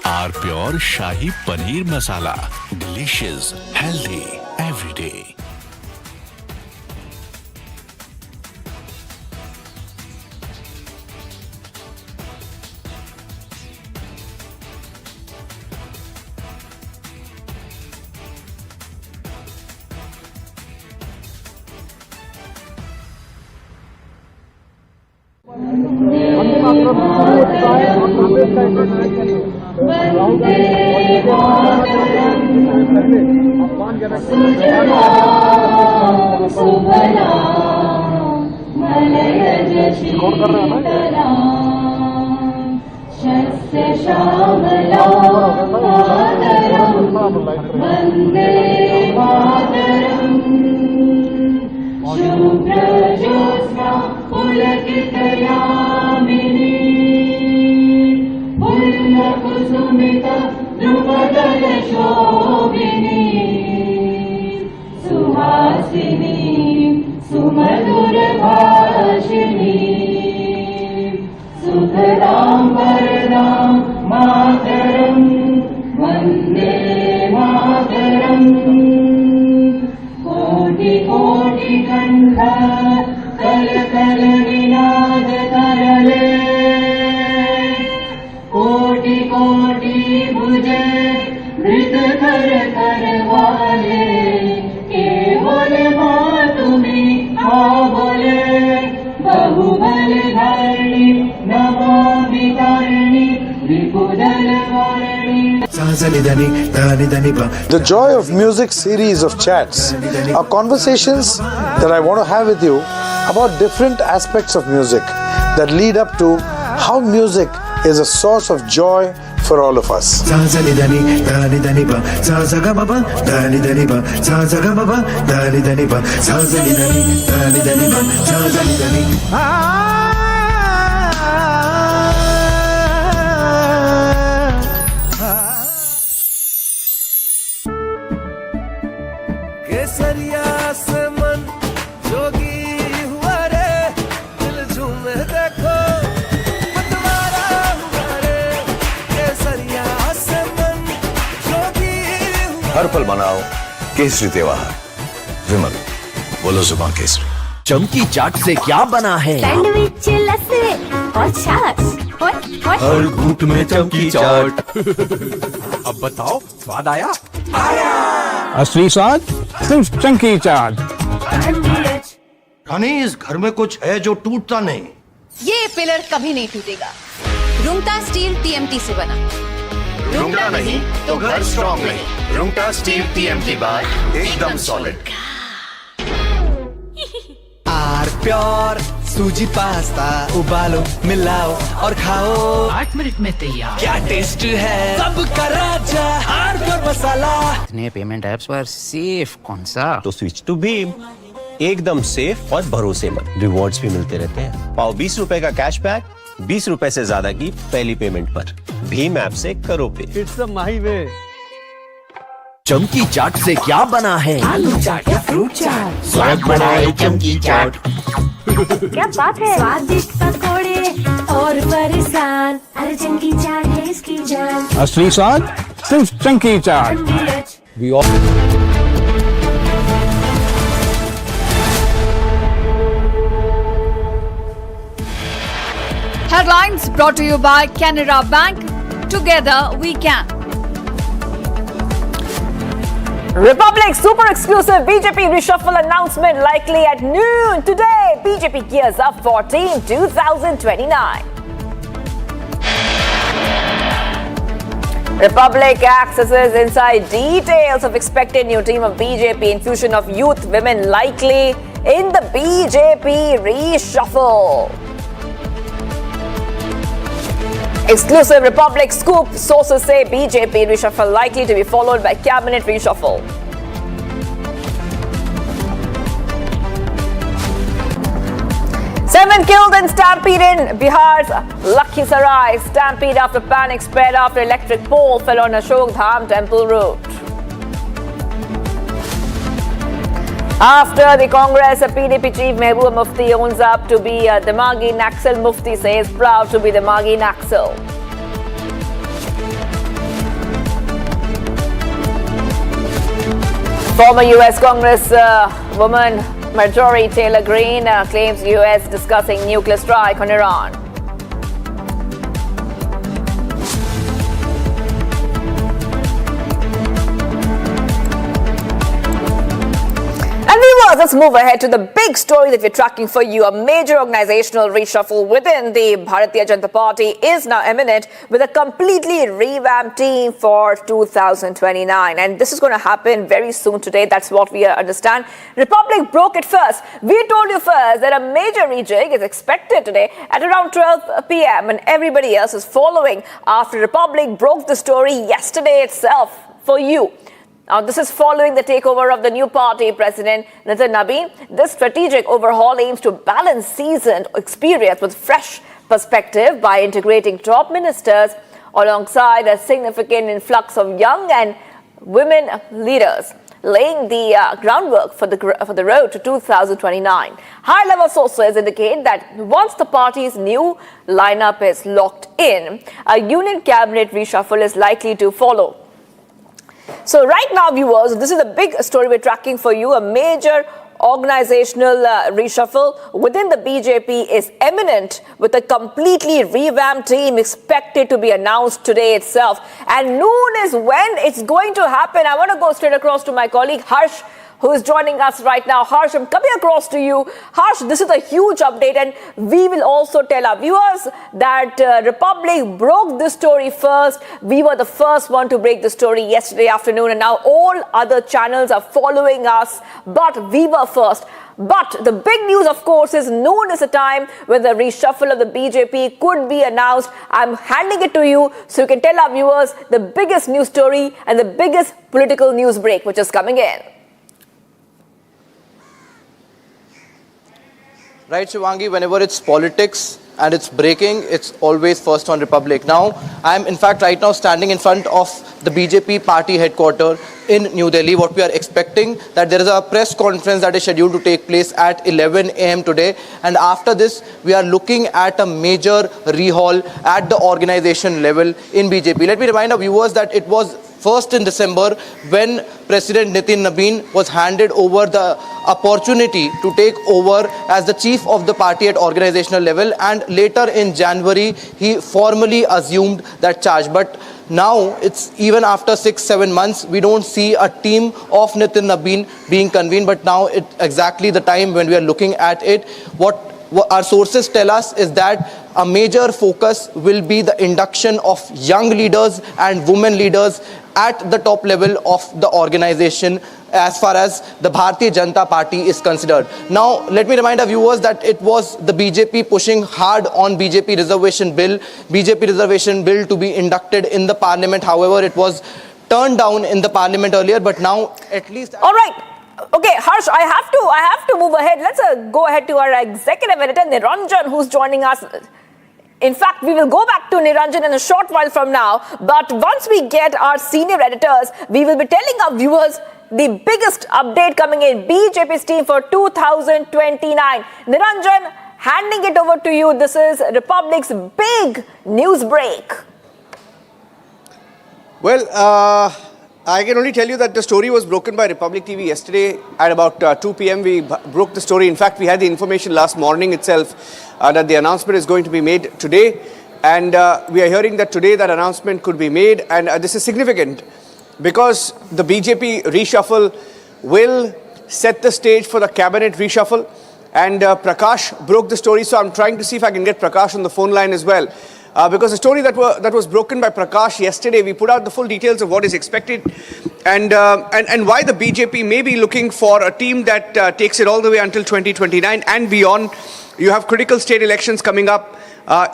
R pure shahi paneer masala, delicious, healthy every day. बहुबल धरणी The Joy of Music series of chats are conversations that I want to have with you about different aspects of music that lead up to how music is a source of joy for all of us. हर पल मनाओ केसरी त्योहार। विमल, बोलो जुबान केसरी। चमकी चाट से क्या बना है? सैंडविच, लस्सी और छाछ। हर घूंट में चमकी चाट। अब बताओ स्वाद आया? असली स्वाद सिर्फ चंकी चाट। रानी, इस घर में कुछ है जो टूटता नहीं। ये पिलर कभी नहीं टूटेगा। रुंगटा स्टील TMT से बना। रुंगटा नहीं तो घर स्ट्रॉन्ग नहीं। रुंगटा स्टील TMT बार एकदम सॉलिड। आर प्योर सूजी पास्ता उबालो मिलाओ और खाओ 8 मिनट में तैयार। क्या टेस्ट है सबका राजा आर प्योर मसाला। इतने पेमेंट ऐप्स पर सेफ कौन सा? तो स्विच टू भीम, एकदम सेफ और भरोसेमंद। रिवॉर्ड्स भी मिलते रहते हैं। पाओ 20 रुपए का कैशबैक 20 रुपए से ज्यादा की पहली पेमेंट पर। भीम ऐप से करो पे। इट्स माही वे। चमकी चाट से क्या बना है? आलू चाट या फ्रूट चाट। स्वाद बढ़ाए चमकी चाट। क्या बात है? स्वादिष्ट पकोड़े और फरसान, अरे चंकी चाट है इसकी जान। असली स्वाद सिर्फ chunky chaat. We all Headlines brought to you by Canara Bank. Together we can. Republic super exclusive BJP reshuffle announcement likely at noon today. BJP gears up for Team 2029. Republic accesses inside details of expected new team of BJP infusion of youth women likely in the BJP reshuffle. Exclusive Republic scoop. Sources say BJP reshuffle likely to be followed by cabinet reshuffle. Seven killed in stampede in Bihar's Lakhisarai. Stampede after panic spread after electric pole fell on Ashok Dham temple route. After the Congress, PDP chief Mehbooba Mufti owns up to be a Dimagi Naxal. Mufti says proud to be Dimagi Naxal. Former US Congress woman Marjorie Taylor Greene claims US discussing nuclear strike on Iran. And viewers, let's move ahead to the big story that we're tracking for you. A major organizational reshuffle within the Bharatiya Janata Party is now imminent with a completely revamped team for 2029. And this is going to happen very soon today. That's what we understand. Republic broke it first. We told you first that a major rejig is expected today at around 12 p.m. and everybody else is following after Republic broke the story yesterday itself for you. Now, this is following the takeover of the new party president, Nitin Nabi. This strategic overhaul aims to balance seasoned experience with fresh perspective by integrating top ministers alongside a significant influx of young and women leaders, laying the groundwork for the road to 2029. High-level sources indicate that once the party's new lineup is locked in, a union cabinet reshuffle is likely to follow. So right now, viewers, this is a big story we're tracking for you. A major organizational reshuffle within the BJP is imminent with a completely revamped team expected to be announced today itself. And noon is when it's going to happen. I want to go straight across to my colleague Harsh. who is joining us right now. Harsh, I'm coming across to you. Harsh, this is a huge update, and we will also tell our viewers that Republic broke this story first. We were the first one to break the story yesterday afternoon, and now all other channels are following us, but we were first. But the big news, of course, is noon is a time when the reshuffle of the BJP could be announced. I'm handing it to you so you can tell our viewers the biggest news story and the biggest political news break which is coming in. Right, Shivangi, whenever it's politics and it's breaking, it's always first on Republic. Now, I'm in fact right now standing in front of the BJP party headquarters in New Delhi. What we are expecting, that there is a press conference that is scheduled to take place at 11 a.m. today. And after this, we are looking at a major rehaul at the organization level in BJP. Let me remind our viewers that it was first in December when President Nitin Nabin was handed over the opportunity to take over as the chief of the party at organizational level, and later in January he formally assumed that charge. But now it's even after 6-7 months, we don't see a team of Nitin Nabin being convened, but now it's exactly the time when we are looking at it. What our sources tell us is that a major focus will be the induction of young leaders and women leaders at the top level of the organization as far as the Bharatiya Janata Party is considered. Now, let me remind our viewers that it was the BJP pushing hard on BJP reservation bill to be inducted in the parliament. However, it was turned down in the parliament earlier, but now at least... All right. Okay, Harsh, I have to move ahead. Let's go ahead to our executive editor, Niranjan, who's joining us. In fact, we will go back to Niranjan in a short while from now. But once we get our senior editors, we will be telling our viewers the biggest update coming in BJP's team for 2029. Niranjan, handing it over to you. This is Republic's big news break. Well, I can only tell you that the story was broken by Republic TV yesterday at about 2 p.m. We broke the story. In fact, we had the information last morning itself that the announcement is going to be made today. And we are hearing that today that announcement could be made. And this is significant because the BJP reshuffle will set the stage for the cabinet reshuffle. And Prakash broke the story. So I'm trying to see if I can get Prakash on the phone line as well. Because the story that was broken by Prakash yesterday, we put out the full details of what is expected and why the BJP may be looking for a team that takes it all the way until 2029 and beyond. You have critical state elections coming up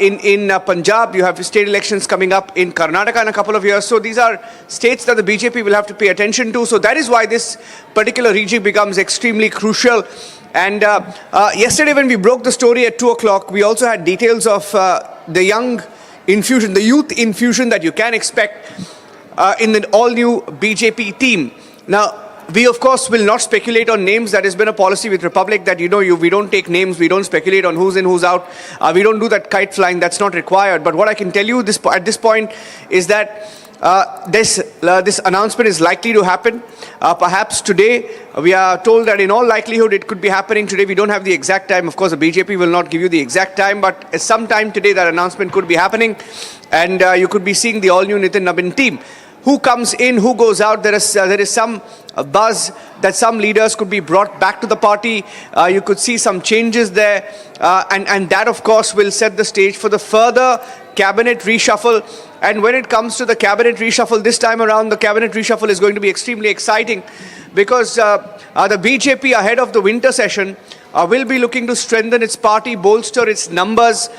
in Punjab. You have state elections coming up in Karnataka in a couple of years. So these are states that the BJP will have to pay attention to. So that is why this particular region becomes extremely crucial. And yesterday when we broke the story at 2 o'clock, we also had details of the young infusion, the youth infusion that you can expect in the all-new BJP team. Now, we of course will not speculate on names. That has been a policy with Republic that, we don't take names, we don't speculate on who's in, who's out. We don't do that kite flying, that's not required. But what I can tell you at this point is that this announcement is likely to happen. Perhaps today, we are told that in all likelihood it could be happening today. We don't have the exact time. Of course, the BJP will not give you the exact time, but sometime today that announcement could be happening. And you could be seeing the all-new Nitin Nabin team. Who comes in, who goes out? There is some buzz that some leaders could be brought back to the party. You could see some changes there. And that, of course, will set the stage for the further cabinet reshuffle. And when it comes to the cabinet reshuffle, this time around, the cabinet reshuffle is going to be extremely exciting because the BJP ahead of the winter session will be looking to strengthen its party, bolster its numbers,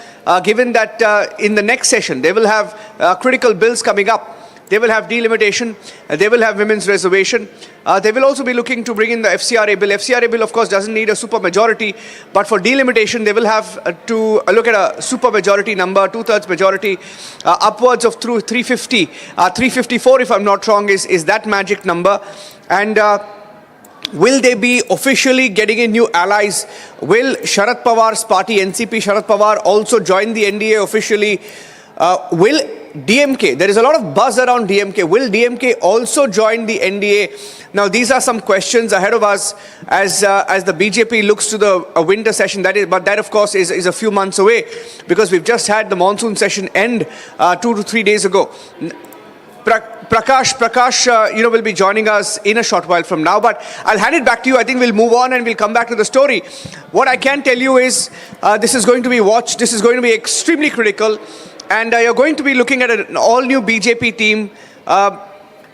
given that in the next session, they will have critical bills coming up. They will have delimitation, they will have women's reservation. They will also be looking to bring in the FCRA bill. FCRA bill, of course, doesn't need a super majority, but for delimitation, they will have to look at a super majority number, 2/3 majority, upwards of through 350. 354, if I'm not wrong, is that magic number. And will they be officially getting in new allies? Will Sharad Pawar's party, NCP Sharad Pawar, also join the NDA officially? Will DMK, there is a lot of buzz around DMK. Will DMK also join the NDA? Now, these are some questions ahead of us as the BJP looks to the winter session. But that, of course, is a few months away because we've just had the monsoon session end 2 to 3 days ago. Prakash, will be joining us in a short while from now. But I'll hand it back to you. I think we'll move on and we'll come back to the story. What I can tell you is this is going to be watched. This is going to be extremely critical. And you're going to be looking at an all-new BJP team,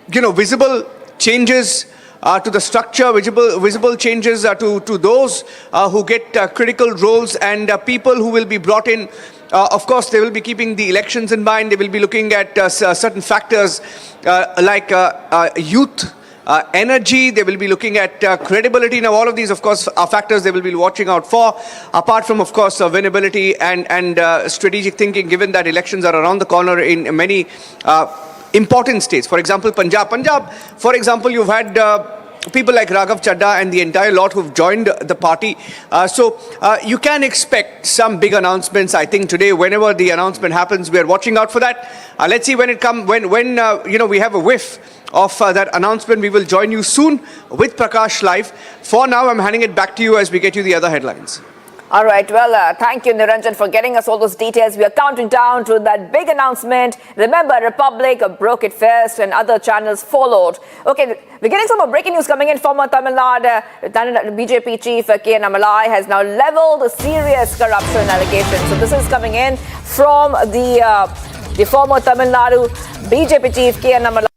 visible changes to the structure, visible changes to those who get critical roles and people who will be brought in. Of course, they will be keeping the elections in mind. They will be looking at certain factors like youth, energy. They will be looking at credibility. Now, all of these, of course, are factors they will be watching out for, apart from, of course, winnability and strategic thinking, given that elections are around the corner in many important states. For example, Punjab, for example, you've had people like Raghav Chadha and the entire lot who've joined the party. So you can expect some big announcements, I think, today. Whenever the announcement happens, we are watching out for that. Let's see when it comes, when we have a whiff of that announcement. We will join you soon with Prakash live. For now, I'm handing it back to you as we get you the other headlines. All right. Well, thank you, Niranjan, for getting us all those details. We are counting down to that big announcement. Remember, Republic broke it first and other channels followed. Okay, we're getting some more breaking news coming in. Former Tamil Nadu BJP chief K.N. Amalai has now leveled serious corruption allegations. So this is coming in from the former Tamil Nadu BJP chief K.N. Amalai.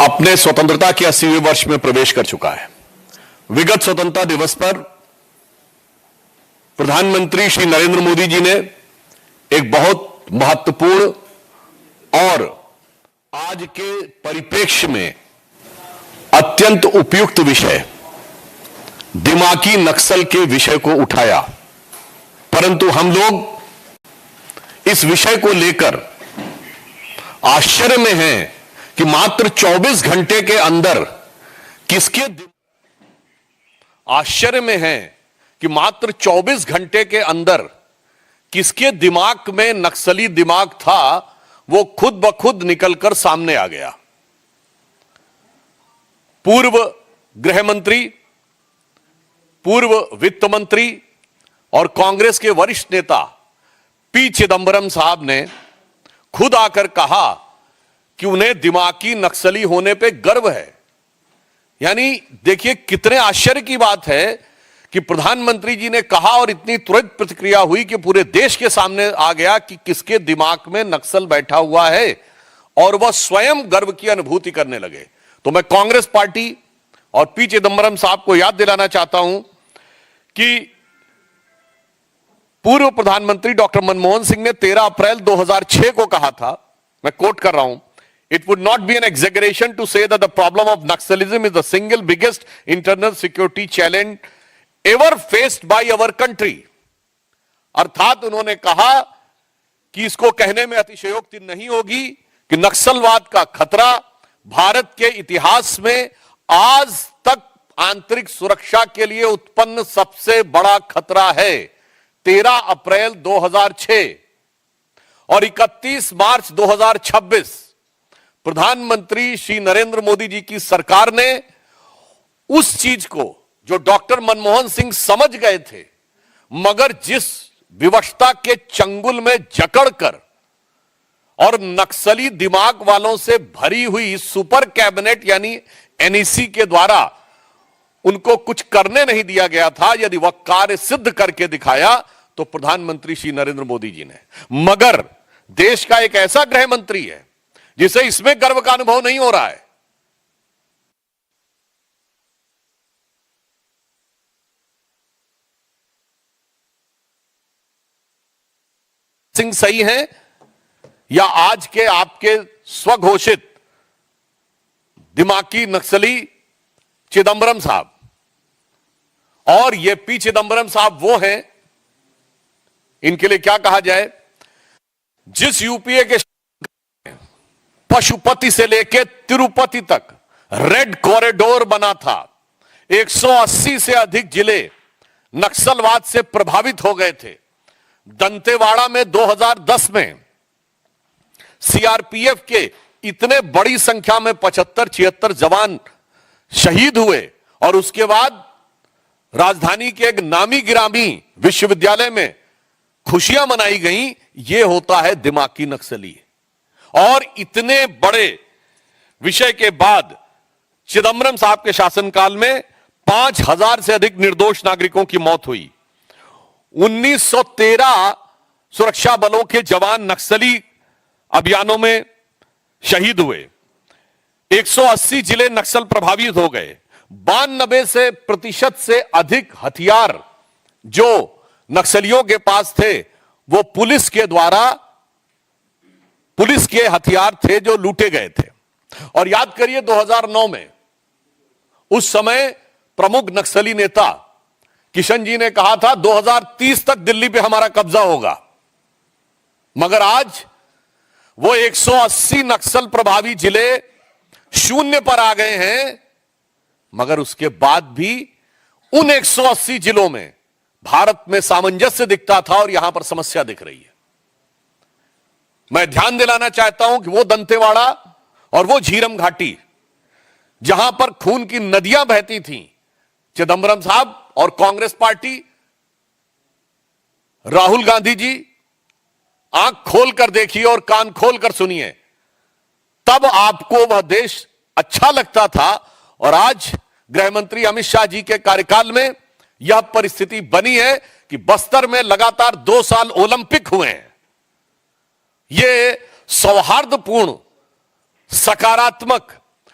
अपने स्वतंत्रता के 80वें वर्ष में प्रवेश कर चुका है। विगत स्वतंत्रता दिवस पर प्रधानमंत्री श्री नरेंद्र मोदी जी ने एक बहुत महत्वपूर्ण और आज के परिप्रेक्ष्य में अत्यंत उपयुक्त विषय दिमागी नक्सल के विषय को उठाया, परंतु हम लोग इस विषय को लेकर आश्चर्य में हैं कि मात्र 24 घंटे के अंदर किसके दिमाग में नक्सली दिमाग था, वो खुद ब खुद निकलकर सामने आ गया। पूर्व गृह मंत्री, पूर्व वित्त मंत्री और कांग्रेस के वरिष्ठ नेता पी चिदंबरम साहब ने खुद आकर कहा कि उन्हें दिमागी नक्सली होने पे गर्व है। यानी देखिए कितने आश्चर्य की बात है कि प्रधानमंत्री जी ने कहा और इतनी तुरंत प्रतिक्रिया हुई कि पूरे देश के सामने आ गया कि किसके दिमाग में नक्सल बैठा हुआ है और वह स्वयं गर्व की अनुभूति करने लगे। तो मैं कांग्रेस पार्टी और पी चिदंबरम साहब को याद दिलाना चाहता हूं कि पूर्व प्रधानमंत्री डॉक्टर मनमोहन सिंह ने 13 अप्रैल 2006 को कहा था, मैं कोट कर रहा हूं, It would not be an exaggeration to say that the problem of Naxalism is the single biggest internal security challenge ever faced by our country. अर्थात उन्होंने कहा कि इसको कहने में अतिशयोक्ति नहीं होगी कि नक्सलवाद का खतरा भारत के इतिहास में आज तक आंतरिक सुरक्षा के लिए उत्पन्न सबसे बड़ा खतरा है। 13 अप्रैल 2006 और 31 मार्च 2026 प्रधानमंत्री श्री नरेंद्र मोदी जी की सरकार ने उस चीज को जो डॉक्टर मनमोहन सिंह समझ गए थे, मगर जिस विवशता के चंगुल में जकड़कर और नक्सली दिमाग वालों से भरी हुई सुपर कैबिनेट यानी एनईसी के द्वारा उनको कुछ करने नहीं दिया गया था, यदि वह कार्य सिद्ध करके दिखाया तो प्रधानमंत्री श्री नरेंद्र मोदी जी ने। मगर देश का एक ऐसा गृह मंत्री है जिसे इसमें गर्व का अनुभव नहीं हो रहा है। सिंह सही हैं या आज के आपके स्वघोषित दिमागी नक्सली चिदंबरम साहब? और ये पी चिदंबरम साहब वो हैं, इनके लिए क्या कहा जाए, जिस यूपीए के पशुपति से लेकर तिरुपति तक रेड कॉरिडोर बना था, 180 से अधिक जिले नक्सलवाद से प्रभावित हो गए थे। दंतेवाड़ा में 2010 में सीआरपीएफ के इतने बड़ी संख्या में 75-76 जवान शहीद हुए और उसके बाद राजधानी के एक नामी गिरामी विश्वविद्यालय में खुशियां मनाई गई, ये होता है दिमागी नक्सली। और इतने बड़े विषय के बाद चिदंबरम साहब के शासनकाल में 5,000 से अधिक निर्दोष नागरिकों की मौत हुई। 1913 सुरक्षा बलों के जवान नक्सली अभियानों में शहीद हुए। 180 जिले नक्सल प्रभावित हो गए। 92% से अधिक हथियार जो नक्सलियों के पास थे वो पुलिस के हथियार थे जो लूटे गए थे। और याद करिए 2009 में उस समय प्रमुख नक्सली नेता किशन जी ने कहा था 2030 तक दिल्ली पे हमारा कब्जा होगा, मगर आज वो 180 नक्सल प्रभावी जिले शून्य पर आ गए हैं। मगर उसके बाद भी उन 180 जिलों में भारत में सामंजस्य दिखता था और यहां पर समस्या दिख रही है। मैं ध्यान दिलाना चाहता हूं कि वो दंतेवाड़ा और वो झीरम घाटी जहां पर खून की नदियां बहती थीं, चिदंबरम साहब और कांग्रेस पार्टी, राहुल गांधी जी आंख खोलकर देखिए और कान खोलकर सुनिए, तब आपको वह देश अच्छा लगता था। और आज गृह मंत्री अमित शाह जी के कार्यकाल में यह परिस्थिति बनी है कि बस्तर में लगातार 2 साल ओलंपिक हुए हैं। यह सौहार्दपूर्ण, सकारात्मक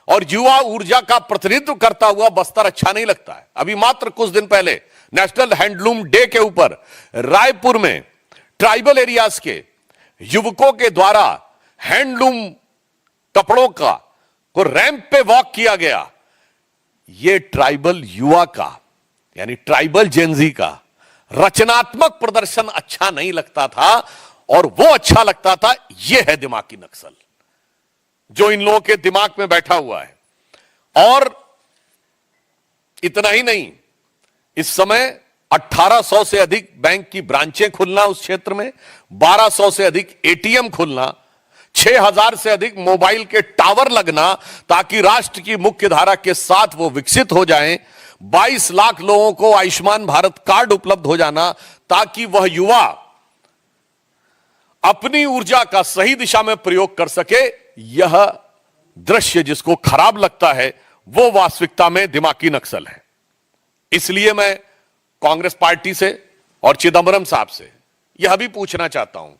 और युवा ऊर्जा का प्रतिनिधित्व करता हुआ बस्तर अच्छा नहीं लगता है। अभी मात्र कुछ दिन पहले नेशनल हैंडलूम डे के ऊपर रायपुर में ट्राइबल एरियाज के युवकों के द्वारा हैंडलूम कपड़ों को रैंप पे वॉक किया गया। यह ट्राइबल युवा का, यानी ट्राइबल जेनजी का रचनात्मक प्रदर्शन अच्छा नहीं लगता था, और वो अच्छा लगता था। यह है दिमागी नक्सल जो इन लोगों के दिमाग में बैठा हुआ है। और इतना ही नहीं, इस समय 1800 से अधिक बैंक की ब्रांचें खुलना उस क्षेत्र में, 1200 से अधिक एटीएम खुलना, 6000 से अधिक मोबाइल के टावर लगना ताकि राष्ट्र की मुख्य धारा के साथ वो विकसित हो जाएं, 22 लाख लोगों को आयुष्मान भारत कार्ड उपलब्ध हो जाना ताकि वह युवा अपनी ऊर्जा का सही दिशा में प्रयोग कर सके। यह दृश्य जिसको खराब लगता है वो वास्तविकता में दिमागी नक्सल है। इसलिए मैं कांग्रेस पार्टी से और चिदंबरम साहब से यह भी पूछना चाहता हूं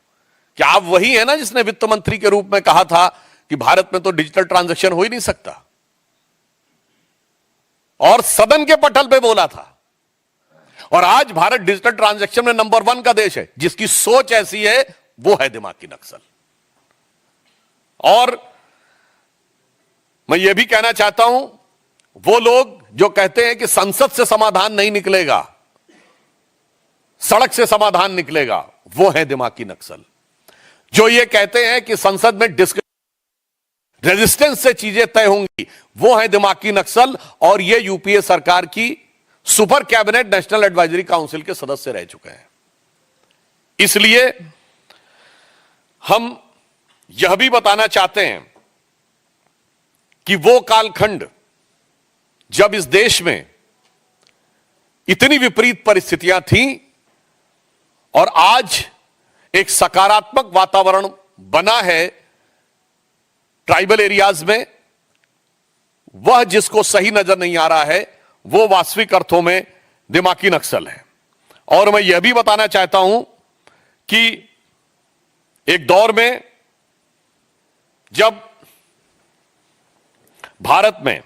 कि आप वही है ना जिसने वित्त मंत्री के रूप में कहा था कि भारत में तो डिजिटल ट्रांजैक्शन हो ही नहीं सकता, और सदन के पटल पे बोला था। और आज भारत डिजिटल ट्रांजैक्शन में नंबर 1 का देश है। जिसकी सोच ऐसी है वो है दिमागी नक्सल। और मैं यह भी कहना चाहता हूं, वो लोग जो कहते हैं कि संसद से समाधान नहीं निकलेगा, सड़क से समाधान निकलेगा, वो है दिमागी नक्सल। जो ये कहते हैं कि संसद में रेजिस्टेंस से चीजें तय होंगी, वो है दिमागी नक्सल। और ये यूपीए सरकार की super cabinet national advisory council के सदस्य रह चुके हैं। इसलिए हम यह भी बताना चाहते हैं कि वो कालखंड जब इस देश में इतनी विपरीत परिस्थितियां थीं और आज एक सकारात्मक वातावरण बना है ट्राइबल एरियाज में, वह जिसको सही नजर नहीं आ रहा है वो वास्तविक अर्थों में दिमागी नक्सल है। और मैं यह भी बताना चाहता हूं कि एक दौर में जब भारत में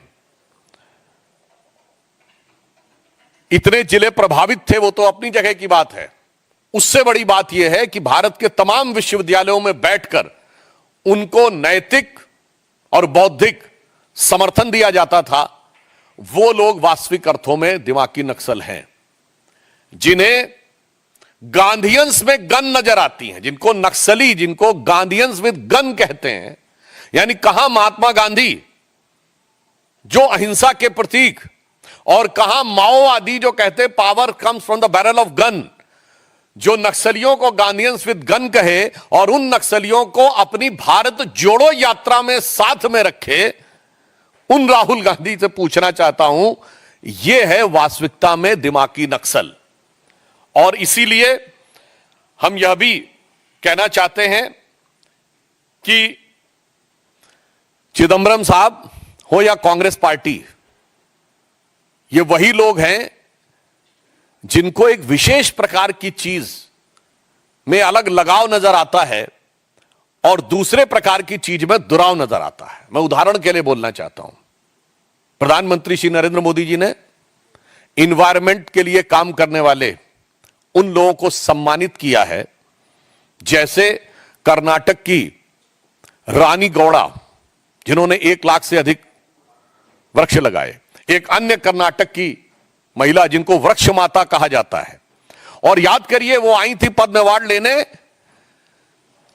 इतने जिले प्रभावित थे, वो तो अपनी जगह की बात है। उससे बड़ी बात यह है कि भारत के तमाम विश्वविद्यालयों में बैठकर उनको नैतिक और बौद्धिक समर्थन दिया जाता था। वो लोग वास्तविक अर्थों में दिमागी नक्सल हैं, जिन्हें गांधीयंस में गन नजर आती हैं, जिनको नक्सली, जिनको गांधीयंस विद गन कहते हैं। यानी कहां महात्मा गांधी जो अहिंसा के प्रतीक, और कहां माओवादी जो कहते power comes from the barrel of gun, जो नक्सलियों को गांधीयंस विद गन कहे और उन नक्सलियों को अपनी भारत जोड़ो यात्रा में साथ में रखे। उन राहुल गांधी से पूछना चाहता हूं, यह है वास्तविकता में दिमागी नक्सल। और इसीलिए हम यह भी कहना चाहते हैं कि चिदंबरम साहब हो या कांग्रेस पार्टी, ये वही लोग हैं जिनको एक विशेष प्रकार की चीज में अलग लगाव नजर आता है और दूसरे प्रकार की चीज में दुराव नजर आता है। मैं उदाहरण के लिए बोलना चाहता हूं, प्रधानमंत्री श्री नरेंद्र मोदी जी ने इन्वायरमेंट के लिए काम करने वाले उन लोगों को सम्मानित किया है, जैसे कर्नाटक की रानी गौड़ा जिन्होंने 1 लाख से अधिक वृक्ष लगाए, एक अन्य कर्नाटक की महिला जिनको वृक्ष माता कहा जाता है, और याद करिए वो आई थी पद्म अवार्ड लेने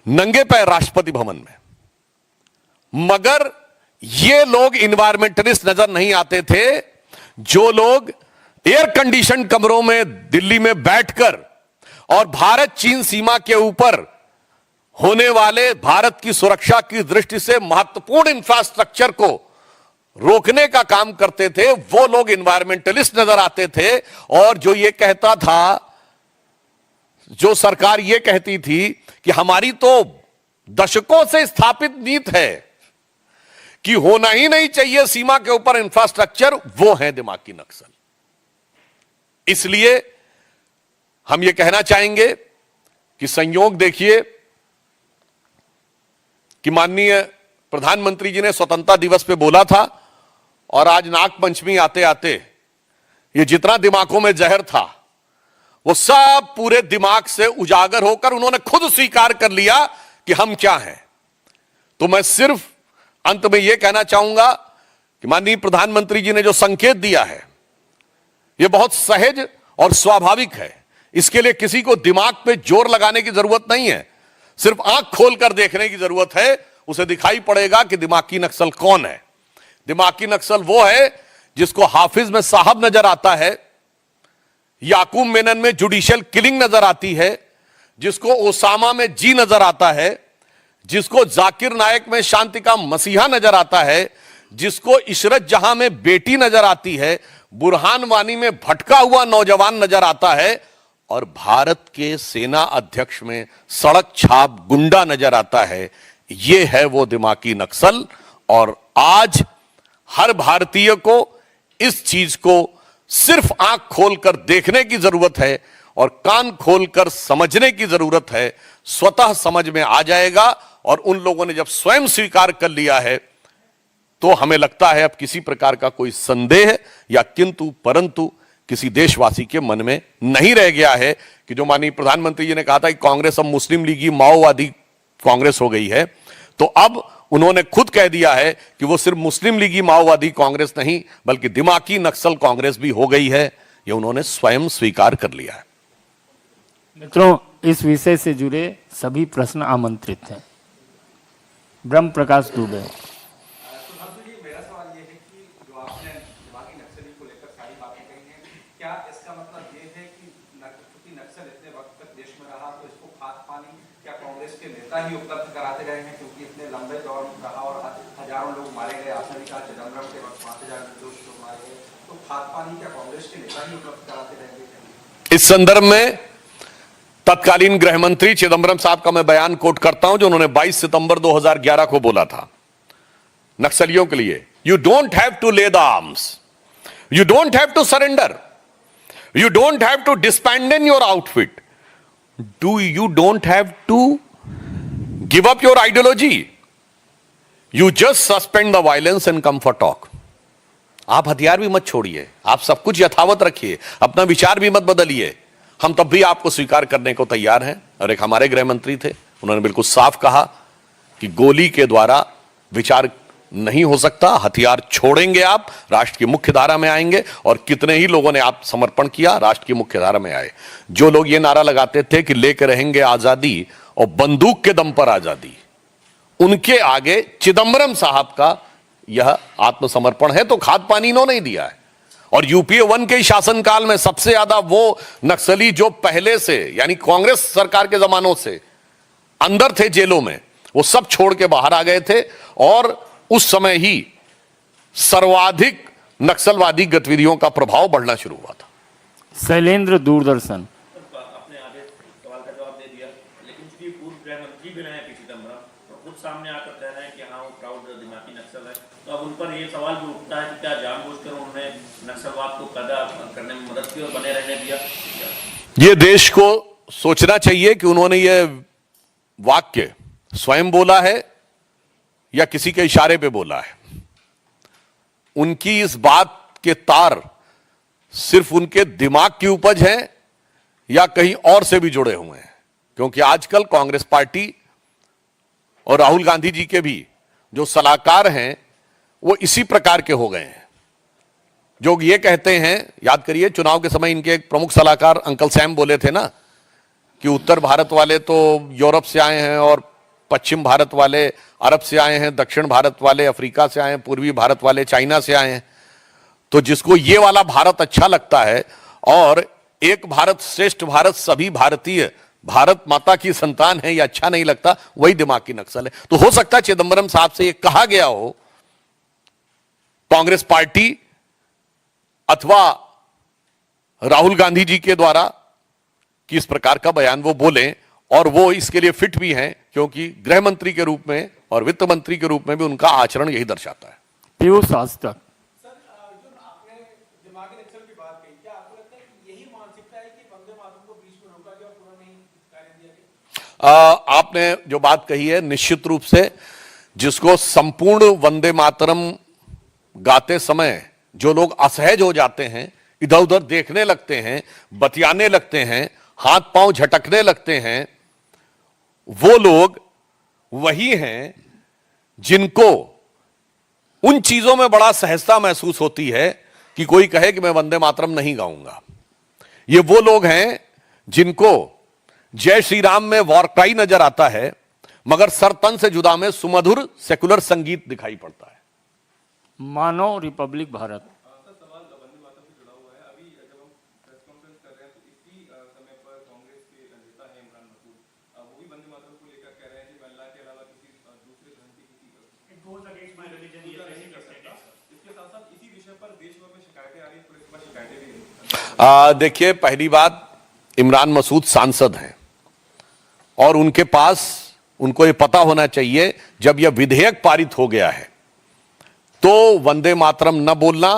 नंगे पैर राष्ट्रपति भवन में। मगर ये लोग इन्वायरमेंटलिस्ट नजर नहीं आते थे, जो लोग एयर कंडीशन कमरों में दिल्ली में बैठकर और भारत चीन सीमा के ऊपर होने वाले भारत की सुरक्षा की दृष्टि से महत्वपूर्ण इंफ्रास्ट्रक्चर को रोकने का काम करते थे, वो लोग इन्वायरमेंटलिस्ट नजर आते थे। और जो ये कहता था, जो सरकार ये कहती थी कि हमारी तो दशकों से स्थापित नीति है कि होना ही नहीं चाहिए सीमा के ऊपर इंफ्रास्ट्रक्चर, वो है दिमागी नक्सल। इसलिए हम ये कहना चाहेंगे कि संयोग देखिए कि माननीय प्रधानमंत्री जी ने स्वतंत्रता दिवस पे बोला था, और आज नाग पंचमी आते आते ये जितना दिमागों में जहर था वो सब पूरे दिमाग से उजागर होकर उन्होंने खुद स्वीकार कर लिया कि हम क्या हैं। तो मैं सिर्फ अंत में यह कहना चाहूंगा कि माननीय प्रधानमंत्री जी ने जो संकेत दिया है यह बहुत सहज और स्वाभाविक है। इसके लिए किसी को दिमाग पे जोर लगाने की जरूरत नहीं है, सिर्फ आंख खोलकर देखने की जरूरत है। उसे दिखाई पड़ेगा कि दिमागी नक्सल कौन है। दिमागी नक्सल वो है जिसको हाफिज में साहब नजर आता है, याकूब मेनन में जुडिशियल किलिंग नजर आती है, जिसको ओसामा में जी नजर आता है, जिसको जाकिर नायक में शांति का मसीहा नजर आता है, जिसको इशरत जहां में बेटी नजर आती है, बुरहान वानी में भटका हुआ नौजवान नजर आता है, और भारत के सेना अध्यक्ष में सड़क छाप गुंडा नजर आता है। यह है वो दिमागी नक्सल। और आज हर भारतीय को इस चीज को सिर्फ आंख खोलकर देखने की जरूरत है और कान खोलकर समझने की जरूरत है। स्वतः समझ में आ जाएगा। और उन लोगों ने जब स्वयं स्वीकार कर लिया है तो हमें लगता है अब किसी प्रकार का कोई संदेह या किंतु परंतु किसी देशवासी के मन में नहीं रह गया है कि जो माननीय प्रधानमंत्री जी ने कहा था कि कांग्रेस अब मुस्लिम लीगी माओवादी कांग्रेस हो गई है, तो अब उन्होंने खुद कह दिया है कि वो सिर्फ मुस्लिम लीगी माओवादी कांग्रेस नहीं बल्कि दिमागी नक्सल कांग्रेस भी हो गई है। ये उन्होंने स्वयं स्वीकार कर लिया है। मित्रों, इस विषय से जुड़े सभी प्रश्न आमंत्रित हैं। ब्रह्म प्रकाश दुबे। ही उपलब्ध कराते रहे हैं, क्योंकि इतने लंबे दौर रहा और हजारों लोग मारे गए। आपने भी कहा चिदंबरम के वक्त 5000 निर्दोष लोग मारे गए, तो खाद पानी क्या कांग्रेस के नेता ही उपलब्ध कराते रहेंगे? इस संदर्भ में तत्कालीन गृह मंत्री चिदंबरम साहब का मैं बयान कोट करता हूं, जो उन्होंने 22 सितंबर 2011 को बोला था नक्सलियों के लिए। You don't have to lay the arms, you don't have to surrender, you don't have to disband your outfit, you don't have to give up your ideology, you just suspend the violence and come for talk। आप हथियार भी मत छोड़िए, आप सब कुछ यथावत रखिए, अपना विचार भी मत बदलिए, हम तब भी आपको स्वीकार करने को तैयार हैं। और एक हमारे गृह मंत्री थे, उन्होंने बिल्कुल साफ कहा कि गोली के द्वारा विचार नहीं हो सकता, हथियार छोड़ेंगे आप, राष्ट्र की मुख्य धारा में आएंगे। और कितने ही लोगों ने आप समर्पण किया, राष्ट्र की मुख्य धारा में आए। जो लोग ये नारा लगाते थे कि लेकर रहेंगे आजादी और बंदूक के दम पर आजादी, उनके आगे चिदंबरम साहब का यह आत्मसमर्पण है। तो खाद पानी इन्होंने ही दिया है। और यूपीए 1 के शासनकाल में सबसे ज्यादा वो नक्सली जो पहले से यानी कांग्रेस सरकार के जमानों से अंदर थे जेलों में, वो सब छोड़ के बाहर आ गए थे। और उस समय ही सर्वाधिक नक्सलवादी गतिविधियों का प्रभाव बढ़ना शुरू हुआ था। शैलेंद्र, दूरदर्शन। रहे हैं पी चिदम्बरम, तो खुद सामने आकर कह रहे हैं कि हाँ वो प्राउड दिमागी नक्सल है, तो अब उन पर ये सवाल भी उठता है कि क्या जानबूझकर उन्होंने नक्सलवाद को पैदा करने में मदद की और बने रहने दिया? ये देश को सोचना चाहिए कि उन्होंने ये वाक्य स्वयं बोला है या किसी के इशारे पे बोला है। उनकी इस बात के तार सिर्फ उनके दिमाग की उपज है या कहीं और से भी जुड़े हुए हैं, क्योंकि आजकल कांग्रेस पार्टी और राहुल गांधी जी के भी जो सलाहकार हैं वो इसी प्रकार के हो गए हैं, जो ये कहते हैं, याद करिए चुनाव के समय इनके एक प्रमुख सलाहकार अंकल सैम बोले थे ना कि उत्तर भारत वाले तो यूरोप से आए हैं और पश्चिम भारत वाले अरब से आए हैं, दक्षिण भारत वाले अफ्रीका से आए हैं, पूर्वी भारत वाले चाइना से आए हैं। तो जिसको ये वाला भारत अच्छा लगता है और एक भारत श्रेष्ठ भारत, सभी भारतीय भारत माता की संतान है, ये अच्छा नहीं लगता, वही दिमाग की नक्सल है। तो हो सकता है चिदंबरम साहब से ये कहा गया हो कांग्रेस पार्टी अथवा राहुल गांधी जी के द्वारा कि इस प्रकार का बयान वो बोलें, और वो इसके लिए फिट भी हैं क्योंकि गृह मंत्री के रूप में और वित्त मंत्री के रूप में भी उनका आचरण यही दर्शाता है। पीयूष आज तक आपने जो बात कही है निश्चित रूप से, जिसको संपूर्ण वंदे मातरम गाते समय जो लोग असहज हो जाते हैं, इधर उधर देखने लगते हैं, बतियाने लगते हैं, हाथ पांव झटकने लगते हैं, वो लोग वही हैं जिनको उन चीजों में बड़ा सहजता महसूस होती है कि कोई कहे कि मैं वंदे मातरम नहीं गाऊंगा। ये वो लोग हैं जिनको जय श्री राम में वॉर क्राई नजर आता है मगर सर तन से जुदा में सुमधुर सेकुलर संगीत दिखाई पड़ता है। मानो रिपब्लिक भारत। देखिए, पहली बात, इमरान मसूद सांसद हैं और उनके पास, उनको ये पता होना चाहिए जब यह विधेयक पारित हो गया है तो वंदे मातरम न बोलना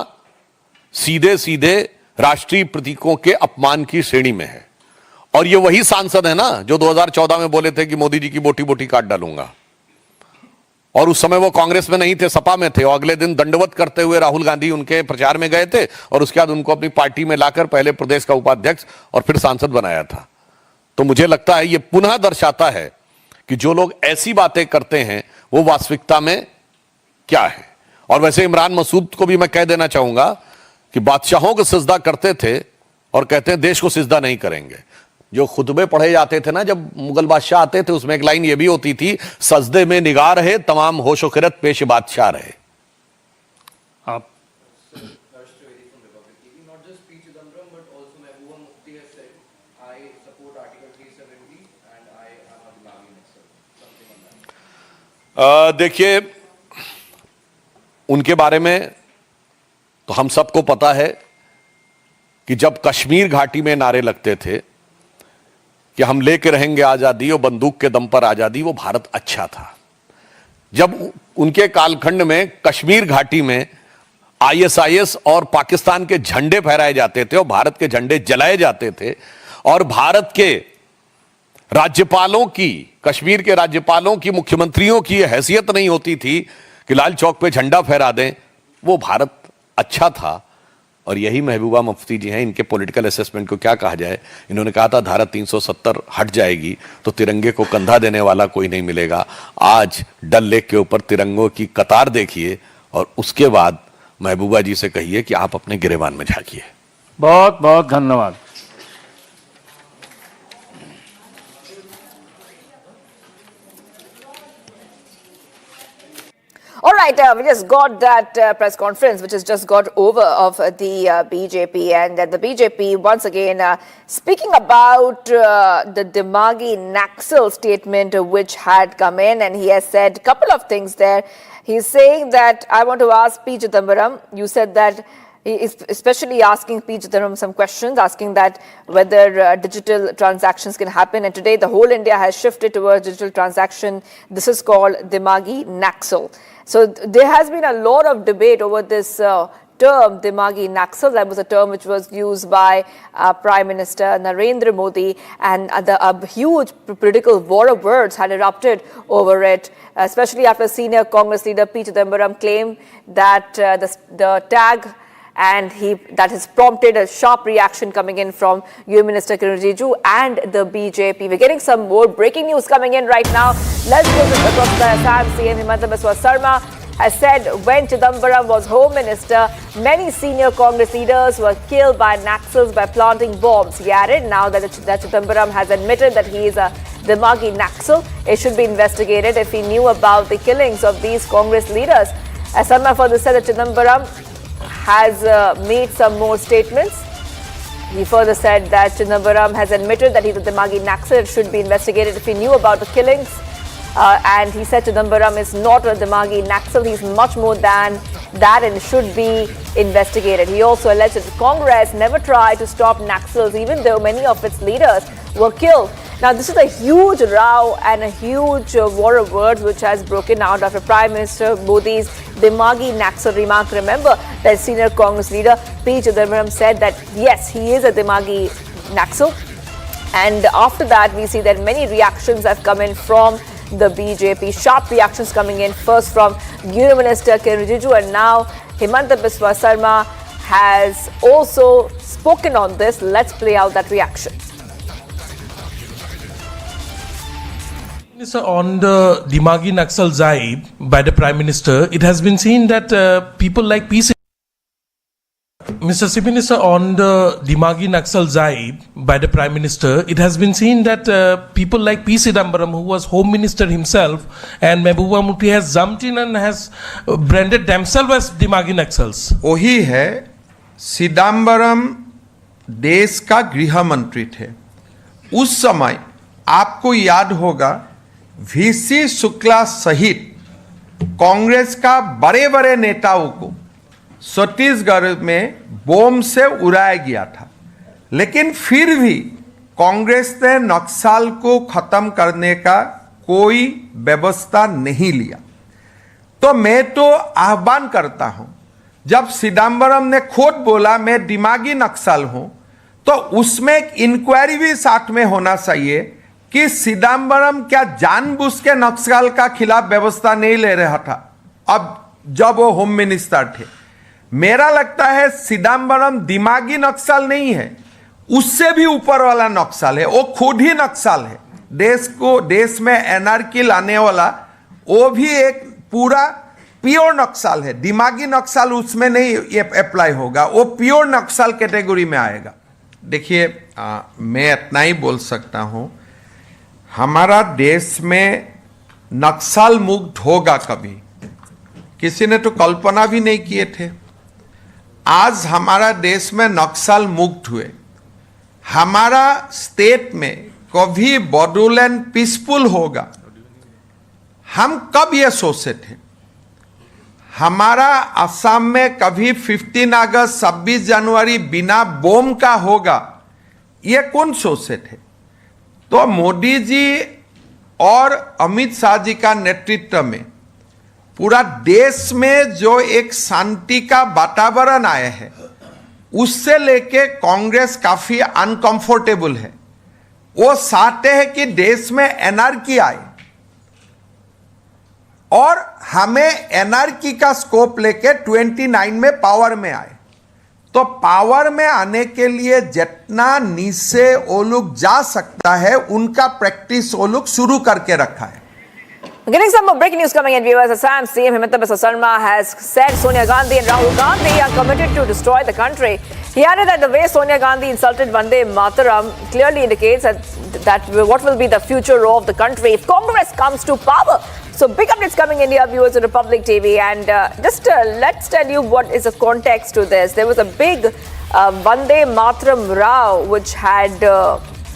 सीधे सीधे राष्ट्रीय प्रतीकों के अपमान की श्रेणी में है। और ये वही सांसद है ना जो 2014 में बोले थे कि मोदी जी की बोटी बोटी काट डालूंगा, और उस समय वो कांग्रेस में नहीं थे, सपा में थे, और अगले दिन दंडवत करते हुए राहुल गांधी उनके प्रचार में गए थे और उसके बाद उनको अपनी पार्टी में लाकर पहले प्रदेश का उपाध्यक्ष और फिर सांसद बनाया था। तो मुझे लगता है ये पुनः दर्शाता है कि जो लोग ऐसी बातें करते हैं वो वास्तविकता में क्या है। और वैसे इमरान मसूद को भी मैं कह देना चाहूंगा कि बादशाहों को सिजदा करते थे और कहते हैं देश को सिजदा नहीं करेंगे। जो खुतबे पढ़े जाते थे ना जब मुगल बादशाह आते थे, उसमें एक लाइन ये भी होती थी, सजदे में निगाह रहे तमाम होशो खिरत पेश बादशाह रहे। आप देखिए, उनके बारे में तो हम सबको पता है कि जब कश्मीर घाटी में नारे लगते थे कि हम लेके रहेंगे आजादी और बंदूक के दम पर आजादी, वो भारत अच्छा था। जब उनके कालखंड में कश्मीर घाटी में आईएसआईएस और पाकिस्तान के झंडे फहराए जाते थे और भारत के झंडे जलाए जाते थे और भारत के राज्यपालों की, कश्मीर के राज्यपालों की, मुख्यमंत्रियों की हैसियत नहीं होती थी कि लाल चौक पे झंडा फहरा दें, वो भारत अच्छा था। और यही महबूबा मुफ्ती जी हैं, इनके पॉलिटिकल असेसमेंट को क्या कहा जाए, इन्होंने कहा था धारा 370 हट जाएगी तो तिरंगे को कंधा देने वाला कोई नहीं मिलेगा। आज डल लेक के ऊपर तिरंगों की कतार देखिए और उसके बाद महबूबा जी से कहिए कि आप अपने गिरेबान में झांकिए। बहुत बहुत धन्यवाद। All right, we just got that press conference, which has just got over of the BJP, and the BJP once again speaking about the Dimagi Naxal statement which had come in, and he has said a couple of things there. He's saying that, I want to ask P. Chidambaram, you said that He is especially asking P. Chidambaram some questions, asking that whether digital transactions can happen. And today, the whole India has shifted towards digital transaction. This is called Dimagi Naxal. So there has been a lot of debate over this term, Dimagi Naxal. That was a term which was used by Prime Minister Narendra Modi, and a huge political war of words had erupted over it, especially after senior Congress leader P. Chidambaram claimed that the tag that has prompted a sharp reaction coming in from Union Minister Kiran Rijiju and the BJP. We're getting some more breaking news coming in right now. Let's go to across the Assam. CM Himanta Biswa Sarma has said when Chidambaram was Home Minister, many senior Congress leaders were killed by Naxals by planting bombs. He added now that Chidambaram has admitted that he is a Dimagi Naxal, it should be investigated if he knew about the killings of these Congress leaders. As Sarma further said that Chidambaram has made some more statements. He further said that Chidambaram has admitted that he's a Dimagi Naxal. It should be investigated if he knew about the killings. And he said Chidambaram is not a Dimagi Naxal. He's much more than that and should be investigated. He also alleged that Congress never tried to stop Naxals, even though many of its leaders were killed. Now, this is a huge row and a huge war of words which has broken out after Prime Minister Modi's Dimagi Naxal remark. Remember that senior Congress leader P. Chidambaram said that yes, he is a Dimagi Naxal. And after that, we see that many reactions have come in from the BJP. Sharp reactions coming in, first from Union Minister Kiran Rijiju, and now Himanta Biswa Sarma has also spoken on this. Let's play out that reaction. On the Dimagi Naxal Zaib by the Prime Minister, it has been seen that people like P. Mr. Chief Minister, on the Dimagi Naxal Zaib by the Prime Minister, it has been seen that people like P. Chidambaram, who was Home Minister himself, and Mehbooba Mufti has jumped in and has branded themselves as Dimagi Naxals. वही है, चिदम्बरम देश का गृह मंत्री थे। उस समय आपको याद होगा वीसी शुक्ला सहित कांग्रेस का बड़े बड़े नेताओं को छत्तीसगढ़ में बम से उड़ाया गया था, लेकिन फिर भी कांग्रेस ने नक्सल को खत्म करने का कोई व्यवस्था नहीं लिया। तो मैं तो आह्वान करता हूं, जब चिदम्बरम ने खुद बोला मैं दिमागी नक्सल हूं, तो उसमें एक इंक्वायरी भी साथ में होना चाहिए कि चिदम्बरम क्या जानबूझ के नक्सल का खिलाफ व्यवस्था नहीं ले रहा था अब जब वो होम मिनिस्टर थे। मेरा लगता है चिदम्बरम दिमागी नक्सल नहीं है, उससे भी ऊपर वाला नक्सल है, वो खुद ही नक्सल है। देश में एनार्की लाने वाला वो भी एक पूरा प्योर नक्सल है। दिमागी नक्सल उसमें नहीं अप्लाई होगा, वो प्योर नक्सल कैटेगरी में आएगा। देखिए, मैं इतना ही बोल सकता हूं, हमारा देश में नक्सल मुक्त होगा कभी, किसी ने तो कल्पना भी नहीं किए थे। आज हमारा देश में नक्सल मुक्त हुए, हमारा स्टेट में कभी बोडोलैंड पीसफुल होगा, हम कब ये सोचे थे? हमारा असम में कभी 15 अगस्त 26 जनवरी बिना बम का होगा, ये कौन सोचे थे? तो मोदी जी और अमित शाह जी का नेतृत्व में पूरा देश में जो एक शांति का वातावरण आया है, उससे लेके कांग्रेस काफी अनकंफर्टेबल है। वो चाहते हैं कि देश में एनार्की आए और हमें एनार्की का स्कोप लेके 29 में पावर में आए। तो पावर में आने के लिए जितना नीचे वो लोग जा सकता है, उनका प्रैक्टिस वो लोग शुरू करके रखा है। Getting some more breaking news coming in, viewers. Assam CM Himanta Biswa Sarma has said Sonia Gandhi and Rahul Gandhi are committed to destroy the country. He added that the way Sonia Gandhi insulted Vande Mataram clearly indicates that what will be the future of the country if Congress comes to power. So big updates coming in here, viewers, on Republic TV. And just let's tell you what is the context to this. There was a big Vande Mataram row which had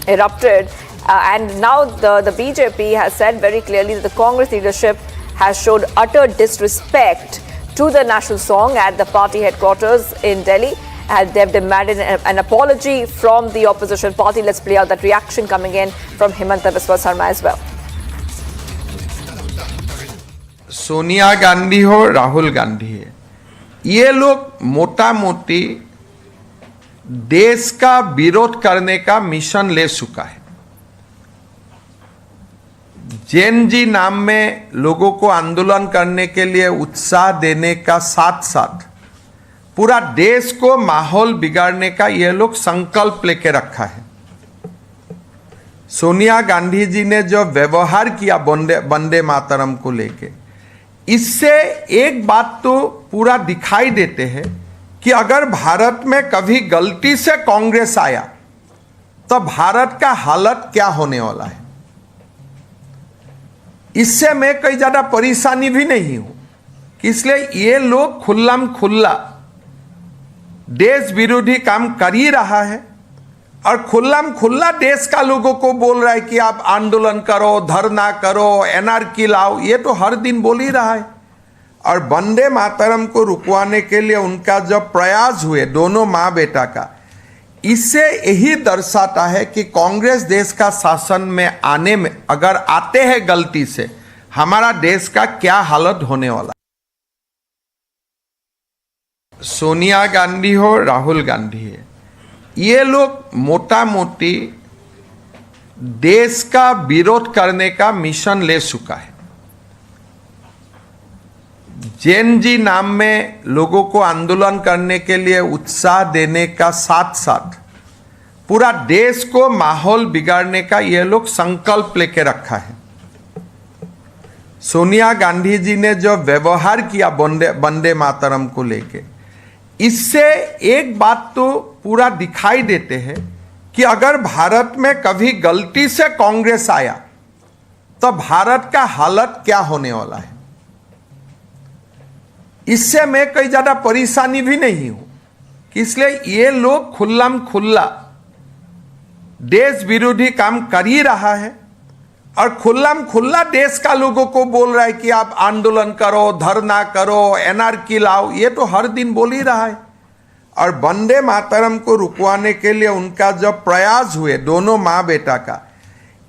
erupted. And now the BJP has said very clearly that the Congress leadership has showed utter disrespect to the national song at the party headquarters in Delhi. And they've demanded an apology from the opposition party. Let's play out that reaction coming in from Himanta Biswa Sarma as well. Sonia Gandhi हो, राहुल गांधी है, ये लोग मोटा मोटी देश का विरोध करने का मिशन ले चुका है। जैन जी नाम में लोगों को आंदोलन करने के लिए उत्साह देने का साथ साथ पूरा देश को माहौल बिगाड़ने का ये लोग संकल्प लेके रखा है। सोनिया गांधी जी ने जो व्यवहार किया वंदे मातरम को लेके, इससे एक बात तो पूरा दिखाई देते हैं कि अगर भारत में कभी गलती से कांग्रेस आया तो भारत का हालत क्या होने वाला है। इससे मैं कोई ज्यादा परेशानी भी नहीं हूं कि इसलिए ये लोग खुल्लम खुल्ला देश विरोधी काम कर ही रहा है और खुल्लम खुल्ला देश का लोगों को बोल रहा है कि आप आंदोलन करो, धरना करो, एनआरकी लाओ, ये तो हर दिन बोल ही रहा है। और वंदे मातरम को रुकवाने के लिए उनका जो प्रयास हुए दोनों माँ बेटा का, इससे यही दर्शाता है कि कांग्रेस देश का शासन में आने में अगर आते हैं गलती से, हमारा देश का क्या हालत होने वाला। सोनिया गांधी हो, राहुल गांधी है, ये लोग मोटा मोटी देश का विरोध करने का मिशन ले चुका है। जैन जी नाम में लोगों को आंदोलन करने के लिए उत्साह देने का साथ साथ पूरा देश को माहौल बिगाड़ने का ये लोग संकल्प लेके रखा है। सोनिया गांधी जी ने जो व्यवहार किया वंदे मातरम को लेके, इससे एक बात तो पूरा दिखाई देते हैं कि अगर भारत में कभी गलती से कांग्रेस आया तो भारत का हालत क्या होने वाला है। इससे मैं कोई ज्यादा परेशानी भी नहीं हूं कि इसलिए ये लोग खुल्लम खुल्ला देश विरोधी काम कर ही रहा है और खुल्लम खुल्ला देश का लोगों को बोल रहा है कि आप आंदोलन करो, धरना करो, एनआरकी लाओ, ये तो हर दिन बोल ही रहा है। और वंदे मातरम को रुकवाने के लिए उनका जो प्रयास हुए दोनों माँ बेटा का,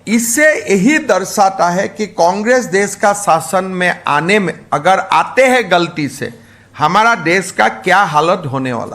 इससे यही दर्शाता है कि कांग्रेस देश का शासन में आने में अगर आते हैं गलती से, हमारा देश का क्या हालत होने वाला।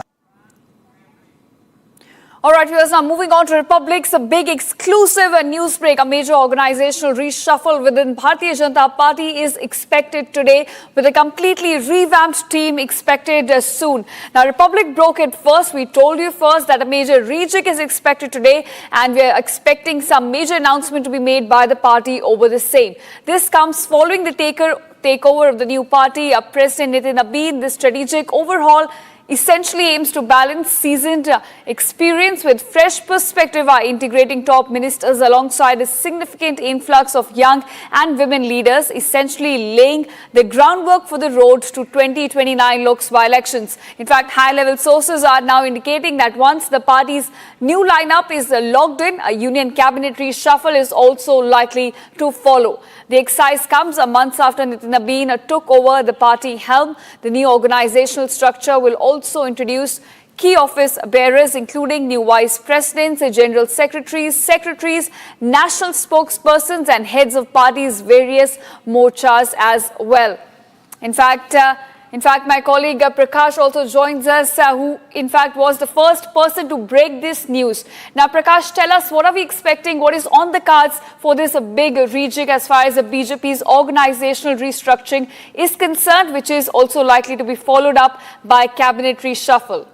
All right, viewers, now moving on to Republic's big exclusive news break. A major organizational reshuffle within Bharatiya Janata Party is expected today, with a completely revamped team expected soon. Now, Republic broke it first. We told you first that a major rejig is expected today, and we are expecting some major announcement to be made by the party over the same. This comes following the takeover of the new party. President Nitin Abid, the strategic overhaul essentially aims to balance seasoned experience with fresh perspective by integrating top ministers alongside a significant influx of young and women leaders, essentially laying the groundwork for the road to 2029 Lok Sabha elections. In fact, high-level sources are now indicating that once the party's new lineup is locked in, a union cabinet reshuffle is also likely to follow. The exercise comes a month after Nitin Abid took over the party helm. The new organizational structure will also introduce key office bearers, including new vice presidents, general secretaries, national spokespersons, and heads of parties' various morchas as well. In fact, my colleague Prakash also joins us, who in fact was the first person to break this news. Now, Prakash, tell us, what are we expecting? What is on the cards for this big rejig as far as the BJP's organizational restructuring is concerned, which is also likely to be followed up by cabinet reshuffle?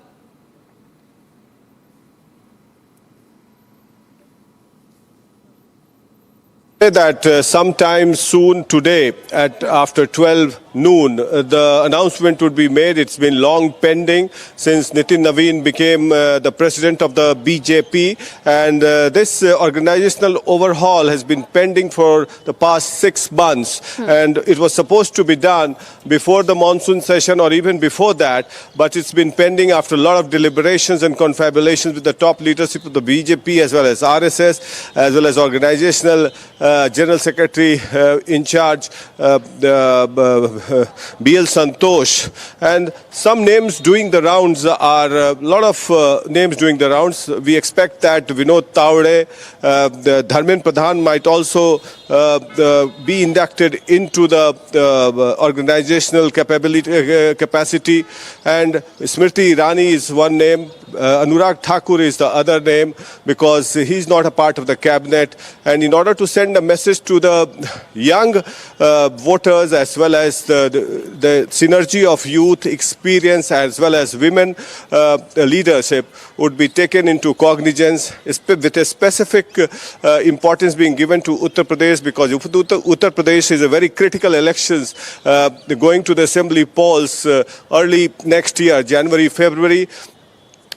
That sometime soon today after 12 noon the announcement would be made. It's been long pending since Nitin Naveen became the president of the BJP, and this organizational overhaul has been pending for the past 6 months, and it was supposed to be done before the monsoon session or even before that, but it's been pending after a lot of deliberations and confabulations with the top leadership of the BJP as well as RSS as well as organizational General Secretary in charge B.L. Santosh, and some names doing the rounds are a lot of names doing the rounds. We expect that Vinod Tawade, the Dharmen Pradhan might also be inducted into the organizational capacity, and Smriti Irani is one name. Anurag Thakur is the other name because he's not a part of the cabinet. And in order to send a message to the young voters as well as the synergy of youth experience as well as women leadership would be taken into cognizance with a specific importance being given to Uttar Pradesh, because Uttar Pradesh is a very critical elections going to the assembly polls early next year, January, February.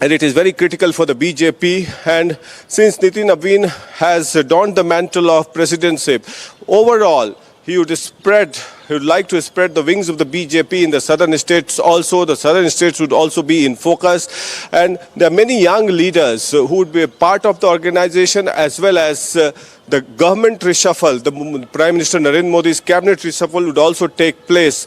And it is very critical for the BJP. And since Nitin Naveen has donned the mantle of presidency, overall, he would like to spread the wings of the BJP in the southern states also. The southern states would also be in focus. And there are many young leaders who would be a part of the organization, as well as the government reshuffle. The Prime Minister Narendra Modi's cabinet reshuffle would also take place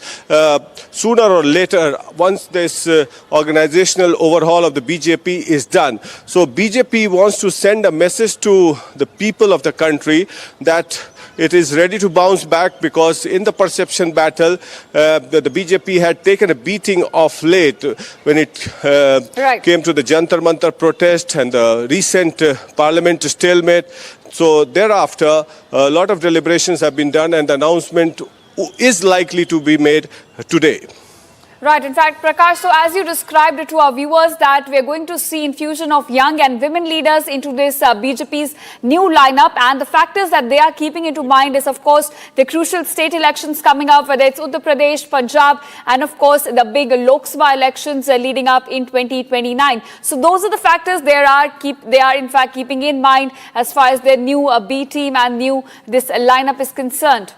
sooner or later once this organizational overhaul of the BJP is done. So BJP wants to send a message to the people of the country that it is ready to bounce back, because in the perception battle, the BJP had taken a beating of late when it came to the Jantar Mantar protest and the recent parliament stalemate. So thereafter, a lot of deliberations have been done, and the announcement is likely to be made today. Right. In fact, Prakash, so as you described it to our viewers, that we are going to see infusion of young and women leaders into this BJP's new lineup, and the factors that they are keeping into mind is, of course, the crucial state elections coming up, whether it's Uttar Pradesh, Punjab, and of course the big Lok Sabha elections leading up in 2029. So those are the factors they are in fact keeping in mind as far as their new B team and this lineup is concerned.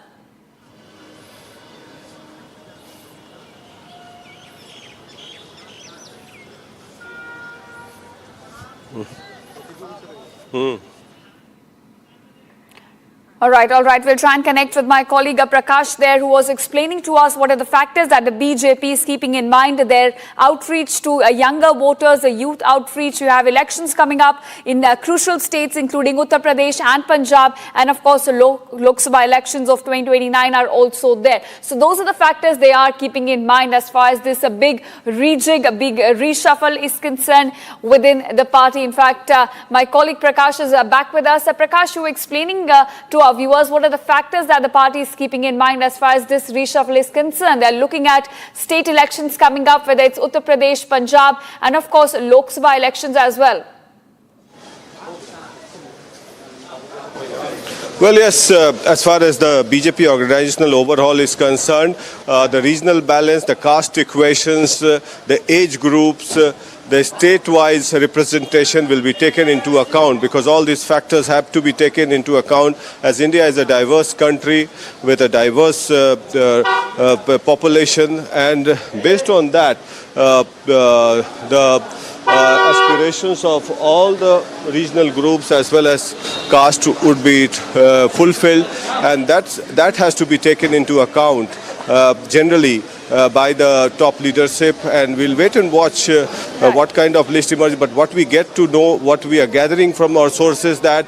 All right. We'll try and connect with my colleague Prakash there, who was explaining to us what are the factors that the BJP is keeping in mind. Their outreach to younger voters, the youth outreach. You have elections coming up in crucial states, including Uttar Pradesh and Punjab. And of course, the Lok Sabha elections of 2029 are also there. So those are the factors they are keeping in mind as far as this big rejig, a big reshuffle is concerned within the party. In fact, my colleague Prakash is back with us. Prakash, you were explaining to our viewers what are the factors that the party is keeping in mind as far as this reshuffle is concerned. They're looking at state elections coming up, whether it's Uttar Pradesh, Punjab, and of course Lok Sabha elections as well. Well, yes, as far as the BJP organizational overhaul is concerned, the regional balance, the caste equations, the age groups, the state-wise representation will be taken into account, because all these factors have to be taken into account, as India is a diverse country with a diverse population, and based on that, the aspirations of all the regional groups as well as caste would be fulfilled, and that has to be taken into account generally by the top leadership, and we'll wait and watch what kind of list emerges. But what we get to know, what we are gathering from our sources, that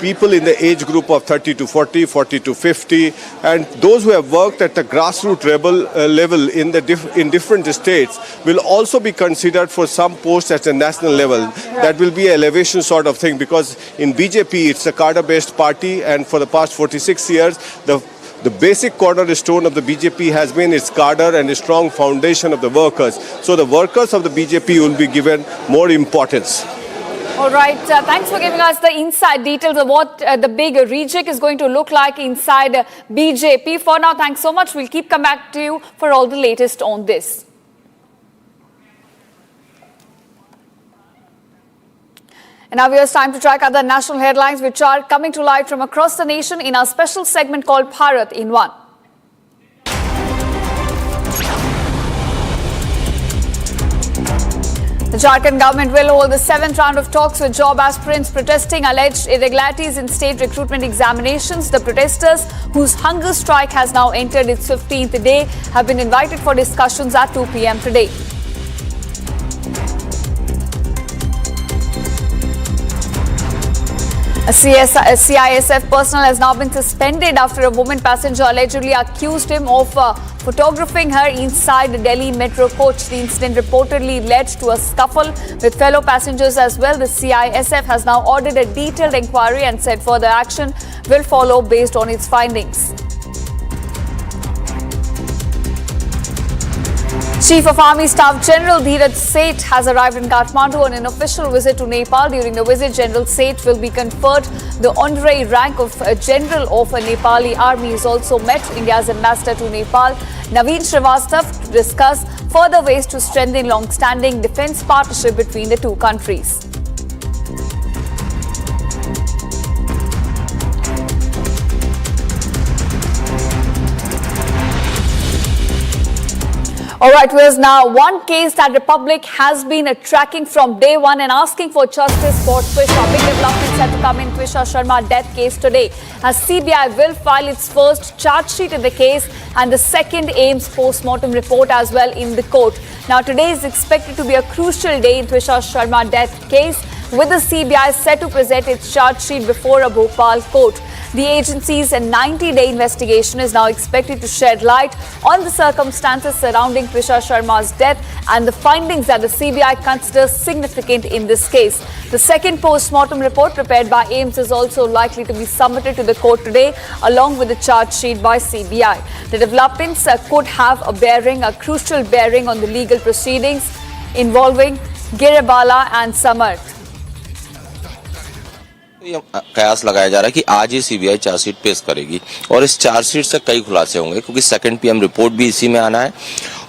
people in the age group of 30 to 40, 40 to 50, and those who have worked at the grassroots level in different states will also be considered for some posts at the national level. That will be an elevation sort of thing, because in BJP it's a cadre-based party, and for the past 46 years the basic cornerstone of the BJP has been its cadre and a strong foundation of the workers. So the workers of the BJP will be given more importance. All right. Thanks for giving us the inside details of what the big rejig is going to look like inside BJP. For now, thanks so much. We'll keep coming back to you for all the latest on this. And now it's time to track other national headlines which are coming to light from across the nation in our special segment called Bharat in One. The Jharkhand government will hold the 7th round of talks with job aspirants protesting alleged irregularities in state recruitment examinations. The protesters, whose hunger strike has now entered its 15th day, have been invited for discussions at 2 p.m. today. A CISF personnel has now been suspended after a woman passenger allegedly accused him of photographing her inside the Delhi metro coach. The incident reportedly led to a scuffle with fellow passengers as well. The CISF has now ordered a detailed inquiry and said further action will follow based on its findings. Chief of Army Staff General Dheeraj Seth has arrived in Kathmandu on an official visit to Nepal. During the visit, General Seth will be conferred the honorary rank of General of a Nepali Army. He has also met India's ambassador to Nepal, Naveen Srivastava, to discuss further ways to strengthen long-standing defence partnership between the two countries. All right, here's now one case that Republic has been tracking from day one and asking for justice for Twisha. Big developments set to come in Twisha Sharma death case today, as CBI will file its first charge sheet in the case and the second AIMS post-mortem report as well in the court. Now, today is expected to be a crucial day in Twisha Sharma death case, with the CBI set to present its charge sheet before a Bhopal court. The agency's 90-day investigation is now expected to shed light on the circumstances surrounding Twisha Sharma's death and the findings that the CBI considers significant in this case. The second post-mortem report prepared by AIMS is also likely to be submitted to the court today, along with the charge sheet by CBI. The developments could have a crucial bearing on the legal proceedings involving Giribala and Samarth. ये कयास लगाया जा रहा है कि आज ही CBI chargesheet पेश करेगी और इस चार्जशीट से कई खुलासे होंगे, क्योंकि सेकंड पीएम रिपोर्ट भी इसी में आना है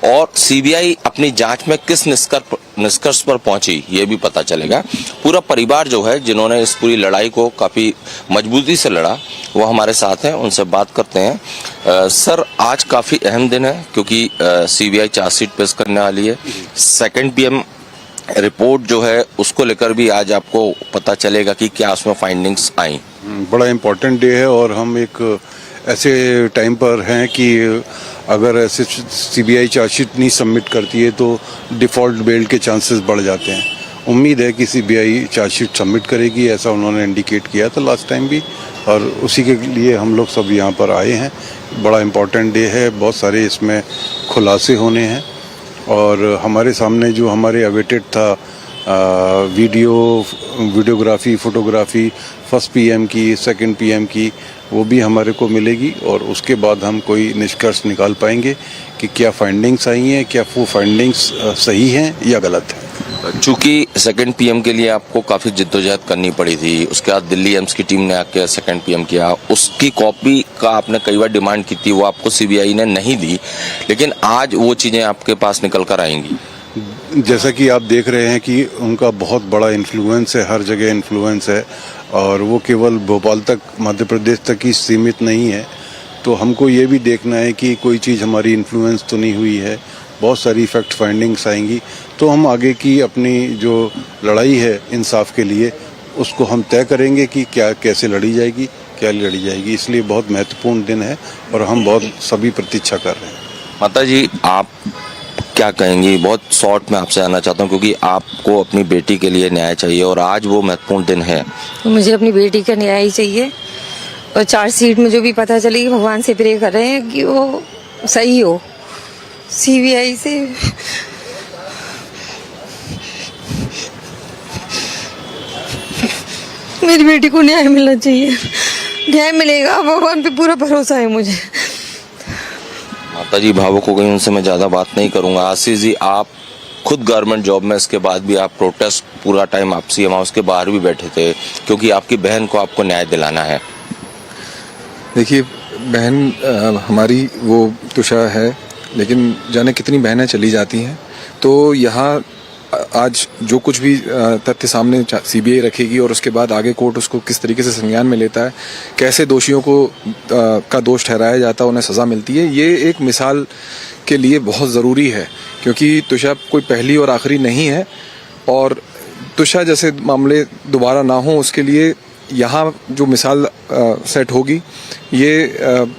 और सीबीआई अपनी जांच में किस निष्कर्ष पर पहुंची ये भी पता चलेगा। पूरा परिवार जो है, जिन्होंने इस पूरी लड़ाई को काफी मजबूती से लड़ा, वो हमारे साथ हैं, उनसे बात करते हैं। सर, आज काफी अहम दिन है क्योंकि सीबीआई चार्जशीट पेश करने वाली है। सेकंड पीएम रिपोर्ट जो है उसको लेकर भी आज आपको पता चलेगा कि क्या उसमें फाइंडिंग्स आई। बड़ा इम्पोर्टेंट डे है और हम एक ऐसे टाइम पर हैं कि अगर ऐसे सीबीआई चार्जशीट नहीं सबमिट करती है तो डिफ़ॉल्ट बेल के चांसेस बढ़ जाते हैं। उम्मीद है कि सीबीआई चार्जशीट सबमिट करेगी, ऐसा उन्होंने इंडिकेट किया था लास्ट टाइम भी, और उसी के लिए हम लोग सब यहाँ पर आए हैं। बड़ा इम्पोर्टेंट डे है, बहुत सारे इसमें खुलासे होने हैं और हमारे सामने जो हमारे अवेटेड था वीडियोग्राफी, फोटोग्राफी फर्स्ट पीएम की, सेकंड पीएम की, वो भी हमारे को मिलेगी और उसके बाद हम कोई निष्कर्ष निकाल पाएंगे कि क्या फाइंडिंग्स आई हैं, क्या वो फाइंडिंग्स सही हैं या गलत हैं। चूंकि सेकंड पीएम के लिए आपको काफी जिद्दोजहद करनी पड़ी थी, उसके बाद दिल्ली एम्स की टीम ने आके सेकंड पीएम किया, उसकी कॉपी का आपने कई बार डिमांड की थी, वो आपको सीबीआई ने नहीं दी, लेकिन आज वो चीजें आपके पास निकल कर आएंगी। जैसा कि आप देख रहे हैं कि उनका बहुत बड़ा इन्फ्लुएंस है, हर जगह इन्फ्लुएंस है और वो केवल भोपाल तक, मध्य प्रदेश तक ही सीमित नहीं है। तो हमको ये भी देखना है कि कोई चीज़ हमारी इन्फ्लुएंस तो नहीं हुई है, बहुत सारी फैक्ट फाइंडिंग्स आएंगी तो हम आगे की अपनी जो लड़ाई है इंसाफ के लिए उसको हम तय करेंगे कि क्या कैसे लड़ी जाएगी, क्या लड़ी जाएगी। इसलिए बहुत महत्वपूर्ण दिन है और हम बहुत सभी प्रतीक्षा कर रहे हैं। माता जी, आप क्या कहेंगी? बहुत शॉर्ट में आपसे आना चाहता हूँ क्योंकि आपको अपनी बेटी के लिए न्याय चाहिए और आज वो महत्वपूर्ण दिन है। मुझे अपनी बेटी का न्याय ही चाहिए और चार्जशीट में जो भी पता चलेगी, भगवान से प्रे कर रहे हैं कि वो सही हो। सीबीआई से मेरी बेटी को न्याय मिलना चाहिए, न्याय मिलेगा, भगवान पे पूरा भरोसा है मुझे। माता जी भावुक हो गई, उनसे मैं ज्यादा बात नहीं करूंगा। आशीष जी, आप खुद गवर्नमेंट जॉब में, इसके बाद भी आप प्रोटेस्ट पूरा टाइम आप सीएम हाउस के बाहर भी बैठे थे क्योंकि आपकी बहन को आपको न्याय दिलाना है। देखिए, बहन हमारी वो तुषा है, लेकिन जाने कितनी बहनें चली जाती हैं। तो यहाँ आज जो कुछ भी तथ्य सामने सीबीआई रखेगी और उसके बाद आगे कोर्ट उसको किस तरीके से संज्ञान में लेता है, कैसे दोषियों को का दोष ठहराया जाता है, उन्हें सजा मिलती है, ये एक मिसाल के लिए बहुत ज़रूरी है क्योंकि तुषा कोई पहली और आखिरी नहीं है। और तुषा जैसे मामले दोबारा ना हो उसके लिए यहाँ जो मिसाल सेट होगी ये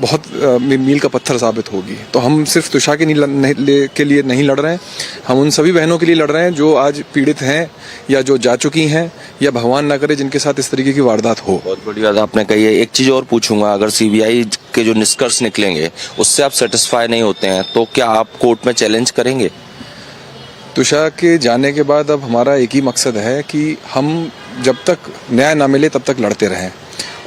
बहुत मील का पत्थर साबित होगी। तो हम सिर्फ तुषा के लिए नहीं लड़ रहे हैं, हम उन सभी बहनों के लिए लड़ रहे हैं जो आज पीड़ित हैं या जो जा चुकी हैं या भगवान ना करे जिनके साथ इस तरीके की वारदात हो। बहुत बड़ी बात आपने कही है। एक चीज और पूछूंगा, अगर सीबीआई के जो निष्कर्ष निकलेंगे उससे आप सेटिस्फाई नहीं होते हैं तो क्या आप कोर्ट में चैलेंज करेंगे? तुषा के जाने के बाद अब हमारा एक ही मकसद है कि हम जब तक न्याय ना मिले तब तक लड़ते रहें,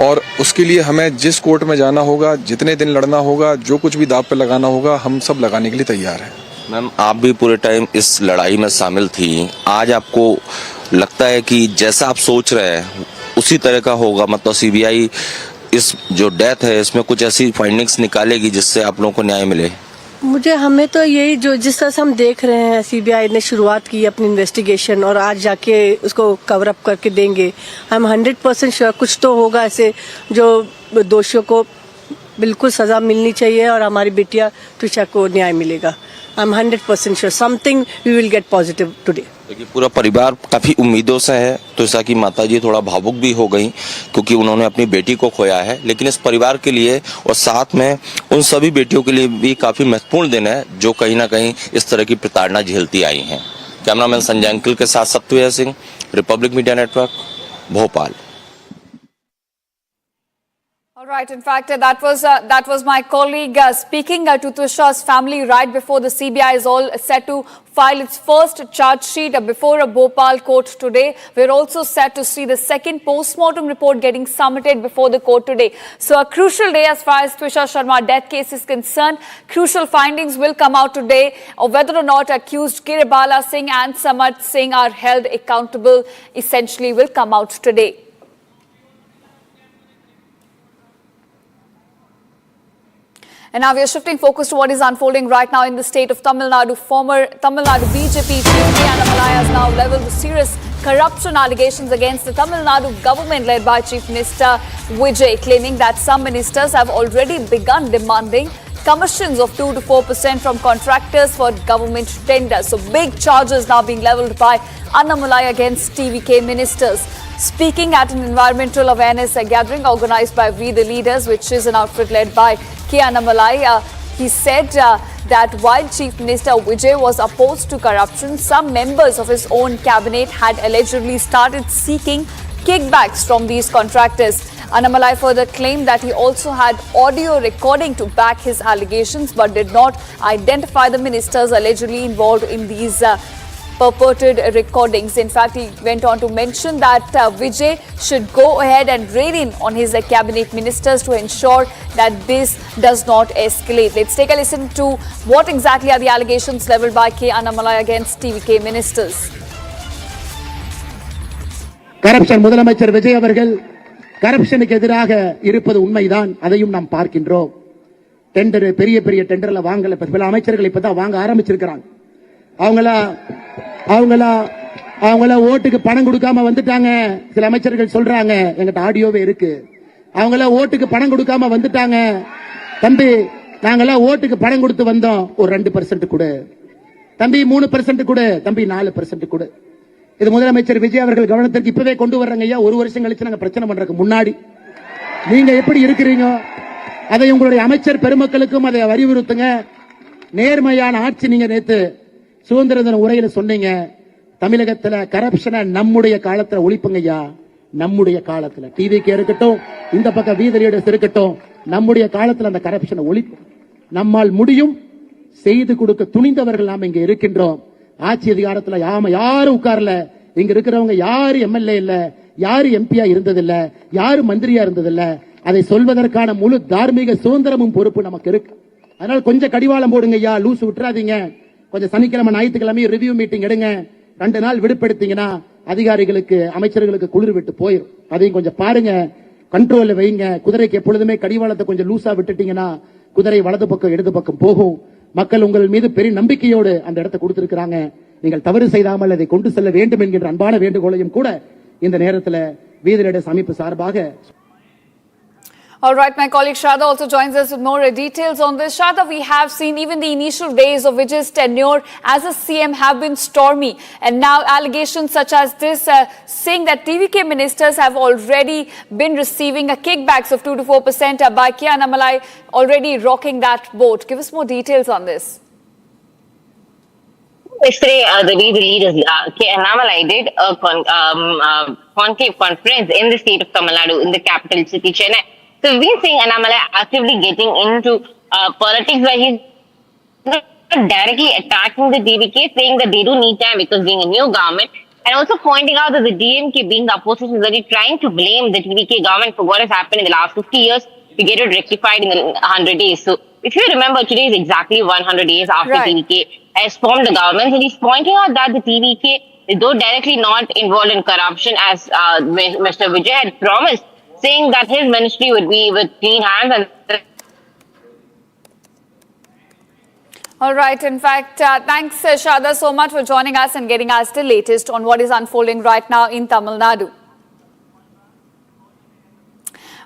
और उसके लिए हमें जिस कोर्ट में जाना होगा, जितने दिन लड़ना होगा, जो कुछ भी दांव पे लगाना होगा, हम सब लगाने के लिए तैयार हैं। मैम, आप भी पूरे टाइम इस लड़ाई में शामिल थी, आज आपको लगता है कि जैसा आप सोच रहे हैं उसी तरह का होगा? मतलब सीबीआई इस जो डेथ है इसमें कुछ ऐसी फाइंडिंग्स निकालेगी जिससे आप लोगों को न्याय मिले? हमें तो यही, जो जिस तरह से हम देख रहे हैं सीबीआई ने शुरुआत की अपनी इन्वेस्टिगेशन और आज जाके उसको कवर अप करके देंगे, हम 100% श्योर कुछ तो होगा ऐसे जो दोषियों को बिल्कुल सजा मिलनी चाहिए और हमारी बिटिया तुषा को न्याय मिलेगा। I am 100% sure something we will get positive today. देखिए, पूरा परिवार काफी उम्मीदों से है। तुषा की माताजी थोड़ा भावुक भी हो गई क्योंकि उन्होंने अपनी बेटी को खोया है, लेकिन इस परिवार के लिए और साथ में उन सभी बेटियों के लिए भी काफी महत्वपूर्ण दिन है जो कहीं ना कहीं इस तरह की प्रताड़ना झेलती आई हैं। कैमरामैन संजय अंकिल के साथ Satyaveer Singh, Republic media network, Bhopal. All right. In fact, that was my colleague speaking to Tusha's family right before the CBI is all set to file its first charge sheet before a Bhopal court today. We're also set to see the second post-mortem report getting submitted before the court today. So a crucial day as far as Tusha Sharma death case is concerned. Crucial findings will come out today of whether or not accused Kiribala Singh and Samarth Singh are held accountable, essentially will come out today. And now we are shifting focus to what is unfolding right now in the state of Tamil Nadu. Former Tamil Nadu BJP chief Annamalai has now leveled serious corruption allegations against the Tamil Nadu government led by Chief Minister Vijay, claiming that some ministers have already begun demanding commissions of 2 to 4% from contractors for government tenders. So big charges now being leveled by Annamalai against TVK ministers. Speaking at an environmental awareness gathering organized by We the Leaders, which is an outfit led by K. Annamalai, he said that while Chief Minister Vijay was opposed to corruption, some members of his own cabinet had allegedly started seeking kickbacks from these contractors. Annamalai further claimed that he also had audio recording to back his allegations but did not identify the ministers allegedly involved in these purported recordings. In fact, he went on to mention that Vijay should go ahead and rein in on his cabinet ministers to ensure that this does not escalate. Let's take a listen to what exactly are the allegations leveled by K. Annamalai against TVK ministers. Corruption முதலமைச்சர் விஜய் அவர்கள் கரப்ஷனுக்கு எதிராக இருப்பது உண்மைதான், அதையும் நாம் பார்க்கின்றோம். Tender பெரிய பெரிய டெண்டர்ல வாங்கல, பல அமைச்சர்கள் இப்பதான் வாங்க ஆரம்பிச்சிருக்காங்க. அவங்கள ஓட்டுக்கு பணம் கொடுக்காம வந்துட்டாங்க. சில அமைச்சர்கள் சொல்றாங்க, எங்கிட்ட ஆடியோவே இருக்கு, அவங்கள ஓட்டுக்கு பணம் கொடுக்காம வந்துட்டாங்க. தம்பி, நாங்கெல்லாம் ஓட்டுக்கு பணம் கொடுத்து வந்தோம், ஒரு 2% கொடு தம்பி, 3% கொடு தம்பி, 4% கொடு. இது முதலமைச்சர் விஜய் அவர்கள் கவனத்திற்கு இப்பவே கொண்டு வர்றாங்க ஐயா. ஒரு வருஷம் கழிச்சு நாங்க பிரச்சனை பண்றதுக்கு முன்னாடி நீங்க எப்படி இருக்கிறீங்க அதை உங்களுடைய அமைச்சர் பெருமக்களுக்கும் அதை வலியுறுத்துங்க. நேர்மையான ஆட்சி. நீங்க நேத்து சுதந்திர தின உரையில சொன்னீங்க, தமிழகத்துல கரப்ஷனை நம்முடைய காலத்துல ஒழிப்புங்க ஐயா. நம்முடைய காலத்துல டிவிக்கு இருக்கட்டும், இந்த பக்கம் வீதி லீடர்ஸ் இருக்கட்டும், நம்முடைய காலத்துல அந்த கரப்ஷனை ஒழிப்போம். நம்மால் முடியும். செய்து கொடுக்க துணிந்தவர்கள் நாம இங்க இருக்கின்றோம். ஆட்சி அதிகாரத்துல யாரும் உட்கார்ல. இங்க இருக்கிறவங்க யாரு எம்எல்ஏ இல்ல, யாரு எம்பியா இருந்ததில்ல, யாரு மந்திரியா இருந்ததில்ல. அதை சொல்வதற்கான முழு தார்மீக சுதந்திரமும் பொறுப்பு நமக்கு இருக்கு. அதனால கொஞ்சம் கடிவாளம் போடுங்க ஐயா, லூசு விட்டுறாதீங்க. கொஞ்சம் சனிக்கிழமை ஞாயிற்றுக்கிழமை ரிவ்யூ மீட்டிங் எடுங்க. 2 நாள் விடுபடுத்தீங்கன்னா அதிகாரிகளுக்கு அமைச்சர்களுக்கு குளிர் விட்டு போயிடும். அதையும் கொஞ்சம் பாருங்க, கண்ட்ரோல்ல வைங்க. குதிரைக்கு எப்பொழுதுமே கடிவாளத்தை கொஞ்சம் லூசா விட்டுட்டீங்கன்னா குதிரை வலது பக்கம் இடது பக்கம் போகும். மக்கள் உங்கள் மீது பெரிய நம்பிக்கையோடு அந்த இடத்தை கொடுத்திருக்கிறாங்க. நீங்கள் தவறு செய்தாமல் அதை கொண்டு செல்ல வேண்டும் என்கின்ற அன்பான வேண்டுகோளையும் கூட இந்த நேரத்தில் வீதி லீடர்ஸ் அமைப்பு சார்பாக. All right, my colleague Shraddha also joins us with more details on this. Shraddha, we have seen even the initial days of Vijay's tenure as a CM have been stormy. And now allegations such as this saying that TVK ministers have already been receiving kickbacks of 2 to 4% by K. Annamalai, already rocking that boat. Give us more details on this. Yesterday, the leaders, K. Annamalai did a conclave conference in the state of Tamil Nadu, in the capital city, Chennai. So we've been seeing Annamalai actively getting into politics where he's not directly attacking the DVK, saying that they do need time because being a new government, and also pointing out that the DMK being the opposition is really trying to blame the TVK government for what has happened in the last 50 years to get it rectified in the 100 days. So if you remember, today is exactly 100 days after TVK has formed the government, and he's pointing out that the TVK, though directly not involved in corruption as Mr. Vijay had promised, saying that his ministry would be with clean hands. And all right. In fact, thanks, Shraddha, so much for joining us and getting us the latest on what is unfolding right now in Tamil Nadu.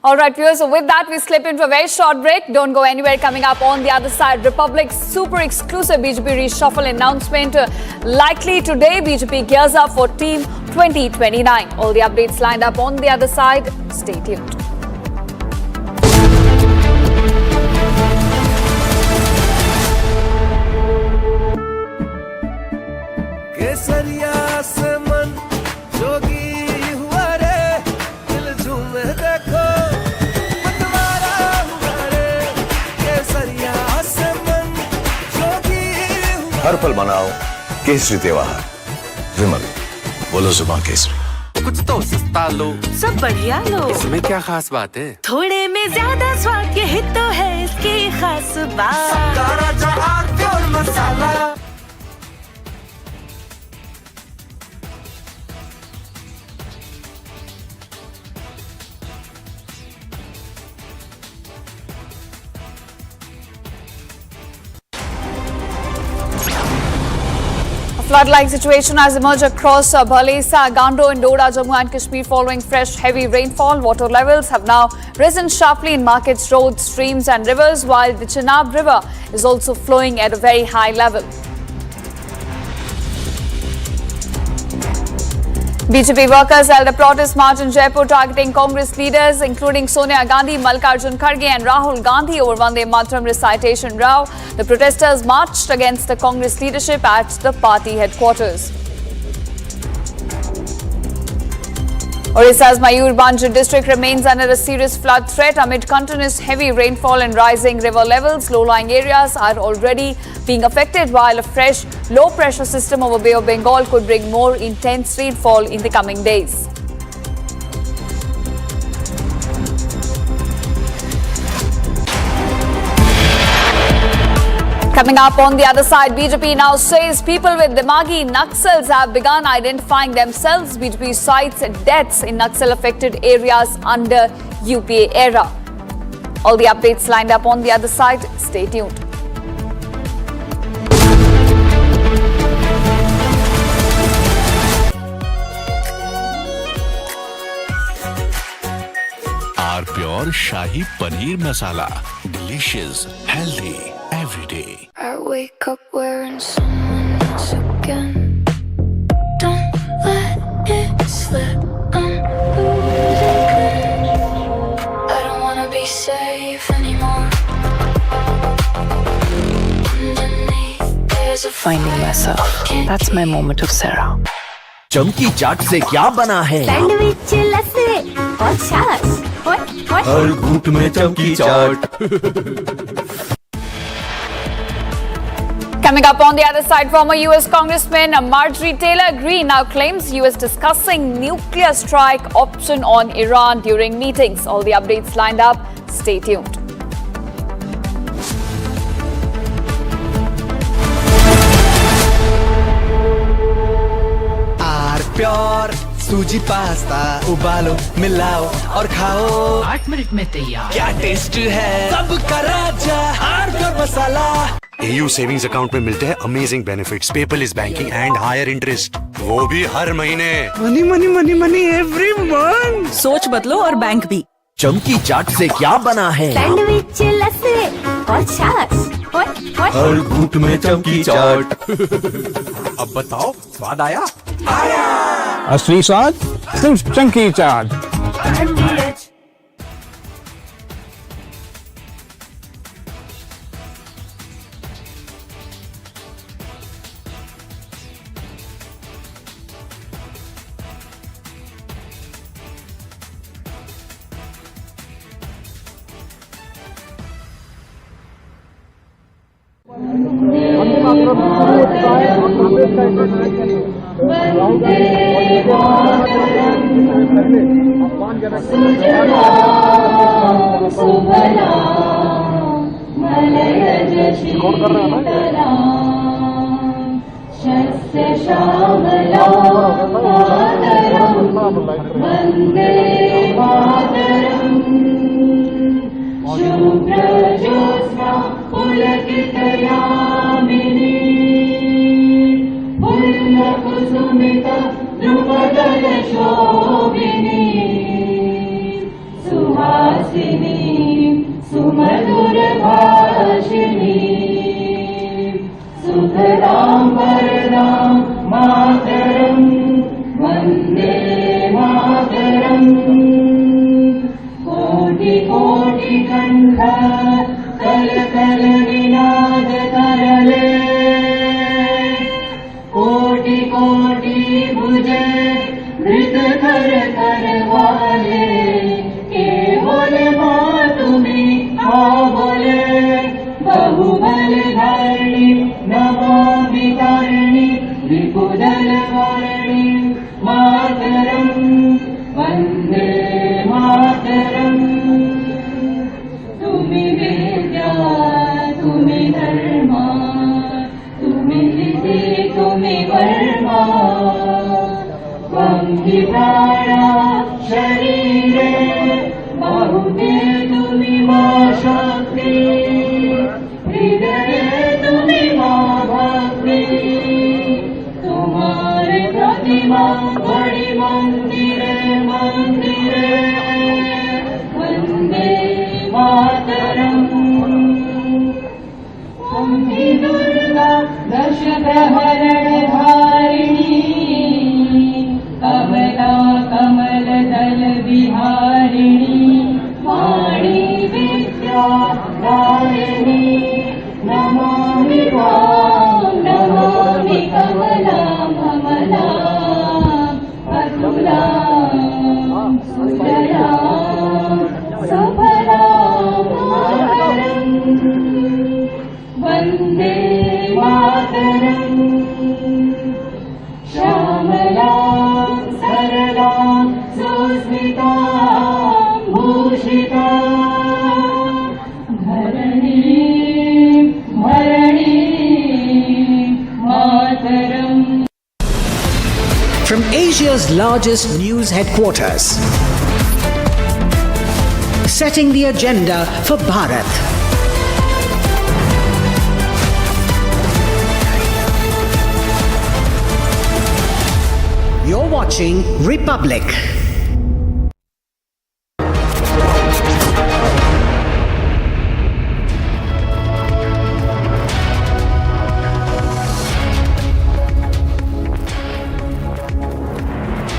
All right, viewers, so with that, we slip into a very short break. Don't go anywhere. Coming up on the other side, Republic's super exclusive BJP reshuffle announcement likely today. BJP gears up for Team 2029. All the updates lined up on the other side. Stay tuned. हर पल मनाओ केसरी त्योहार। विमल, बोलो जुबान केसरी। कुछ तो सस्ता लो, सब बढ़िया लो। इसमें क्या खास बात है? थोड़े में ज्यादा स्वाद, यही तो है इसकी खास बात। Pure masala. Flood-like situation has emerged across Bhalesa, Gandro and Doda, Jammu and Kashmir following fresh heavy rainfall. Water levels have now risen sharply in markets, roads, streams and rivers, while the Chenab River is also flowing at a very high level. BJP workers held a protest march in Jaipur targeting Congress leaders including Sonia Gandhi, Mallikarjun Kharge and Rahul Gandhi over Vande Mataram recitation row. The protesters marched against the Congress leadership at the party headquarters. Odisha's Mayurbhanj district remains under a serious flood threat amid continuous heavy rainfall and rising river levels. Low-lying areas are already being affected, while a fresh low-pressure system over Bay of Bengal could bring more intense rainfall in the coming days. Coming up on the other side, BJP now says people with Dimagi Naxals have begun identifying themselves. BJP cites deaths in Naxal-affected areas under UPA era. All the updates lined up on the other side. Stay tuned. Our pure Shahi Paneer Masala. Delicious, healthy. Every day. I wake up wearing someone else again. Don't let it slip. I'm losing control. I don't wanna be safe anymore. Underneath there's a Finding myself. That's my moment of Sarah. चमकी चाट से क्या बना है? Sandwich लस्सी और छाछ। हर घूंट में चमकी चाट। Coming up on the other side, former U.S. Congressman Marjorie Taylor Greene now claims U.S. discussing nuclear strike option on Iran during meetings. All the updates lined up. Stay tuned. Pure सूजी pasta उबालो मिलाओ और खाओ 8 minute में तैयार। क्या taste है सबका राजा hardcore masala. AU savings account में मिलते हैं amazing benefits, paperless banking and higher interest, वो भी हर महीने। Money money money money every month. सोच बदलो और बैंक भी। चमकी चाट से क्या बना है? सैंडविच लस्सी और छाछ हर घूंट में चमकी चाट। अब बताओ स्वाद आया? असली स्वाद सिर्फ chunky chaat. From Asia's largest news headquarters, setting the agenda for Bharat. You're watching Republic.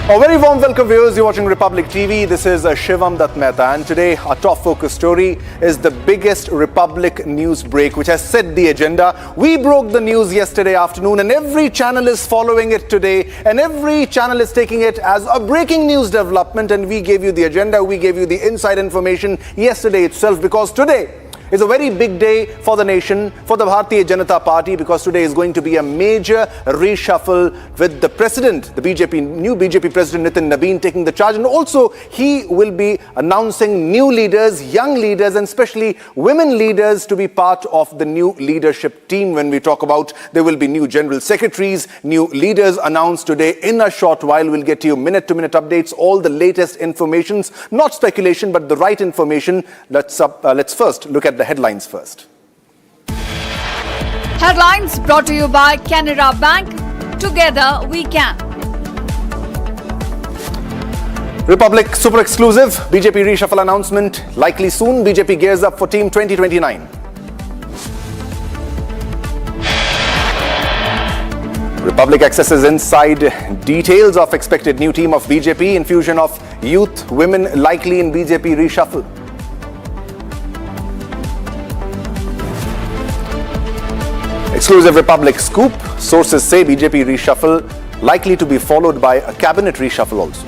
A very warm welcome, viewers. You're watching Republic TV. This is Shivam Dutt Mehta, and today our top focus story is the biggest Republic news break, which has set the agenda. We broke the news yesterday afternoon, and every channel is following it today, and every channel is taking it as a breaking news development. And we gave you the agenda, we gave you the inside information yesterday itself, because today is a very big day for the nation, for the Bharatiya Janata Party, because today is going to be a major reshuffle with the president, the new BJP president Nitin Nabin taking the charge, and also he will be announcing new leaders, young leaders, and especially women leaders to be part of the new leadership team. When we talk about, there will be new general secretaries, new leaders announced today. In a short while, we'll get you minute-to-minute updates, all the latest informations, not speculation, but the right information. Let's first look at the headlines first. Headlines brought to you by Canara Bank. Together we can. Republic super exclusive. BJP reshuffle announcement likely soon. BJP gears up for Team 2029. Republic accesses inside details of expected new team of BJP. Infusion of youth, women likely in BJP reshuffle. Exclusive Republic scoop. Sources say BJP reshuffle likely to be followed by a cabinet reshuffle also.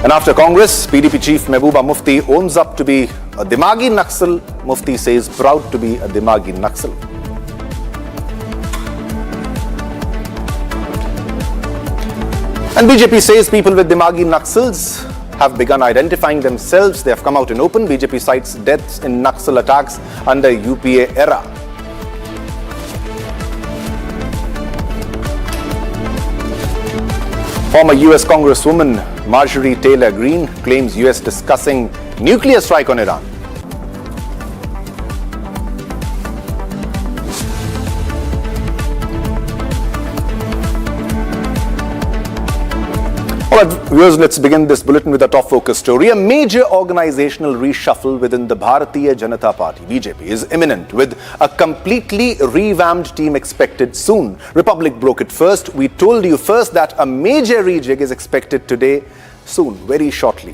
And after Congress, PDP chief Mehbooba Mufti owns up to be a Dimagi Naxal. Mufti says proud to be a Dimagi Naxal. And BJP says people with Dimagi Naxals have begun identifying themselves. They have come out in open. BJP cites deaths in Naxal attacks under UPA era. Former US Congresswoman Marjorie Taylor Greene claims US discussing nuclear strike on Iran. All right, viewers, let's begin this bulletin with a top focus story. A major organizational reshuffle within the Bharatiya Janata Party, BJP, is imminent with a completely revamped team expected soon. Republic broke it first. We told you first that a major rejig is expected today. Soon, very shortly,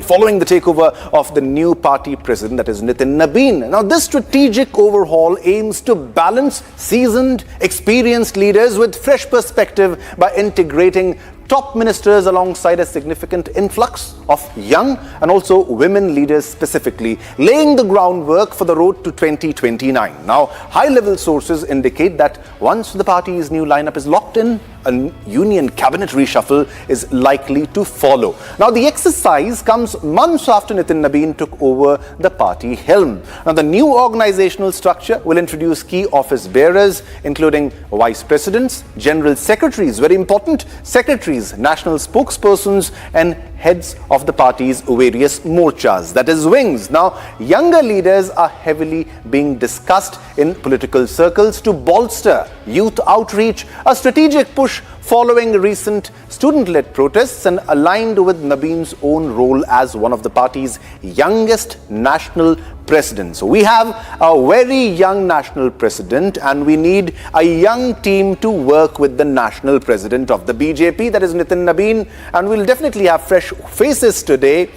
following the takeover of the new party president, that is Nitin Nabin. Now, this strategic overhaul aims to balance seasoned, experienced leaders with fresh perspective by integrating top ministers alongside a significant influx of young and also women leaders specifically, laying the groundwork for the road to 2029. Now, high-level sources indicate that once the party's new lineup is locked in, a union cabinet reshuffle is likely to follow. Now, the exercise comes months after Nitin Nabin took over the party helm. Now, the new organizational structure will introduce key office bearers, including vice presidents, general secretaries, very important, secretaries, national spokespersons, and heads of the party's various morchas, that is wings. Now, younger leaders are heavily being discussed in political circles to bolster youth outreach, a strategic push following recent student-led protests and aligned with Nabin's own role as one of the party's youngest national presidents. So we have a very young national president and we need a young team to work with the national president of the BJP, that is Nitin Nabin, and we'll definitely have fresh faces today.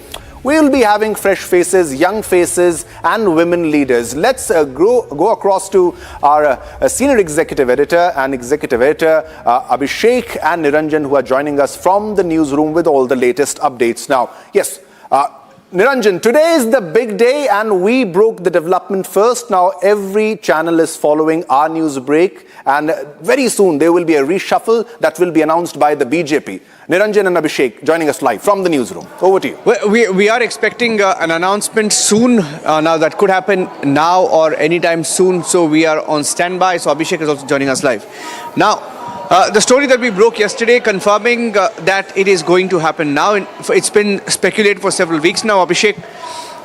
We will be having fresh faces, young faces and women leaders. Let's go across to our senior executive editor and executive editor Abhishek and Niranjan, who are joining us from the newsroom with all the latest updates. Now, yes, Niranjan, today is the big day and we broke the development first. Now every channel is following our news break and very soon there will be a reshuffle that will be announced by the BJP. Niranjan and Abhishek joining us live from the newsroom. Over to you. Well, we are expecting an announcement soon. Now that could happen now or anytime soon. So we are on standby. So Abhishek is also joining us live. Now, the story that we broke yesterday confirming that it is going to happen now. It's been speculated for several weeks now, Abhishek.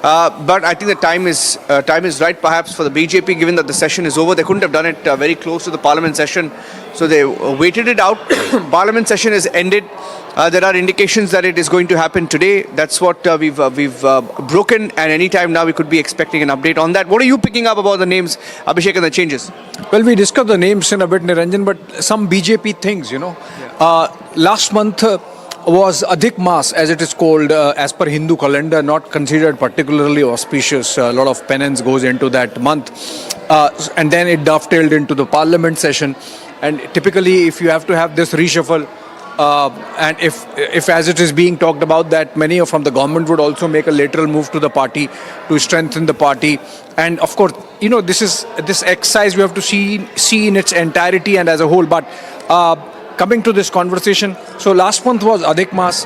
But I think the time is right perhaps for the BJP, given that the session is over. They couldn't have done it very close to the parliament session. So they waited it out. Parliament session is ended. There are indications that it is going to happen today. That's what we've broken, and anytime now we could be expecting an update on that. What are you picking up about the names, Abhishek, and the changes? Well, we discussed the names in a bit, Niranjan, but some BJP things, you know. Last month was Adhik Mas, as it is called, as per Hindu calendar, not considered particularly auspicious. A lot of penance goes into that month. And then it dovetailed into the parliament session. And typically, if you have to have this reshuffle, and if as it is being talked about that many from the government would also make a lateral move to the party to strengthen the party, and of course, you know, this exercise we have to see in its entirety and as a whole. But coming to this conversation, so last month was Adhik Mas.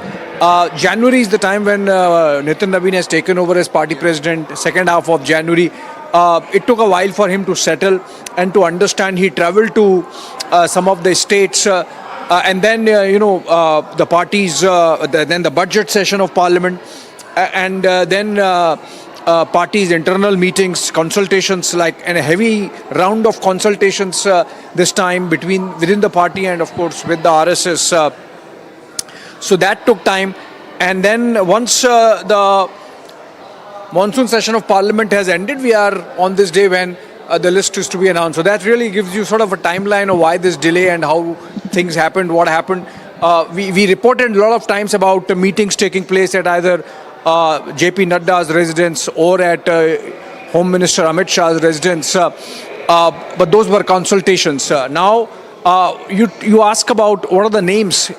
January is the time when Nitin Nabin has taken over as party president. Second half of January, it took a while for him to settle and to understand. He travelled to some of the states. And then, the parties, then the budget session of parliament, and then parties' internal meetings, consultations, and a heavy round of consultations this time within the party and, of course, with the RSS So that took time. And then once the monsoon session of Parliament has ended, we are on this day when the list is to be announced. So that really gives you sort of a timeline of why this delay and how things happened, what happened. We reported a lot of times about meetings taking place at either JP Nadda's residence or at Home Minister Amit Shah's residence. But those were consultations. Now, you ask about what are the names,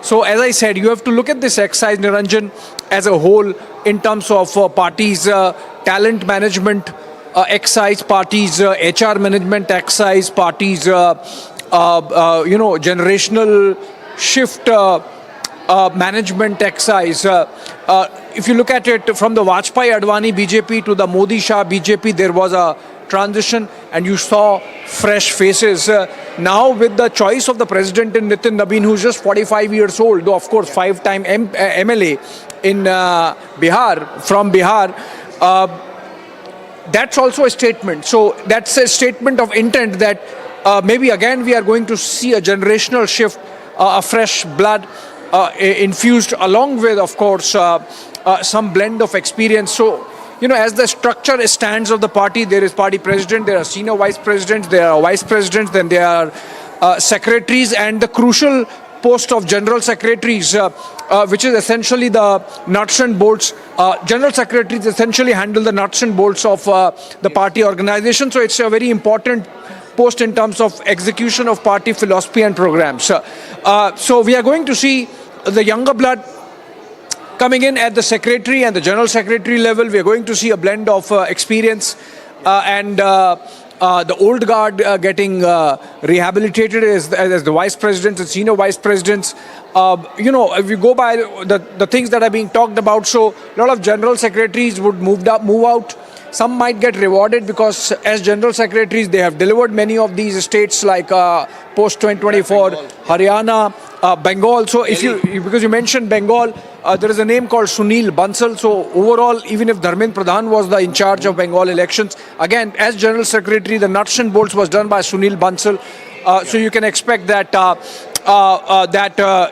So as I said, you have to look at this exercise, Niranjan, as a whole in terms of parties, talent management exercise, parties, HR management exercise, parties, generational shift management exercise. If you look at it from the Vajpayee Advani BJP to the Modi Shah BJP, there was a transition and you saw fresh faces. Now with the choice of the president in Nitin Nabin, who's just 45 years old, though of course 5-time MLA in Bihar, from Bihar, that's also a statement. So that's a statement of intent that maybe again we are going to see a generational shift, a fresh blood infused along with, of course, some blend of experience. So, as the structure stands of the party, there is party president, there are senior vice presidents, there are vice presidents, then there are secretaries, and the crucial post of general secretaries, which is essentially the nuts and bolts. General secretaries essentially handle the nuts and bolts of the party organization. So it's a very important post in terms of execution of party philosophy and programs. So we are going to see the younger blood coming in at the secretary and the general secretary level. We are going to see a blend of experience and the old guard getting rehabilitated as the vice presidents and senior vice presidents. If you go by the things that are being talked about, so a lot of general secretaries would move out. Some might get rewarded because as general secretaries, they have delivered many of these states like post 2024, Haryana, Bengal. So because you mentioned Bengal, there is a name called Sunil Bansal. So overall, even if Dharmendra Pradhan was in charge of Bengal elections, again, as general secretary, the nuts and bolts was done by Sunil Bansal. So you can expect that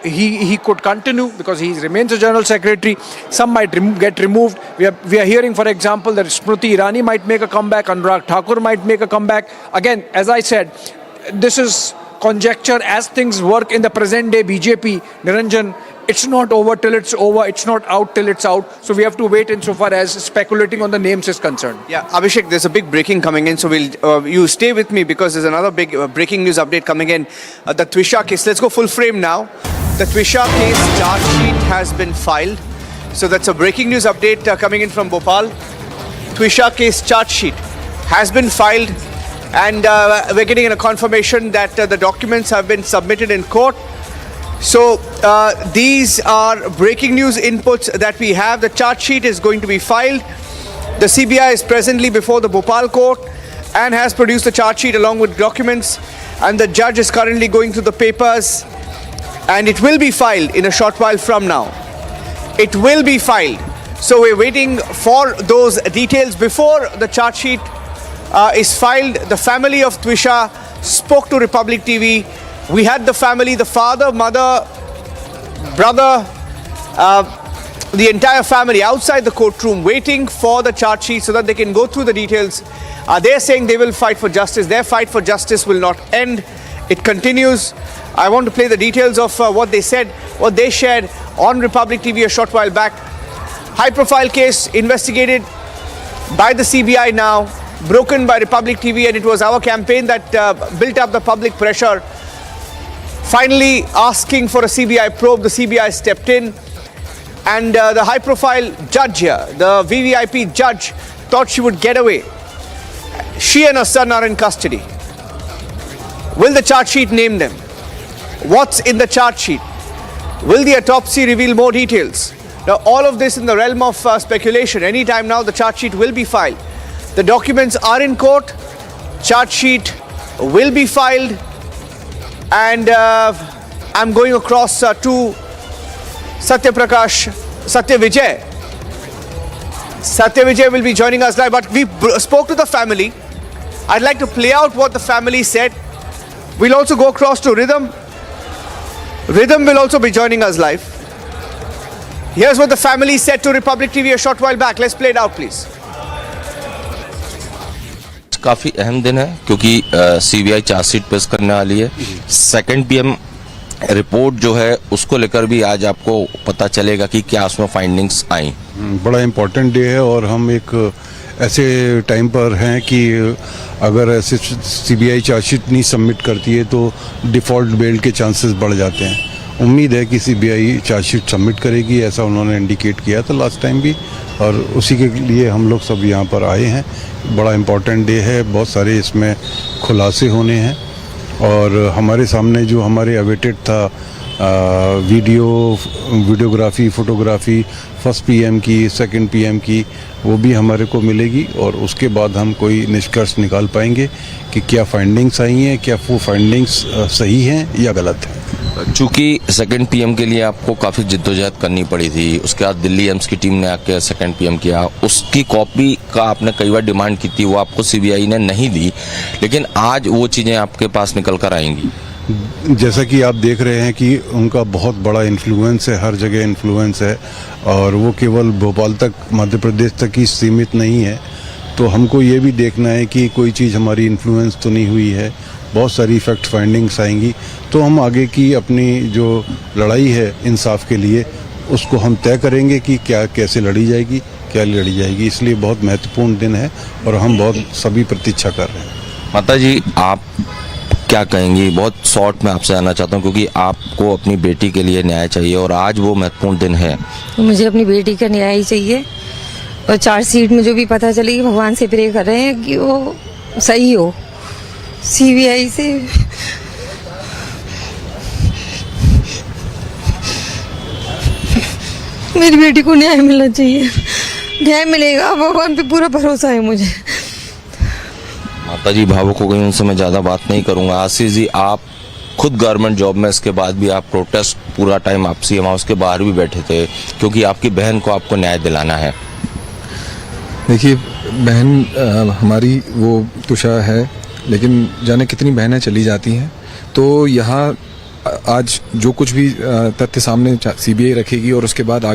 he could continue because he remains a general secretary. Some might get removed. We are hearing, for example, that Smriti Irani might make a comeback, Anurag Thakur might make a comeback. Again, as I said, this is conjecture as things work in the present day BJP. Niranjan, it's not over till it's over. It's not out till it's out. So we have to wait insofar as speculating on the names is concerned. Yeah, Abhishek, there's a big breaking coming in. So you stay with me because there's another big breaking news update coming in. The Twisha case. Let's go full frame now. The Twisha case charge sheet has been filed. So that's a breaking news update coming in from Bhopal. Twisha case charge sheet has been filed. And we're getting a confirmation that the documents have been submitted in court. So these are breaking news inputs that we have. The charge sheet is going to be filed. The CBI is presently before the Bhopal court and has produced the charge sheet along with documents. And the judge is currently going through the papers. And it will be filed in a short while from now. It will be filed. So we're waiting for those details before the charge sheet is filed. The family of Twisha spoke to Republic TV. We had the family, the father, mother, brother, the entire family outside the courtroom waiting for the charge sheet so that they can go through the details. They're saying they will fight for justice. Their fight for justice will not end. It continues. I want to play the details of what they said, what they shared on Republic TV a short while back. High-profile case investigated by the CBI now, broken by Republic TV, and it was our campaign that built up the public pressure. Finally asking for a CBI probe, the CBI stepped in, and the high-profile judge here, the VVIP judge, thought she would get away. She and her son are in custody. Will the charge sheet name them? What's in the charge sheet? Will the autopsy reveal more details? Now, all of this in the realm of speculation. Anytime now, the charge sheet will be filed. The documents are in court. Charge sheet will be filed. And I'm going across to Satya Vijay. Satya Vijay will be joining us live. But we spoke to the family. I'd like to play out what the family said. We'll also go across to Rhythm. Rhythm will also be joining us live. Here's what the family said to Republic TV a short while back. Let's play it out, please. काफी अहम दिन है क्योंकि CBI chargesheet पेश करने वाली है। Second PM report जो है उसको लेकर भी आज आपको पता चलेगा कि क्या उसमें फाइंडिंग्स आई। बड़ा इम्पोर्टेंट डे है और हम एक ऐसे टाइम पर हैं कि अगर ऐसे सीबीआई चार्जशीट नहीं सबमिट करती है तो डिफ़ॉल्ट बेल के चांसेस बढ़ जाते हैं। उम्मीद है कि सीबीआई चार्जशीट सबमिट करेगी, ऐसा उन्होंने इंडिकेट किया था लास्ट टाइम भी, और उसी के लिए हम लोग सब यहाँ पर आए हैं। बड़ा इम्पोर्टेंट डे है, बहुत सारे इसमें खुलासे होने हैं और हमारे सामने जो हमारे अवेटेड था वीडियोग्राफी, फोटोग्राफी फर्स्ट पीएम की, सेकंड पीएम की, वो भी हमारे को मिलेगी और उसके बाद हम कोई निष्कर्ष निकाल पाएंगे कि क्या फाइंडिंग्स आई हैं, क्या वो फाइंडिंग्स सही हैं या गलत हैं। चूंकि सेकंड पीएम के लिए आपको काफी जिद्दोजहद करनी पड़ी थी, उसके बाद दिल्ली एम्स की टीम ने आके सेकंड पीएम किया, उसकी कॉपी का आपने कई बार डिमांड की थी, वो आपको सीबीआई ने नहीं दी, लेकिन आज वो चीजें आपके पास निकल कर आएंगी। जैसा कि आप देख रहे हैं कि उनका बहुत बड़ा इन्फ्लुएंस है, हर जगह इन्फ्लुएंस है और वो केवल भोपाल तक, मध्य प्रदेश तक ही सीमित नहीं है। तो हमको ये भी देखना है कि कोई चीज़ हमारी इन्फ्लुएंस तो नहीं हुई है, बहुत सारी फैक्ट फाइंडिंग्स आएंगी तो हम आगे की अपनी जो लड़ाई है इंसाफ के लिए उसको हम तय करेंगे कि क्या कैसे लड़ी जाएगी, क्या लड़ी जाएगी। इसलिए बहुत महत्वपूर्ण दिन है और हम बहुत सभी प्रतीक्षा कर रहे हैं। माता जी, आप क्या कहेंगी? बहुत शॉर्ट में आपसे आना चाहता हूँ क्योंकि आपको अपनी बेटी के लिए न्याय चाहिए और आज वो महत्वपूर्ण दिन है। मुझे अपनी बेटी का न्याय ही चाहिए और चार्जशीट में जो भी पता चलेगी, भगवान से प्रे कर रहे हैं कि वो सही हो। सीबीआई से मेरी बेटी को न्याय मिलना चाहिए, न्याय मिलेगा, भगवान पे पूरा भरोसा है मुझे। माता जी भावुक हो गई, उनसे मैं ज़्यादा बात नहीं करूंगा। आशीष जी, आप खुद गवर्नमेंट जॉब में, इसके बाद भी आप प्रोटेस्ट पूरा टाइम आप सीएम हाउस के बाहर भी बैठे थे क्योंकि आपकी बहन को आपको न्याय दिलाना है। देखिए, बहन हमारी वो तुषा है, लेकिन जाने कितनी बहनें चली जाती हैं। तो यहाँ आज जो कुछ भी तथ्य सामने सीबीआई रखेगी और उसके बाद